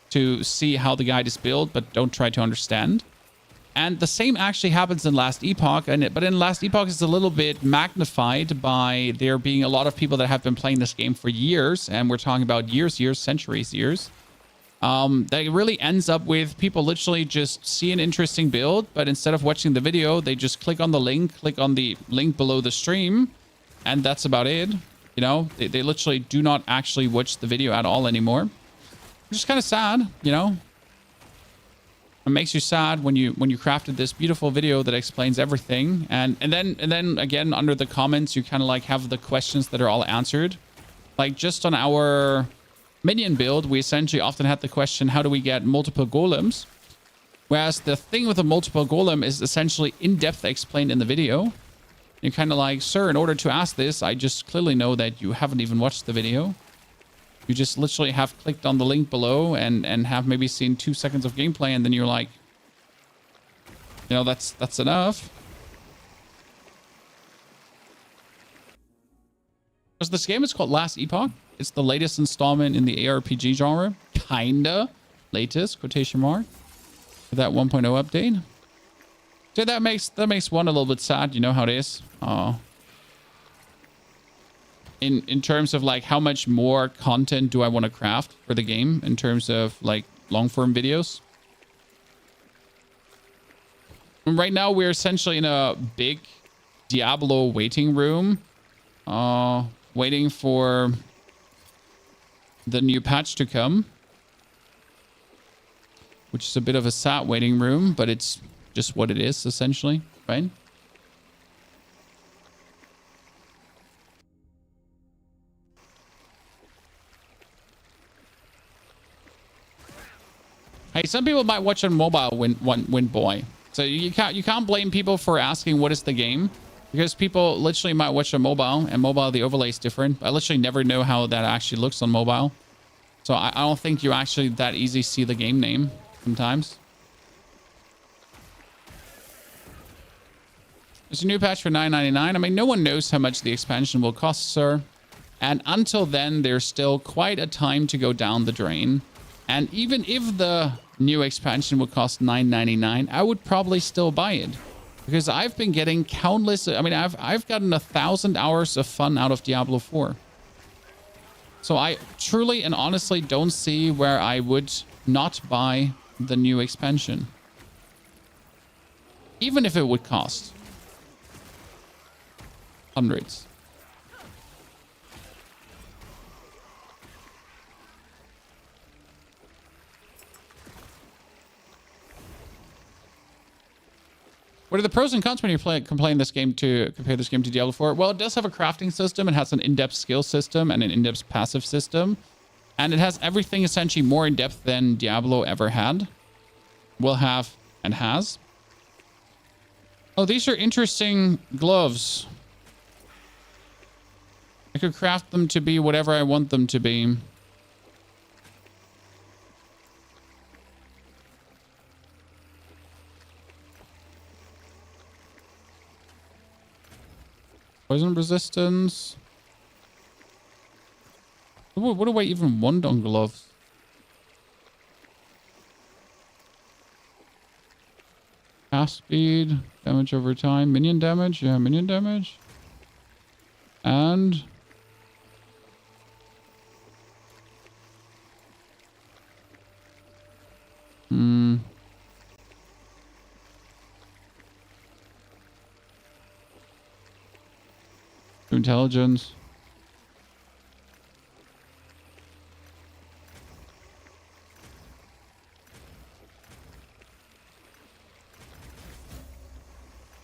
to see how the guide is built, but don't try to understand. And the same actually happens in Last Epoch, but in Last Epoch it's a little bit magnified by there being a lot of people that have been playing this game for years, and we're talking about years, centuries, years. That really ends up with people literally just see an interesting build, but instead of watching the video, they just click on the link below the stream, and that's about it. You know, they literally do not actually watch the video at all anymore. Which is kind of sad, you know. It makes you sad when you crafted this beautiful video that explains everything, and then again under the comments you kind of like have the questions that are all answered. Like just on our minion build, we essentially often had the question, how do we get multiple golems? Whereas the thing with a multiple golem is essentially in-depth explained in the video. You're kind of like, sir, in order to ask this, I just clearly know that you haven't even watched the video. You just literally have clicked on the link below and have maybe seen 2 seconds of gameplay, and then you're like, You know, that's enough. Because this game is called Last Epoch. It's the latest installment in the ARPG genre. Kinda latest, quotation mark. For that 1.0 update. So that makes one a little bit sad. You know how it is. Oh. In terms of like how much more content do I want to craft for the game in terms of like long form videos. And right now we're essentially in a big Diablo waiting room, waiting for the new patch to come, which is a bit of a sad waiting room, but it's just what it is essentially, right? Hey, some people might watch on mobile win boy. So you can't blame people for asking what is the game, because people literally might watch on mobile, and mobile the overlay is different. I literally never know how that actually looks on mobile. So I don't think you actually that easy see the game name sometimes. There's a new patch for $9.99. I mean, no one knows how much the expansion will cost, sir. And until then, there's still quite a time to go down the drain. And even if the new expansion would cost $9.99, I would probably still buy it, because I've been getting countless. I mean, I've gotten 1,000 hours of fun out of Diablo 4. So I truly and honestly don't see where I would not buy the new expansion, even if it would cost hundreds. What are the pros and cons when you compare this game to Diablo 4? Well, it does have a crafting system. It has an in-depth skill system and an in-depth passive system. And it has everything essentially more in-depth than Diablo ever had. Will have and has. Oh, these are interesting gloves. I could craft them to be whatever I want them to be. Poison resistance. What do I even want on gloves? Cast speed, damage over time, minion damage. Yeah, minion damage. And intelligence.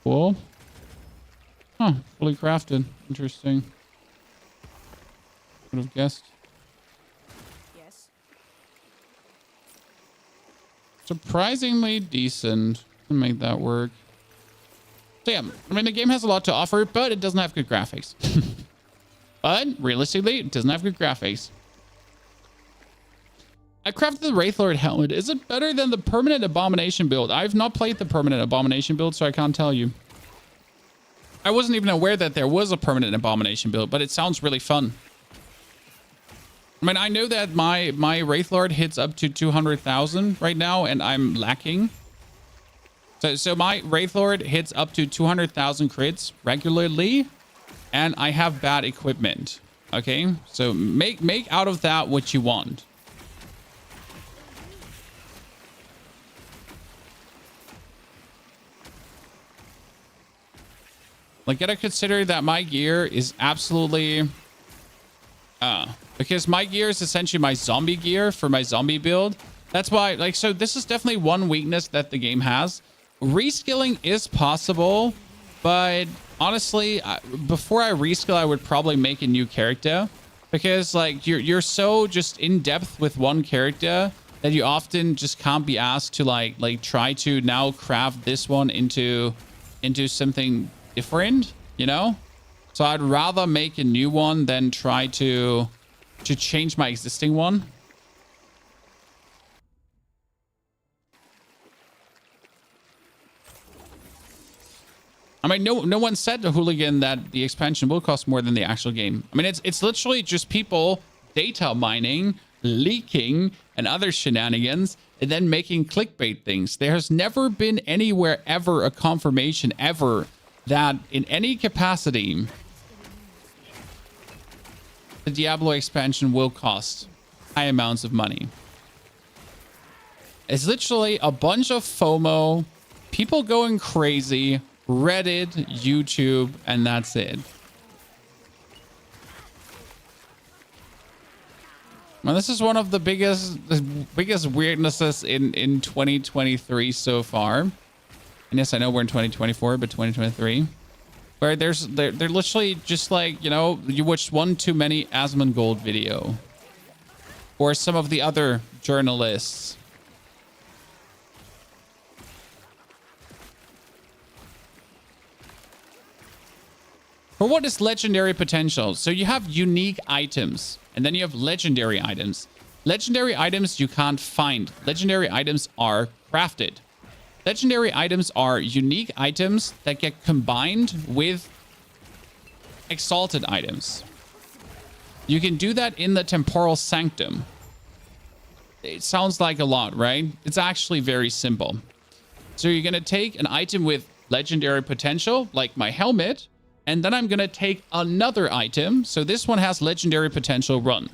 Cool. Huh, fully crafted. Interesting. Would have guessed. Yes. Surprisingly decent to make that work. So yeah, I mean, the game has a lot to offer, but it doesn't have good graphics. But realistically, it doesn't have good graphics. I crafted the Wraith Lord helmet. Is it better than the permanent abomination build? I've not played the permanent abomination build, so I can't tell you. I wasn't even aware that there was a permanent abomination build, but it sounds really fun. I mean, I know that my Wraith Lord hits up to 200,000 right now, and I'm lacking. So my Wraith Lord hits up to 200,000 crits regularly, and I have bad equipment. Okay, so make out of that what you want. Like, gotta consider that my gear is absolutely because my gear is essentially my zombie gear for my zombie build. That's why, like, so this is definitely one weakness that the game has. Reskilling is possible, but honestly, before I reskill, I would probably make a new character, because like you're so just in depth with one character that you often just can't be asked to like try to now craft this one into something different, you know? So I'd rather make a new one than try to change my existing one. I mean, no one said to Hooligan that the expansion will cost more than the actual game. I mean, it's literally just people data mining, leaking, and other shenanigans, and then making clickbait things. There has never been anywhere ever a confirmation ever that in any capacity the Diablo expansion will cost high amounts of money. It's literally a bunch of FOMO, people going crazy, Reddit, YouTube, and that's it. Well, this is one of the biggest weirdnesses in 2023 so far. And yes, I know we're in 2024, but 2023, where they're literally just like, you know, you watched one too many Asmongold video, or some of the other journalists. For what is legendary potential? So you have unique items, and then you have legendary items. Legendary items you can't find. Legendary items are crafted. Legendary items are unique items that get combined with exalted items. You can do that in the Temporal Sanctum. It sounds like a lot, right? It's actually very simple. So you're going to take an item with legendary potential, like my helmet, and then I'm going to take another item. So this one has legendary potential, run.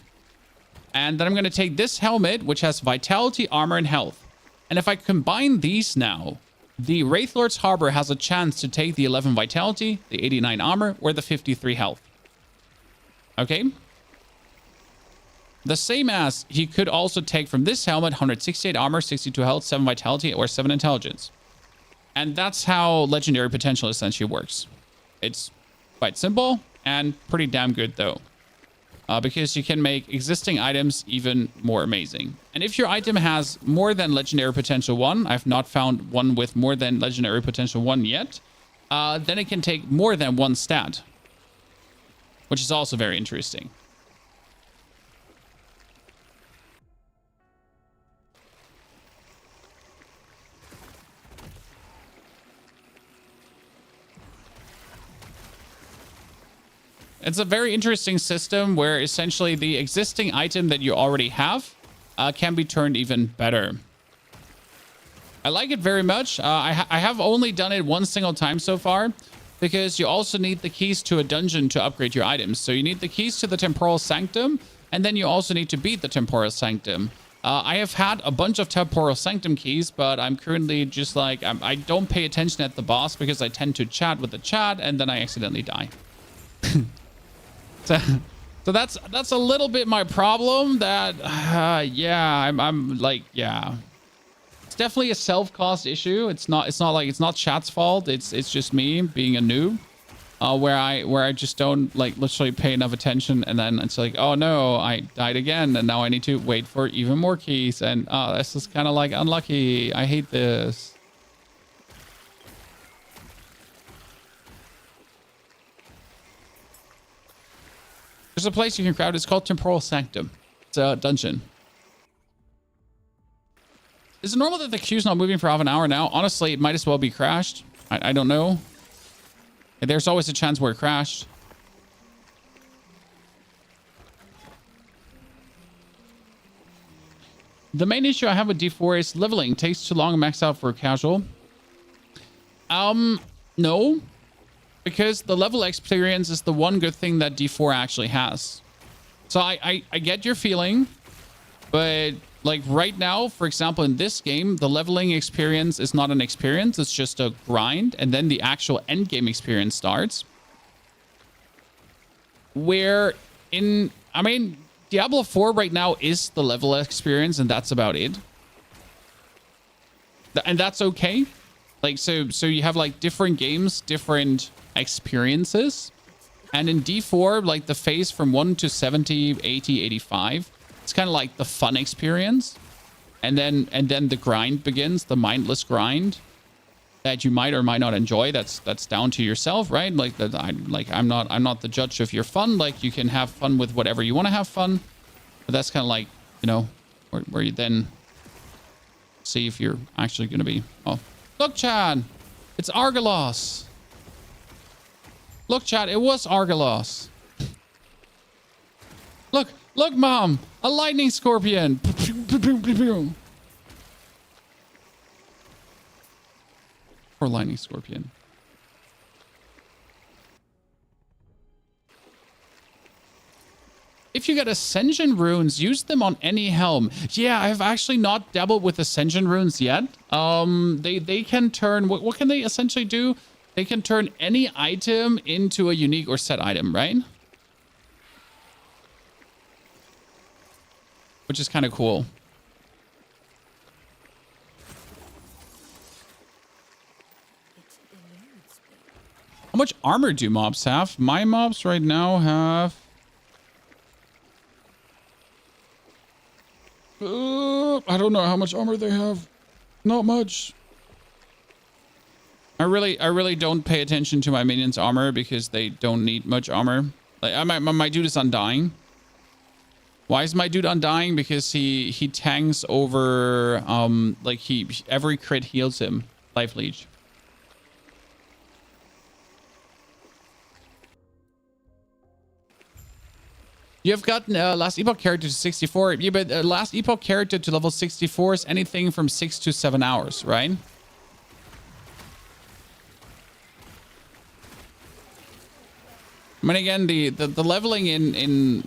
And then I'm going to take this helmet, which has vitality, armor, and health. And if I combine these now, the Wraith Lord's Harbor has a chance to take the 11 vitality, the 89 armor, or the 53 health. Okay? The same as he could also take from this helmet 168 armor, 62 health, 7 vitality, or 7 intelligence. And that's how legendary potential essentially works. It's quite simple and pretty damn good though, because you can make existing items even more amazing. And if your item has more than legendary potential 1, I've not found one with more than legendary potential 1 yet, then it can take more than one stat, which is also very interesting. It's a very interesting system where essentially the existing item that you already have can be turned even better. I like it very much. I have only done it one single time so far, because you also need the keys to a dungeon to upgrade your items. So you need the keys to the Temporal Sanctum, and then you also need to beat the Temporal Sanctum. I have had a bunch of Temporal Sanctum keys, but I'm currently just like, I don't pay attention at the boss because I tend to chat with the chat and then I accidentally die. So that's a little bit my problem. That yeah, I'm like, yeah, it's definitely a self-caused issue. It's not like it's not chat's fault. It's just me being a noob, where I just don't like literally pay enough attention, and then it's like, oh no, I died again, and now I need to wait for even more keys, and this is kind of like unlucky. I hate this. There's a place you can crowd. It's called Temporal Sanctum. It's a dungeon. Is it normal that the queue's not moving for half an hour now? Honestly, it might as well be crashed. I don't know. There's always a chance where it crashed. The main issue I have with D4 is leveling. It takes too long to max out for casual. No. Because the level experience is the one good thing that D4 actually has. So I get your feeling, but like right now, for example, in this game, the leveling experience is not an experience. It's just a grind. And then the actual end game experience starts. Where I mean, Diablo 4 right now is the level experience, and that's about it. And that's okay. Like, so you have like different games, different experiences. And in D4, like the phase from 1 to 70, 80, 85, it's kind of like the fun experience. And then the grind begins, the mindless grind that you might or might not enjoy. That's down to yourself, right? Like that, I'm not the judge of your fun. Like, you can have fun with whatever you want to have fun. But that's kind of like, you know, where you then see if you're actually going to be. Oh, look, Chad, it's Argalos. Look, chat, it was Argalos. Look, look, Mom! A lightning scorpion! Poor lightning scorpion. If you get Ascension runes, use them on any helm. Yeah, I've actually not dabbled with Ascension runes yet. They can turn... What can they essentially do? They can turn any item into a unique or set item, right? Which is kind of cool. How much armor do mobs have? My mobs right now have... I don't know how much armor they have. Not much. I really don't pay attention to my minions' armor because they don't need much armor. Like my dude is undying. Why is my dude undying? Because he tanks over like every crit heals him. Life leech. You have gotten Last Epoch character to 64. Yeah, but Last Epoch character to level 64 is anything from 6 to 7 hours, right? I mean, again, the leveling in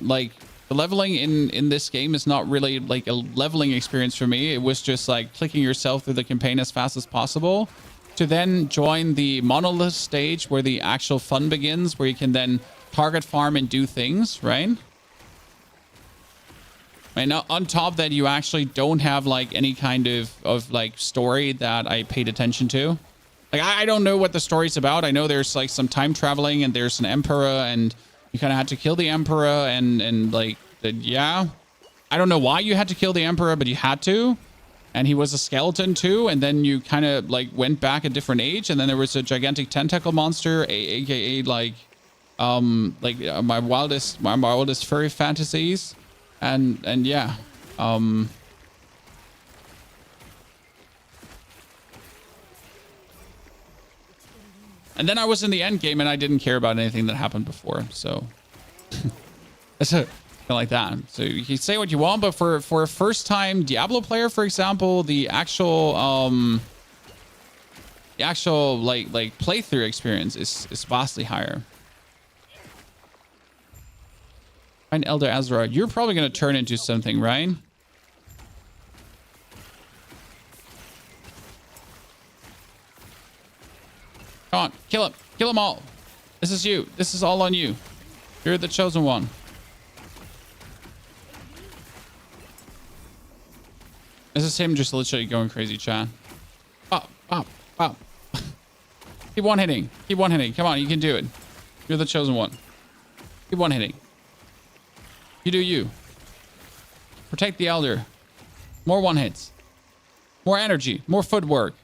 this game is not really like a leveling experience for me. It was just like clicking yourself through the campaign as fast as possible to then join the Monolith stage where the actual fun begins, where you can then target farm and do things, right? And on top of that, you actually don't have like any kind of like story that I paid attention to. Like, I don't know what the story's about. I know there's like some time traveling and there's an emperor and you kind of had to kill the emperor and like, yeah. I don't know why you had to kill the emperor, but you had to. And he was a skeleton too. And then you kind of like went back a different age. And then there was a gigantic tentacle monster, aka like my wildest furry fantasies. And yeah, and then I was in the Endgame and I didn't care about anything that happened before. So it's kind of like that. So you can say what you want, but for a first time Diablo player, for example, the actual like playthrough experience is vastly higher. Find Elder Azra. You're probably going to turn into something, right? Come on, kill him. Kill them all. This is you. This is all on you. You're the chosen one. This is him just literally going crazy, chat. Pop, pop, pop. Keep one hitting. Keep one hitting. Come on, you can do it. You're the chosen one. Keep one hitting. You do you. Protect the elder. More one hits. More energy. More footwork.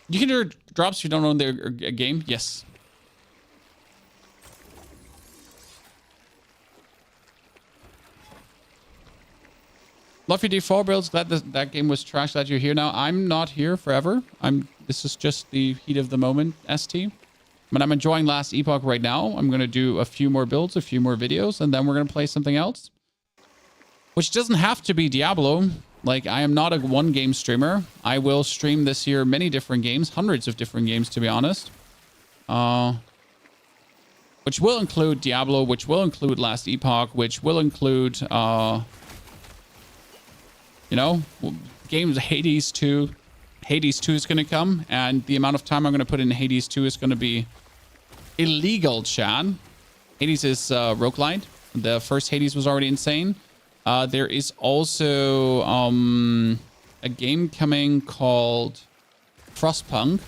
You can do drops if you don't own their game. Yes. Love your default builds. Glad that game was trash. Glad you're here now. I'm not here forever. This is just the heat of the moment, ST. But I'm enjoying Last Epoch right now. I'm going to do a few more builds, a few more videos, and then we're going to play something else. Which doesn't have to be Diablo. Like, I am not a one-game streamer. I will stream this year many different games, hundreds of different games, to be honest. Which will include Diablo, which will include Last Epoch, which will include, you know, games Hades 2. Hades 2 is going to come, and the amount of time I'm going to put in Hades 2 is going to be illegal, chat. Hades is roguelite. The first Hades was already insane. There is also a game coming called Frostpunk.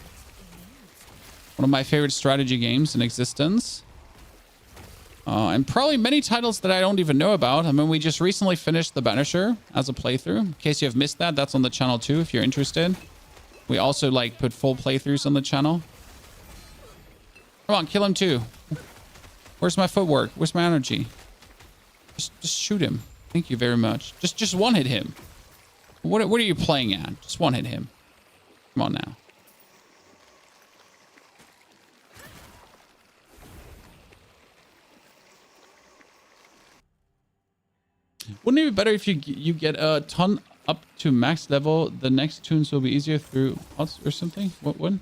One of my favorite strategy games in existence. And probably many titles that I don't even know about. I mean, we just recently finished The Banisher as a playthrough. In case you have missed that, that's on the channel too, if you're interested. We also like put full playthroughs on the channel. Come on, kill him too. Where's my footwork? Where's my energy? Just shoot him. Thank you very much. Just one hit him. What are you playing at? Just one hit him. Come on now. Wouldn't it be better if you get a ton up to max level? The next tunes will be easier through mods or something. What?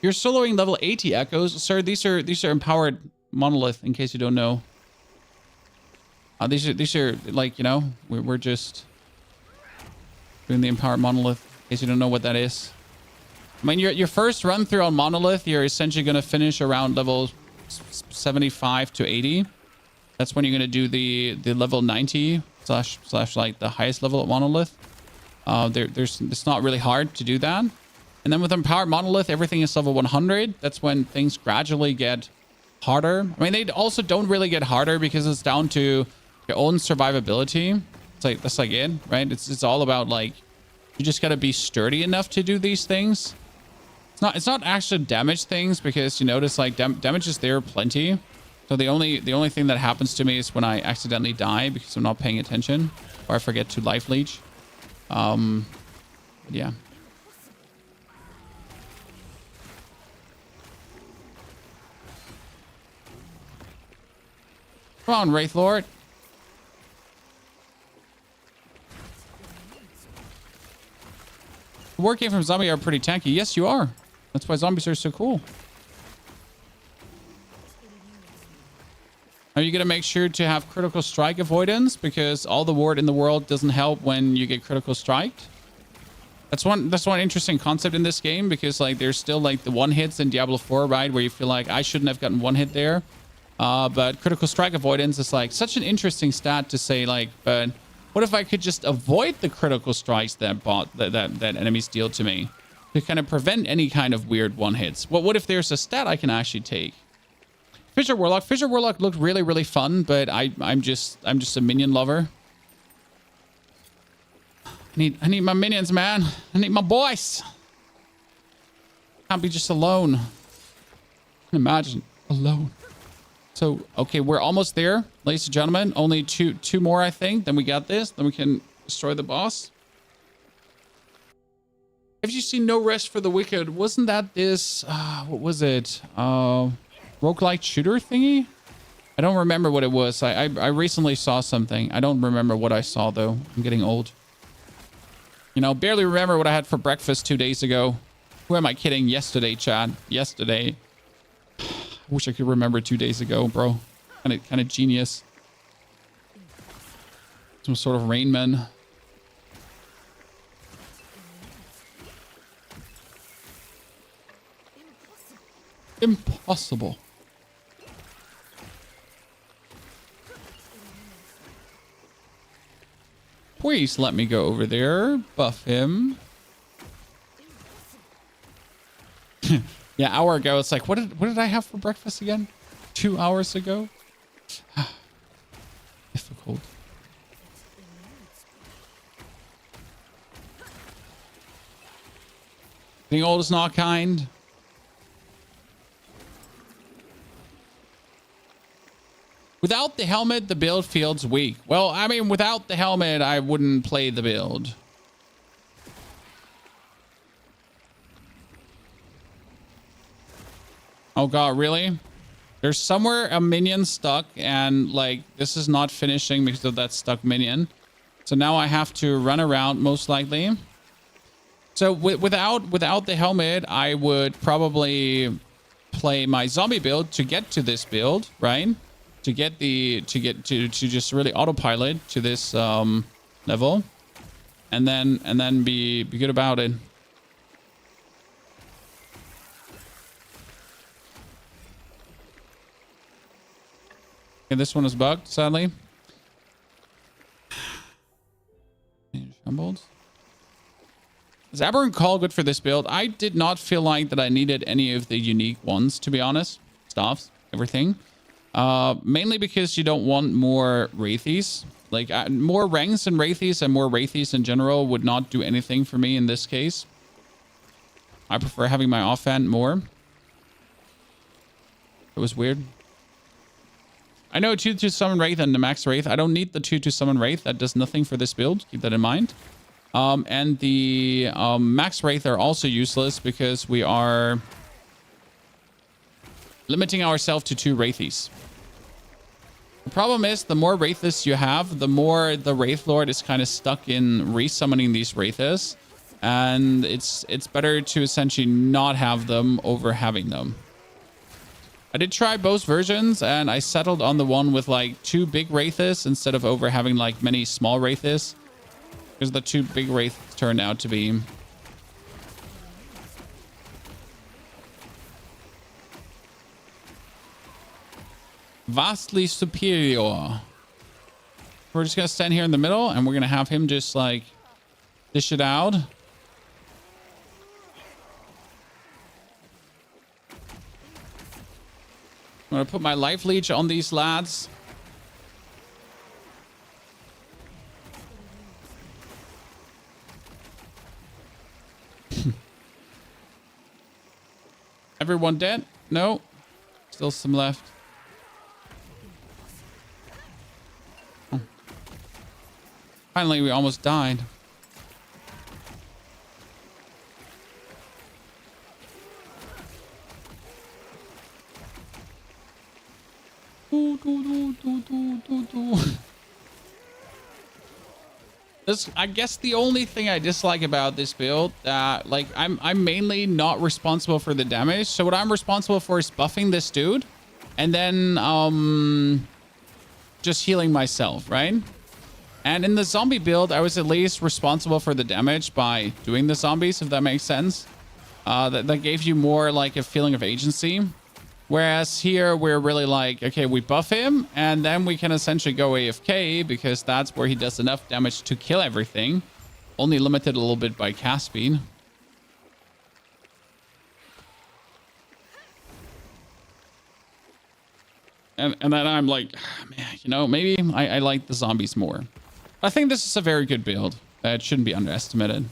You're soloing level 80 echoes, sir. These are empowered monolith. In case you don't know, these are like, you know, we're just doing the empowered monolith. In case you don't know what that is, I mean, your first run through on monolith, you're essentially gonna finish around level 75 to 80. That's when you're gonna do the level 90 slash like the highest level at monolith. It's not really hard to do that. And then with empowered monolith, everything is level 100. That's when things gradually get harder. I mean, they also don't really get harder because it's down to your own survivability. It's like, that's like it, right? It's all about like, you just gotta be sturdy enough to do these things. It's not actually damage things, because you notice like damage is there plenty. So the only thing that happens to me is when I accidentally die because I'm not paying attention, or I forget to life leech. Yeah. Come on, Wraith Lord. The war game from zombie are pretty tanky. Yes, you are. That's why zombies are so cool. Are you gonna make sure to have critical strike avoidance, because all the ward in the world doesn't help when you get critical striked? That's one interesting concept in this game, because like there's still like the one hits in Diablo 4, right, where you feel like I shouldn't have gotten one hit there. But critical strike avoidance is like such an interesting stat to say, like, but what if I could just avoid the critical strikes that enemies deal to me, to kind of prevent any kind of weird one hits? What if there's a stat I can actually take? Fissure Warlock looked really, really fun, but I'm just a minion lover. I need my minions, man. I need my boys. Can't be just alone. Imagine alone. So, okay, we're almost there, ladies and gentlemen. Only two more, I think. Then we got this. Then we can destroy the boss. Have you seen No Rest for the Wicked? Wasn't that this, what was it? Roguelike shooter thingy? I don't remember what it was. I recently saw something. I don't remember what I saw, though. I'm getting old. You know, barely remember what I had for breakfast 2 days ago. Who am I kidding? Yesterday, Chad. Yesterday. I wish I could remember 2 days ago, bro. Kind of genius. Some sort of Rainman. Impossible. Please let me go over there. Buff him. Yeah, hour ago. It's like, what did I have for breakfast again? 2 hours ago? Difficult. Being old is not kind. Without the helmet, the build feels weak. Well, I mean, without the helmet, I wouldn't play the build. Oh god, really? There's somewhere a minion stuck, and like this is not finishing because of that stuck minion. So now I have to run around, most likely. So without the helmet, I would probably play my zombie build to get to this build, right? To just really autopilot to this level, and then be good about it. Okay, this one is bugged, sadly. Shambled. Is Aberrant Call good for this build? I did not feel like that I needed any of the unique ones, to be honest. Staffs, everything. Mainly because you don't want more Wraithies. Like, more ranks and Wraithies and more Wraithies in general would not do anything for me in this case. I prefer having my offhand more. It was weird. I know 2 summon Wraith and the max Wraith. I don't need the 2 summon Wraith. That does nothing for this build. Keep that in mind. And the max Wraith are also useless because we are limiting ourselves to 2 Wraithies. The problem is the more Wraiths you have, the more the Wraith Lord is kind of stuck in resummoning these Wraiths. And it's better to essentially not have them over having them. I did try both versions and I settled on the one with like 2 big Wraiths instead of over having like many small Wraiths. Because the 2 big Wraiths turned out to be vastly superior. We're just going to stand here in the middle and we're going to have him just like dish it out. I'm going to put my life leech on these lads. Everyone dead? No. Still some left. Oh. Finally, we almost died. This, I guess the only thing I dislike about this build, like I'm mainly not responsible for the damage. So what I'm responsible for is buffing this dude and then just healing myself, right? And in the zombie build, I was at least responsible for the damage by doing the zombies, if that makes sense. That gave you more like a feeling of agency. Whereas here we're really like, okay, we buff him and then we can essentially go AFK because that's where he does enough damage to kill everything. Only limited a little bit by cast speed. And then I'm like, man, you know, maybe I like the zombies more. I think this is a very good build. It shouldn't be underestimated.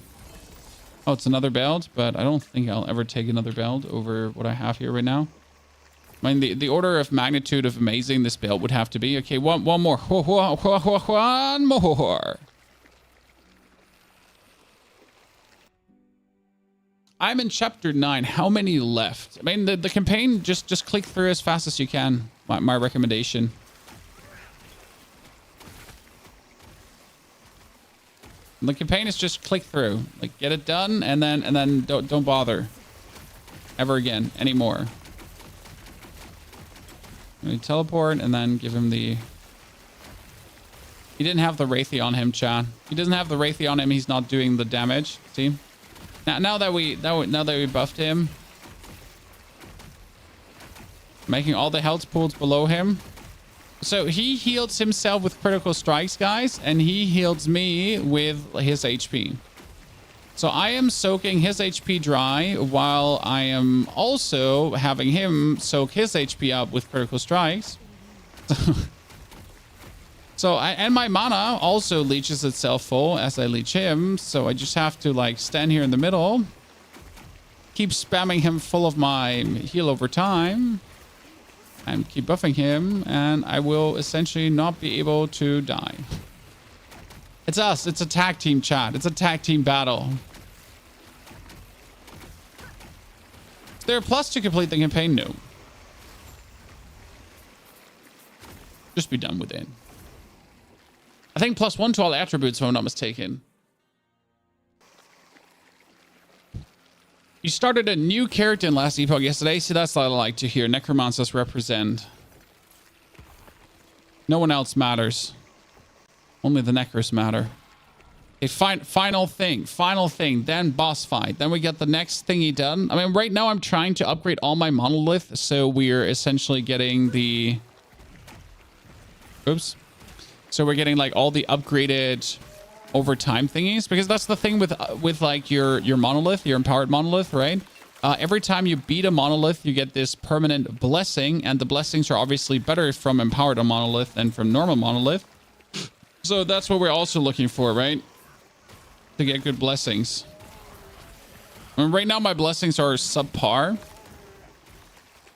Oh, it's another build, but I don't think I'll ever take another build over what I have here right now. I mean, the order of magnitude of amazing this build would have to be. Okay, one more. One more. I'm in chapter 9. How many left? I mean, the campaign, just click through as fast as you can. My recommendation. The campaign is just click through. Like, get it done, and then don't bother. Ever again. Anymore. We teleport and then give him the... He didn't have the Wraithy on him, chat. He doesn't have the Wraithy on him. He's not doing the damage. See? Now that we buffed him, making all the health pools below him. So he heals himself with critical strikes, guys, and he heals me with his HP. So I am soaking his HP dry while I am also having him soak his HP up with critical strikes. And my mana also leeches itself full as I leech him. So I just have to like stand here in the middle, keep spamming him full of my heal over time, and keep buffing him, and I will essentially not be able to die. It's us. It's a tag team, chat. It's a tag team battle. Is there a plus to complete the campaign? No. Just be done with it. I think +1 to all attributes, if I'm not mistaken. You started a new character in Last Epoch yesterday. See, that's what I like to hear. Necromancers represent. No one else matters. Only the Necros matter. Okay, final thing. Then boss fight. Then we get the next thingy done. I mean, right now I'm trying to upgrade all my Monolith. So we're essentially getting the... Oops. So we're getting like all the upgraded over time thingies, because that's the thing with like your Monolith, your empowered Monolith, right? Every time you beat a Monolith, you get this permanent blessing, and the blessings are obviously better from empowered Monolith than from normal Monolith. So that's what we're also looking for, right? To get good blessings. I mean, right now my blessings are subpar.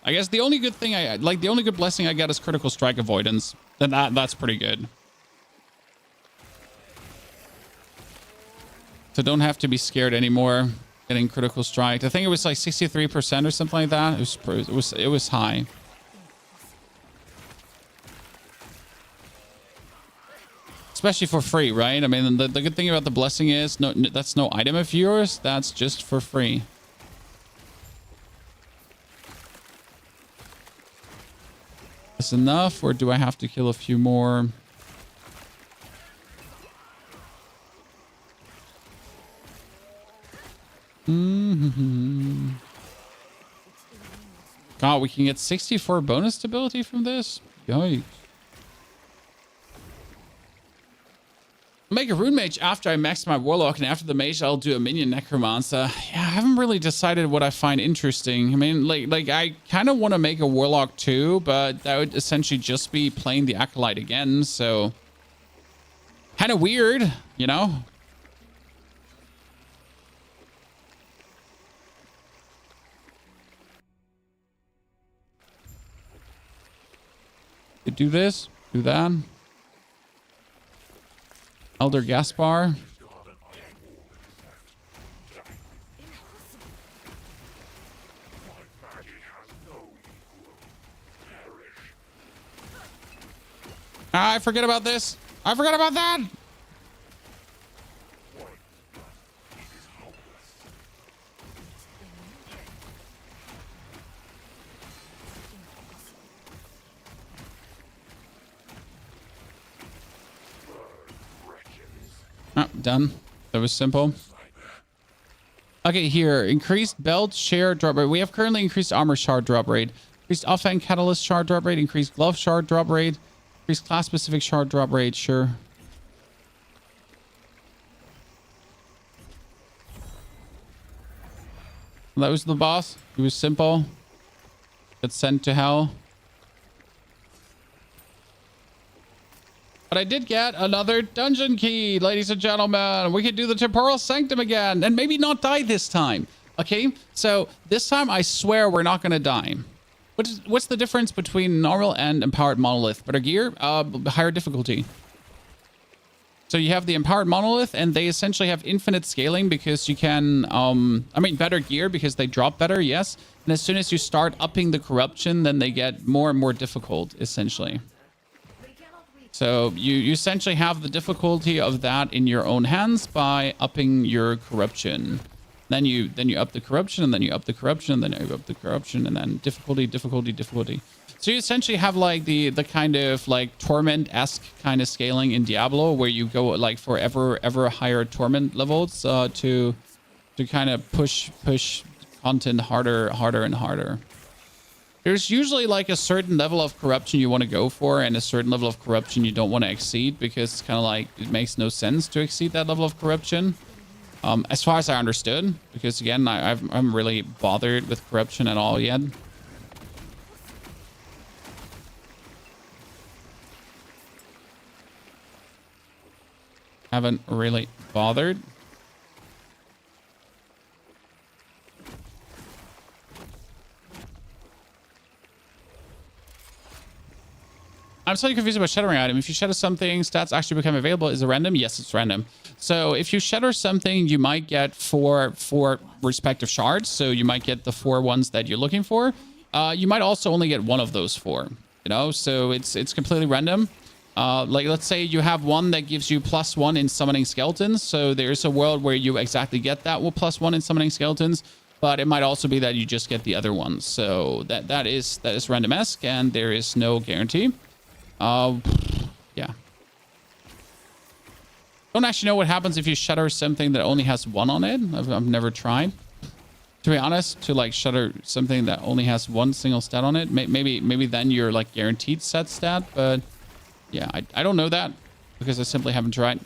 I guess the only good thing the only good blessing I got is critical strike avoidance. Then that's pretty good. So don't have to be scared anymore getting critical strike. I think it was like 63% or something like that. It was high. Especially for free, right? I mean, the good thing about the blessing is that's no item of yours. That's just for free. Is enough, or do I have to kill a few more? God, we can get 64 bonus stability from this? Yikes. Make a rune mage after I max my warlock, and after the mage I'll do a minion necromancer. Yeah, I haven't really decided what I find interesting. I mean, like I kind of want to make a warlock too, but that would essentially just be playing the acolyte again, so kind of weird, you know? Could do this, do that. Elder Gaspar. I forget about this. I forgot about that. Oh, done. That was simple. Okay, here. Increased belt share drop rate. We have currently increased armor shard drop rate. Increased offhand catalyst shard drop rate. Increased glove shard drop rate. Increased class specific shard drop rate. Sure. That was the boss. It was simple. Got sent to hell. But I did get another dungeon key, ladies and gentlemen. We can do the Temporal Sanctum again and maybe not die this time. Okay, so this time I swear we're not going to die. What's the difference between normal and empowered monolith? Better gear, higher difficulty. So you have the empowered monolith, and they essentially have infinite scaling because you can, I mean, better gear because they drop better, yes. And as soon as you start upping the corruption, then they get more and more difficult, essentially. So you essentially have the difficulty of that in your own hands by upping your corruption. Then you up the corruption, and then you up the corruption, and then you up the corruption, and then difficulty. So you essentially have like the kind of like torment-esque kind of scaling in Diablo, where you go like for ever higher torment levels to kind of push content harder and harder. There's usually like a certain level of corruption you want to go for and a certain level of corruption you don't want to exceed, because it's kind of like it makes no sense to exceed that level of corruption. As far as I understood, because again, I'm really bothered with corruption at all yet. Haven't really bothered. I'm slightly confused about shattering item. If you shatter something, stats actually become available. Is it random? Yes, it's random. So if you shatter something, you might get four respective shards. So you might get the 4 ones that you're looking for. You might also only get one of those 4. You know, so it's completely random. Like let's say you have one that gives you +1 in summoning skeletons. So there's a world where you exactly get that +1 in summoning skeletons. But it might also be that you just get the other ones. So that is random-esque, and there is no guarantee. Yeah. Don't actually know what happens if you shutter something that only has 1 on it. I've never tried, to be honest, to like shutter something that only has 1 single stat on it. Maybe then you're like guaranteed set stat, but yeah, I don't know that because I simply haven't tried.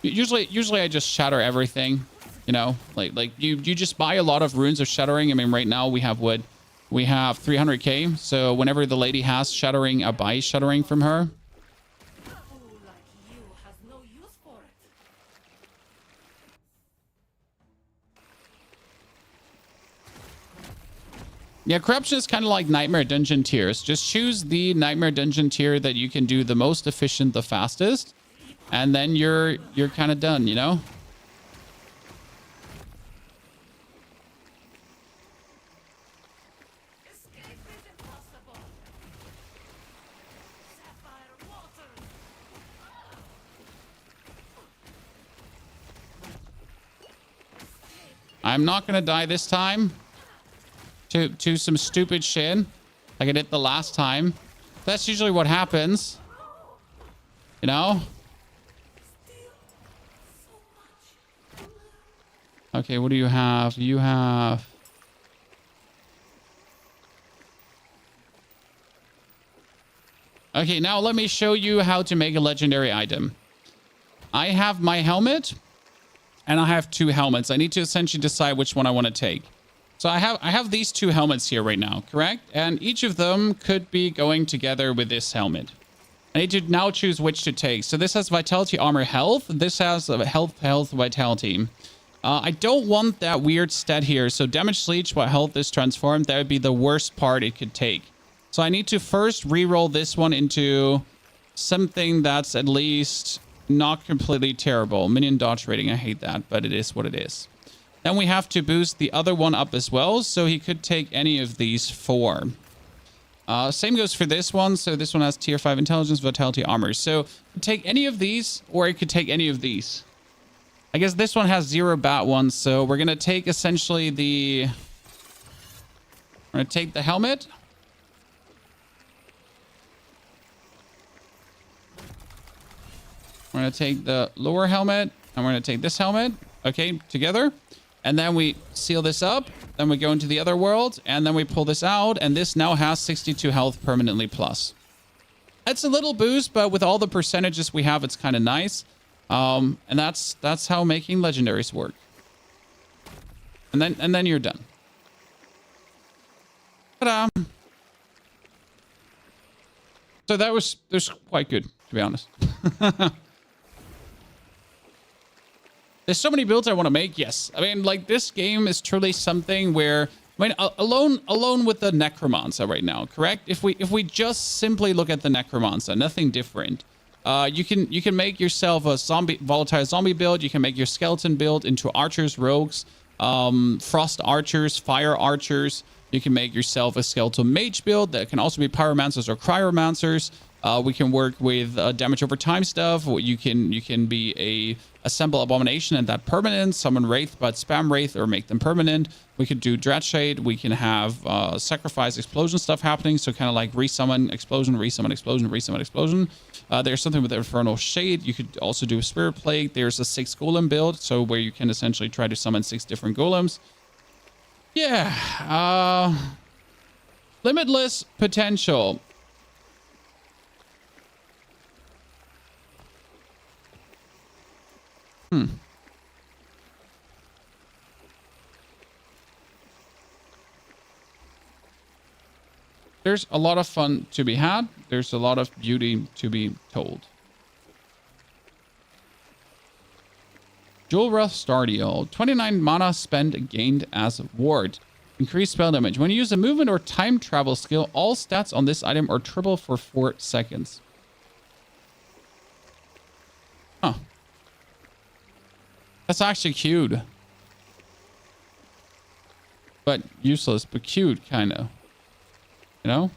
Usually I just shatter everything, you know, like you just buy a lot of runes of shattering. I mean, right now we have wood. We have 300k, so whenever the lady has shattering, I buy shattering from her. Yeah, corruption is kind of like nightmare dungeon tiers. Just choose the nightmare dungeon tier that you can do the most efficient, the fastest, and then you're kind of done, you know? Escape is impossible. Sapphire water. I'm not gonna die this time to some stupid shit like I did the last time. That's usually what happens, you know? Okay, what do you have? You have... Okay, now let me show you how to make a legendary item. I have my helmet, and I have 2 helmets. I need to essentially decide which one I want to take. So I have these 2 helmets here right now, correct? And each of them could be going together with this helmet. I need to now choose which to take. So this has Vitality, Armor, Health. This has Health, Vitality. I don't want that weird stat here. So Damage Leech while health is transformed. That would be the worst part it could take. So I need to first reroll this one into something that's at least not completely terrible. Minion dodge rating, I hate that, but it is what it is. Then we have to boost the other one up as well, so he could take any of these 4. Same goes for this one. So this one has tier 5 intelligence, vitality, armor. So take any of these, or it could take any of these. I guess this one has 0 bat ones, so we're going to take essentially the... We're going to take the helmet. We're going to take the lower helmet, and we're going to take this helmet, okay, together. And then we seal this up. Then we go into the other world, and then we pull this out, and this now has 62 health permanently plus. It's a little boost, but with all the percentages we have, it's kind of nice. And that's how making legendaries work. And then you're done. Ta-da! So that was quite good, to be honest. There's so many builds I want to make. Yes, I mean, like, this game is truly something where, I mean, alone with the Necromancer right now, correct? If we just simply look at the Necromancer, nothing different. You can make yourself a volatile zombie build. You can make your skeleton build into archers, rogues, frost archers, fire archers. You can make yourself a skeletal mage build that can also be pyromancers or cryomancers. We can work with damage over time stuff. You can be a assemble abomination and that permanent, summon wraith but spam wraith or make them permanent. We could do Dreadshade. We can have sacrifice explosion stuff happening, so kind of like resummon explosion, resummon explosion, resummon explosion. There's something with Infernal Shade. You could also do a Spirit Plague. There's a 6 golem build, so where you can essentially try to summon 6 different golems. Yeah, limitless potential. There's a lot of fun to be had. There's a lot of beauty to be told. Jewelruth Stardial. 29 mana spent gained as ward. Increased spell damage. When you use a movement or time travel skill, all stats on this item are triple for 4 seconds. Huh. That's actually cute. But useless, but cute, kind of. You know?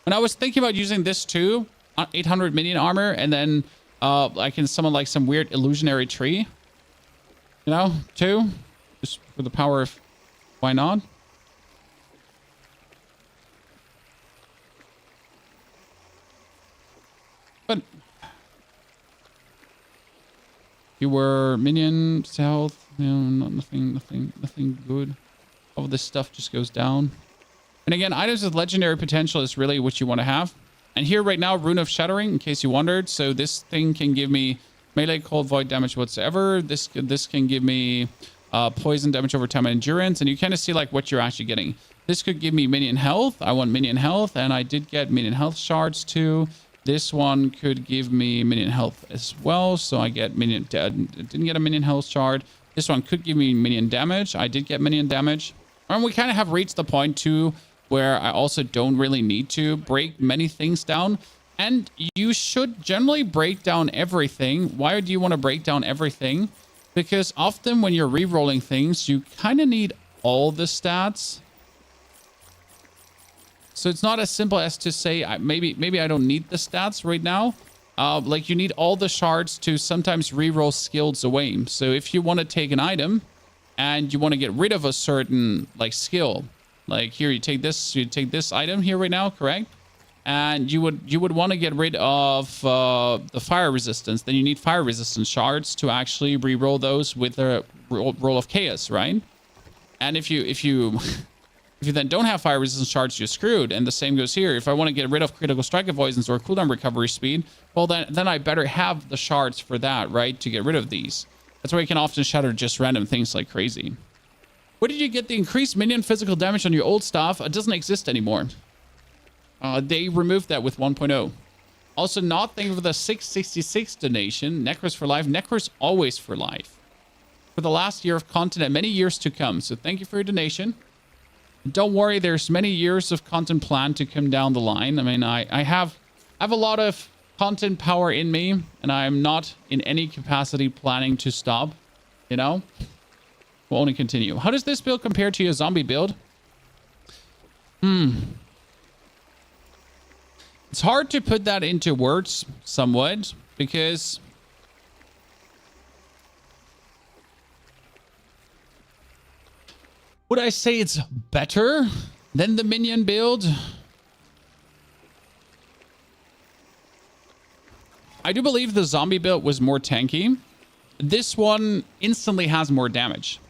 When I was thinking about using this too, 800 minion armor, and then I can summon like some weird illusionary tree. You know, too. Just for the power of why not? But you were minion health, you know, nothing good. All of this stuff just goes down. And again, items with legendary potential is really what you want to have. And here right now, Rune of Shattering, in case you wondered. So this thing can give me melee, cold, void damage whatsoever. This can give me poison damage over time and endurance. And you kind of see like what you're actually getting. This could give me minion health. I want minion health, and I did get minion health shards too. This one could give me minion health as well. So I get minion, didn't get a minion health shard. This one could give me minion damage. I did get minion damage. And we kind of have reached the point too where I also don't really need to break many things down. And you should generally break down everything. Why do you want to break down everything? Because often when you're re-rolling things, you kind of need all the stats. So it's not as simple as to say, maybe I don't need the stats right now. Like you need all the shards to sometimes re-roll skills away. So if you want to take an item and you want to get rid of a certain like skill, like here you take this item here right now, correct? And you would want to get rid of the fire resistance. Then you need fire resistance shards to actually re-roll those with a roll of chaos, right? And if you then don't have fire resistance shards, you're screwed. And the same goes here. If I want to get rid of critical strike avoidance or cooldown recovery speed, well then I better have the shards for that, right? To get rid of these. That's why you can often shatter just random things like crazy. Where did you get the increased minion physical damage on your old stuff? It doesn't exist anymore. They removed that with 1.0. Also, not thank you for the 666 donation. Necros for life. Necros always for life. For the last year of content and many years to come. So thank you for your donation. Don't worry, there's many years of content planned to come down the line. I mean, I have a lot of content power in me, and I'm not in any capacity planning to stop. You know? We'll only continue. How does this build compare to your zombie build? It's hard to put that into words somewhat, because would I say it's better than the minion build? I do believe the zombie build was more tanky. This one instantly has more damage.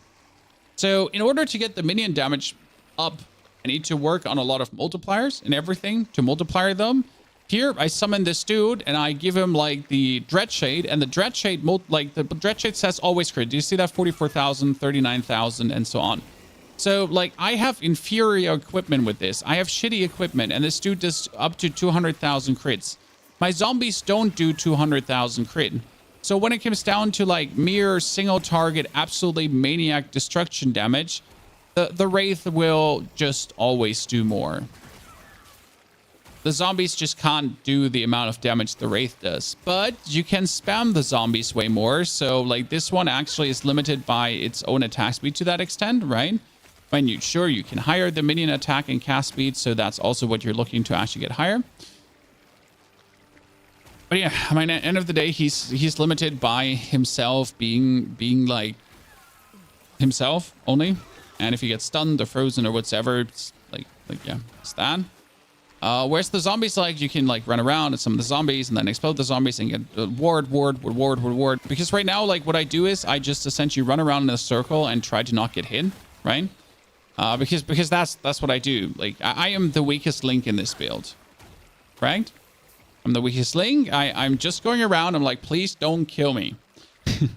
So in order to get the minion damage up, I need to work on a lot of multipliers and everything to multiply them. Here, I summon this dude and I give him like the Dread Shade, and the Dread Shade, the Dread Shade says always crit. Do you see that? 44,000, 39,000, and so on. So like I have inferior equipment with this. I have shitty equipment, and this dude does up to 200,000 crits. My zombies don't do 200,000 crit. So when it comes down to like mere single target, absolutely maniac destruction damage, the Wraith will just always do more. The zombies just can't do the amount of damage the Wraith does. But you can spam the zombies way more. So like this one actually is limited by its own attack speed to that extent, right? When you can higher the minion attack and cast speed. So that's also what you're looking to actually get higher. But yeah, I mean, at the end of the day, he's limited by himself being like himself only. And if he gets stunned or frozen or whatever, it's like yeah, it's that. Whereas the zombies, like you can like run around at some of the zombies and then explode the zombies and get ward. Because right now, like what I do is I just essentially run around in a circle and try to not get hit, right? Because that's what I do. Like I am the weakest link in this build, right? I'm the weakest link. I'm just going around. I'm like, please don't kill me. Do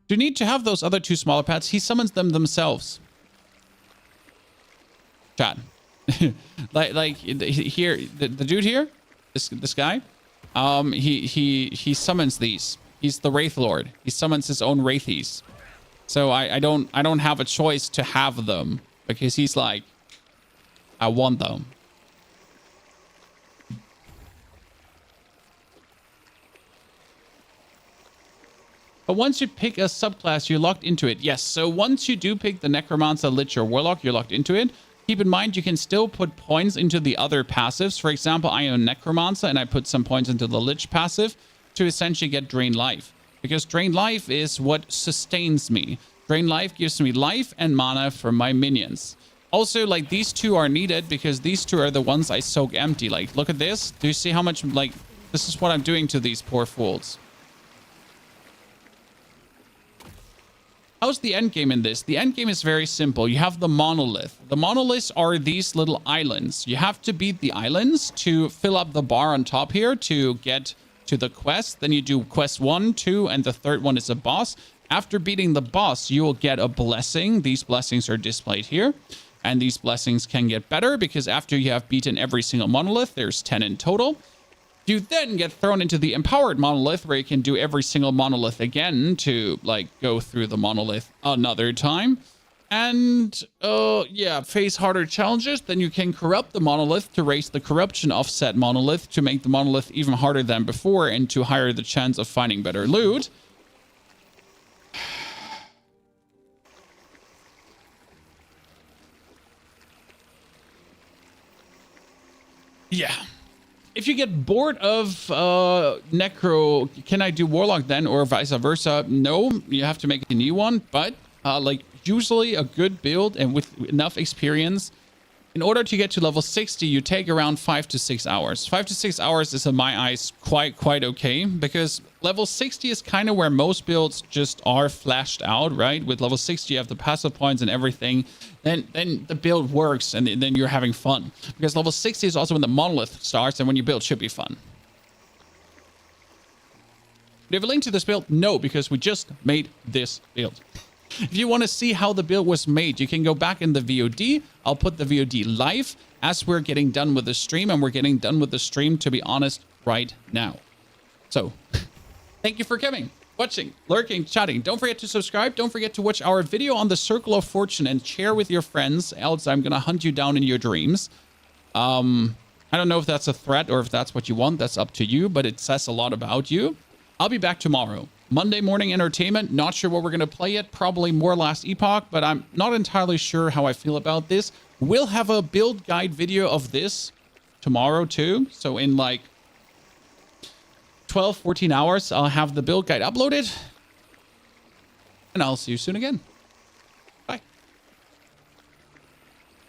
you need to have those other two smaller pets? He summons them themselves. Chat. like here, the dude here, this guy, he summons these. He's the Wraith Lord. He summons his own Wraithies. So I don't have a choice to have them, because he's like, I want them. But once you pick a subclass, you're locked into it. Yes, so once you do pick the Necromancer, Lich, or Warlock, you're locked into it. Keep in mind, you can still put points into the other passives. For example, I am a Necromancer, and I put some points into the Lich passive to essentially get Drain Life. Because Drain Life is what sustains me. Drain Life gives me life and mana for my minions. Also, like, these two are needed because these two are the ones I soak empty. Like, look at this. Do you see how much, like, this is what I'm doing to these poor fools. How's the endgame in this? The endgame is very simple. You have the Monolith. The Monoliths are these little islands. You have to beat the islands to fill up the bar on top here to get to the quest. Then you do quest 1, 2, and the third one is a boss. After beating the boss, you will get a blessing. These blessings are displayed here. And these blessings can get better because after you have beaten every single Monolith, there's 10 in total. You then get thrown into the empowered Monolith, where you can do every single Monolith again to like go through the Monolith another time. And yeah, face harder challenges. Then you can corrupt the monolith to raise the corruption of said monolith to make the monolith even harder than before and to higher the chance of finding better loot. Yeah. If you get bored of Necro, can I do Warlock then or vice versa? No, you have to make a new one. But like usually a good build and with enough experience, in order to get to level 60, you take around 5 to 6 hours. 5 to 6 hours is in my eyes quite okay, because level 60 is kind of where most builds just are flashed out, right? With level 60, you have the passive points and everything. Then the build works and then you're having fun. Because level 60 is also when the monolith starts and when you build should be fun. Do you have a link to this build? No, because we just made this build. If you want to see how the build was made, you can go back in the VOD. I'll put the VOD live as we're getting done with the stream, and we're getting done with the stream, to be honest, right now. So, thank you for coming, watching, lurking, chatting. Don't forget to subscribe. Don't forget to watch our video on the Circle of Fortune and share with your friends, else I'm going to hunt you down in your dreams. I don't know if that's a threat or if that's what you want. That's up to you, but it says a lot about you. I'll be back tomorrow. Monday morning entertainment. Not sure what we're going to play yet. Probably more Last Epoch, but I'm not entirely sure how I feel about this. We'll have a build guide video of this tomorrow too. So in like 12, 14 hours, I'll have the build guide uploaded. And I'll see you soon again.